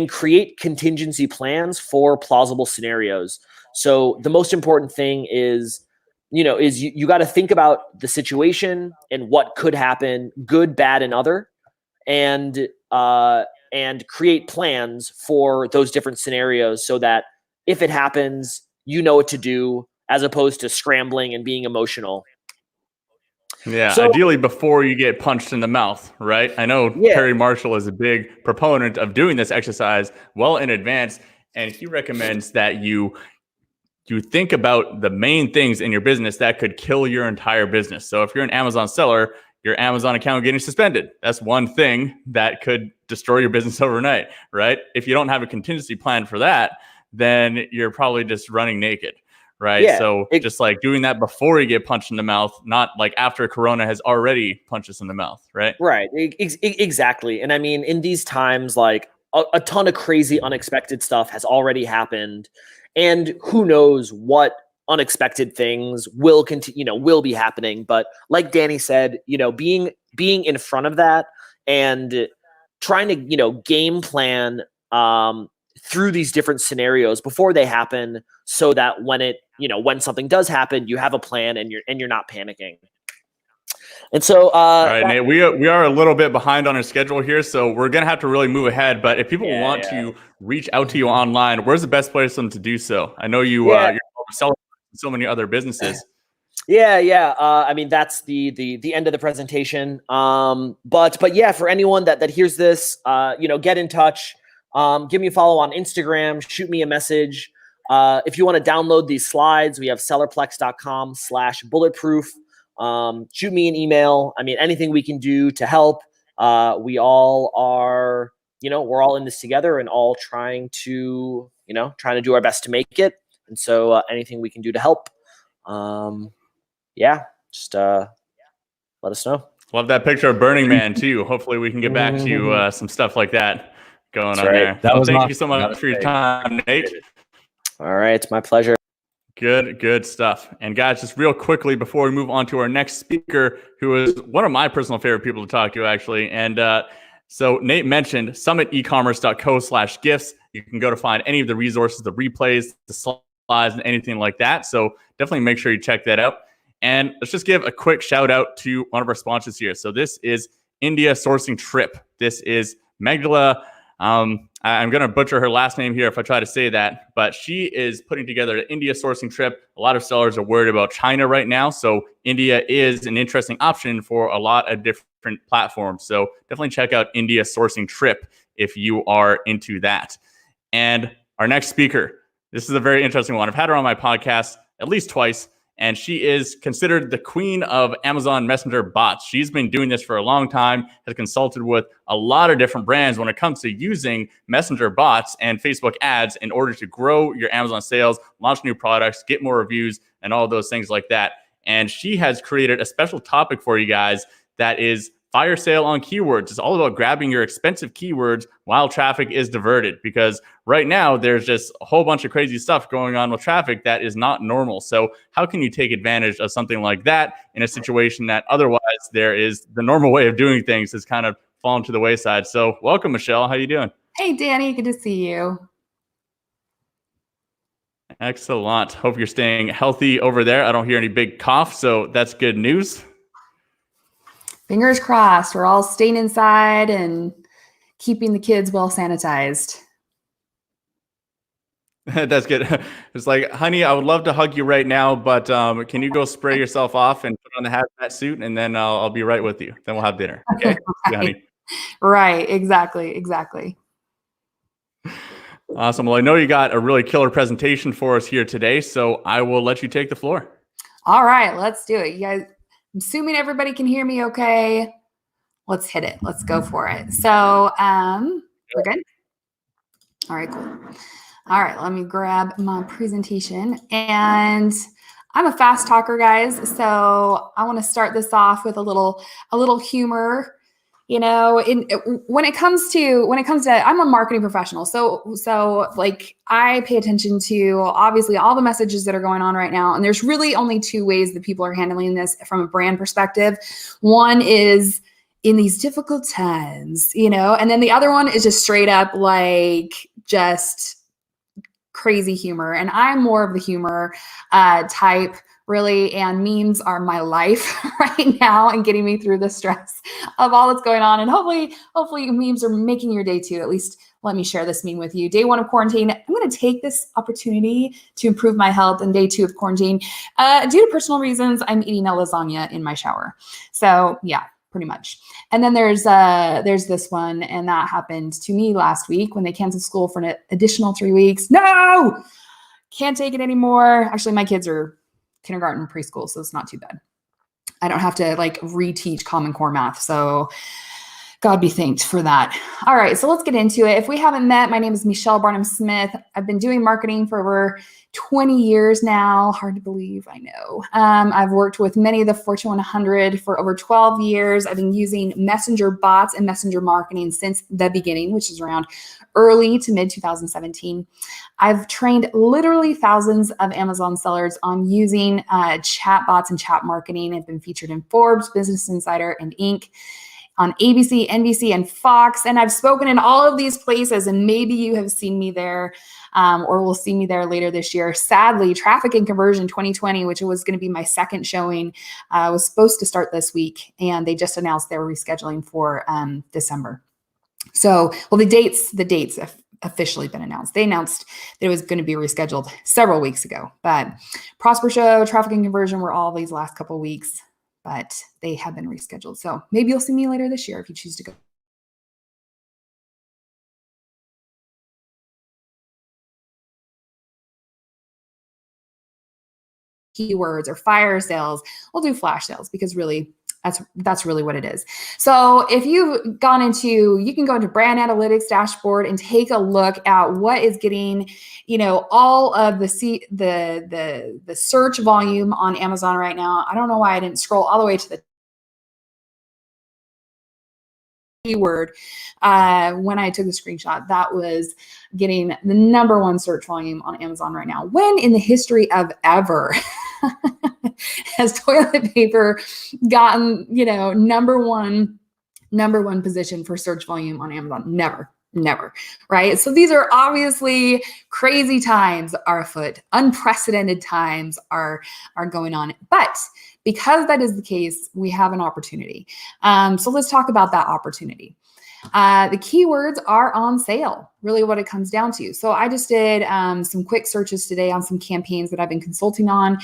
create contingency plans for plausible scenarios. So the most important thing is, you got to think about the situation and what could happen, good, bad, and other, and create plans for those different scenarios so that if it happens, you know what to do, as opposed to scrambling and being emotional. Yeah, So, ideally before you get punched in the mouth, right? I know Perry Marshall is a big proponent of doing this exercise well in advance. and he recommends that you think about the main things in your business that could kill your entire business. So if you're an Amazon seller, your Amazon account getting suspended, that's one thing that could destroy your business overnight, right? If you don't have a contingency plan for that, then you're probably just running naked, right? Yeah, so just like doing that before you get punched in the mouth, not like after Corona has already punched us in the mouth, right? Right, exactly. And I mean, in these times, like a ton of crazy, unexpected stuff has already happened. And who knows what unexpected things will continue, will be happening. But like Danny said, being in front of that and trying to, game plan through these different scenarios before they happen, so that when something does happen, you have a plan and you're not panicking. And so, all right, Nate, we are a little bit behind on our schedule here, so we're gonna have to really move ahead. But if people want to reach out to you online, where's the best place for them to do so? I know you're selling so many other businesses. Yeah. I mean, that's the end of the presentation. But yeah, for anyone that hears this, get in touch. Give me a follow on Instagram. Shoot me a message. If you want to download these slides, we have sellerplex.com/bulletproof. Shoot me an email. I mean, anything we can do to help. We all are, we're all in this together and all trying to do our best to make it. And so anything we can do to help. Just let us know. Love that picture of Burning Man too. Hopefully we can get back to some stuff like that going on there. Thank you so much for your time, Nate. All right. It's my pleasure. Good stuff. And guys, just real quickly before we move on to our next speaker, who is one of my personal favorite people to talk to, actually. And so Nate mentioned summitecommerce.co/gifts. You can go to find any of the resources, the replays, the slides, and anything like that. So definitely make sure you check that out. And let's just give a quick shout out to one of our sponsors here. So this is India Sourcing Trip. This is Magdala. I'm going to butcher her last name here if I try to say that, but she is putting together an India sourcing trip. A lot of sellers are worried about China right now. So India is an interesting option for a lot of different platforms. So definitely check out India Sourcing Trip if you are into that. And our next speaker, this is a very interesting one. I've had her on my podcast at least twice, and she is considered the queen of Amazon Messenger bots. She's been doing this for a long time, has consulted with a lot of different brands when it comes to using Messenger bots and Facebook ads in order to grow your Amazon sales, launch new products, get more reviews, and all of those things like that. And she has created a special topic for you guys that is fire sale on keywords. It's all about grabbing your expensive keywords while traffic is diverted, because right now there's just a whole bunch of crazy stuff going on with traffic that is not normal. So how can you take advantage of something like that in a situation that otherwise there is the normal way of doing things has kind of fallen to the wayside? So welcome, Michelle. How you doing? Hey, Danny. Good to see you. Excellent. Hope you're staying healthy over there. I don't hear any big cough, so that's good news. Fingers crossed. We're all staying inside and keeping the kids well sanitized. That's good. It's like, honey, I would love to hug you right now, but can you go spray yourself off and put on the hazmat suit, and then I'll be right with you. Then we'll have dinner. Okay, Right. Yeah, honey. Right. Exactly. Awesome. Well, I know you got a really killer presentation for us here today, so I will let you take the floor. All right, let's do it. You guys, I'm assuming everybody can hear me okay. Let's hit it. Let's go for it. So we're good? All right, cool. All right, let me grab my presentation. And I'm a fast talker, guys. So I want to start this off with a little humor. When it comes to I'm a marketing professional. So like I pay attention to obviously all the messages that are going on right now. And there's really only two ways that people are handling this from a brand perspective. One is in these difficult times, and then the other one is just straight up like just crazy humor. And I'm more of the humor type, really, and memes are my life right now and getting me through the stress of all that's going on. And hopefully memes are making your day too. At least let me share this meme with you. Day 1 of quarantine, I'm going to take this opportunity to improve my health. And day 2 of quarantine, due to personal reasons, I'm eating a lasagna in my shower. So yeah, pretty much. And then there's this one, and that happened to me last week when they canceled school for an additional 3 weeks. No, can't take it anymore. Actually, my kids are kindergarten and preschool, so it's not too bad. I don't have to like reteach Common Core math. So God be thanked for that. All right, so let's get into it. If we haven't met, my name is Michelle Barnum-Smith. I've been doing marketing for over 20 years now. Hard to believe, I know. I've worked with many of the Fortune 100 for over 12 years. I've been using messenger bots and messenger marketing since the beginning, which is around early to mid 2017. I've trained literally thousands of Amazon sellers on using chat bots and chat marketing. I've been featured in Forbes, Business Insider, and Inc., on ABC, NBC, and Fox. And I've spoken in all of these places, and maybe you have seen me there or will see me there later this year. Sadly, Traffic and Conversion 2020, which was going to be my second showing, was supposed to start this week, and they just announced they were rescheduling for December. So, well, the dates have officially been announced. They announced that it was going to be rescheduled several weeks ago, but Prosper Show, Traffic and Conversion were all these last couple of weeks, but they have been rescheduled. So maybe you'll see me later this year if you choose to go. Keywords or fire sales. We'll do flash sales because really that's really what it is. So if you've gone into, you can go into brand analytics dashboard and take a look at what is getting, all of the search volume on Amazon right now. I don't know why I didn't scroll all the way to the keyword when I took the screenshot. That was getting the #1 search volume on Amazon right now. When in the history of ever has toilet paper gotten, number one position for search volume on Amazon? Never, right? So these are obviously crazy times are afoot. Unprecedented times are going on. But because that is the case, we have an opportunity. So let's talk about that opportunity. The keywords are on sale, really what it comes down to. So I just did some quick searches today on some campaigns that I've been consulting on.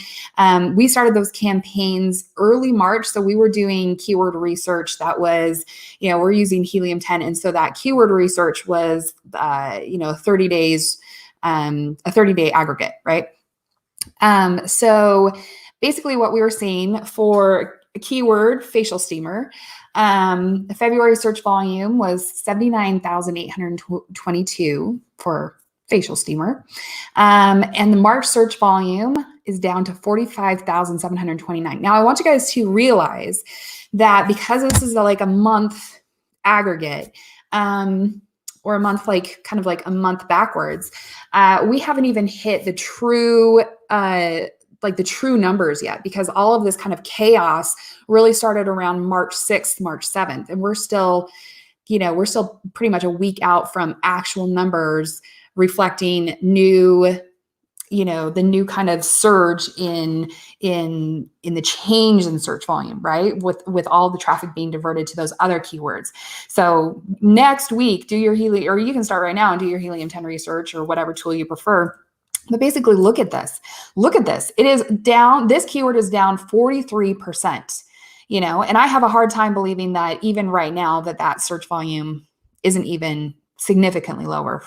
We started those campaigns early March. So we were doing keyword research that was, we're using Helium 10. And so that keyword research was, 30 days, a 30-day aggregate, right? So basically what we were seeing for a keyword facial steamer, the February search volume was 79,822 for facial steamer. And the March search volume is down to 45,729. Now I want you guys to realize that because this is a month aggregate, or a month, kind of like a month backwards, we haven't even hit the true, the true numbers yet, because all of this kind of chaos really started around March 6th, March 7th. And we're still pretty much a week out from actual numbers reflecting new, the new kind of surge in the change in search volume, right? With all the traffic being diverted to those other keywords. So next week, do your Helium, or you can start right now and do your Helium 10 research or whatever tool you prefer. But basically, look at this. Look at this. It is down. This keyword is down 43%. And I have a hard time believing that even right now that search volume isn't even significantly lower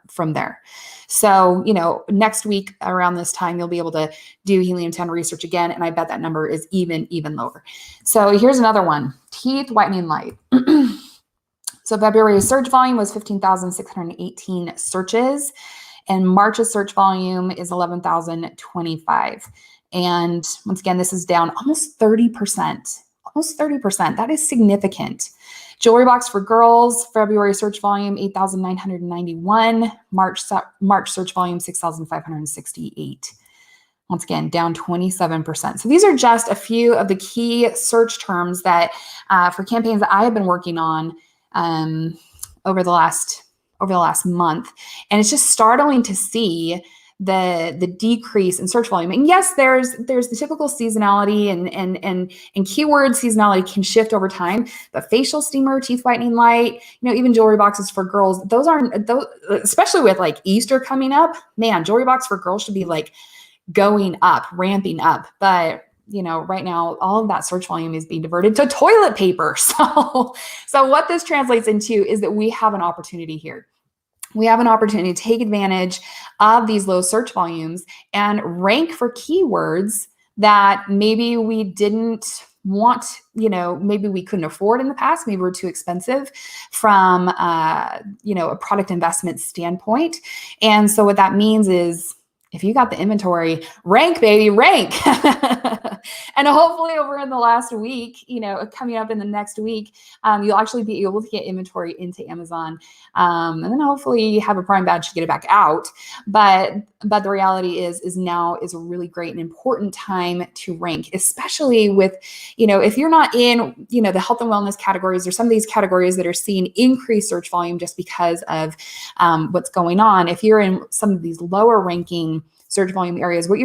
from there. So, next week around this time, you'll be able to do Helium 10 research again, and I bet that number is even lower. So here's another one: teeth whitening light. So February's search volume was 15,618 searches. And March's search volume is 11,025. And once again, this is down almost 30%. Almost 30%. That is significant. Jewelry box for girls, February search volume, 8,991. March search volume, 6,568. Once again, down 27%. So these are just a few of the key search terms that for campaigns that I have been working on over the last month. And it's just startling to see the decrease in search volume. And yes, there's the typical seasonality and keyword seasonality can shift over time, but facial steamer, teeth whitening light, even jewelry boxes for girls, those, especially with Easter coming up, man, jewelry box for girls should be going up, ramping up. But right now, all of that search volume is being diverted to toilet paper. So what this translates into is that we have an opportunity here. We have an opportunity to take advantage of these low search volumes and rank for keywords that maybe we didn't want, maybe we couldn't afford in the past, maybe we're too expensive from, a product investment standpoint. And so what that means is, if you got the inventory, rank, baby, rank. And hopefully over in the last week, coming up in the next week, you'll actually be able to get inventory into Amazon. And then hopefully you have a Prime badge to get it back out. But the reality is now is a really great and important time to rank, especially with, if you're not in, the health and wellness categories or some of these categories that are seeing increased search volume just because of what's going on. If you're in some of these lower ranking search volume areas, what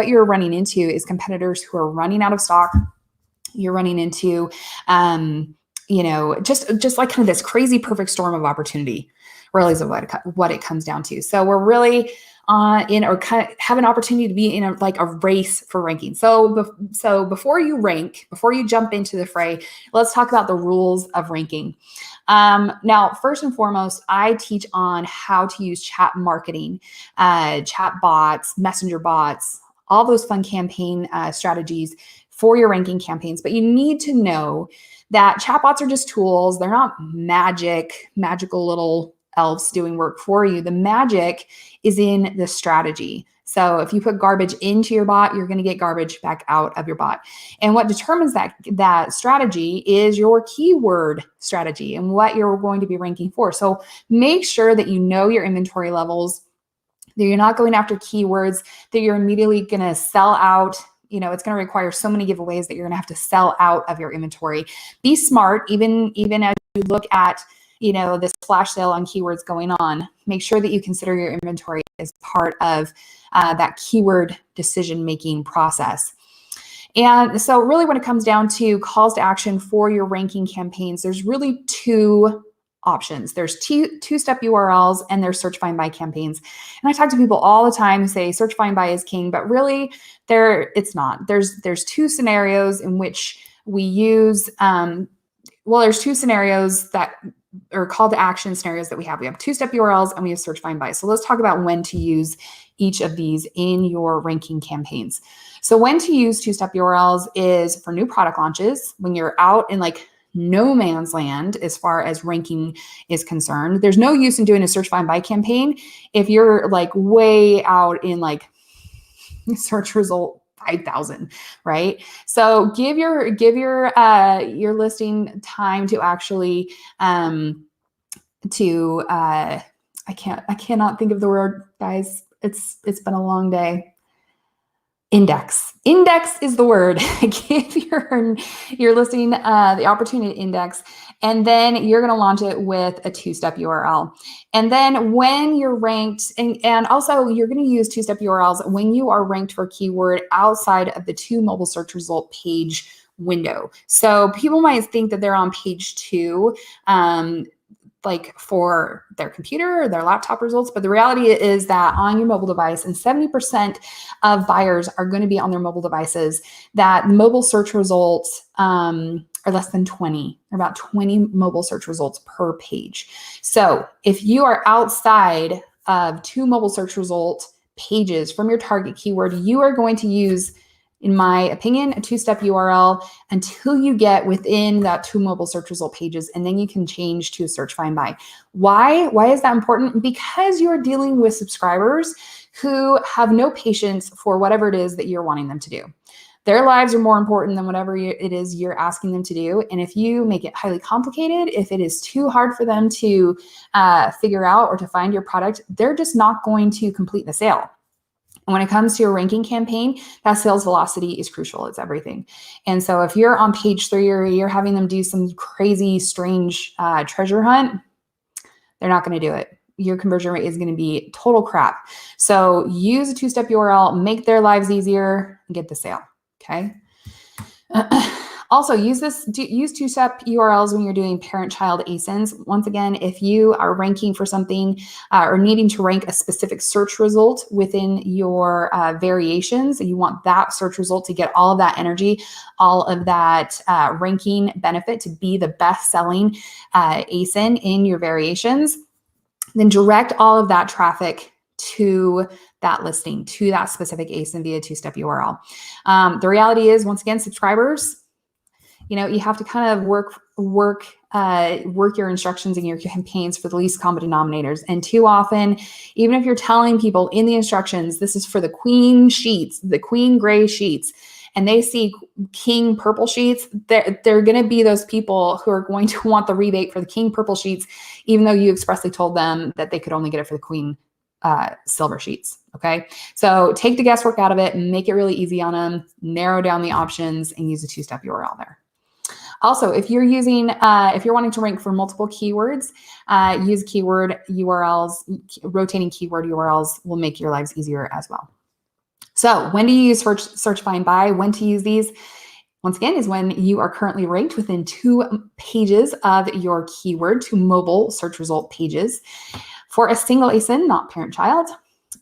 you're running into is competitors who are running out of stock. You're running into, just like kind of this crazy perfect storm of opportunity, really is what it comes down to. So we're really have an opportunity to be in a race for ranking. So before you rank, before you jump into the fray, let's talk about the rules of ranking. Now, first and foremost, I teach on how to use chat marketing, chat bots, messenger bots, all those fun campaign strategies for your ranking campaigns. But you need to know that chatbots are just tools. They're not magical little elves doing work for you. The magic is in the strategy. So if you put garbage into your bot, you're going to get garbage back out of your bot. And what determines that strategy is your keyword strategy and what you're going to be ranking for. So make sure that you know your inventory levels, that you're not going after keywords that you're immediately going to sell out. It's going to require so many giveaways that you're going to have to sell out of your inventory. Be smart, even as you look at this flash sale on keywords going on. Make sure that you consider your inventory as part of that keyword decision-making process. And so really when it comes down to calls to action for your ranking campaigns, there's really two options. There's two-step URLs and there's search, find, buy campaigns. And I talk to people all the time who say search, find, buy is king, but really it's not. There's two scenarios in which we use, there's two scenarios or call to action scenarios that we have. We have two-step URLs and we have search, find, buy. So let's talk about when to use each of these in your ranking campaigns. So when to use two-step URLs is for new product launches, when you're out in no man's land as far as ranking is concerned. There's no use in doing a search, find, buy campaign if you're way out in search result 5,000, right? So give your listing time to actually I cannot think of the word, guys. It's been a long day. Index is the word. Give your listing the opportunity to index, and then you're going to launch it with a two-step URL. And then when you're ranked, and also you're going to use two-step URLs when you are ranked for keyword outside of the two mobile search result page window. So people might think that they're on page 2, for their computer or their laptop results. But the reality is that on your mobile device, and 70% of buyers are going to be on their mobile devices, that mobile search results are less than 20, or about 20 mobile search results per page. So if you are outside of two mobile search result pages from your target keyword, you are going to use, in my opinion, a two-step URL until you get within that two mobile search result pages, and then you can change to search, find, buy. Why is that important? Because you're dealing with subscribers who have no patience for whatever it is that you're wanting them to do. Their lives are more important than whatever it is you're asking them to do. And if you make it highly complicated, if it is too hard for them to figure out or to find your product, they're just not going to complete the sale. And when it comes to a ranking campaign, that sales velocity is crucial. It's everything. And so if you're on page 3 or you're having them do some crazy, strange treasure hunt, they're not going to do it. Your conversion rate is going to be total crap. So use a two-step URL, make their lives easier, and get the sale. Okay. Also, use two-step URLs when you're doing parent-child ASINs. Once again, if you are ranking for something or needing to rank a specific search result within your variations, you want that search result to get all of that energy, all of that ranking benefit to be the best-selling ASIN in your variations, then direct all of that traffic to that listing, to that specific ASIN via two-step URL. The reality is, once again, subscribers, you have to kind of work your instructions and your campaigns for the least common denominators. And too often, even if you're telling people in the instructions, this is for the queen sheets, the queen gray sheets, and they see king purple sheets, they're going to be those people who are going to want the rebate for the king purple sheets, even though you expressly told them that they could only get it for the queen silver sheets. Okay. So take the guesswork out of it and make it really easy on them, narrow down the options, and use a two-step URL there. Also, if you're wanting to rank for multiple keywords, use keyword URLs. Rotating keyword URLs will make your lives easier as well. So when do you use search, find, buy? When to use these? Once again, is when you are currently ranked within 2 pages of your keyword, 2 mobile search result pages for a single ASIN, not parent-child.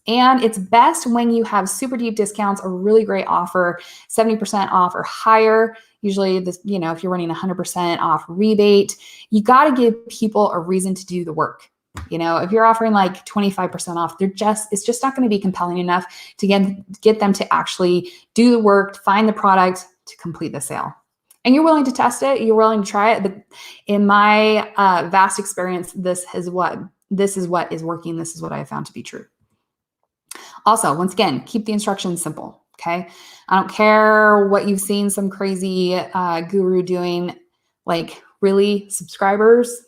And it's best when you have super deep discounts, a really great offer, 70% off or higher. Usually this, if you're running 100% off rebate, you got to give people a reason to do the work. If you're offering like 25% off, it's just not going to be compelling enough to get them to actually do the work, find the product, to complete the sale. And you're willing to test it, you're willing to try it. But in my vast experience, this is what is working. This is what I have found to be true. Also, once again, keep the instructions simple, okay? I don't care what you've seen some crazy guru doing. Like, really, subscribers,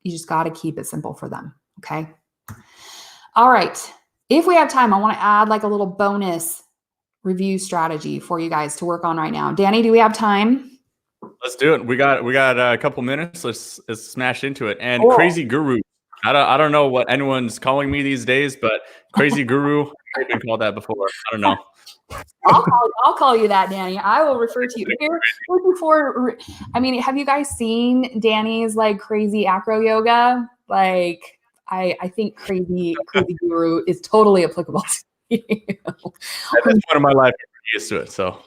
you just got to keep it simple for them, okay? All right. If we have time, I want to add like a little bonus review strategy for you guys to work on right now. Danny, do we have time? Let's do it. We got a couple minutes. Let's smash into it. And cool. Crazy Guru. I don't know what anyone's calling me these days, but Crazy Guru, I've been called that before. I don't know. I'll call you that, Danny. I will refer to you here before. I mean, have you guys seen Danny's like crazy acro yoga? Like, I think crazy Guru is totally applicable to you. At this point in my life, I'm used to it. So.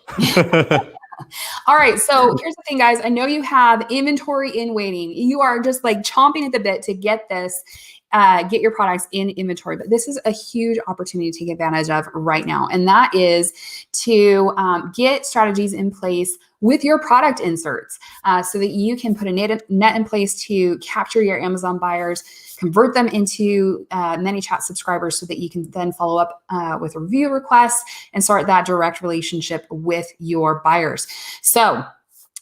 All right. So here's the thing, guys. I know you have inventory in waiting. You are just like chomping at the bit to get this, get your products in inventory. But this is a huge opportunity to take advantage of right now. And that is to get strategies in place with your product inserts so that you can put a net in place to capture your Amazon buyers, convert them into ManyChat subscribers so that you can then follow up with review requests and start that direct relationship with your buyers. So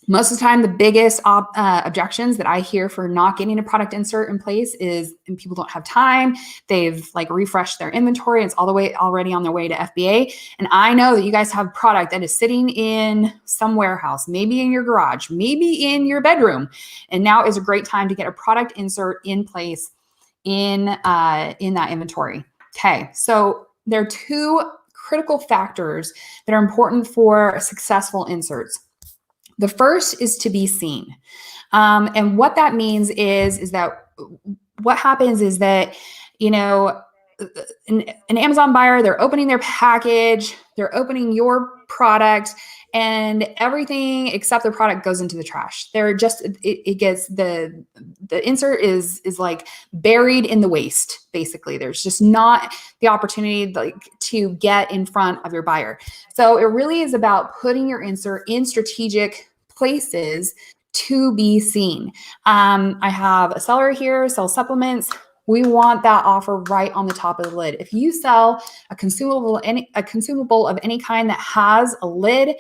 most of the time, the biggest objections that I hear for not getting a product insert in place is people don't have time. They've like refreshed their inventory. It's all the way already on their way to FBA. And I know that you guys have product that is sitting in some warehouse, maybe in your garage, maybe in your bedroom. And now is a great time to get a product insert in place in that inventory. Okay, so there are 2 critical factors that are important for successful inserts. The first is to be seen. And what that means is that what happens is that, an Amazon buyer, they're opening their package, they're opening your product, and everything except the product goes into the trash. It gets the insert is like buried in the waste. Basically, there's just not the opportunity to get in front of your buyer. So it really is about putting your insert in strategic places to be seen. I have a seller here, sells supplements. We want that offer right on the top of the lid. If you sell a consumable of any kind that has a lid,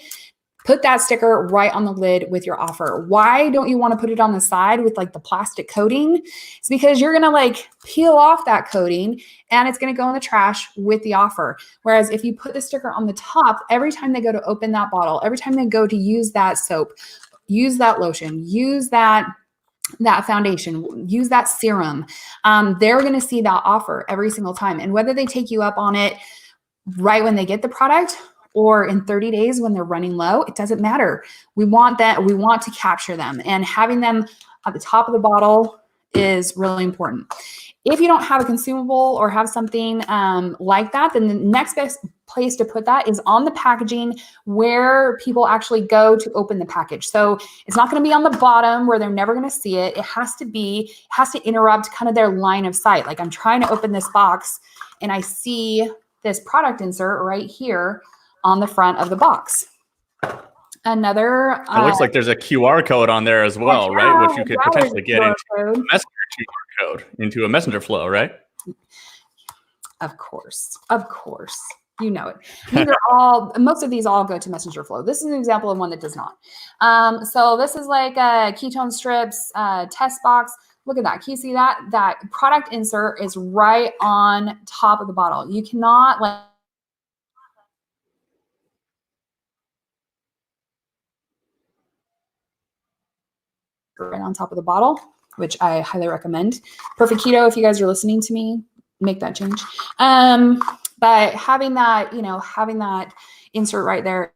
put that sticker right on the lid with your offer. Why don't you want to put it on the side with like the plastic coating? It's because you're going to like peel off that coating and it's going to go in the trash with the offer. Whereas if you put the sticker on the top, every time they go to open that bottle, every time they go to use that soap, use that lotion, use that foundation, use that serum, they're going to see that offer every single time. And whether they take you up on it right when they get the product or in 30 days when they're running low, it doesn't matter. We want that. We want to capture them, and having them at the top of the bottle is really important. If you don't have a consumable or have something like that, then the next best place to put that is on the packaging where people actually go to open the package. So it's not going to be on the bottom where they're never going to see it. It has to interrupt kind of their line of sight. Like I'm trying to open this box and I see this product insert right here on the front of the box. Another it looks like there's a QR code on there as well, right? Which you could potentially get into a messenger QR code into a messenger flow, right? Of course. You know it. Most of these all go to messenger flow. This is an example of one that does not. So this is like a ketone strips test box. Look at that. Can you see that? That product insert is right on top of the bottle. You cannot like right on top of the bottle, which I highly recommend. Perfect Keto, if you guys are listening to me, make that change. But having that, having that insert right there,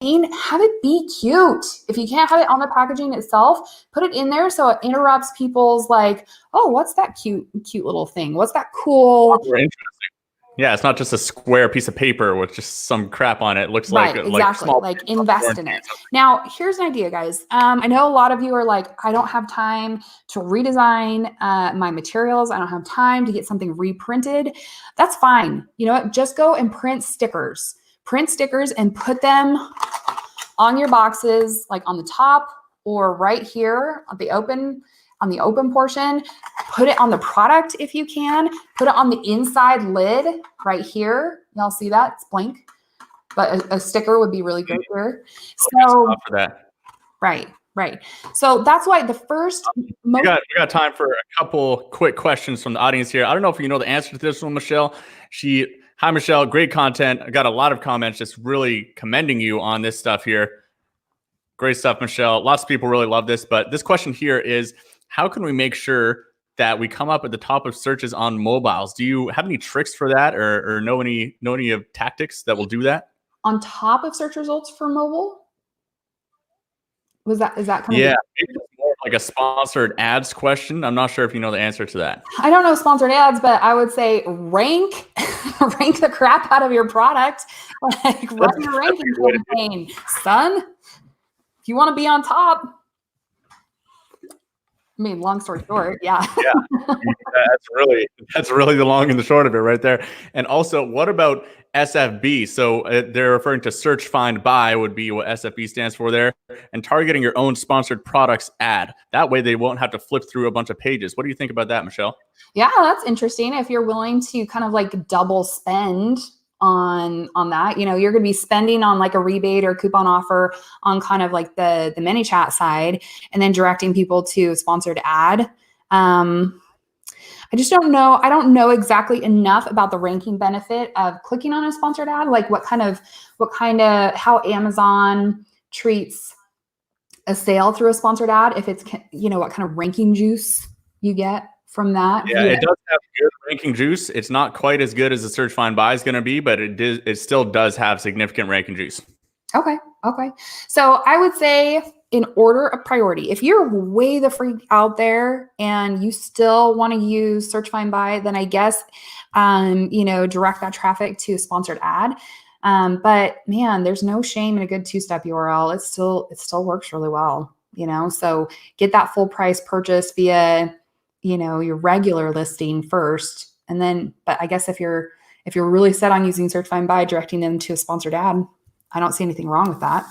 have it be cute. If you can't have it on the packaging itself, put it in there so it interrupts people's like, oh, what's that cute little thing? What's that cool? Interesting. Yeah, it's not just a square piece of paper with just some crap on it. It looks right, like exactly. Like invest in it. Now, here's an idea, guys. I know a lot of you are like, I don't have time to redesign my materials. I don't have time to get something reprinted. That's fine. You know what? Just go and print stickers. Print stickers and put them on your boxes, like on the top or right here on the open portion. Put it on the product if you can. Put it on the inside lid right here. Y'all see that? It's blank. But a sticker would be really great here. So for that. Right. So that's why the first we got time for a couple quick questions from the audience here. I don't know if you know the answer to this one, Michelle. Hi, Michelle. Great content. I got a lot of comments just really commending you on this stuff here. Great stuff, Michelle. Lots of people really love this. But this question here is, how can we make sure that we come up at the top of searches on mobiles? Do you have any tricks for that, or know any of tactics that will do that? On top of search results for mobile? Is that kind of maybe it's more like a sponsored ads question. I'm not sure if you know the answer to that. I don't know sponsored ads, but I would say rank the crap out of your product. Like run your ranking campaign, son. If you want to be on top. I mean, long story short, yeah. That's really the long and the short of it right there. And also, what about SFB? So they're referring to search, find, buy would be what SFB stands for there, and targeting your own sponsored products ad. That way they won't have to flip through a bunch of pages. What do you think about that, Michelle? Yeah, that's interesting. If you're willing to kind of like double spend on that, you're going to be spending on like a rebate or coupon offer on kind of like the ManyChat side, and then directing people to a sponsored ad. I just don't know. I don't know exactly enough about the ranking benefit of clicking on a sponsored ad, like how Amazon treats a sale through a sponsored ad. If it's, what kind of ranking juice you get from that. Yeah, it does have good ranking juice. It's not quite as good as the search, find, buy is going to be, but it still does have significant ranking juice. Okay. So I would say in order of priority, if you're way the freak out there and you still want to use search, find, buy, then I guess, direct that traffic to a sponsored ad. But man, there's no shame in a good two-step URL. It still works really well, so get that full price purchase via, your regular listing first. And then, but I guess if you're really set on using search, find, buy, directing them to a sponsored ad, I don't see anything wrong with that.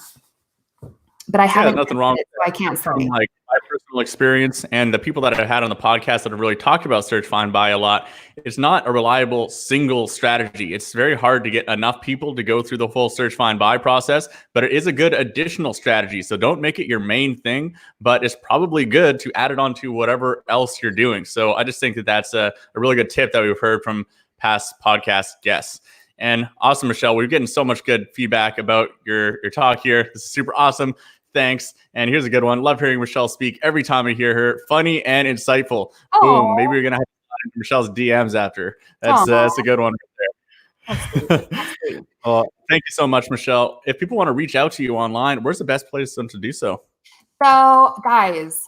But I haven't. Nothing wrong with so I can't say. From like my personal experience and the people that I've had on the podcast that have really talked about search, find, buy a lot, it's not a reliable single strategy. It's very hard to get enough people to go through the full search, find, buy process, but it is a good additional strategy. So don't make it your main thing, but it's probably good to add it on to whatever else you're doing. So I just think that that's a really good tip that we've heard from past podcast guests. And awesome, Michelle. We're getting so much good feedback about your talk here. This is super awesome. Thanks. And here's a good one. Love hearing Michelle speak every time I hear her. Funny and insightful. Aww. Boom. Maybe we're going to have Michelle's DMs after. That's a good one right Well, thank you so much, Michelle. If people want to reach out to you online, where's the best place for them to do so? So, guys,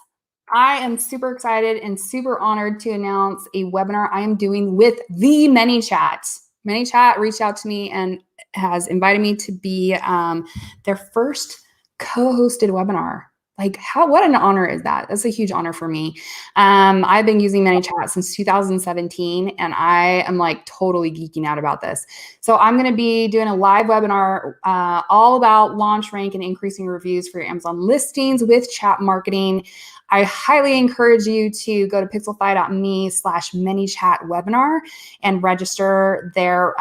I am super excited and super honored to announce a webinar I am doing with the ManyChat. ManyChat reached out to me and has invited me to be their first co-hosted webinar. Like, what an honor is that? That's a huge honor for me. I've been using ManyChat since 2017, and I am like totally geeking out about this. So I'm going to be doing a live webinar all about launch rank and increasing reviews for your Amazon listings with chat marketing. I highly encourage you to go to pixelfy.me/ManyChat webinar and register there.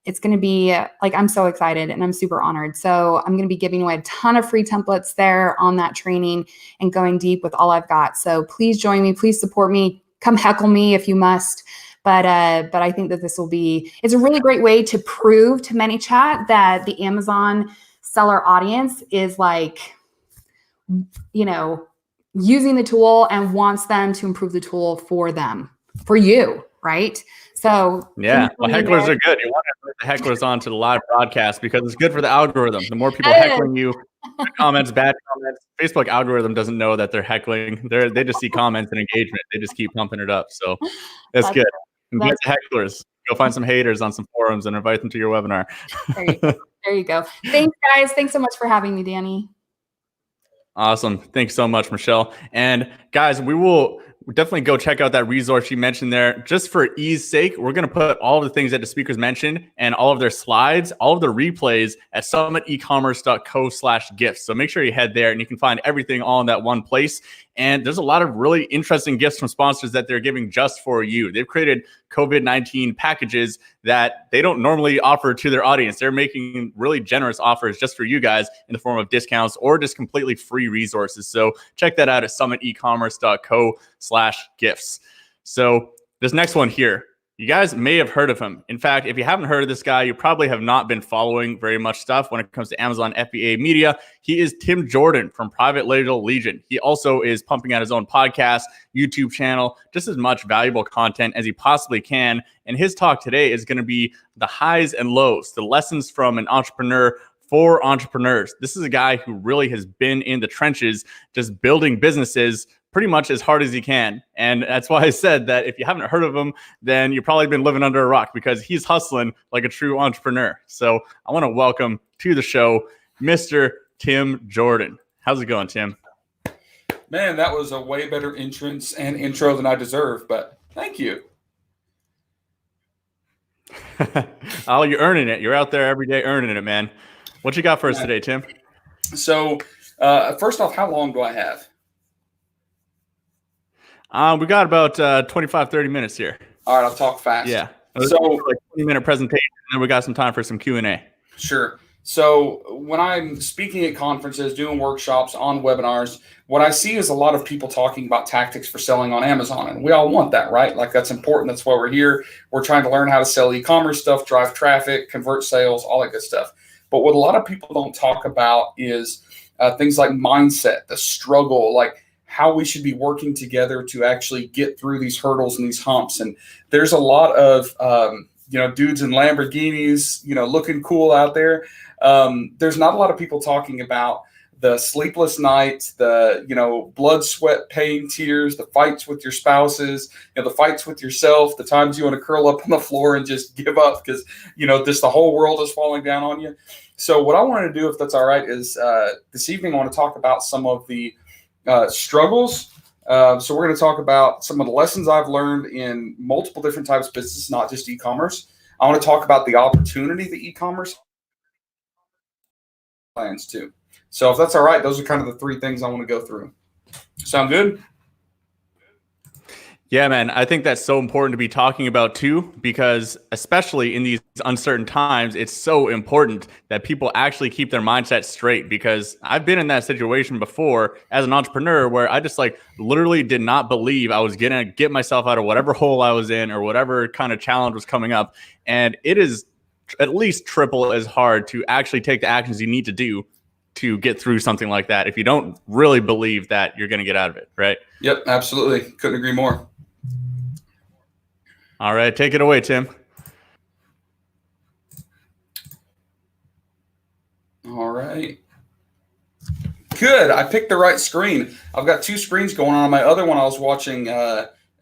It's going to be like, I'm so excited and I'm super honored. So I'm going to be giving away a ton of free templates there on that training and going deep with all I've got. So please join me. Please support me. Come heckle me if you must. But I think that it's a really great way to prove to ManyChat that the Amazon seller audience is like, using the tool and wants them to improve the tool for them, for you, right? So yeah, well, hecklers are good. You want to put the hecklers onto the live broadcast because it's good for the algorithm. The more people heckling you, comments, bad comments, Facebook algorithm doesn't know that they're heckling. They just see comments and engagement. They just keep pumping it up. So that's good. Invite the hecklers. Go find some haters on some forums and invite them to your webinar. There you go. Thanks, guys. Thanks so much for having me, Danny. Awesome. Thanks so much, Michelle. And guys, we will definitely go check out that resource you mentioned there. Just for ease sake, we're going to put all of the things that the speakers mentioned and all of their slides, all of the replays at summitecommerce.co/gifts. So make sure you head there and you can find everything all in that one place. And there's a lot of really interesting gifts from sponsors that they're giving just for you. They've created COVID-19 packages that they don't normally offer to their audience. They're making really generous offers just for you guys in the form of discounts or just completely free resources. So check that out at summitecommerce.co/gifts. So this next one here, you guys may have heard of him. In fact, if you haven't heard of this guy, you probably have not been following very much stuff when it comes to Amazon FBA media. He is Tim Jordan from Private Label Legion. He also is pumping out his own podcast, YouTube channel, just as much valuable content as he possibly can. And his talk today is going to be the highs and lows, the lessons from an entrepreneur for entrepreneurs. This is a guy who really has been in the trenches, just building businesses pretty much as hard as he can. And that's why I said that if you haven't heard of him, then you've probably been living under a rock because he's hustling like a true entrepreneur. So I want to welcome to the show, Mr. Tim Jordan. How's it going, Tim? Man, that was a way better entrance and intro than I deserve, but thank you. Oh, you're earning it. You're out there every day earning it, man. What you got for us today, Tim? So first off, how long do I have? We got about 25, 30 minutes here. All right, I'll talk fast. Yeah. So like 20-minute presentation, and then we got some time for some Q&A. Sure. So when I'm speaking at conferences, doing workshops, on webinars, what I see is a lot of people talking about tactics for selling on Amazon. And we all want that, right? Like that's important. That's why we're here. We're trying to learn how to sell e-commerce stuff, drive traffic, convert sales, all that good stuff. But what a lot of people don't talk about is things like mindset, the struggle, like how we should be working together to actually get through these hurdles and these humps. And there's a lot of, dudes in Lamborghinis, looking cool out there. There's not a lot of people talking about the sleepless nights, the, blood, sweat, pain, tears, the fights with your spouses, the fights with yourself, the times you want to curl up on the floor and just give up because, just the whole world is falling down on you. So what I wanted to do, if that's all right, is this evening I want to talk about some of the struggles. So we're going to talk about some of the lessons I've learned in multiple different types of business, not just e-commerce. I want to talk about the opportunity that e-commerce plans too. So if that's all right, those are kind of the three things I want to go through. Sound good? Yeah, man, I think that's so important to be talking about too, because especially in these uncertain times, it's so important that people actually keep their mindset straight, because I've been in that situation before as an entrepreneur where I just literally did not believe I was going to get myself out of whatever hole I was in or whatever kind of challenge was coming up. And it is at least triple as hard to actually take the actions you need to do to get through something like that if you don't really believe that you're going to get out of it, right? Yep, absolutely. Couldn't agree more. All right, take it away, Tim. All right. Good. I picked the right screen. I've got two screens going on. My other one, I was watching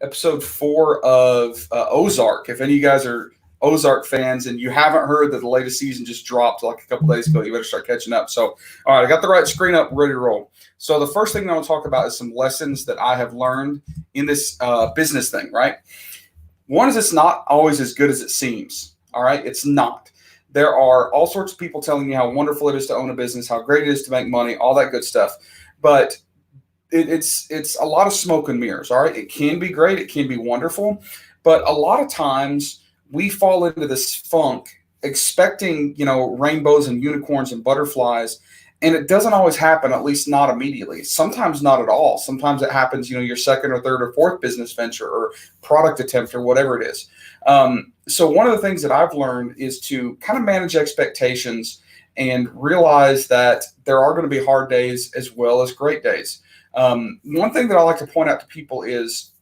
episode 4 of Ozark. If any of you guys are Ozark fans and you haven't heard that the latest season just dropped like a couple days ago, you better start catching up. So, all right, I got the right screen up, ready to roll. So the first thing I want to talk about is some lessons that I have learned in this business thing, right? One is it's not always as good as it seems. All right, it's not. There are all sorts of people telling you how wonderful it is to own a business, how great it is to make money, all that good stuff. But it's a lot of smoke and mirrors. All right, it can be great, it can be wonderful, but a lot of times we fall into this funk expecting, rainbows and unicorns and butterflies, and it doesn't always happen, at least not immediately. Sometimes not at all. Sometimes it happens, your second or third or fourth business venture or product attempt or whatever it is. So one of the things that I've learned is to kind of manage expectations and realize that there are going to be hard days as well as great days. One thing that I like to point out to people is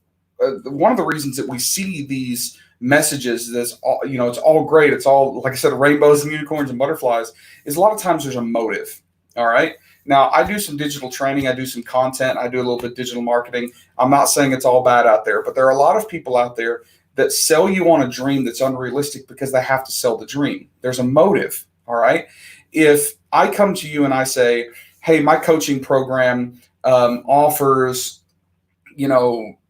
one of the reasons that we see these messages that's all, it's all great, it's all, like I said, rainbows and unicorns and butterflies, is a lot of times there's a motive. All right. Now, I do some digital training. I do some content. I do a little bit of digital marketing. I'm not saying it's all bad out there, but there are a lot of people out there that sell you on a dream that's unrealistic because they have to sell the dream. There's a motive. All right. If I come to you and I say, hey, my coaching program offers,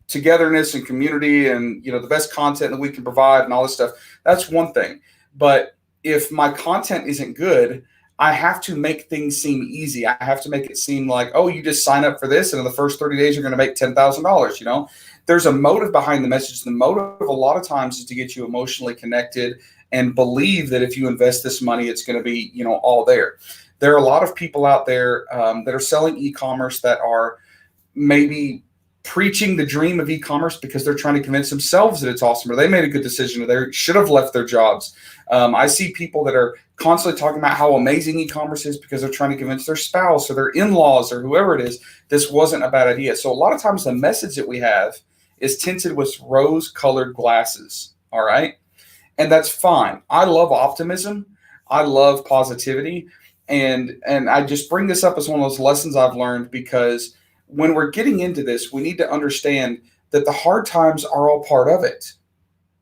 togetherness and community and, the best content that we can provide and all this stuff, that's one thing. But if my content isn't good, I have to make things seem easy. I have to make it seem like, oh, you just sign up for this, and in the first 30 days, you're going to make $10,000. There's a motive behind the message. The motive a lot of times is to get you emotionally connected and believe that if you invest this money, it's going to be, all there. There are a lot of people out there that are selling e-commerce that are maybe preaching the dream of e-commerce because they're trying to convince themselves that it's awesome, or they made a good decision, or they should have left their jobs. I see people that are constantly talking about how amazing e-commerce is because they're trying to convince their spouse or their in-laws or whoever it is this wasn't a bad idea. So a lot of times the message that we have is tinted with rose-colored glasses. All right, and that's fine. I love optimism. I love positivity, and I just bring this up as one of those lessons I've learned because when we're getting into this, we need to understand that the hard times are all part of it,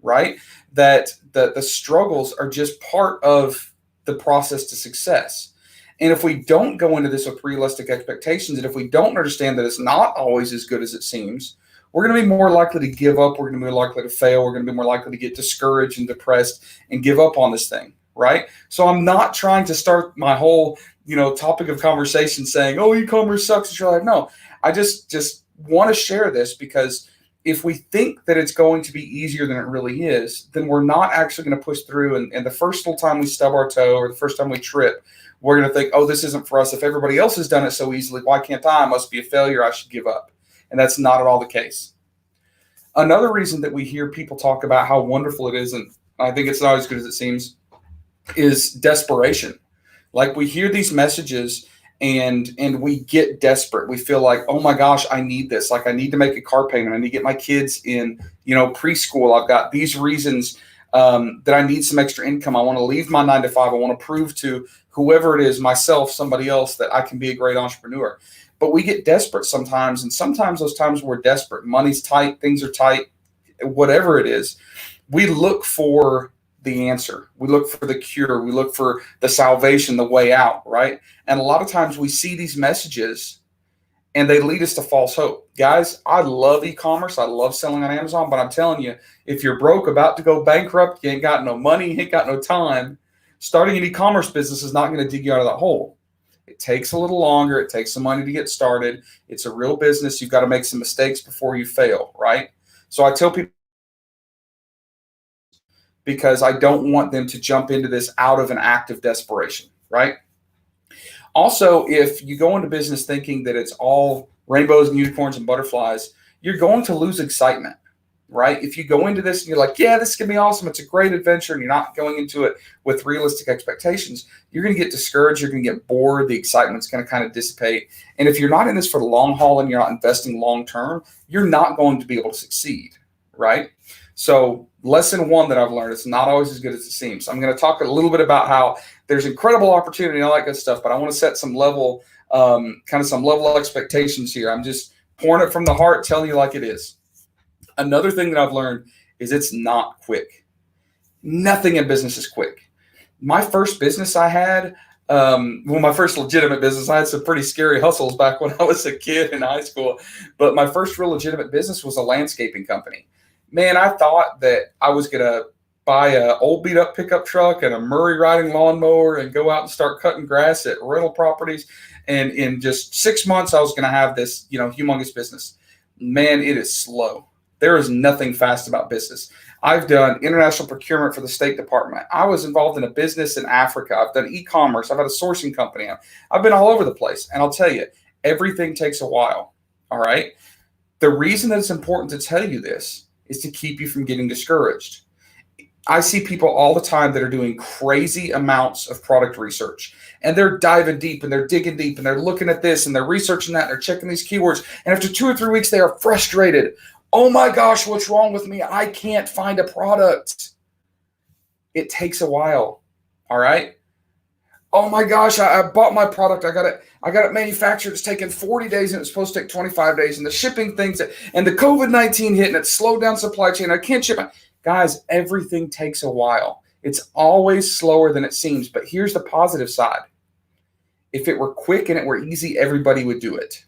right? That the struggles are just part of the process to success. And if we don't go into this with realistic expectations, and if we don't understand that it's not always as good as it seems, we're going to be more likely to give up. We're going to be more likely to fail. We're going to be more likely to get discouraged and depressed and give up on this thing, right? So I'm not trying to start my whole, topic of conversation saying, oh, e-commerce sucks in your life. No, I just want to share this because if we think that it's going to be easier than it really is, then we're not actually going to push through. And the first little time we stub our toe or the first time we trip, we're going to think, oh, this isn't for us. If everybody else has done it so easily, why can't I? I must be a failure. I should give up. And that's not at all the case. Another reason that we hear people talk about how wonderful it is, and I think it's not as good as it seems, is desperation. Like we hear these messages and we get desperate. We feel like, oh my gosh, I need this. Like I need to make a car payment. I need to get my kids in, preschool. I've got these reasons that I need some extra income. I want to leave my 9 to 5. I want to prove to whoever it is, myself, somebody else, that I can be a great entrepreneur. But we get desperate sometimes. And sometimes those times we're desperate. Money's tight. Things are tight. Whatever it is, we look for the answer. We look for the cure. We look for the salvation, the way out, right? And a lot of times we see these messages and they lead us to false hope. Guys, I love e-commerce. I love selling on Amazon, but I'm telling you, if you're broke, about to go bankrupt, you ain't got no money, you ain't got no time, starting an e-commerce business is not going to dig you out of that hole. It takes a little longer. It takes some money to get started. It's a real business. You've got to make some mistakes before you fail, right? So I tell people, because I don't want them to jump into this out of an act of desperation, right? Also, if you go into business thinking that it's all rainbows and unicorns and butterflies, you're going to lose excitement, right? If you go into this and you're like, yeah, this is going to be awesome, it's a great adventure, and you're not going into it with realistic expectations, you're going to get discouraged, you're going to get bored, the excitement's going to kind of dissipate. And if you're not in this for the long haul and you're not investing long term, you're not going to be able to succeed, right? So lesson one that I've learned, it's not always as good as it seems. I'm going to talk a little bit about how there's incredible opportunity and all that good stuff, but I want to set some level, some level expectations here. I'm just pouring it from the heart, telling you like it is. Another thing that I've learned is it's not quick. Nothing in business is quick. My first business I had, my first legitimate business, I had some pretty scary hustles back when I was a kid in high school. But my first real legitimate business was a landscaping company. Man, I thought that I was going to buy an old beat up pickup truck and a Murray riding lawnmower and go out and start cutting grass at rental properties. And in just 6 months, I was going to have this, humongous business. Man, it is slow. There is nothing fast about business. I've done international procurement for the State Department. I was involved in a business in Africa. I've done e-commerce. I've had a sourcing company. I've been all over the place. And I'll tell you, everything takes a while. All right. The reason that it's important to tell you this is to keep you from getting discouraged. I see people all the time that are doing crazy amounts of product research, and they're diving deep and they're digging deep and they're looking at this and they're researching that and they're checking these keywords. And after 2 or 3 weeks, they are frustrated. Oh my gosh, what's wrong with me? I can't find a product. It takes a while. All right. Oh my gosh, I bought my product. I got it manufactured. It's taken 40 days and it's supposed to take 25 days. And the shipping things and the COVID-19 hit and it slowed down supply chain. I can't ship it. Guys, everything takes a while. It's always slower than it seems. But here's the positive side. If it were quick and it were easy, everybody would do it.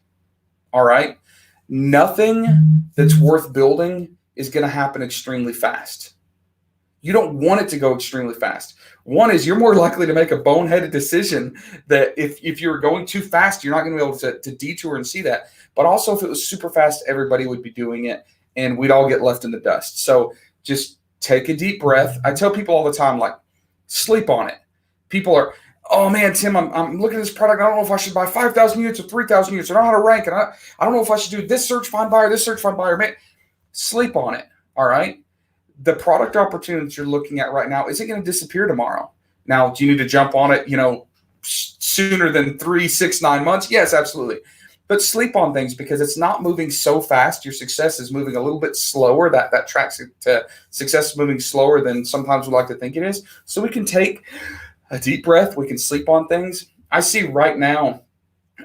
All right. Nothing that's worth building is going to happen extremely fast. You don't want it to go extremely fast. One is you're more likely to make a boneheaded decision that if you're going too fast, you're not going to be able to detour and see that. But also if it was super fast, everybody would be doing it and we'd all get left in the dust. So just take a deep breath. I tell people all the time, like, sleep on it. People are, oh man, Tim, I'm looking at this product. I don't know if I should buy 5,000 units or 3,000 units. I don't know how to rank it. I don't know if I should do this search, find buyer, this search, find buyer. Man, sleep on it. All right. The product opportunities you're looking at right now isn't going to disappear tomorrow. Now, do you need to jump on it, sooner than 3, 6, 9 months? Yes, absolutely. But sleep on things because it's not moving so fast. Your success is moving a little bit slower. That tracks to success is moving slower than sometimes we like to think it is. So we can take a deep breath. We can sleep on things. I see right now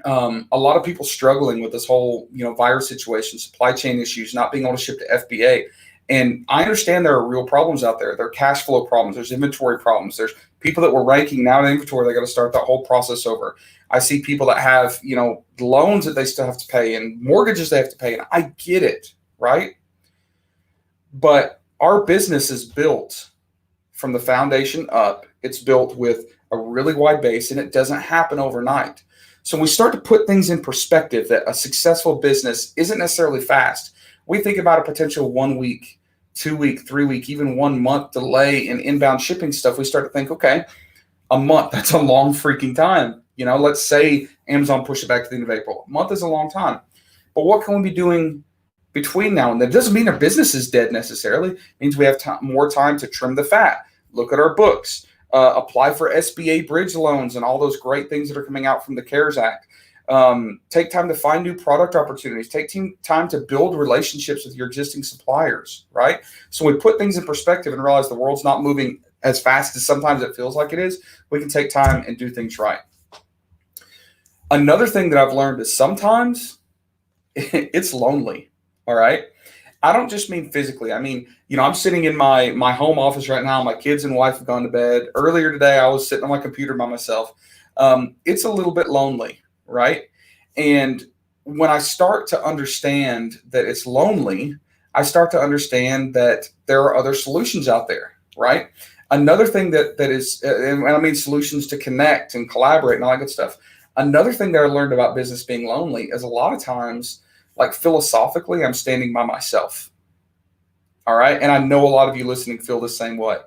a lot of people struggling with this whole, virus situation, supply chain issues, not being able to ship to FBA. And I understand there are real problems out there. There are cash flow problems. There's inventory problems. There's people that were ranking now in inventory. They got to start that whole process over. I see people that have, loans that they still have to pay and mortgages they have to pay. And I get it, right? But our business is built from the foundation up. It's built with a really wide base and it doesn't happen overnight. So when we start to put things in perspective that a successful business isn't necessarily fast, we think about a potential 1 week, 2 week, 3 week, even 1 month delay in inbound shipping stuff. We start to think, okay, a month, that's a long freaking time. Let's say Amazon pushed it back to the end of April. A month is a long time. But what can we be doing between now and then? It doesn't mean our business is dead necessarily. It means we have more time to trim the fat, look at our books, apply for SBA bridge loans and all those great things that are coming out from the CARES Act. Take time to find new product opportunities. Take time to build relationships with your existing suppliers, right? So we put things in perspective and realize the world's not moving as fast as sometimes it feels like it is. We can take time and do things right. Another thing that I've learned is sometimes it's lonely, all right? I don't just mean physically. I mean, I'm sitting in my home office right now. My kids and wife have gone to bed. Earlier today, I was sitting on my computer by myself. It's a little bit lonely, right? And when I start to understand that it's lonely, I start to understand that there are other solutions out there, right? Another thing that is, and I mean solutions to connect and collaborate and all that good stuff. Another thing that I learned about business being lonely is a lot of times, like philosophically, I'm standing by myself. All right. And I know a lot of you listening feel the same way.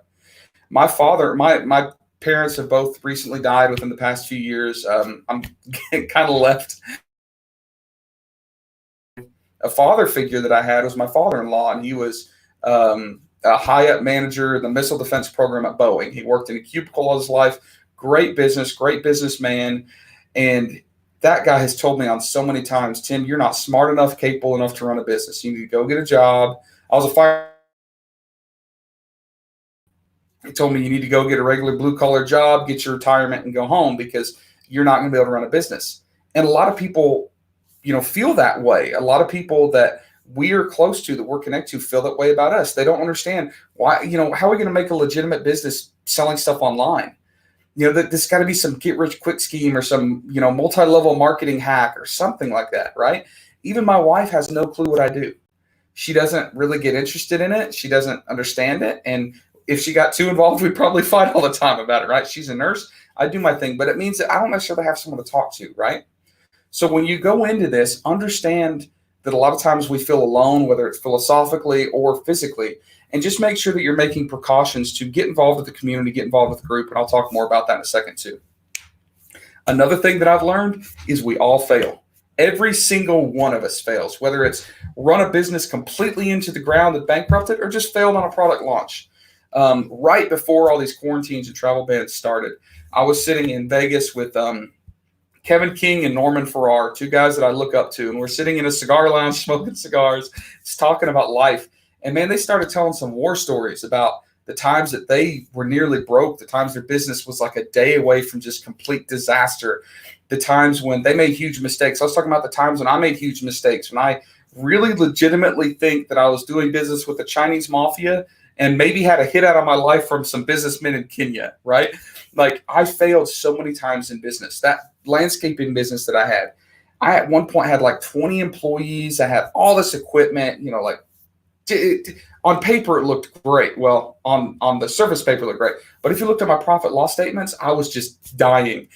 My father, my parents have both recently died within the past few years. I'm kind of left. A father figure that I had was my father-in-law, and he was a high-up manager in the missile defense program at Boeing. He worked in a cubicle all his life. Great business, great businessman. And that guy has told me on so many times, Tim, you're not smart enough, capable enough to run a business. You need to go get a job. I was a fire He told me you need to go get a regular blue collar job, get your retirement, and go home because you're not going to be able to run a business. And a lot of people, feel that way. A lot of people that we are close to, that we're connected to, feel that way about us. They don't understand why, how are we going to make a legitimate business selling stuff online? That there's got to be some get rich quick scheme or some, multi-level marketing hack or something like that, right? Even my wife has no clue what I do. She doesn't really get interested in it. She doesn't understand it. And if she got too involved, we'd probably fight all the time about it, right? She's a nurse. I do my thing, but it means that I don't necessarily have someone to talk to, right? So when you go into this, understand that a lot of times we feel alone, whether it's philosophically or physically, and just make sure that you're making precautions to get involved with the community, get involved with the group, and I'll talk more about that in a second too. Another thing that I've learned is we all fail. Every single one of us fails, whether it's run a business completely into the ground and bankrupted or just failed on a product launch. Right before all these quarantines and travel bans started, I was sitting in Vegas with Kevin King and Norman Farrar, two guys that I look up to, and we're sitting in a cigar lounge smoking cigars, just talking about life. And man, they started telling some war stories about the times that they were nearly broke, the times their business was like a day away from just complete disaster, the times when they made huge mistakes. I was talking about the times when I made huge mistakes, when I really legitimately think that I was doing business with the Chinese mafia and maybe had a hit out of my life from some businessmen in Kenya, right? Like, I failed so many times in business. That landscaping business that I at one point had like 20 employees. I had all this equipment, on paper, it looked great. Well, on the surface paper, it looked great. But if you looked at my profit loss statements, I was just dying.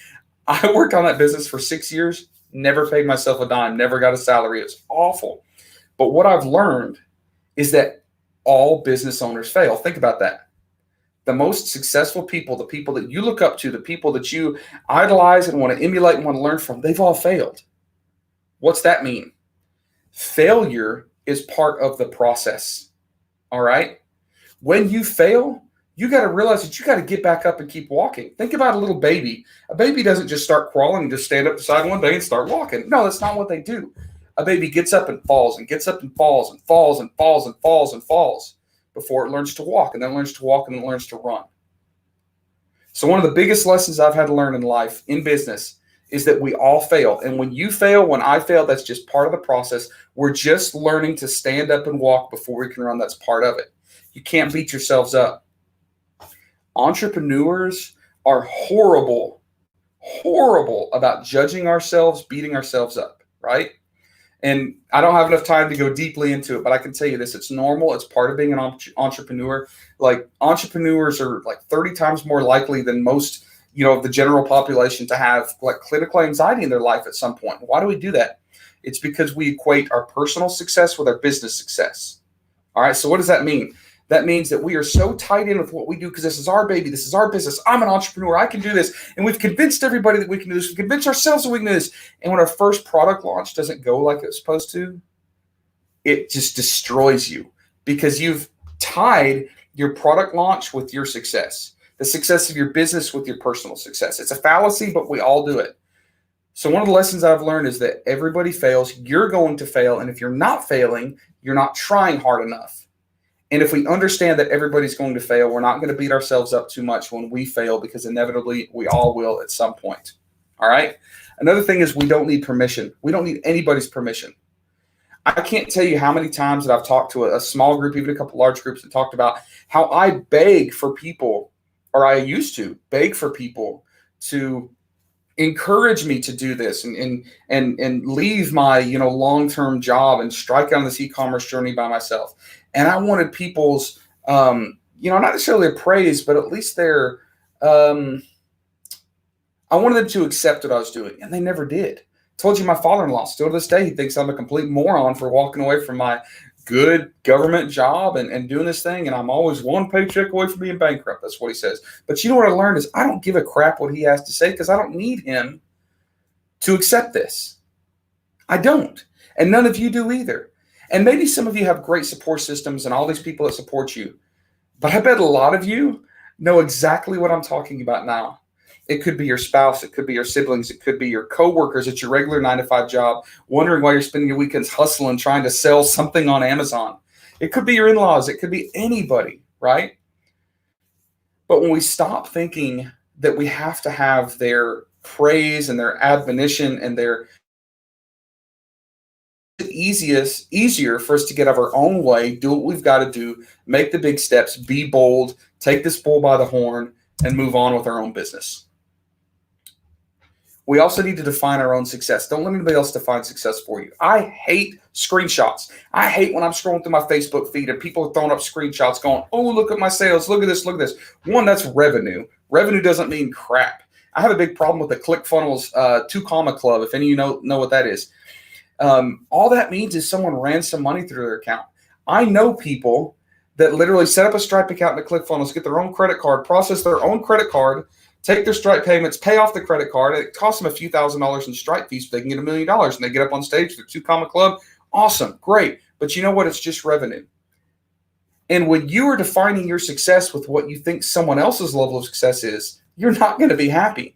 I worked on that business for 6 years, never paid myself a dime, never got a salary. It was awful. But what I've learned is that all business owners fail. Think about that. The most successful people, the people that you look up to, the people that you idolize and want to emulate and want to learn from, they've all failed. What's that mean? Failure is part of the process. All right? When you fail, you got to realize that you got to get back up and keep walking. Think about a little baby. A baby doesn't just start crawling and just stand up beside one day and start walking. No, that's not what they do. A baby gets up and falls and gets up and falls and falls and falls and falls and falls before it learns to walk, and then learns to walk, and then learns to run. So one of the biggest lessons I've had to learn in life, in business, is that we all fail. And when you fail, when I fail, that's just part of the process. We're just learning to stand up and walk before we can run. That's part of it. You can't beat yourselves up. Entrepreneurs are horrible about judging ourselves, beating ourselves up, right? And I don't have enough time to go deeply into it, but I can tell you this: it's normal. It's part of being an entrepreneur. Like, entrepreneurs are like 30 times more likely than most, of the general population to have like clinical anxiety in their life at some point. Why do we do that? It's because we equate our personal success with our business success. All right. So what does that mean? That means that we are so tied in with what we do because this is our baby. This is our business. I'm an entrepreneur. I can do this. And we've convinced everybody that we can do this. We convince ourselves that we can do this. And when our first product launch doesn't go like it's supposed to, it just destroys you because you've tied your product launch with your success, the success of your business with your personal success. It's a fallacy, but we all do it. So one of the lessons I've learned is that everybody fails. You're going to fail. And if you're not failing, you're not trying hard enough. And if we understand that everybody's going to fail, we're not going to beat ourselves up too much when we fail, because inevitably we all will at some point. All right. Another thing is we don't need permission. We don't need anybody's permission. I can't tell you how many times that I've talked to a small group, even a couple large groups, and talked about how I beg for people, or I used to beg for people to encourage me to do this and leave my long-term job and strike on this e-commerce journey by myself. And I wanted people's not necessarily a praise, but at least their I wanted them to accept what I was doing, and they never did. Told you, my father-in-law, still to this day, he thinks I'm a complete moron for walking away from my good government job and doing this thing, and I'm always one paycheck away from being bankrupt. That's what he says. But you know what I learned is I don't give a crap what he has to say, because I don't need him to accept this. I don't. And none of you do either. And maybe some of you have great support systems and all these people that support you. But I bet a lot of you know exactly what I'm talking about now. It could be your spouse. It could be your siblings. It could be your coworkers at your regular 9-to-5 job, wondering why you're spending your weekends hustling, trying to sell something on Amazon. It could be your in-laws. It could be anybody, right? But when we stop thinking that we have to have their praise and their admonition and their easier for us to get out of our own way, do what we've got to do, make the big steps, be bold, take this bull by the horn, and move on with our own business. We also need to define our own success. Don't let anybody else define success for you. I hate screenshots. I hate when I'm scrolling through my Facebook feed and people are throwing up screenshots going, oh, look at my sales. Look at this. Look at this. One, that's revenue. Revenue doesn't mean crap. I have a big problem with the ClickFunnels 2 Comma Club, if any of you know what that is. All that means is someone ran some money through their account. I know people that literally set up a Stripe account in the ClickFunnels, get their own credit card, process their own credit card, take their Stripe payments, pay off the credit card. It costs them a few $1,000s in Stripe fees, but they can get $1 million, and they get up on stage for the 2 Comma Club. Awesome, great. But you know what? It's just revenue. And when you are defining your success with what you think someone else's level of success is, you're not going to be happy.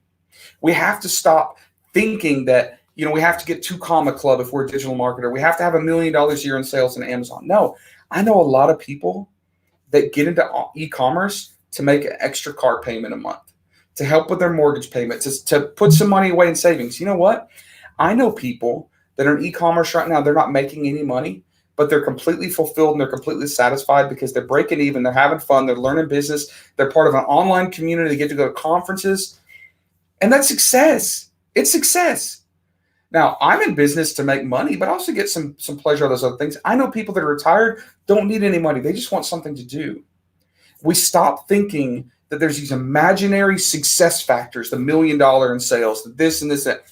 We have to stop thinking that, we have to get 2 Comma Club if we're a digital marketer. We have to have $1 million a year in sales in Amazon. No, I know a lot of people that get into e-commerce to make an extra car payment a month, to help with their mortgage payment, to put some money away in savings. You know what? I know people that are in e-commerce right now. They're not making any money, but they're completely fulfilled and they're completely satisfied because they're breaking even. They're having fun. They're learning business. They're part of an online community. They get to go to conferences. And that's success. It's success. Now, I'm in business to make money, but I also get some pleasure out of those other things. I know people that are retired don't need any money. They just want something to do. We stop thinking that there's these imaginary success factors, the $1 million in sales, this and this, that,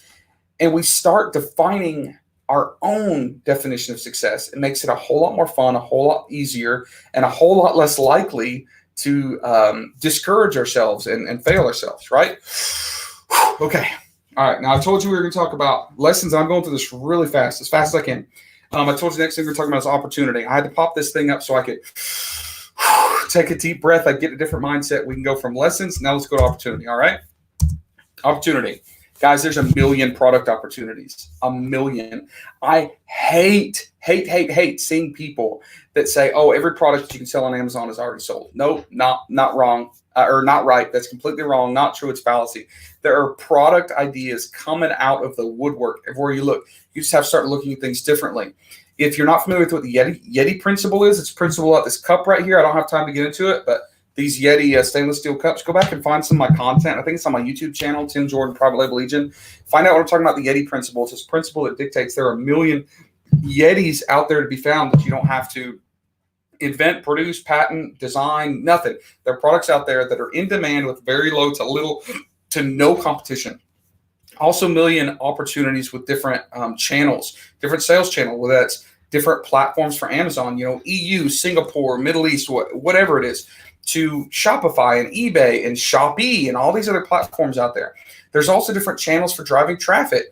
and we start defining our own definition of success. It makes it a whole lot more fun, a whole lot easier, and a whole lot less likely to discourage ourselves and fail ourselves, right? Okay. All right. Now, I told you we were going to talk about lessons. I'm going through this really fast, as fast as I can. I told you the next thing we're talking about is opportunity. I had to pop this thing up so I could take a deep breath. I get a different mindset. We can go from lessons. Now let's go to opportunity. All right. Opportunity. Guys, there's 1 million product opportunities. 1 million. I hate seeing people that say, oh, every product that you can sell on Amazon is already sold. No, not wrong. Or not right. That's completely wrong. Not true. It's fallacy. There are product ideas coming out of the woodwork everywhere you look. You just have to start looking at things differently. If you're not familiar with what the Yeti principle is, it's a principle of this cup right here. I don't have time to get into it, but these Yeti stainless steel cups, go back and find some of my content. I think it's on my YouTube channel, Tim Jordan, Private Label Legion. Find out what I'm talking about, the Yeti principle. It's this principle that dictates there are 1 million Yetis out there to be found that you don't have to invent, produce, patent, design, nothing. There are products out there that are in demand with very low to little to no competition. Also, 1 million opportunities with different channels, different sales channel, whether that's different platforms for Amazon, EU, Singapore, Middle East, whatever it is, to Shopify and eBay and Shopee and all these other platforms out there. There's also different channels for driving traffic.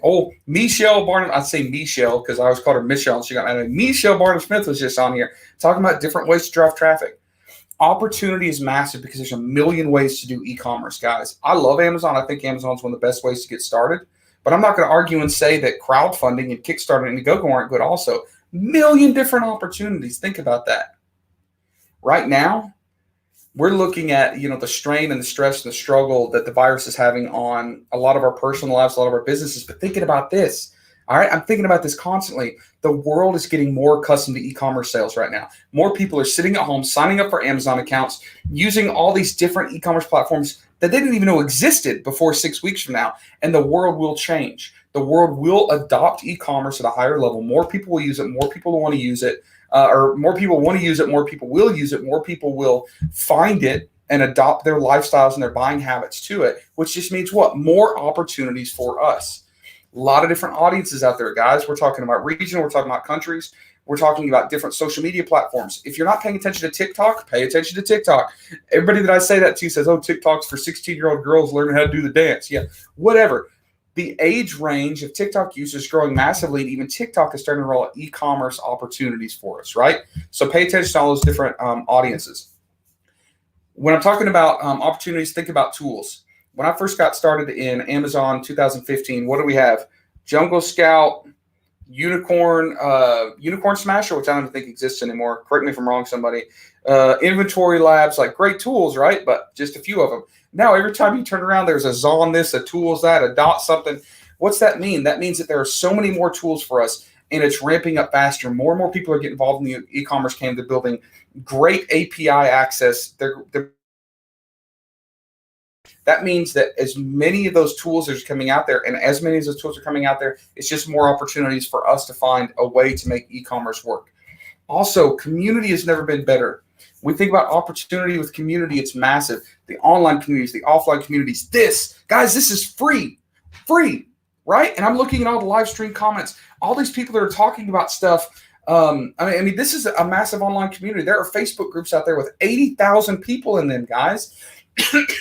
Oh, Michelle Barnum. I'd say Michelle because I always called her Michelle. And she got Michelle Barnum Smith was just on here talking about different ways to drive traffic. Opportunity is massive because there's 1 million ways to do e-commerce, guys. I love Amazon. I think Amazon is one of the best ways to get started. But I'm not going to argue and say that crowdfunding and Kickstarter and Indiegogo aren't good also. 1 million different opportunities. Think about that. Right now, we're looking at, the strain and the stress and the struggle that the virus is having on a lot of our personal lives, a lot of our businesses. But thinking about this, all right, I'm thinking about this constantly. The world is getting more accustomed to e-commerce sales right now. More people are sitting at home, signing up for Amazon accounts, using all these different e-commerce platforms that they didn't even know existed before 6 weeks from now. And the world will change. The world will adopt e-commerce at a higher level. More people will use it. More people will want to use it. Or more people want to use it, more people will use it, more people will find it and adopt their lifestyles and their buying habits to it, which just means what? More opportunities for us. A lot of different audiences out there, guys. We're talking about regional, we're talking about countries, we're talking about different social media platforms. If you're not paying attention to TikTok, pay attention to TikTok. Everybody that I say that to says, oh, TikTok's for 16-year-old girls learning how to do the dance. Yeah, whatever. The age range of TikTok users is growing massively, and even TikTok is starting to roll out e-commerce opportunities for us, right? So pay attention to all those different audiences. When I'm talking about opportunities, think about tools. When I first got started in Amazon 2015, what do we have? Jungle Scout, Unicorn Smasher, which I don't even think exists anymore. Correct me if I'm wrong, somebody. Inventory Labs, like great tools, right? But just a few of them. Now, every time you turn around, there's a Zon this, a Tools that, a Dot something. What's that mean? That means that there are so many more tools for us, and it's ramping up faster. More and more people are getting involved in the e-commerce game. They're building great API access. That means that as many of those tools are coming out there, and as many of those tools are coming out there, it's just more opportunities for us to find a way to make e-commerce work. Also, community has never been better. When we think about opportunity with community, it's massive. The online communities, the offline communities. Guys, this is free, right? And I'm looking at all the live stream comments. All these people that are talking about stuff. I mean, this is a massive online community. There are Facebook groups out there with 80,000 people in them, guys.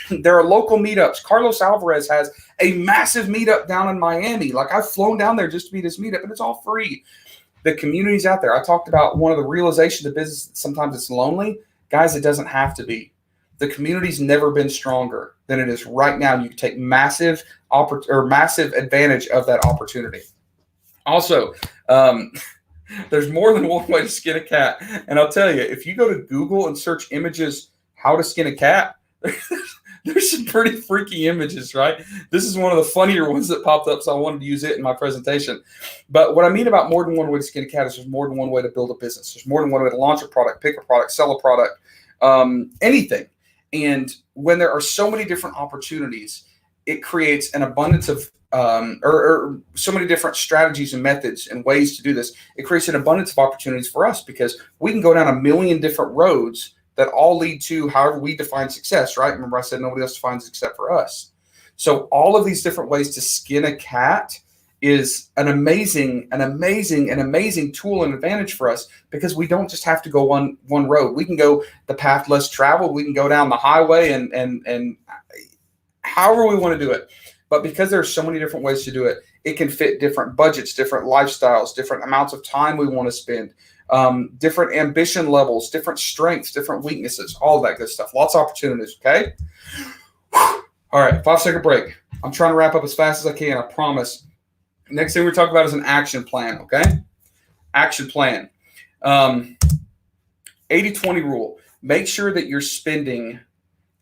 There are local meetups. Carlos Alvarez has a massive meetup down in Miami. Like, I've flown down there just to be this meetup, and it's all free. The community's out there. I talked about one of the realizations of business that sometimes it's lonely. Guys, it doesn't have to be. The community's never been stronger than it is right now. You can take massive advantage of that opportunity. Also, there's more than one way to skin a cat. And I'll tell you, if you go to Google and search images, how to skin a cat, there's some pretty freaky images, right? This is one of the funnier ones that popped up, so I wanted to use it in my presentation. But what I mean about more than one way to skin a cat is there's more than one way to build a business. There's more than one way to launch a product, pick a product, sell a product, anything. And when there are so many different opportunities, it creates an abundance of or so many different strategies and methods and ways to do this. It creates an abundance of opportunities for us because we can go down a million different roads that all lead to however we define success, right? Remember I said nobody else defines it except for us. So all of these different ways to skin a cat is an amazing tool and advantage for us because we don't just have to go one road. We can go the path less traveled. We can go down the highway and however we want to do it. But because there are so many different ways to do it, it can fit different budgets, different lifestyles, different amounts of time we want to spend, different ambition levels, different strengths, different weaknesses, all of that good stuff. Lots of opportunities, okay? All right, 5-second break. I'm trying to wrap up as fast as I can, I promise. Next thing we're talking about is an action plan, okay? Action plan. 80-20 rule. Make sure that you're spending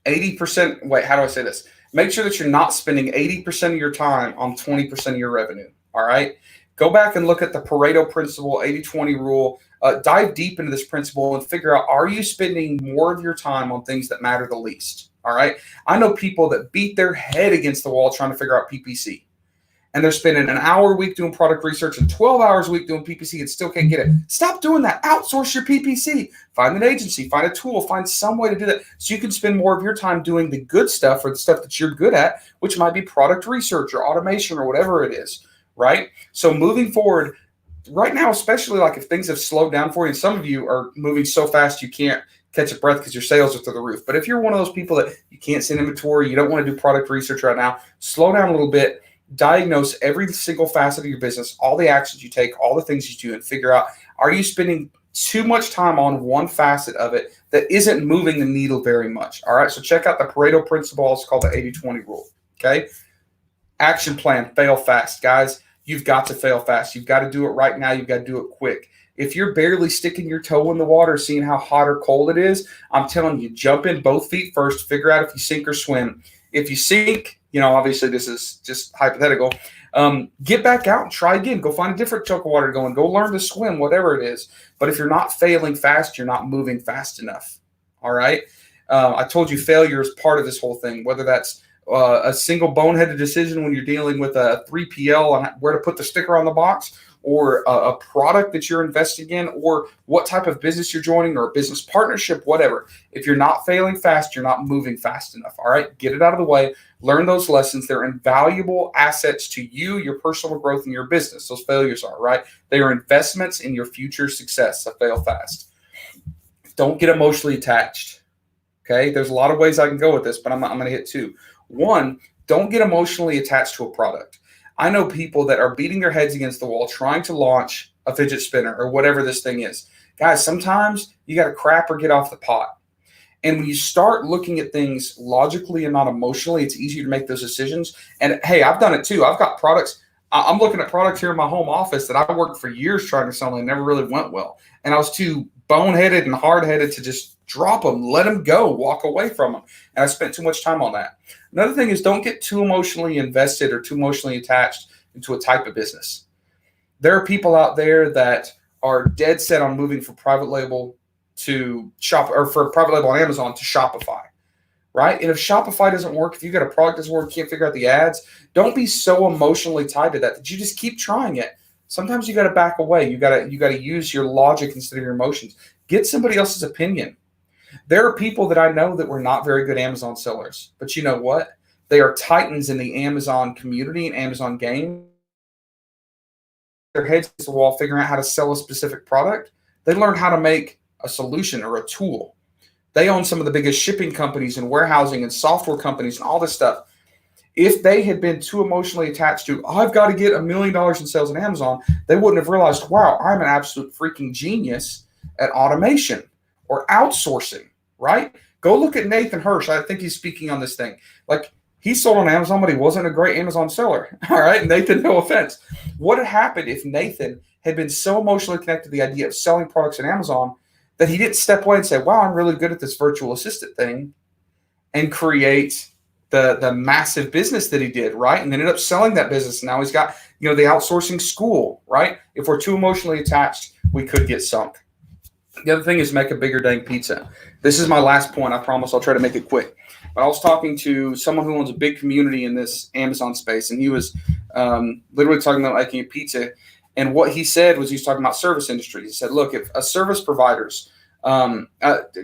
80%. Wait, how do I say this? Make sure that you're not spending 80% of your time on 20% of your revenue, all right? Go back and look at the Pareto principle, 80-20 rule. Dive deep into this principle and figure out, are you spending more of your time on things that matter the least, all right? I know people that beat their head against the wall trying to figure out PPC. And they're spending an hour a week doing product research and 12 hours a week doing PPC and still can't get it. Stop doing that. Outsource your PPC. Find an agency, find a tool, find some way to do that so you can spend more of your time doing the good stuff or the stuff that you're good at, which might be product research or automation or whatever it is, right? So moving forward, right now, especially like if things have slowed down for you, and some of you are moving so fast you can't catch a breath because your sales are through the roof. But if you're one of those people that you can't send inventory, you don't want to do product research right now, slow down a little bit. Diagnose every single facet of your business, all the actions you take, all the things you do, and figure out, are you spending too much time on one facet of it that isn't moving the needle very much? All right, so check out the Pareto principle. It's called the 80-20 rule, okay? Action plan, fail fast. Guys, you've got to fail fast. You've got to do it right now. You've got to do it quick. If you're barely sticking your toe in the water, seeing how hot or cold it is, I'm telling you, jump in both feet first, figure out if you sink or swim. If you sink, you know, obviously this is just hypothetical. Get back out and try again. Go find a different chunk of water to go and go learn to swim, whatever it is. But if you're not failing fast, you're not moving fast enough. All right. I told you failure is part of this whole thing, whether that's a single boneheaded decision when you're dealing with a 3PL on where to put the sticker on the box, or a product that you're investing in, or what type of business you're joining, or a business partnership, whatever. If you're not failing fast, you're not moving fast enough. All right, get it out of the way. Learn those lessons. They're invaluable assets to you, your personal growth, and your business. Those failures are, right? They are investments in your future success. So fail fast. Don't get emotionally attached. Okay, there's a lot of ways I can go with this, but I'm going to hit two. One, don't get emotionally attached to a product. I know people that are beating their heads against the wall trying to launch a fidget spinner or whatever this thing is. Guys, sometimes you got to crap or get off the pot. And when you start looking at things logically and not emotionally, it's easier to make those decisions. And hey, I've done it too. I've got products. I'm looking at products here in my home office that I worked for years trying to sell and never really went well. And I was too boneheaded and hard-headed to just drop them, let them go, walk away from them. And I spent too much time on that. Another thing is don't get too emotionally invested or too emotionally attached into a type of business. There are people out there that are dead set on moving from private label to shop, or for private label on Amazon to Shopify, right? And if Shopify doesn't work, if you got a product that doesn't work, can't figure out the ads, don't be so emotionally tied to that you just keep trying it. Sometimes you got to back away. You got to use your logic instead of your emotions. Get somebody else's opinion. There are people that I know that were not very good Amazon sellers, but you know what? They are titans in the Amazon community and Amazon game. Their heads to the wall figuring out how to sell a specific product. They learned how to make a solution or a tool. They own some of the biggest shipping companies and warehousing and software companies and all this stuff. If they had been too emotionally attached to, I've got to get $1 million in sales on Amazon, they wouldn't have realized, wow, I'm an absolute freaking genius at automation or outsourcing, right? Go look at Nathan Hirsch. I think he's speaking on this thing. Like, he sold on Amazon, but he wasn't a great Amazon seller. All right, Nathan, no offense. What had happened if Nathan had been so emotionally connected to the idea of selling products on Amazon that he didn't step away and say, wow, I'm really good at this virtual assistant thing, and create the massive business that he did, right? And ended up selling that business. Now he's got, the outsourcing school, right? If we're too emotionally attached, we could get sunk. The other thing is make a bigger dang pizza. This is my last point. I promise I'll try to make it quick. But I was talking to someone who owns a big community in this Amazon space, and he was literally talking about making a pizza. And what he said was, he was talking about service industries. He said, look, if a service providers, a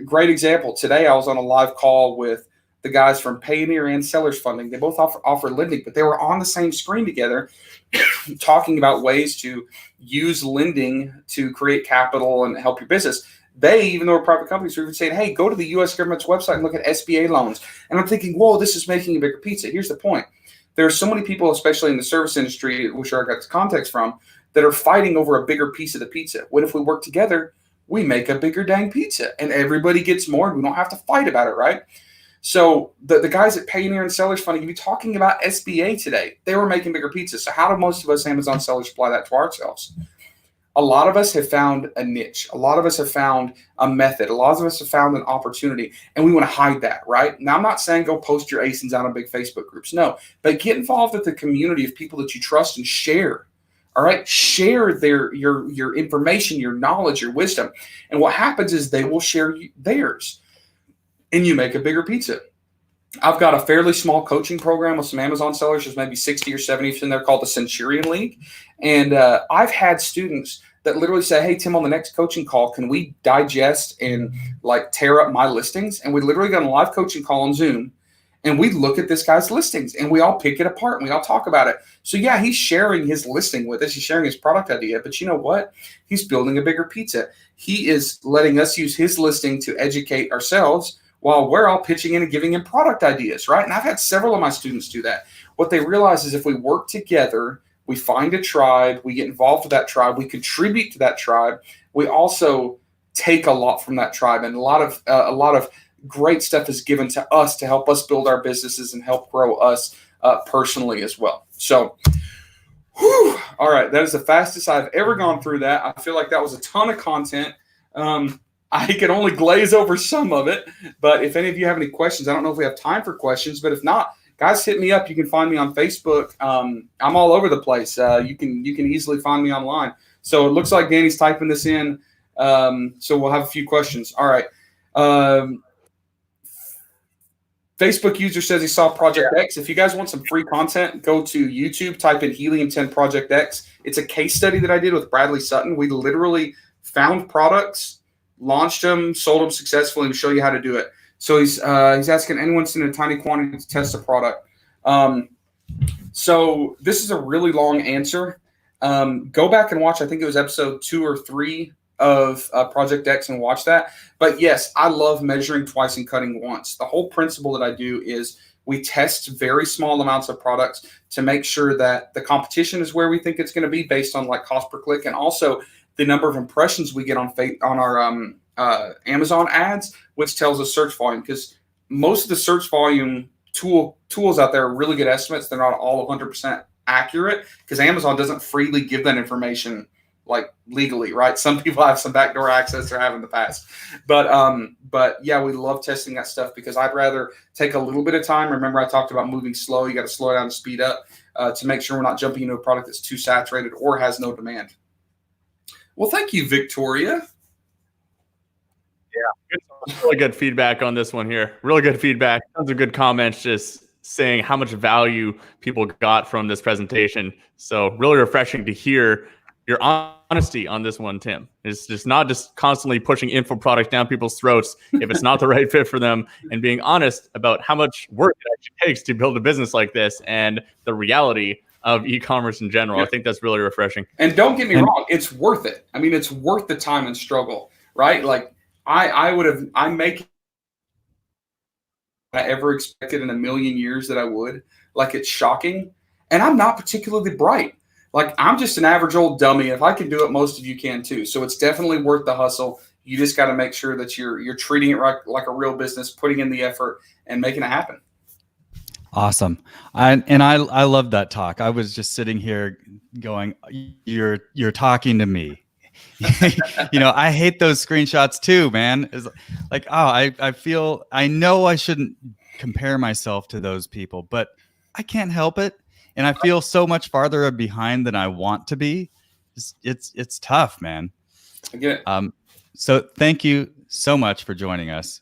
great example, today I was on a live call with the guys from Payoneer and Sellers Funding. They both offer lending, but they were on the same screen together talking about ways to use lending to create capital and help your business. They, even though we're private companies, are even saying, hey, go to the U.S. government's website and look at SBA loans. And I'm thinking, whoa, this is making a bigger pizza. Here's the point. There are so many people, especially in the service industry, which I got the context from, that are fighting over a bigger piece of the pizza. What if we work together, we make a bigger dang pizza, and everybody gets more, and we don't have to fight about it, right? So the guys at Payoneer and Sellers Funding, you're talking about SBA today. They were making bigger pizzas. So how do most of us Amazon sellers apply that to ourselves? A lot of us have found a niche. A lot of us have found a method. A lot of us have found an opportunity, and we want to hide that, right? Now, I'm not saying go post your ASINs out on big Facebook groups. No, but get involved with the community of people that you trust and share. All right, share your information, your knowledge, your wisdom. And what happens is they will share theirs, and you make a bigger pizza. I've got a fairly small coaching program with some Amazon sellers. There's maybe 60 or 70 in there, called the Centurion League. And I've had students that literally say, hey, Tim, on the next coaching call, can we digest and tear up my listings? And we literally got a live coaching call on Zoom, and we look at this guy's listings, and we all pick it apart, and we all talk about it. So yeah, he's sharing his listing with us. He's sharing his product idea, but you know what? He's building a bigger pizza. He is letting us use his listing to educate ourselves, while we're all pitching in and giving him product ideas, right? And I've had several of my students do that. What they realize is if we work together, we find a tribe, we get involved with that tribe, we contribute to that tribe, we also take a lot from that tribe, and a lot of great stuff is given to us to help us build our businesses and help grow us personally as well. So, all right, that is the fastest I've ever gone through that. I feel like that was a ton of content. I can only glaze over some of it, but if any of you have any questions, I don't know if we have time for questions, but if not, guys, hit me up. You can find me on Facebook. I'm all over the place. You can easily find me online. So it looks like Danny's typing this in. So we'll have a few questions. All right. Facebook user says he saw Project X. If you guys want some free content, go to YouTube, type in Helium 10 Project X. It's a case study that I did with Bradley Sutton. We literally found products, launched them, sold them successfully, and show you how to do it. So he's asking, anyone seen a tiny quantity to test a product? So this is a really long answer. Go back and watch, I think it was episode 2 or 3 of Project X, and watch that. But yes, I love measuring twice and cutting once. The whole principle that I do is we test very small amounts of products to make sure that the competition is where we think it's going to be based on cost per click, and also the number of impressions we get on our Amazon ads, which tells us search volume, because most of the search volume tools out there are really good estimates. They're not all 100% accurate, because Amazon doesn't freely give that information like legally, right? Some people have some backdoor access or have in the past, but yeah, we love testing that stuff because I'd rather take a little bit of time. Remember, I talked about moving slow. You got to slow down to speed up to make sure we're not jumping into a product that's too saturated or has no demand. Well, thank you, Victoria. Yeah, really good feedback on this one here. Really good feedback. Tons of good comments just saying how much value people got from this presentation. So really refreshing to hear your honesty on this one, Tim. It's just not just constantly pushing info products down people's throats if it's not the right fit for them, and being honest about how much work it actually takes to build a business like this and the reality of e-commerce in general. Yeah. I think that's really refreshing. And don't get me wrong, it's worth it. I mean, it's worth the time and struggle, right? Like I'm making I ever expected in a million years that I would. Like, it's shocking. And I'm not particularly bright. Like, I'm just an average old dummy. If I can do it, most of you can too. So it's definitely worth the hustle. You just got to make sure that you're treating it like a real business, putting in the effort and making it happen. Awesome. I love that talk. I was just sitting here going, you're talking to me. You know, I hate those screenshots too, man. It's like, I know I shouldn't compare myself to those people, but I can't help it. And I feel so much farther behind than I want to be. It's tough, man. I get it. So thank you so much for joining us.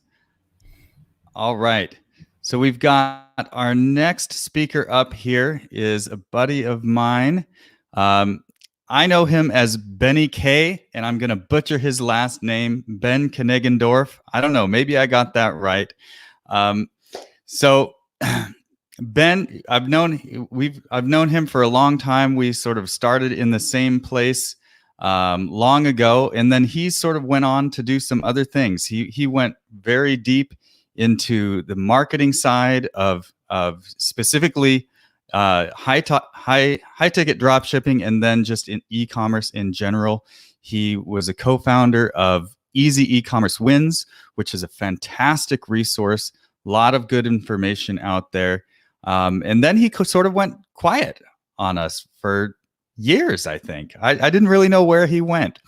All right. So we've got our next speaker up here is a buddy of mine. I know him as Benny K, and I'm going to butcher his last name, Ben Knegendorf. I don't know. Maybe I got that right. So Ben, I've known him for a long time. We sort of started in the same place long ago, and then he sort of went on to do some other things. He went very deep into the marketing side of specifically high ticket drop shipping, and then just in e-commerce in general. He was a co-founder of Easy E-commerce Wins, which is a fantastic resource. A lot of good information out there. And then he sort of went quiet on us for years, I think. I didn't really know where he went,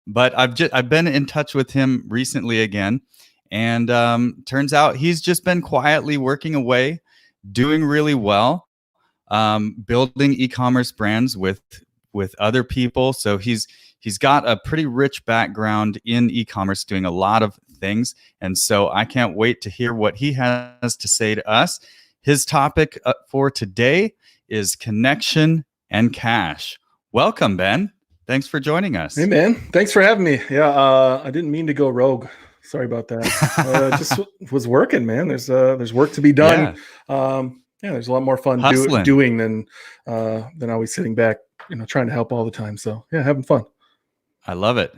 but I've been in touch with him recently again. And turns out he's just been quietly working away, doing really well, building e-commerce brands with other people. So he's got a pretty rich background in e-commerce, doing a lot of things. And so I can't wait to hear what he has to say to us. His topic for today is connection and cash. Welcome, Ben. Thanks for joining us. Hey, man. Thanks for having me. Yeah, I didn't mean to go rogue. Sorry about that. Just was working, man. There's work to be done. Yeah, there's a lot more fun doing than always sitting back, trying to help all the time. So yeah, having fun. I love it.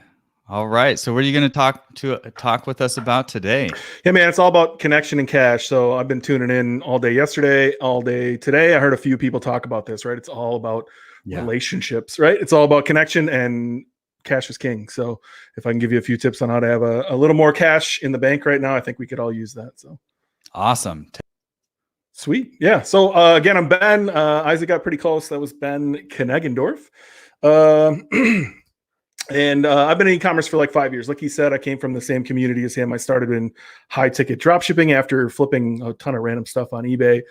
All right. So what are you going to talk with us about today? Yeah, man, it's all about connection and cash. So I've been tuning in all day yesterday, all day today. I heard a few people talk about this, right? It's all about relationships, right? It's all about connection, and cash is king. So if I can give you a few tips on how to have a little more cash in the bank right now, I think we could all use that. So awesome. Sweet. Yeah. So again, I'm Ben. Isaac got pretty close. That was Ben Knegendorf. And I've been in e-commerce for like 5 years. Like he said, I came from the same community as him. I started in high ticket drop shipping after flipping a ton of random stuff on eBay.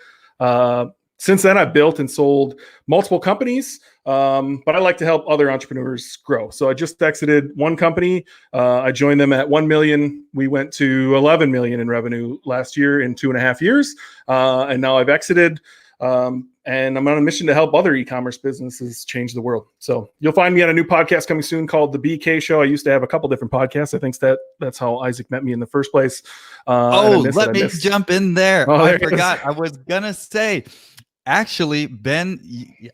Since then, I've built and sold multiple companies, but I like to help other entrepreneurs grow. So I just exited one company. I joined them at 1 million. We went to 11 million in revenue last year in 2.5 years. And now I've exited. And I'm on a mission to help other e-commerce businesses change the world. So you'll find me on a new podcast coming soon called The BK Show. I used to have a couple different podcasts. I think that's how Isaac met me in the first place. Let me jump in there. I forgot. I was going to say, actually, Ben,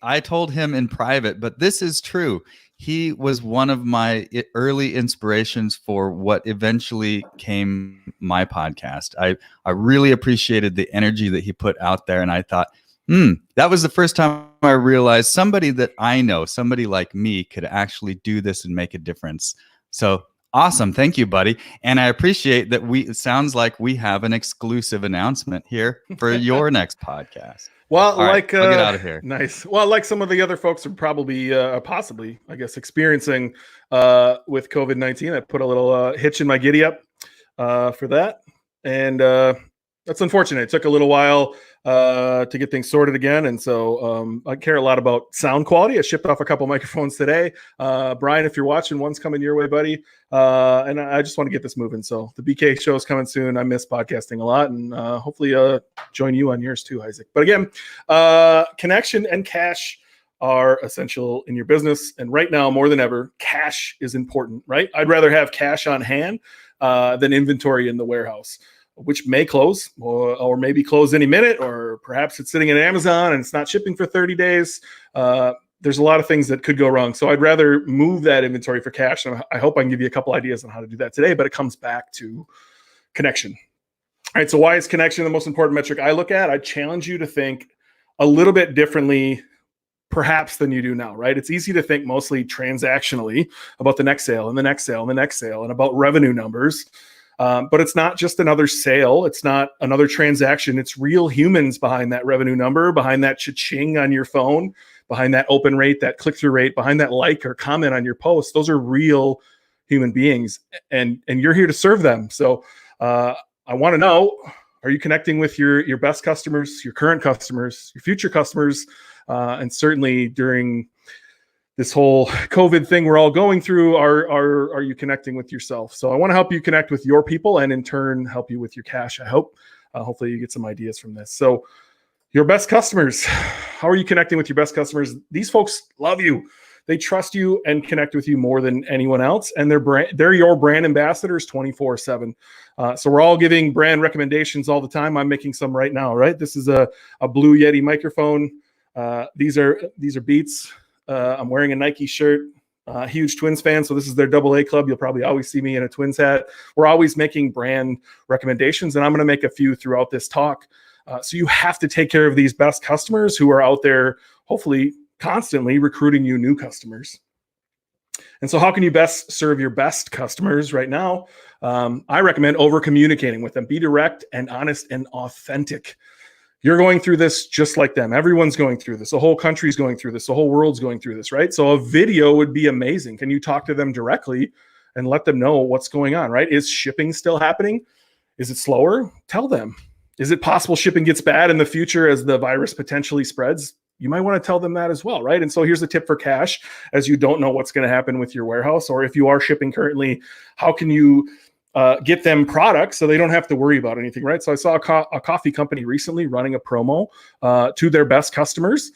I told him in private, but this is true. He was one of my early inspirations for what eventually came my podcast. I really appreciated the energy that he put out there. And I thought, that was the first time I realized somebody that I know, somebody like me, could actually do this and make a difference. So Awesome. Thank you, buddy. And I appreciate that it sounds like we have an exclusive announcement here for your next podcast. Well, All like, right, I'll get out of here. Nice. Well, like some of the other folks are probably, possibly, I guess, experiencing with COVID-19, I put a little hitch in my giddy up for that. And that's unfortunate. It took a little while to get things sorted again. And so I care a lot about sound quality. I shipped off a couple microphones today. Brian, if you're watching, one's coming your way, buddy. And I just want to get this moving. So the BK show is coming soon. I miss podcasting a lot, and hopefully join you on yours too, Isaac. But again, connection and cash are essential in your business. And right now, more than ever, cash is important, right? I'd rather have cash on hand than inventory in the warehouse, which may close or maybe close any minute, or perhaps it's sitting in Amazon and it's not shipping for 30 days. There's a lot of things that could go wrong. So I'd rather move that inventory for cash. And I hope I can give you a couple ideas on how to do that today, but it comes back to connection. All right, so why is connection the most important metric I look at? I challenge you to think a little bit differently perhaps than you do now, right? It's easy to think mostly transactionally about the next sale and the next sale and the next sale and about revenue numbers. But it's not just another sale. It's not another transaction. It's real humans behind that revenue number, behind that cha-ching on your phone, behind that open rate, that click-through rate, behind that like or comment on your post. Those are real human beings, and you're here to serve them. So I want to know, are you connecting with your best customers, your current customers, your future customers, and certainly during this whole COVID thing we're all going through, are you connecting with yourself? So I want to help you connect with your people and in turn help you with your cash. I hope, hopefully you get some ideas from this. So your best customers, how are you connecting with your best customers? These folks love you. They trust you and connect with you more than anyone else. And they're your brand ambassadors 24/7. So we're all giving brand recommendations all the time. I'm making some right now, right? This is a Blue Yeti microphone. These are Beats. I'm wearing a Nike shirt, huge Twins fan. So this is their AA club. You'll probably always see me in a Twins hat. We're always making brand recommendations, and I'm going to make a few throughout this talk. So you have to take care of these best customers who are out there, hopefully constantly recruiting you new customers. And so how can you best serve your best customers right now? I recommend over communicating with them. Be direct and honest and authentic. You're going through this just like them. Everyone's going through this. The whole country's going through this. The whole world's going through this, right? So a video would be amazing. Can you talk to them directly and let them know what's going on, right? Is shipping still happening? Is it slower? Tell them. Is it possible shipping gets bad in the future as the virus potentially spreads? You might want to tell them that as well, right? And so here's a tip for cash, as you don't know what's going to happen with your warehouse, or if you are shipping currently, how can you get them products so they don't have to worry about anything, right? So I saw a coffee company recently running a promo to their best customers,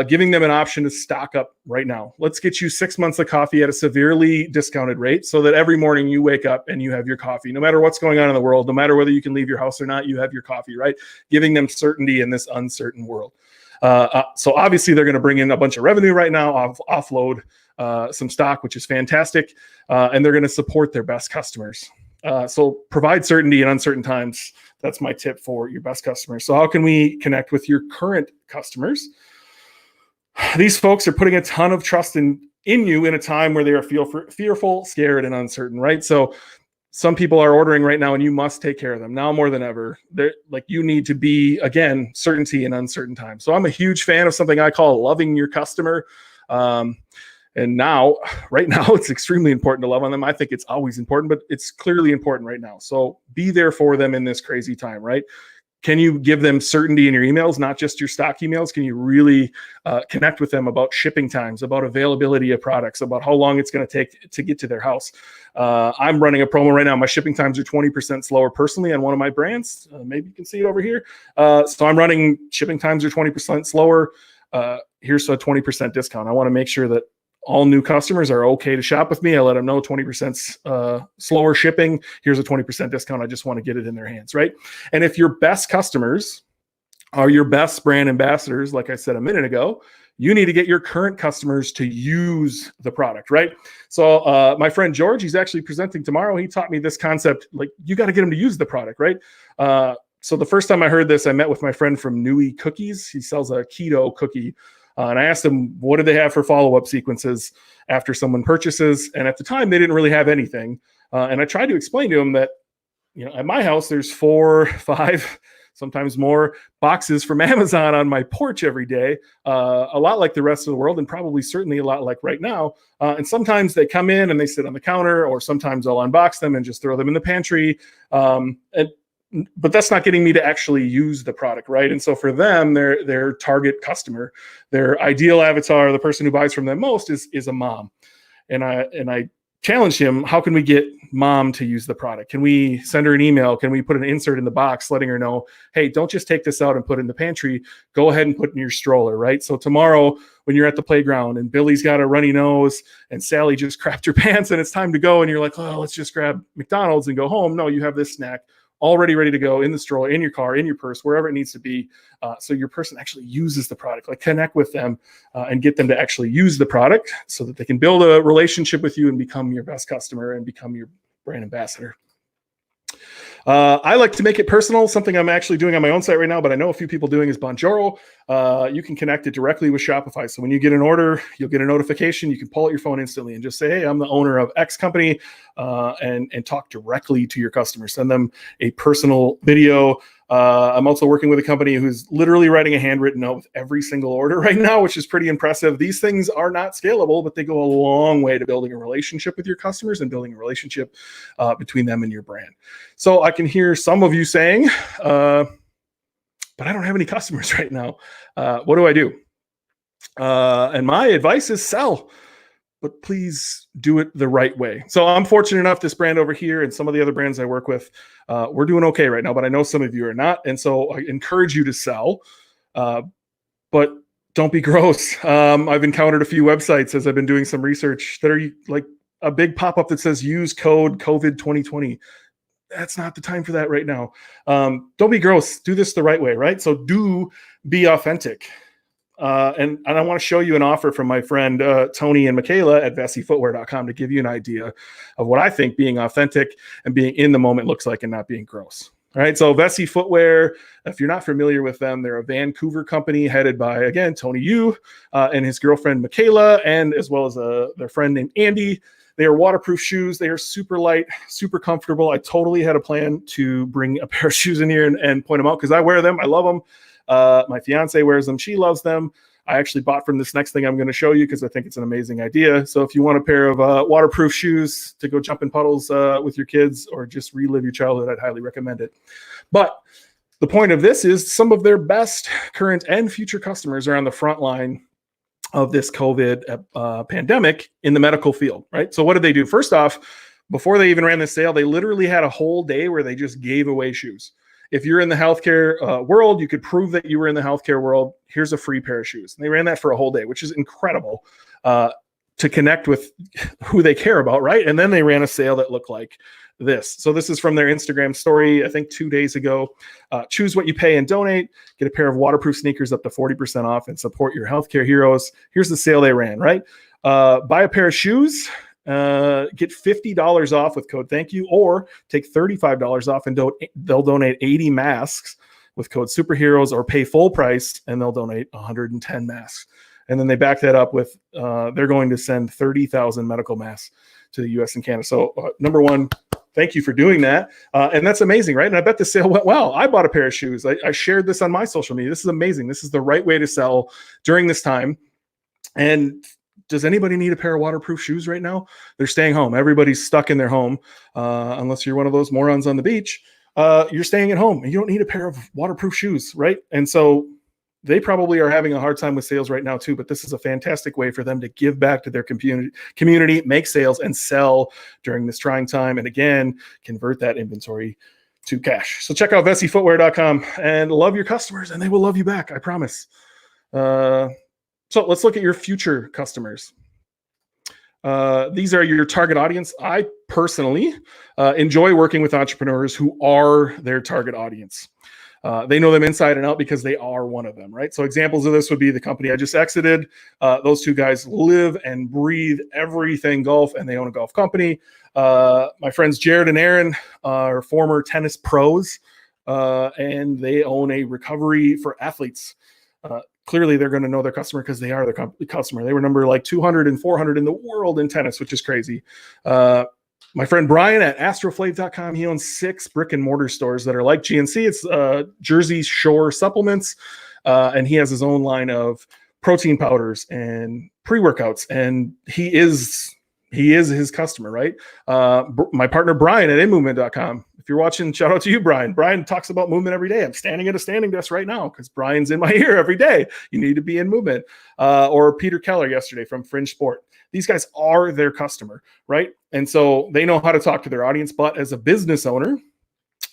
giving them an option to stock up right now. Let's get you 6 months of coffee at a severely discounted rate so that every morning you wake up and you have your coffee. No matter what's going on in the world, no matter whether you can leave your house or not, you have your coffee, right? Giving them certainty in this uncertain world. So obviously they're going to bring in a bunch of revenue right now, offload some stock, which is fantastic. And they're going to support their best customers. So provide certainty in uncertain times. That's my tip for your best customers. So how can we connect with your current customers? These folks are putting a ton of trust in you in a time where they are fearful, scared, and uncertain, right? So some people are ordering right now and you must take care of them now more than ever. They're like, you need to be, again, certainty in uncertain times. So I'm a huge fan of something I call loving your customer. And now, right now, it's extremely important to love on them. I think it's always important, but it's clearly important right now. So be there for them in this crazy time, right? Can you give them certainty in your emails, not just your stock emails? Can you really connect with them about shipping times, about availability of products, about how long it's going to take to get to their house? I'm running a promo right now. My shipping times are 20% slower personally on one of my brands. Maybe you can see it over here. So I'm running shipping times are 20% slower. Here's a 20% discount. I want to make sure that all new customers are okay to shop with me. I let them know 20% slower shipping. Here's a 20% discount. I just want to get it in their hands, right? And if your best customers are your best brand ambassadors, like I said a minute ago, you need to get your current customers to use the product, right? So my friend George, he's actually presenting tomorrow. He taught me this concept, like you got to get them to use the product, right? So the first time I heard this, I met with my friend from Nui Cookies. He sells a keto cookie. And I asked them, what do they have for follow-up sequences after someone purchases? And at the time, they didn't really have anything. And I tried to explain to him that, at my house, there's 4, 5, sometimes more boxes from Amazon on my porch every day, a lot like the rest of the world, and probably certainly a lot like right now. And sometimes they come in and they sit on the counter, or sometimes I'll unbox them and just throw them in the pantry. But that's not getting me to actually use the product, right? And so for them, their target customer, their ideal avatar, the person who buys from them most is a mom. And I challenged him, how can we get mom to use the product? Can we send her an email? Can we put an insert in the box letting her know, hey, don't just take this out and put it in the pantry, go ahead and put it in your stroller, right? So tomorrow when you're at the playground and Billy's got a runny nose and Sally just crapped her pants and it's time to go and you're like, oh, let's just grab McDonald's and go home. No, you have this snack already ready to go in the stroller, in your car, in your purse, wherever it needs to be. So your person actually uses the product, like connect with them and get them to actually use the product so that they can build a relationship with you and become your best customer and become your brand ambassador. I like to make it personal, something I'm actually doing on my own site right now, but I know a few people doing is Bonjoro. You can connect it directly with Shopify. So when you get an order, you'll get a notification. You can pull out your phone instantly and just say, hey, I'm the owner of X company, and talk directly to your customers. Send them a personal video. I'm also working with a company who's literally writing a handwritten note with every single order right now, which is pretty impressive. These things are not scalable, but they go a long way to building a relationship with your customers and building a relationship between them and your brand. So I can hear some of you saying, but I don't have any customers right now. What do I do? And my advice is sell, but please do it the right way. So I'm fortunate enough, this brand over here and some of the other brands I work with, we're doing okay right now, but I know some of you are not. And so I encourage you to sell, but don't be gross. I've encountered a few websites as I've been doing some research that are like a big pop-up that says use code COVID 2020. That's not the time for that right now. Don't be gross. Do this the right way, right? So do be authentic. And I want to show you an offer from my friend Tony and Michaela at VessiFootwear.com to give you an idea of what I think being authentic and being in the moment looks like and not being gross. All right, so Vessi Footwear, if you're not familiar with them, they're a Vancouver company headed by, again, Tony Yu and his girlfriend Michaela, and as well as their friend named Andy. They are waterproof shoes. They are super light, super comfortable. I totally had a plan to bring a pair of shoes in here and point them out because I wear them. I love them. My fiance wears them. She loves them. I actually bought from this next thing I'm going to show you because I think it's an amazing idea. So if you want a pair of waterproof shoes to go jump in puddles with your kids or just relive your childhood, I'd highly recommend it. But the point of this is some of their best current and future customers are on the front line of this COVID pandemic in the medical field, right? So what did they do? First off, before they even ran the sale, they literally had a whole day where they just gave away shoes. If you're in the healthcare world, you could prove that you were in the healthcare world. Here's a free pair of shoes. And they ran that for a whole day, which is incredible to connect with who they care about, right? And then they ran a sale that looked like this. So this is from their Instagram story, I think 2 days ago. Choose what you pay and donate. Get a pair of waterproof sneakers up to 40% off and support your healthcare heroes. Here's the sale they ran, right? Buy a pair of shoes. Get $50 off with code thank you, or take $35 off and they'll donate 80 masks with code superheroes, or pay full price and they'll donate 110 masks. And then they back that up with they're going to send 30,000 medical masks to the US and Canada. So number one, thank you for doing that. And that's amazing, right? And I bet the sale went well. I bought a pair of shoes. I shared this on my social media. This is amazing. This is the right way to sell during this time. And does anybody need a pair of waterproof shoes right now? They're staying home. Everybody's stuck in their home, unless you're one of those morons on the beach. You're staying at home, and you don't need a pair of waterproof shoes, right? And so they probably are having a hard time with sales right now too, but this is a fantastic way for them to give back to their community, make sales, and sell during this trying time. And again, convert that inventory to cash. So check out VessiFootwear.com and love your customers, and they will love you back. I promise. So let's look at your future customers. These are your target audience. I personally enjoy working with entrepreneurs who are their target audience. They know them inside and out because they are one of them, right? So examples of this would be the company I just exited. Those two guys live and breathe everything golf, and they own a golf company. My friends Jared and Aaron are former tennis pros, and they own a recovery for athletes. Clearly, they're going to know their customer because they are the customer. They were number like 200 and 400 in the world in tennis, which is crazy. My friend Brian at astroflave.com, he owns 6 brick and mortar stores that are like GNC. It's Jersey Shore Supplements, and he has his own line of protein powders and pre-workouts, and he is his customer, right? My partner Brian at inmovement.com. If you're watching, shout out to you, Brian. Brian talks about movement every day. I'm standing at a standing desk right now because Brian's in my ear every day. You need to be in movement. Or Peter Keller yesterday from Fringe Sport. These guys are their customer, right? And so they know how to talk to their audience. But as a business owner,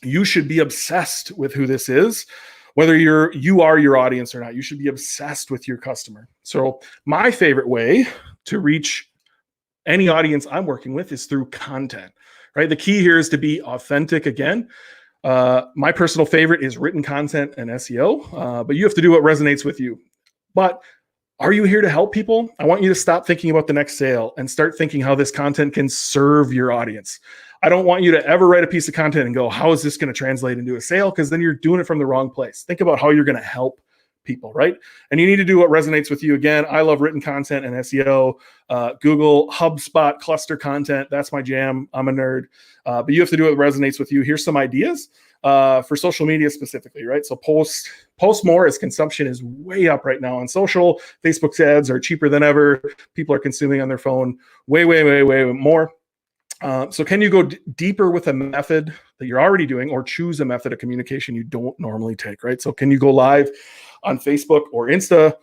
you should be obsessed with who this is. Whether you are your audience or not, you should be obsessed with your customer. So my favorite way to reach any audience I'm working with is through content, right? The key here is to be authentic again. My personal favorite is written content and SEO, but you have to do what resonates with you. But are you here to help people? I want you to stop thinking about the next sale and start thinking how this content can serve your audience. I don't want you to ever write a piece of content and go, how is this going to translate into a sale? Because then you're doing it from the wrong place. Think about how you're going to help people, right? And you need to do what resonates with you. Again, I love written content and SEO, Google, HubSpot, cluster content. That's my jam. I'm a nerd. But you have to do what resonates with you. Here's some ideas for social media specifically, right? So post more, as consumption is way up right now on social. Facebook's ads are cheaper than ever. People are consuming on their phone way more. So can you go deeper with a method that you're already doing, or choose a method of communication you don't normally take, right? So can you go live on Facebook or Insta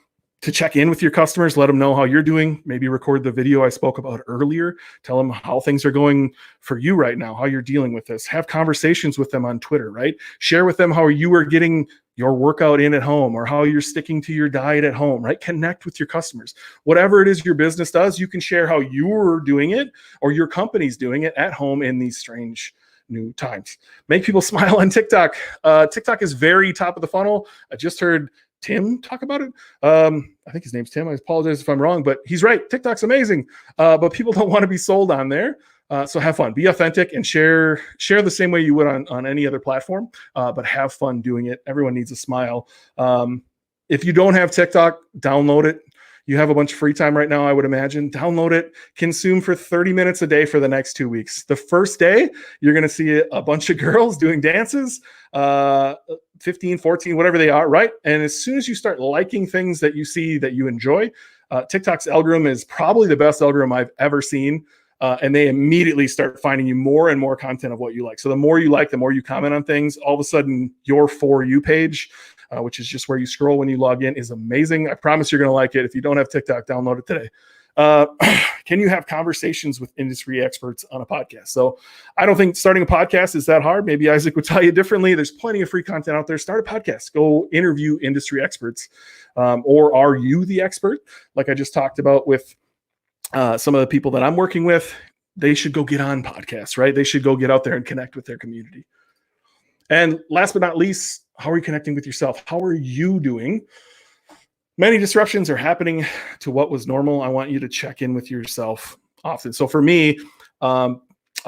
to check in with your customers, let them know how you're doing, maybe record the video I spoke about earlier, tell them how things are going for you right now, how you're dealing with this, have conversations with them on Twitter, right? Share with them how you are getting your workout in at home, or how you're sticking to your diet at home, right? Connect with your customers. Whatever it is your business does, you can share how you're doing it or your company's doing it at home in these strange new times. Make people smile on TikTok. TikTok is very top of the funnel. I just heard Tim talk about it. I think his name's Tim. I apologize if I'm wrong, but he's right. TikTok's amazing, but people don't want to be sold on there. So have fun, be authentic, and share the same way you would on any other platform, but have fun doing it. Everyone needs a smile. If you don't have TikTok, download it. You have a bunch of free time right now, I would imagine. Download it, consume for 30 minutes a day for the next 2 weeks. The first day, you're going to see a bunch of girls doing dances, 15, 14, whatever they are, right? And as soon as you start liking things that you see that you enjoy, TikTok's algorithm is probably the best algorithm I've ever seen. And they immediately start finding you more and more content of what you like. So the more you like, the more you comment on things, all of a sudden your For You page, which is just where you scroll when you log in, is amazing. I promise you're going to like it. If you don't have TikTok, download it today. Can you have conversations with industry experts on a podcast? So I don't think starting a podcast is that hard. Maybe Isaac would tell you differently. There's plenty of free content out there. Start a podcast. Go interview industry experts. Or are you the expert? Like I just talked about with some of the people that I'm working with, they should go get on podcasts, right? They should go get out there and connect with their community. And last but not least, how are you connecting with yourself? How are you doing? Many disruptions are happening to what was normal. I want you to check in with yourself often. So for me, I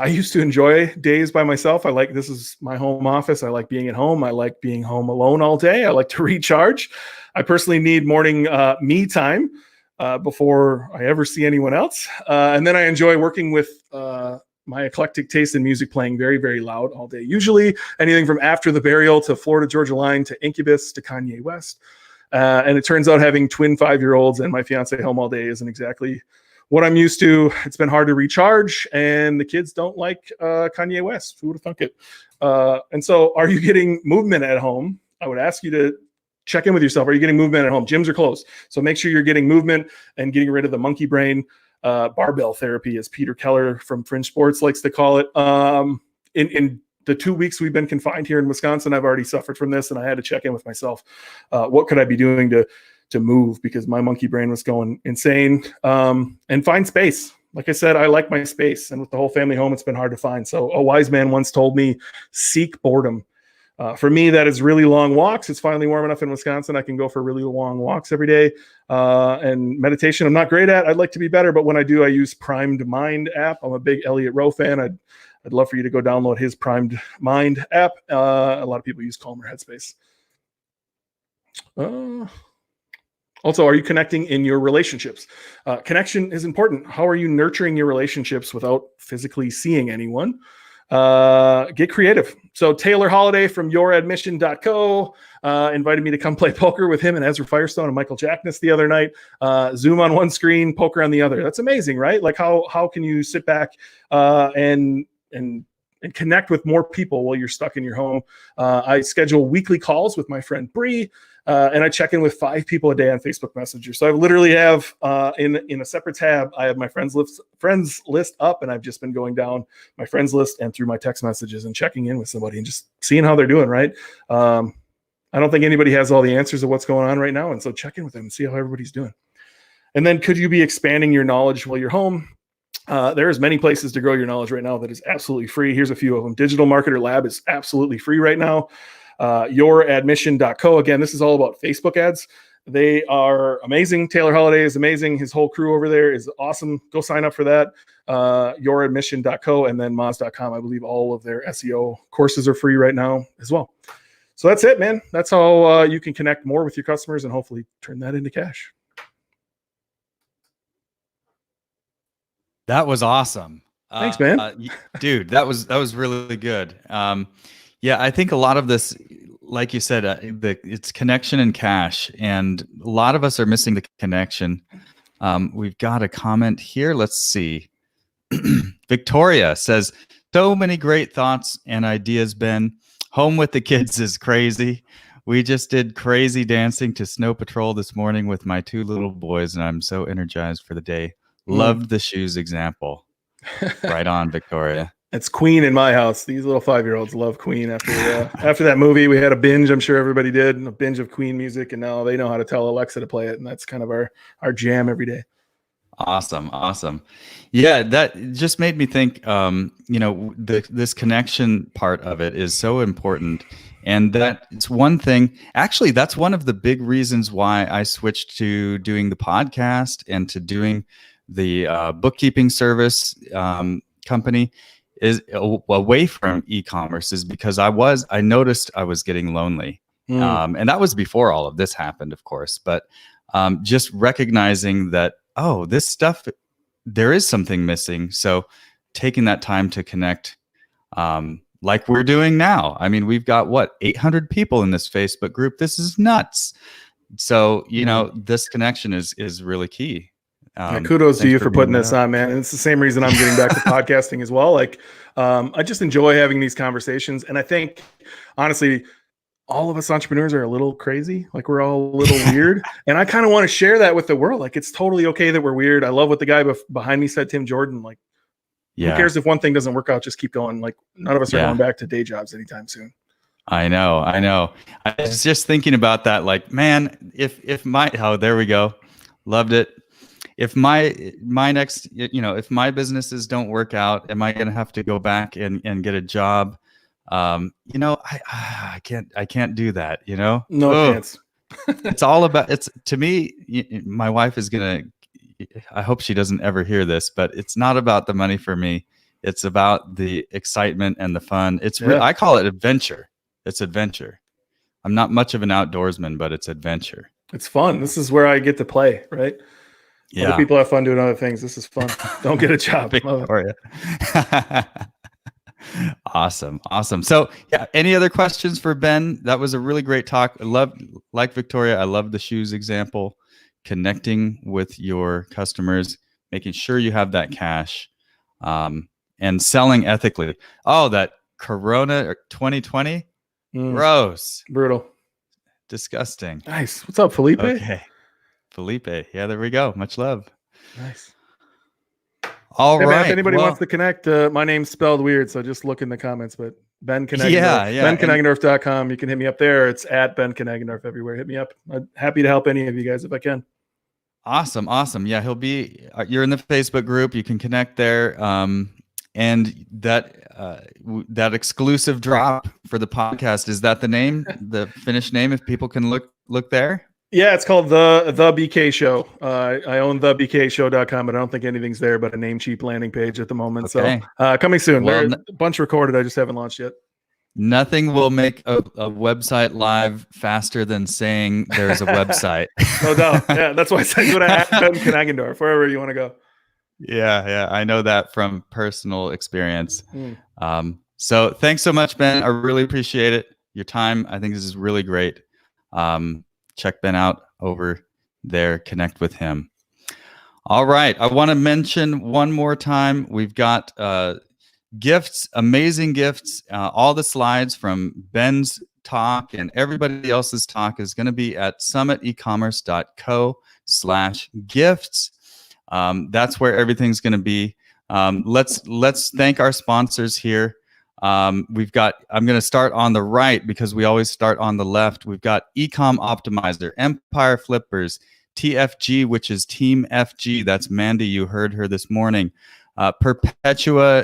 used to enjoy days by myself. This is my home office. I like being at home. I like being home alone all day. I like to recharge. I personally need morning me time before I ever see anyone else. And then I enjoy working with my eclectic taste in music, playing very, very loud all day. Usually anything from After the Burial to Florida Georgia Line to Incubus to Kanye West. And it turns out having twin 5-year-olds and my fiance home all day isn't exactly what I'm used to. It's been hard to recharge, and the kids don't like Kanye West. Who would have thunk it? And so are you getting movement at home? I would ask you to check in with yourself. Are you getting movement at home? Gyms are closed. So make sure you're getting movement and getting rid of the monkey brain. Barbell therapy, as Peter Keller from Fringe Sports likes to call it. In the 2 weeks we've been confined here in Wisconsin, I've already suffered from this, and I had to check in with myself. What could I be doing to move, because my monkey brain was going insane, and find space. Like I said, I like my space, and with the whole family home, it's been hard to find. So a wise man once told me, seek boredom. For me, that is really long walks. It's finally warm enough in Wisconsin. I can go for really long walks every day. And meditation, I'm not great at. I'd like to be better, but when I do, I use Primed Mind app. I'm a big Elliot Rowe fan. I'd love for you to go download his Primed Mind app. A lot of people use Calm or Headspace. Also, are you connecting in your relationships? Connection is important. How are you nurturing your relationships without physically seeing anyone? Get creative. So Taylor Holiday from youradmission.co invited me to come play poker with him and Ezra Firestone and Michael Jackness the other night. Zoom on one screen, poker on the other. That's amazing, right? Like how can you sit back and connect with more people while you're stuck in your home? I schedule weekly calls with my friend Bree. And I check in with 5 people a day on Facebook Messenger. So I literally have in a separate tab, I have my friends list up, and I've just been going down my friends list and through my text messages and checking in with somebody and just seeing how they're doing. Right? I don't think anybody has all the answers of what's going on right now, and so check in with them and see how everybody's doing. And then, could you be expanding your knowledge while you're home? There's many places to grow your knowledge right now that is absolutely free. Here's a few of them. Digital Marketer Lab is absolutely free right now. Youradmission.co. Again, this is all about Facebook ads. They are amazing. Taylor Holiday is amazing. His whole crew over there is awesome. Go sign up for that. Youradmission.co and then Moz.com. I believe all of their SEO courses are free right now as well. So that's it, man. That's how you can connect more with your customers and hopefully turn that into cash. That was awesome. Thanks, man. Dude, that was really good. Yeah, I think a lot of this, like you said, it's connection and cash, and a lot of us are missing the connection. We've got a comment here. Let's see. Victoria says, so many great thoughts and ideas, Ben. Home with the kids is crazy. We just did crazy dancing to Snow Patrol this morning with my 2 little boys, and I'm so energized for the day. Loved the shoes example. Right on, Victoria. It's Queen in my house. These little 5-year-olds love Queen. After that movie, we had a binge. I'm sure everybody did, a binge of Queen music, and now they know how to tell Alexa to play it, and that's kind of our jam every day. Awesome. Yeah, that just made me think. This connection part of it is so important, and that it's one thing. Actually, that's one of the big reasons why I switched to doing the podcast and to doing the bookkeeping service company. Is away from e-commerce is because I noticed I was getting lonely. And that was before all of this happened, of course, but just recognizing that, this stuff, there is something missing. So taking that time to connect, like we're doing now. I mean, we've got 800 people in this Facebook group. This is nuts. So, this connection is really key. Kudos to you for putting this on, man. And it's the same reason I'm getting back to podcasting as well. Like, I just enjoy having these conversations. And I think, honestly, all of us entrepreneurs are a little crazy. Like, we're all a little weird. And I kind of want to share that with the world. Like, it's totally okay that we're weird. I love what the guy behind me said, Tim Jordan. Like, who cares if one thing doesn't work out? Just keep going. Like, none of us are going back to day jobs anytime soon. I know. I was just thinking about that. Like, man, there we go. Loved it. If my next, if my businesses don't work out, am I going to have to go back and get a job? I can't do that. No chance. It's all about, to me, my wife is going to, I hope she doesn't ever hear this, but it's not about the money for me. It's about the excitement and the fun. I call it adventure. It's adventure. I'm not much of an outdoorsman, but it's adventure. It's fun. This is where I get to play, right? Yeah. Other people have fun doing other things. This is fun. Don't get a job. Victoria. Awesome. So, any other questions for Ben? That was a really great talk. Like Victoria, I love the shoes example, connecting with your customers, making sure you have that cash, and selling ethically. Oh, that Corona 2020, gross, brutal, disgusting. Nice. What's up, Felipe? Okay. Felipe. Yeah, there we go. Much love. Nice. All right. Man, if anybody wants to connect, my name's spelled weird, so just look in the comments. But Ben Knegendorf, BenKnegendorf.com. You can hit me up there. It's at Ben Knegendorf everywhere. Hit me up. I'm happy to help any of you guys if I can. Awesome. Yeah, you're in the Facebook group. You can connect there. And that exclusive drop for the podcast, is that the name, the finished name, if people can look there? Yeah, it's called the BK Show. I own thebkshow.com, but I don't think anything's there but a Namecheap landing page at the moment. Okay. So coming soon. There's a bunch recorded. I just haven't launched yet. Nothing will make a website live faster than saying there's a website. No doubt. Yeah, that's why I said go to @Ben wherever you want to go. Yeah, I know that from personal experience. So thanks so much, Ben. I really appreciate it. Your time. I think this is really great. Check Ben out over there. Connect with him. All right. I want to mention one more time. We've got gifts, amazing gifts. All the slides from Ben's talk and everybody else's talk is going to be at summitecommerce.co/gifts. That's where everything's going to be. Let's thank our sponsors here. I'm going to start on the right because we always start on the left. We've got Ecom Optimizer, Empire Flippers, TFG, which is Team FG. That's Mandy. You heard her this morning. Perpetua,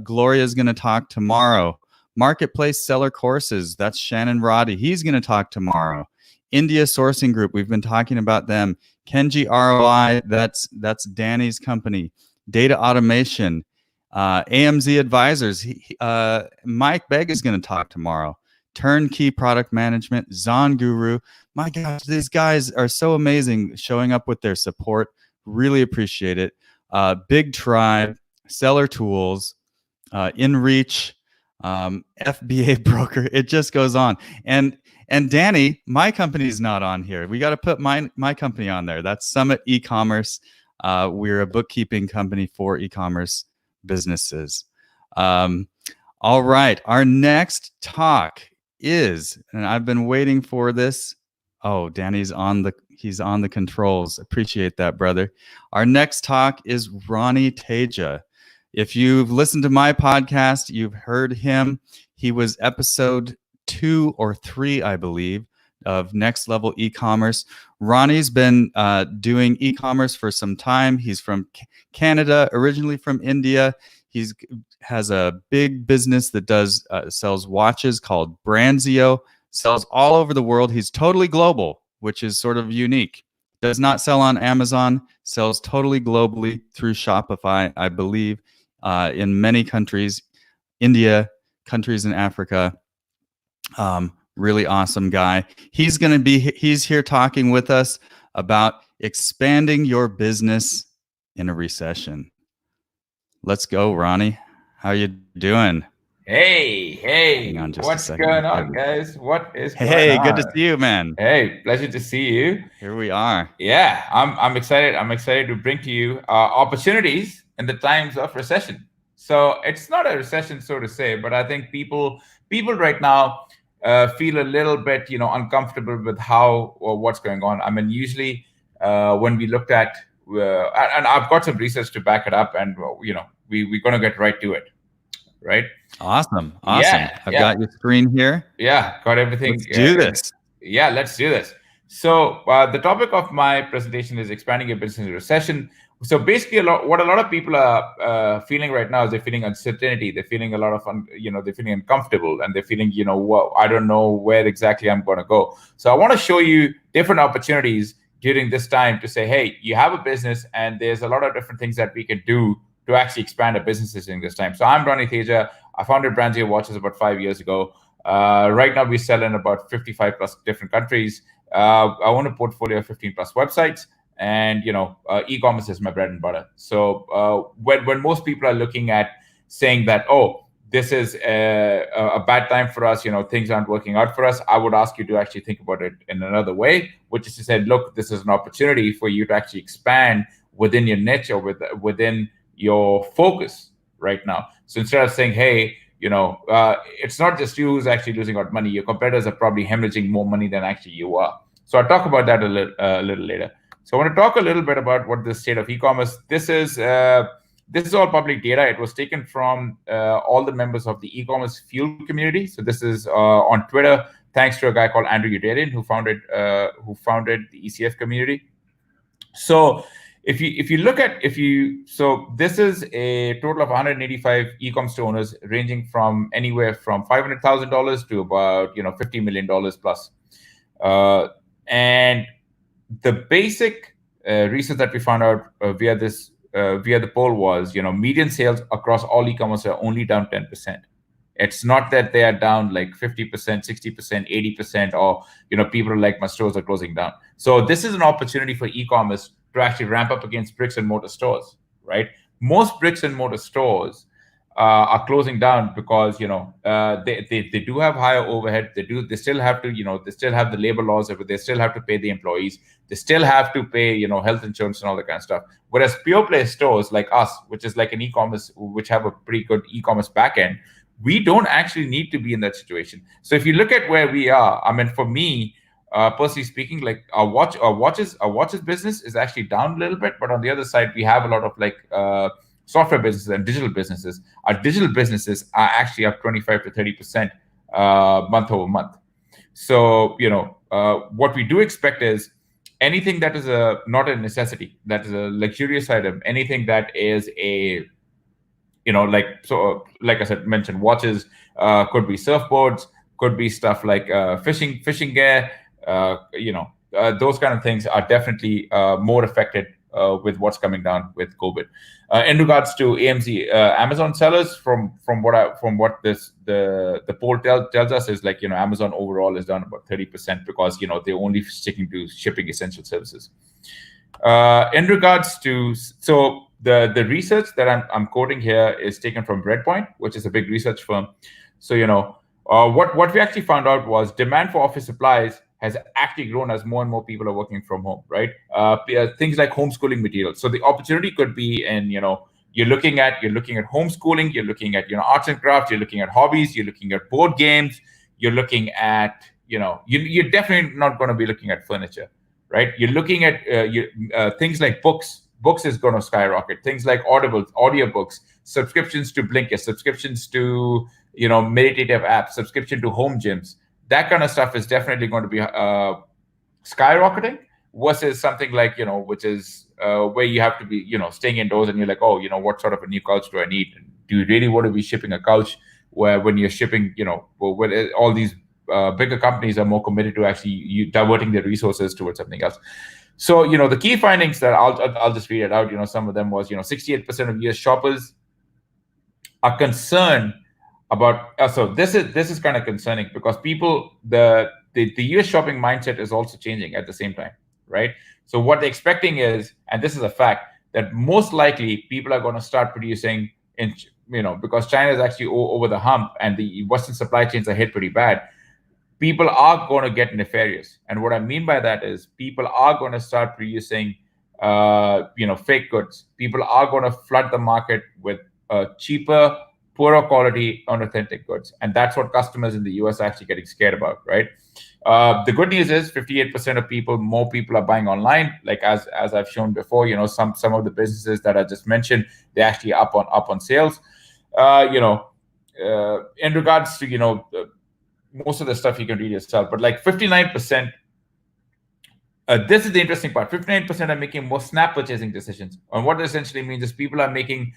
Gloria is going to talk tomorrow. Marketplace Seller Courses, that's Shannon Roddy. He's going to talk tomorrow. India Sourcing Group, we've been talking about them. Kenji ROI, that's Danny's company. Data Automation, AMZ Advisors, Mike Begg is going to talk tomorrow. Turnkey Product Management, Zon Guru. My gosh, these guys are so amazing showing up with their support. Really appreciate it. Big Tribe, Seller Tools, InReach, FBA Broker. It just goes on. And Danny, my company is not on here. We got to put my company on there. That's Summit Ecommerce. We're a bookkeeping company for e-commerce businesses. All right. Our next talk is, and I've been waiting for this. Oh, Danny's he's on the controls. Appreciate that, brother. Our next talk is Ronnie Teja. If you've listened to my podcast, you've heard him. He was episode 2 or 3, I believe, of Next Level E-commerce. Ronnie's been doing e-commerce for some time. He's from Canada, originally from India. He has a big business that sells watches called Brandzio. Sells all over the world. He's totally global, which is sort of unique. Does not sell on Amazon. Sells totally globally through Shopify, I believe, in many countries, India, countries in Africa. Really awesome guy. He's here talking with us about expanding your business in a recession. Let's go, Ronnie. How you doing? Hey, what's going on, guys? What is going on? Hey, good to see you, man. Hey, pleasure to see you. Here we are. Yeah, I'm excited. I'm excited to bring to you opportunities in the times of recession. So it's not a recession, so to say, but I think people right now feel a little bit, uncomfortable with how or what's going on. I mean, usually when we looked at, and I've got some research to back it up, and we're going to get right to it. Right. Awesome. I've got your screen here. Yeah, got everything. Let's do this. Yeah, let's do this. So the topic of my presentation is expanding your business in a recession. So basically, what a lot of people are feeling right now is they're feeling uncertainty. They're feeling a lot of, they're feeling uncomfortable, and they're feeling, I don't know where exactly I'm going to go. So I want to show you different opportunities during this time to say, hey, you have a business, and there's a lot of different things that we can do to actually expand our businesses during this time. So I'm Ronnie Teja. I founded Brandzio Watches about 5 years ago. Right now we sell in about 55 plus different countries. I own a portfolio of 15 plus websites, and e-commerce is my bread and butter. So when most people are looking at saying that, oh, this is a bad time for us, things aren't working out for us, I would ask you to actually think about it in another way, which is to say, look, this is an opportunity for you to actually expand within your niche or within your focus right now. So instead of saying, hey, it's not just you who's actually losing out money. Your competitors are probably hemorrhaging more money than actually you are. So I'll talk about that a little later. So I want to talk a little bit about what the state of e-commerce. This is all public data. It was taken from all the members of the e-commerce fuel community. So this is on Twitter, thanks to a guy called Andrew Udarian, who founded the ECF community. So if you look at so this is a total of 185 e-com store owners, ranging from anywhere from $500,000 to about $50 million plus. And the basic research that we found out via the poll was median sales across all e-commerce are only down 10% It's not that they are down like 50%, 60%, 80%, or people are like, my stores are closing down. So this is an opportunity for e-commerce to actually ramp up against bricks and mortar stores, right? Most bricks and mortar stores are closing down because they do have higher overhead. They still have to they still have the labor laws. They still have to pay the employees. They still have to pay health insurance and all that kind of stuff. Whereas pure play stores like us, which is like an e-commerce, which have a pretty good e-commerce backend, we don't actually need to be in that situation. So if you look at where we are, I mean, for me, personally speaking, like our watches business is actually down a little bit, but on the other side, we have a lot of like software businesses and digital businesses. Our digital businesses are actually up 25 to 30% month over month. So what we do expect is anything that is not a necessity, that is a luxurious item, anything that is a like I said, mentioned watches, could be surfboards, could be stuff like fishing gear, those kind of things are definitely more affected with what's coming down with COVID. In regards to AMZ, Amazon sellers, from what the poll tells us is like Amazon overall is down about 30% because they're only sticking to shipping essential services. In regards to the research that I'm quoting here is taken from Breadpoint, which is a big research firm. So what we actually found out was demand for office supplies has actually grown as more and more people are working from home, right? Things like homeschooling materials. So the opportunity could be in you're looking at homeschooling, you're looking at arts and crafts, you're looking at hobbies, you're looking at board games, you're looking at you're definitely not going to be looking at furniture, right? You're looking at things like books. Books is going to skyrocket. Things like audiobooks, subscriptions to Blinkist, subscriptions to meditative apps, subscription to home gyms. That kind of stuff is definitely going to be skyrocketing versus something like which is where you have to be staying indoors and you're like, oh, what sort of a new couch do I need? Do you really want to be shipping a couch where when you're shipping when all these bigger companies are more committed to actually diverting their resources towards something else? So, the key findings that I'll just read it out. Some of them was, 68% of US shoppers are concerned about. So this is kind of concerning because people, the US shopping mindset is also changing at the same time, right? So what they're expecting is, and this is a fact, that most likely people are going to start producing because China is actually over the hump and the Western supply chains are hit pretty bad. People are going to get nefarious. And what I mean by that is people are going to start producing, fake goods. People are going to flood the market with cheaper, poorer quality, unauthentic goods. And that's what customers in the US are actually getting scared about, right? The good news is 58% of more people are buying online. Like as I've shown before, some of the businesses that I just mentioned, they're actually up on sales. In regards to, most of the stuff you can read yourself, but like 59%, this is the interesting part. 59% are making more snap purchasing decisions. And what it essentially means is people are making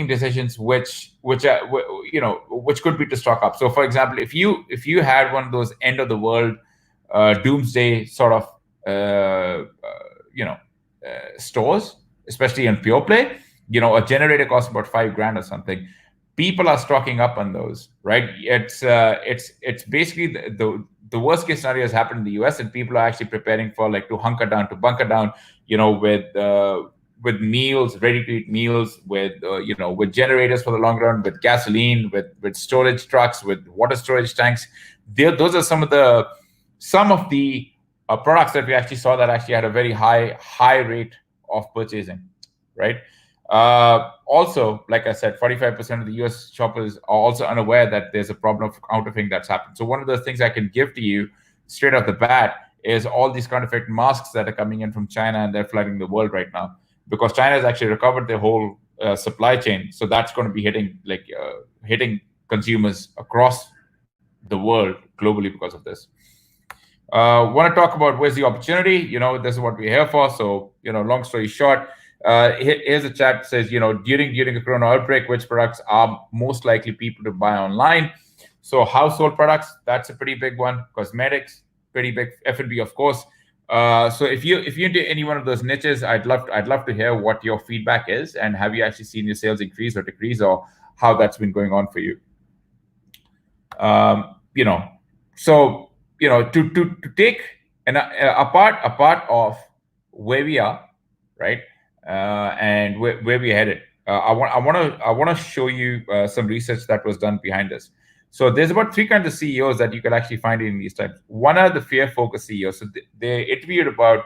decisions which could be to stock up. So for example, if you had one of those end of the world doomsday sort of stores, especially in pure play, a generator costs about $5,000 or something. People are stocking up on those, right? It's basically the worst case scenario has happened in the US, and people are actually preparing for like to bunker down, with meals, ready to eat meals, with generators for the long run, with gasoline, with storage trucks, with water storage tanks. Those are some of the products that we actually saw that actually had a very high rate of purchasing, right? Also, like I said, 45% of the US shoppers are also unaware that there's a problem of counterfeiting that's happened. So one of the things I can give to you straight off the bat is all these counterfeit masks that are coming in from China, and they're flooding the world right now because China has actually recovered their whole supply chain. So that's going to be hitting consumers across the world globally because of this. Want to talk about where's the opportunity? This is what we're here for. So, long story short, here's a chat that says, during a corona outbreak, which products are most likely people to buy online? So household products, that's a pretty big one. Cosmetics, pretty big. F&B, of course. So if you're into any one of those niches, I'd love to hear what your feedback is, and have you actually seen your sales increase or decrease, or how that's been going on for you? You know, so to take a part of where we are, right, and where we're headed. I want to show you some research that was done behind this. So there's about 3 kinds of CEOs that you can actually find in these types. One are the fear-focused CEOs. So they interviewed about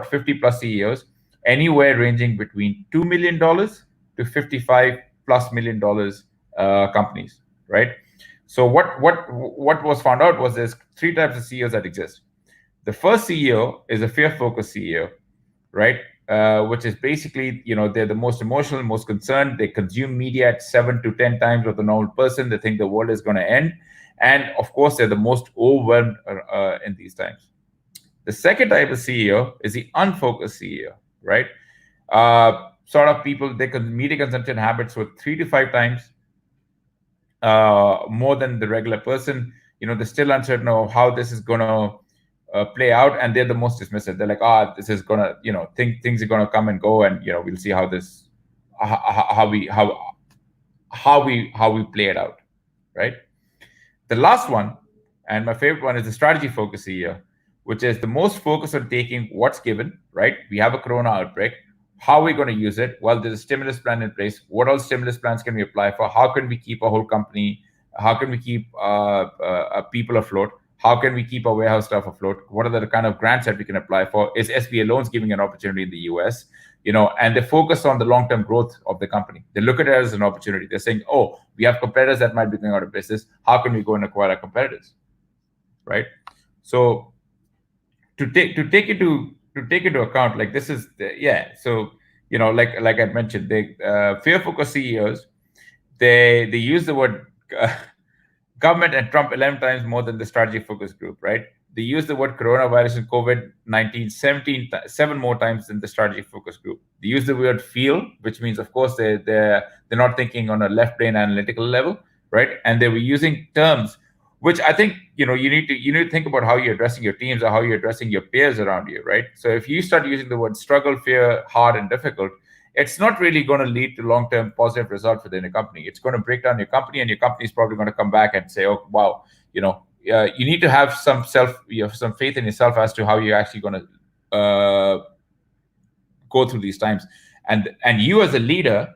50 plus CEOs, anywhere ranging between $2 million to $55+ million companies, right? So what was found out was there's 3 types of CEOs that exist. The first CEO is a fear-focused CEO, right? Which is basically, they're the most emotional, most concerned. They consume media at 7 to 10 times of the normal person. They think the world is going to end. And of course, they're the most overwhelmed in these times. The second type of CEO is the unfocused CEO, right? Sort of people, their media consumption habits were 3 to 5 times more than the regular person. They're still uncertain of how this is going to play out, and they're the most dismissive. They're like, this is gonna, things are gonna come and go, and we'll see how this, how we play it out, right? The last one, and my favorite one, is the strategy focus CEO, which is the most focused on taking what's given, right? We have a corona outbreak. How are we going to use it? Well, there's a stimulus plan in place. What all stimulus plans can we apply for? How can we keep a whole company? How can we keep people afloat? How can we keep our warehouse staff afloat? What are the kind of grants that we can apply for? Is SBA loans giving an opportunity in the US? And they focus on the long-term growth of the company. They look at it as an opportunity. They're saying, oh, we have competitors that might be going out of business. How can we go and acquire our competitors, right? So to take into account, like this is so like I mentioned, the fear-focused CEOs, they use the word government and Trump 11 times more than the strategy focus group, right? They use the word coronavirus and COVID-19 7 more times than the strategy focus group. They use the word feel, which means, of course, they're not thinking on a left brain analytical level, right? And they were using terms, which I think you need to think about how you're addressing your teams or how you're addressing your peers around you, right? So if you start using the word struggle, fear, hard, and difficult, it's not really going to lead to long-term positive results within a company. It's going to break down your company, and your company is probably going to come back and say, "Oh, wow, you need to have some some faith in yourself as to how you're actually going to go through these times." And you as a leader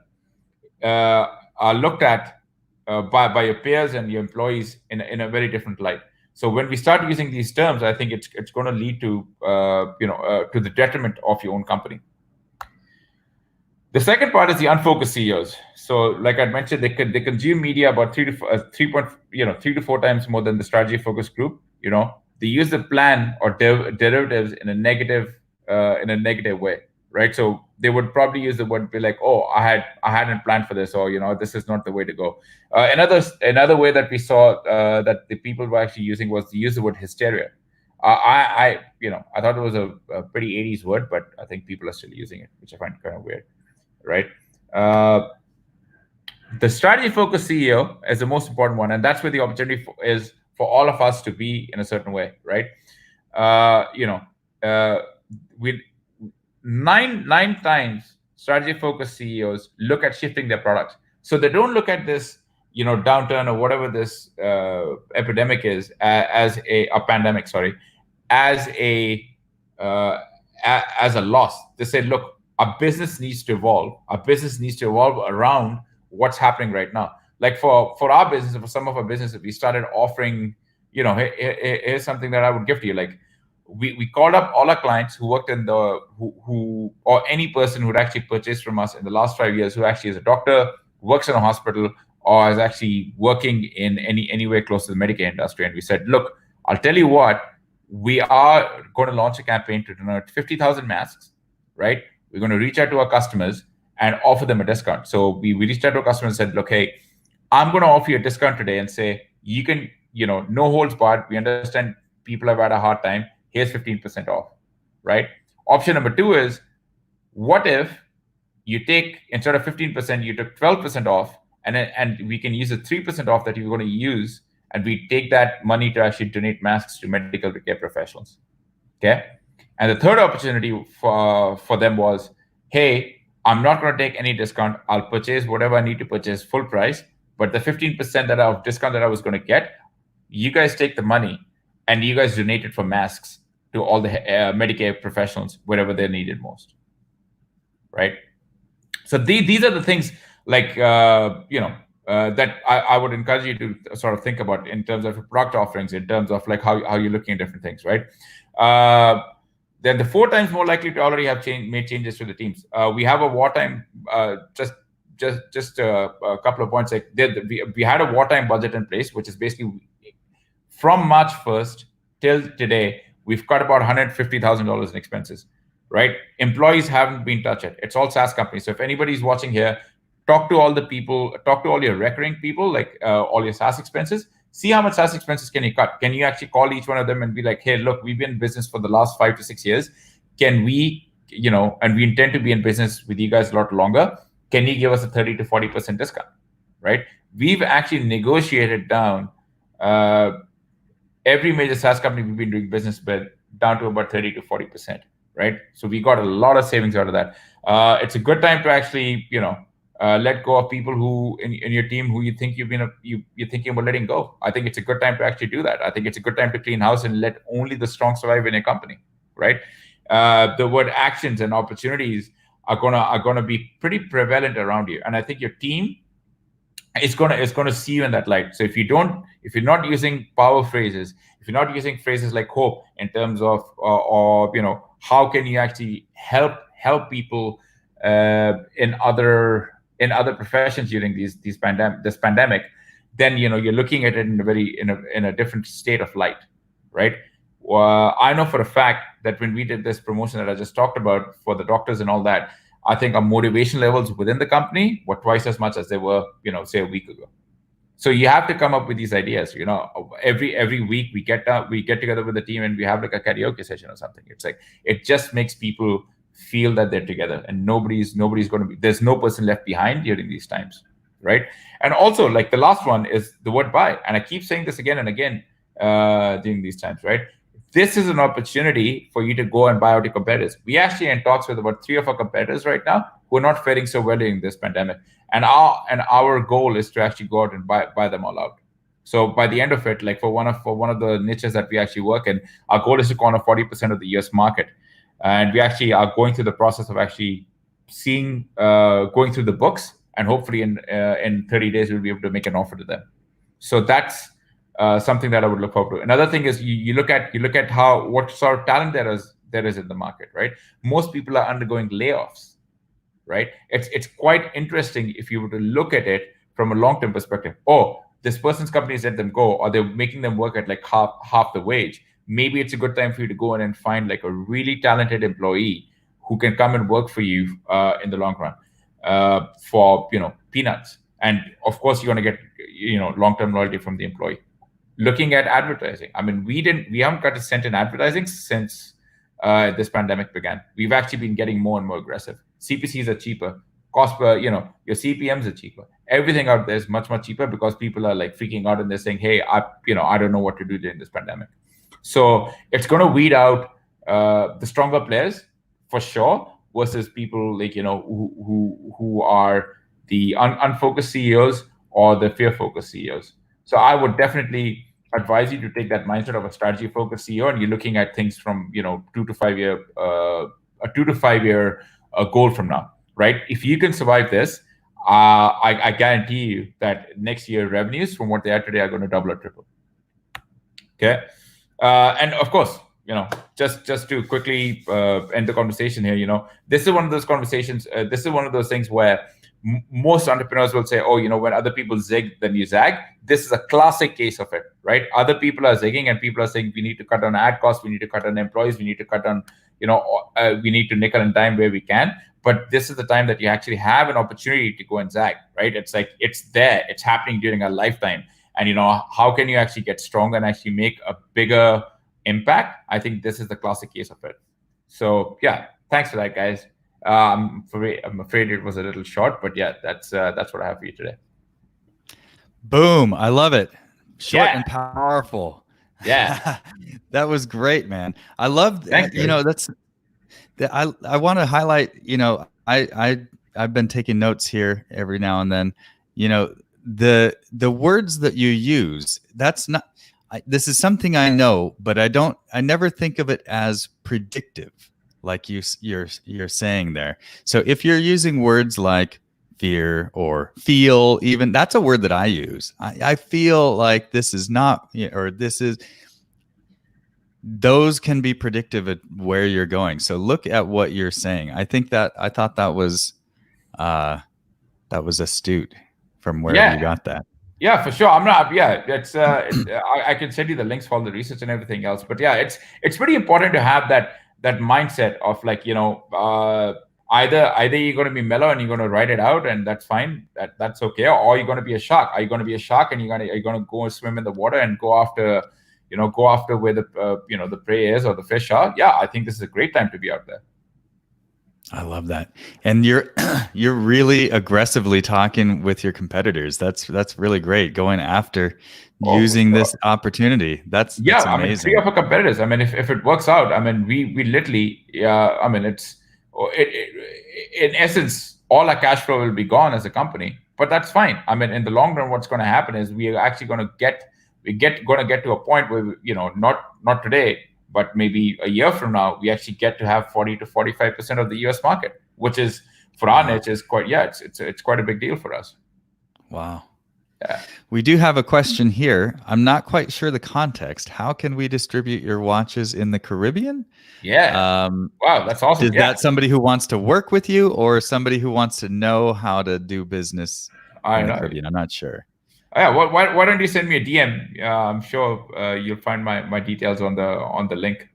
are looked at by your peers and your employees in a very different light. So when we start using these terms, I think it's going to lead to to the detriment of your own company. The second part is the unfocused CEOs. So, like I mentioned, they consume media about 3 to 4 times more than the strategy focused group. They use the plan or derivatives in a negative way, right? So they would probably use the word, be like, "Oh, I hadn't planned for this," or "This is not the way to go." Another way that we saw that the people were actually using was to use the word hysteria. I thought it was a pretty 80s word, but I think people are still using it, which I find kind of weird. Right? The strategy focused CEO is the most important one, and that's where the opportunity is for all of us to be in a certain way, right? With nine times strategy focused CEOs look at shifting their products. So they don't look at this, downturn or whatever this epidemic is as a pandemic, as a loss. They say, look, our business needs to evolve. Our business needs to evolve around what's happening right now. Like for our business, for some of our businesses, we started offering, here's something that I would give to you. Like we called up all our clients who worked in who or any person who had actually purchased from us in the last 5 years, who actually is a doctor, works in a hospital, or is actually working in anywhere close to the Medicare industry. And we said, look, I'll tell you what, we are going to launch a campaign to donate 50,000 masks, right? We're going to reach out to our customers and offer them a discount. So we reached out to our customers and said, look, hey, I'm going to offer you a discount today and say, you can, no holds barred. We understand people have had a hard time. Here's 15% off, right? Option number 2 is, what if you take, instead of 15%, you took 12% off, and we can use the 3% off that you're going to use, and we take that money to actually donate masks to medical care professionals, okay? And the third opportunity for them was, hey, I'm not going to take any discount. I'll purchase whatever I need to purchase full price. but the 15% that of discount that I was going to get, you guys take the money and you guys donate it for masks to all the Medicare professionals wherever they're needed most, right? So these are the things like that I would encourage you to sort of think about in terms of product offerings, in terms of like how you're looking at different things, right? Then the 4 times more likely to already have made changes to the teams. We have a wartime, just a couple of points. Like we had a wartime budget in place, which is basically from March 1st till today, we've cut about $150,000 in expenses, right? Employees haven't been touched yet. It's all SaaS companies. So if anybody's watching here, talk to all the people, talk to all your recurring people, like all your SaaS expenses. See how much SaaS expenses can you cut. Can you actually call each one of them and be like, hey, look, we've been in business for the last 5 to 6 years. Can we, and we intend to be in business with you guys a lot longer. Can you give us a 30 to 40% discount, right? We've actually negotiated down every major SaaS company we've been doing business with down to about 30 to 40%, right? So we got a lot of savings out of that. It's a good time to actually, let go of people who in your team who you think you're thinking about letting go. I think it's a good time to actually do that. I think it's a good time to clean house and let only the strong survive in a company, right? The word actions and opportunities are gonna be pretty prevalent around you, and I think your team is gonna see you in that light. So if you're not using power phrases, if you're not using phrases like hope in terms of how can you actually help people in other professions during this pandemic, then you're looking at it in a different state of light, right? I know for a fact that when we did this promotion that I just talked about for the doctors and all that, I think our motivation levels within the company were twice as much as they were, say a week ago. So you have to come up with these ideas. Every week we get together with the team and we have like a karaoke session or something. It's like it just makes people feel that they're together and nobody's going to be. There's no person left behind during these times, right? And also, like the last one is the word buy, and I keep saying this again and again during these times, right? This is an opportunity for you to go and buy out your competitors. We actually are in talks with about 3 of our competitors right now who are not faring so well during this pandemic. And our goal is to actually go out and buy them all out. So by the end of it, like for one of the niches that we actually work in, our goal is to corner 40% of the US market. And we actually are going through the process of actually going through the books, and hopefully in 30 days we'll be able to make an offer to them. So that's something that I would look forward to. Another thing is you look at what sort of talent there is in the market, right? Most people are undergoing layoffs, right? It's quite interesting if you were to look at it from a long-term perspective. Oh, this person's company has let them go, or they're making them work at like half the wage. Maybe it's a good time for you to go in and find like a really talented employee who can come and work for you in the long run for peanuts. And of course, you're going to get long-term loyalty from the employee. Looking at advertising, I mean, we haven't got a cent in advertising since this pandemic began. We've actually been getting more and more aggressive. CPCs are cheaper. Cost per, your CPMs are cheaper. Everything out there is much, much cheaper because people are like freaking out and they're saying, hey, I don't know what to do during this pandemic. So it's going to weed out the stronger players for sure versus people like, who are the unfocused CEOs or the fear-focused CEOs. So I would definitely advise you to take that mindset of a strategy-focused CEO, and you're looking at things from 2 to 5 year, a 2 to 5 year goal from now, right? If you can survive this, I guarantee you that next year revenues from what they are today are going to double or triple. Okay, and of course, just to quickly end the conversation here, this is one of those conversations. This is one of those things where most entrepreneurs will say, oh, when other people zig, then you zag. This is a classic case of it, right? Other people are zigging and people are saying, we need to cut down ad costs, we need to cut down employees, we need to cut down, we need to nickel and dime where we can. But this is the time that you actually have an opportunity to go and zag, right? It's like, it's there, it's happening during our lifetime. And, how can you actually get stronger and actually make a bigger impact? I think this is the classic case of it. So yeah, thanks for that, guys. I'm afraid it was a little short, but yeah, that's what I have for you today. Boom. I love it. Short and powerful. Yeah. That was great, man. I love that. I want to highlight, I've been taking notes here every now and then. the words that you use, that's not. This is something I know, but I never think of it as predictive, like you're saying there. So if you're using words like fear or feel, even, that's a word that I use. I feel like this is not, or this is. Those can be predictive at where you're going. So look at what you're saying. I thought that was astute from wherever you got that. Yeah, for sure. I'm not. Yeah, I can send you the links for all the research and everything else. But yeah, it's pretty important to have that mindset of like, either you're going to be mellow and you're going to write it out, and that's fine. That's okay. Or you're going to be a shark. Are you going to be a shark and you're going to go and swim in the water and go after where the the prey is or the fish are? Yeah, I think this is a great time to be out there. I love that. And you're really aggressively talking with your competitors. That's really great, going after using this opportunity. That's amazing. I mean, 3 of our competitors. I mean, if it works out, I mean, we literally, I mean, in essence, all our cash flow will be gone as a company, but that's fine. I mean, in the long run, what's going to happen is we are actually going to get to a point where, not today, but maybe a year from now, we actually get to have 40 to 45% of the US market, which is, for our niche, is quite, it's quite a big deal for us. Wow. Yeah. We do have a question here. I'm not quite sure the context. How can we distribute your watches in the Caribbean? Yeah. Wow, that's awesome. Is that somebody who wants to work with you or somebody who wants to know how to do business in the Caribbean? I'm not sure. Yeah, why don't you send me a DM? I'm sure you'll find my details on the link.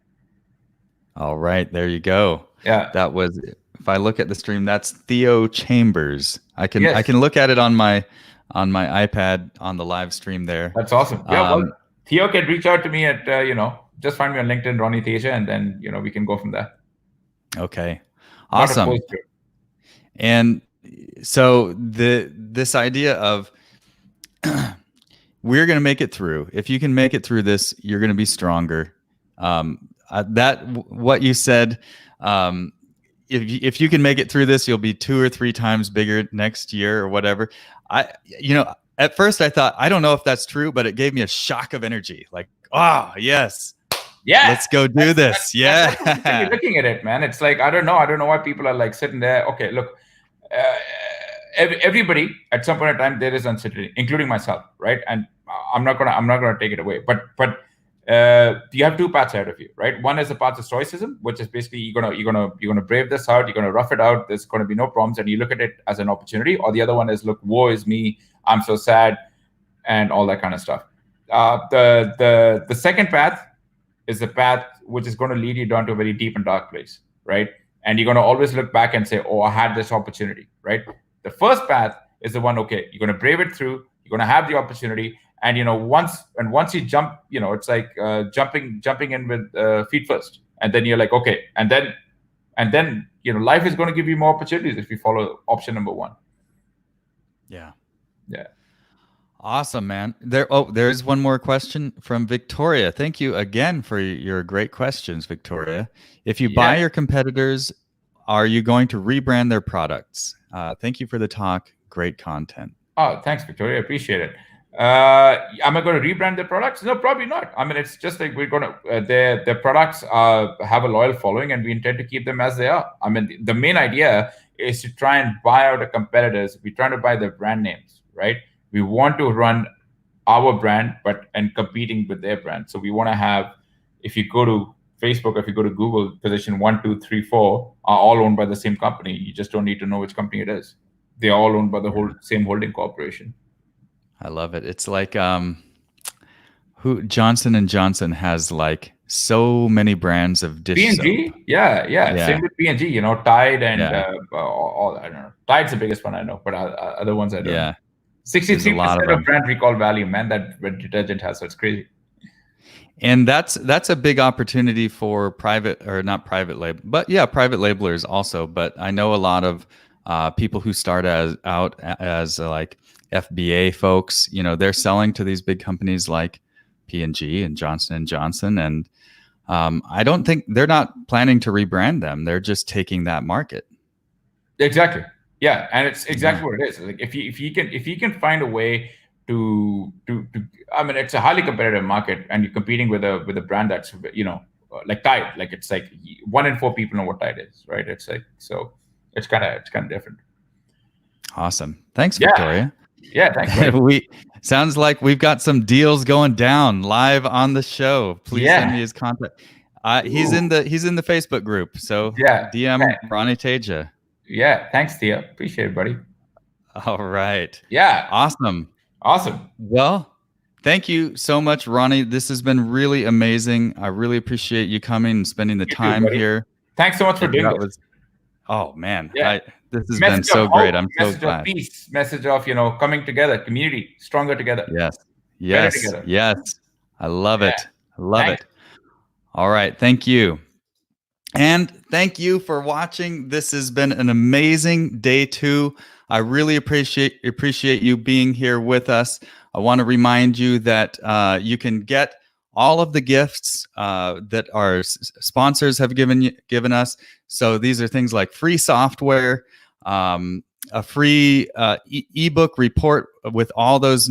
All right, there you go. Yeah, that was. If I look at the stream, that's Theo Chambers. I can look at it on my iPad on the live stream there. That's awesome. Yeah, well, Theo can reach out to me at just find me on LinkedIn, Ronnie Teja, and then we can go from there. Okay, awesome. And so this idea of we're going to make it through. If you can make it through this, you're going to be stronger. What you said, if you can make it through this, you'll be 2 or 3 times bigger next year or whatever. At first I thought, I don't know if that's true, but it gave me a shock of energy. Like, oh yes, let's go do this. That's you're looking at it, man. It's like, I don't know why people are like sitting there. Okay, look. Everybody at some point in time, there is uncertainty, including myself, right? And I'm not gonna take it away. But you have 2 paths ahead of you, right? One is the path of stoicism, which is basically you're gonna brave this out, you're gonna rough it out. There's gonna be no problems, and you look at it as an opportunity. Or the other one is, look, woe is me, I'm so sad, and all that kind of stuff. The second path is the path which is going to lead you down to a very deep and dark place, right? And you're going to always look back and say, oh, I had this opportunity, right? The first path is the one, okay, you're going to brave it through, you're going to have the opportunity, and once you jump, it's like jumping in with feet first, and then you're like, okay, and then life is going to give you more opportunities if you follow option number 1. Yeah. Yeah. Awesome, man. There's one more question from Victoria. Thank you again for your great questions, Victoria. If you buy your competitors, are you going to rebrand their products? Thank you for the talk. Great content. Oh, thanks, Victoria. Appreciate it. Am I going to rebrand their products? No, probably not. I mean, it's just like we're going to, their products have a loyal following, and we intend to keep them as they are. I mean, the main idea is to try and buy out the competitors. We're trying to buy their brand names, right? We want to run our brand, and competing with their brand. So we want to have, if you go to Facebook, if you go to Google, position 1, 2, 3, 4 are all owned by the same company. You just don't need to know which company it is. They're all owned by the same holding corporation. I love it. It's like Johnson & Johnson has like so many brands of dish P&G? soap. Yeah. Same with P&G, Tide and all. I don't know. Tide's the biggest one I know, but other ones I don't know. 63% of brand recall value, man, that detergent has. So it's crazy. And that's a big opportunity for private labelers also. But I know a lot of people who start out as like FBA folks, they're selling to these big companies like P&G and Johnson & Johnson. And I don't think they're not planning to rebrand them. They're just taking that market. Exactly. Yeah, and it's exactly what it is. Like if you can find a way to I mean, it's a highly competitive market, and you're competing with a brand that's, you know, like Tide. Like it's like 1 in 4 people know what Tide is, right? It's like, so it's kind of different. Awesome. Thanks, Victoria. Yeah, thanks, buddy. We sounds like we've got some deals going down live on the show. Please send me his contact. He's in the Facebook group, so DM Ronnie Teja. Yeah, thanks, Thea. Appreciate it, buddy. All right. Yeah. Awesome. Well, thank you so much, Ronnie. This has been really amazing. I really appreciate you coming and spending the time here. Thanks so much for doing this. Oh man, Yeah. this has been so great. I'm so message glad. Of peace, message of, you know, coming together, community, stronger together. Yes. Together. Yes. I love it. I love it. All right. Thank you. And thank you for watching. This has been an amazing day 2. I really appreciate you being here with us. I want to remind you that you can get all of the gifts that our sponsors have given us. So these are things like free software, a free ebook report with all those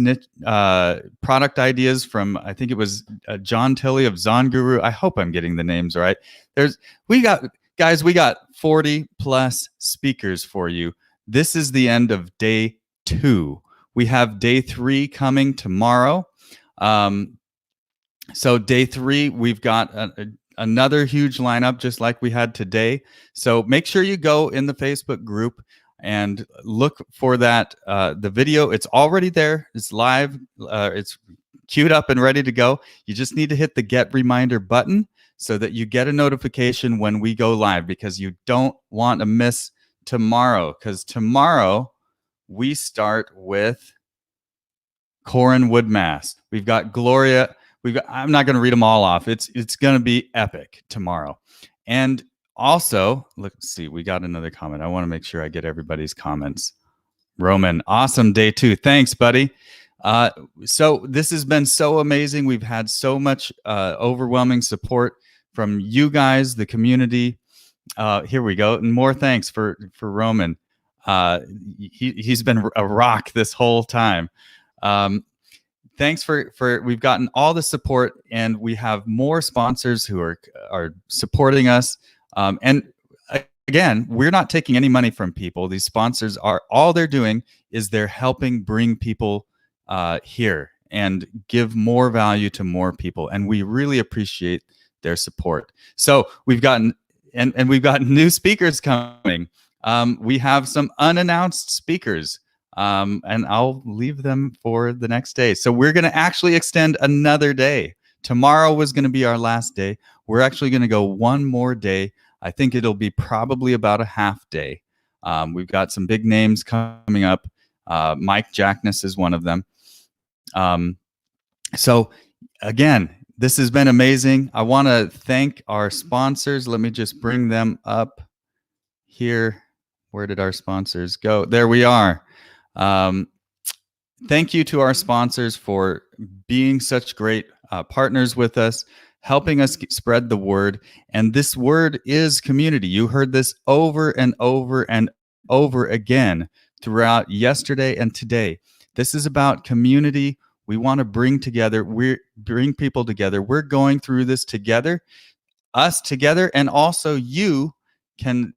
product ideas from, I think it was John Tilley of Zon Guru. I hope I'm getting the names right. We got 40 plus speakers for you. This is the end of day 2. We have day 3 coming tomorrow. So day 3, we've got another huge lineup just like we had today. So make sure you go in the Facebook group and look for that. The video, it's already there. It's live. It's queued up and ready to go. You just need to hit the get reminder button so that you get a notification when we go live, because you don't want to miss tomorrow, because tomorrow we start with Corin Woodmass. We've got Gloria. I'm not going to read them all off. It's going to be epic tomorrow. And also, let's see, we got another comment. I want to make sure I get everybody's comments. Roman, awesome day 2. Thanks, buddy. So this has been so amazing. We've had so much overwhelming support from you guys, the community. Here we go. And more thanks for Roman. He's been a rock this whole time. Thanks for we've gotten all the support, and we have more sponsors who are supporting us. And again, we're not taking any money from people. These sponsors all they're doing is they're helping bring people here and give more value to more people. And we really appreciate their support. So we've gotten and we've got new speakers coming. We have some unannounced speakers. And I'll leave them for the next day. So we're going to actually extend another day. Tomorrow was going to be our last day. We're actually going to go one more day. I think it'll be probably about a half day. We've got some big names coming up. Mike Jackness is one of them. So again, this has been amazing. I want to thank our sponsors. Let me just bring them up here. Where did our sponsors go? There we are. Thank you to our sponsors for being such great partners with us, helping us spread the word. And this word is community. You heard this over and over and over again throughout yesterday and today. This is about community. We want to bring people together. We're going through this together, us together, and also you can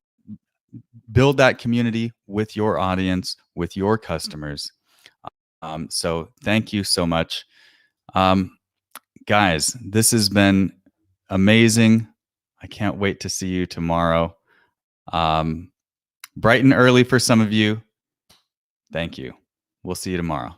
build that community with your audience, with your customers. So thank you so much. Guys, this has been amazing. I can't wait to see you tomorrow. Bright and early for some of you. Thank you. We'll see you tomorrow.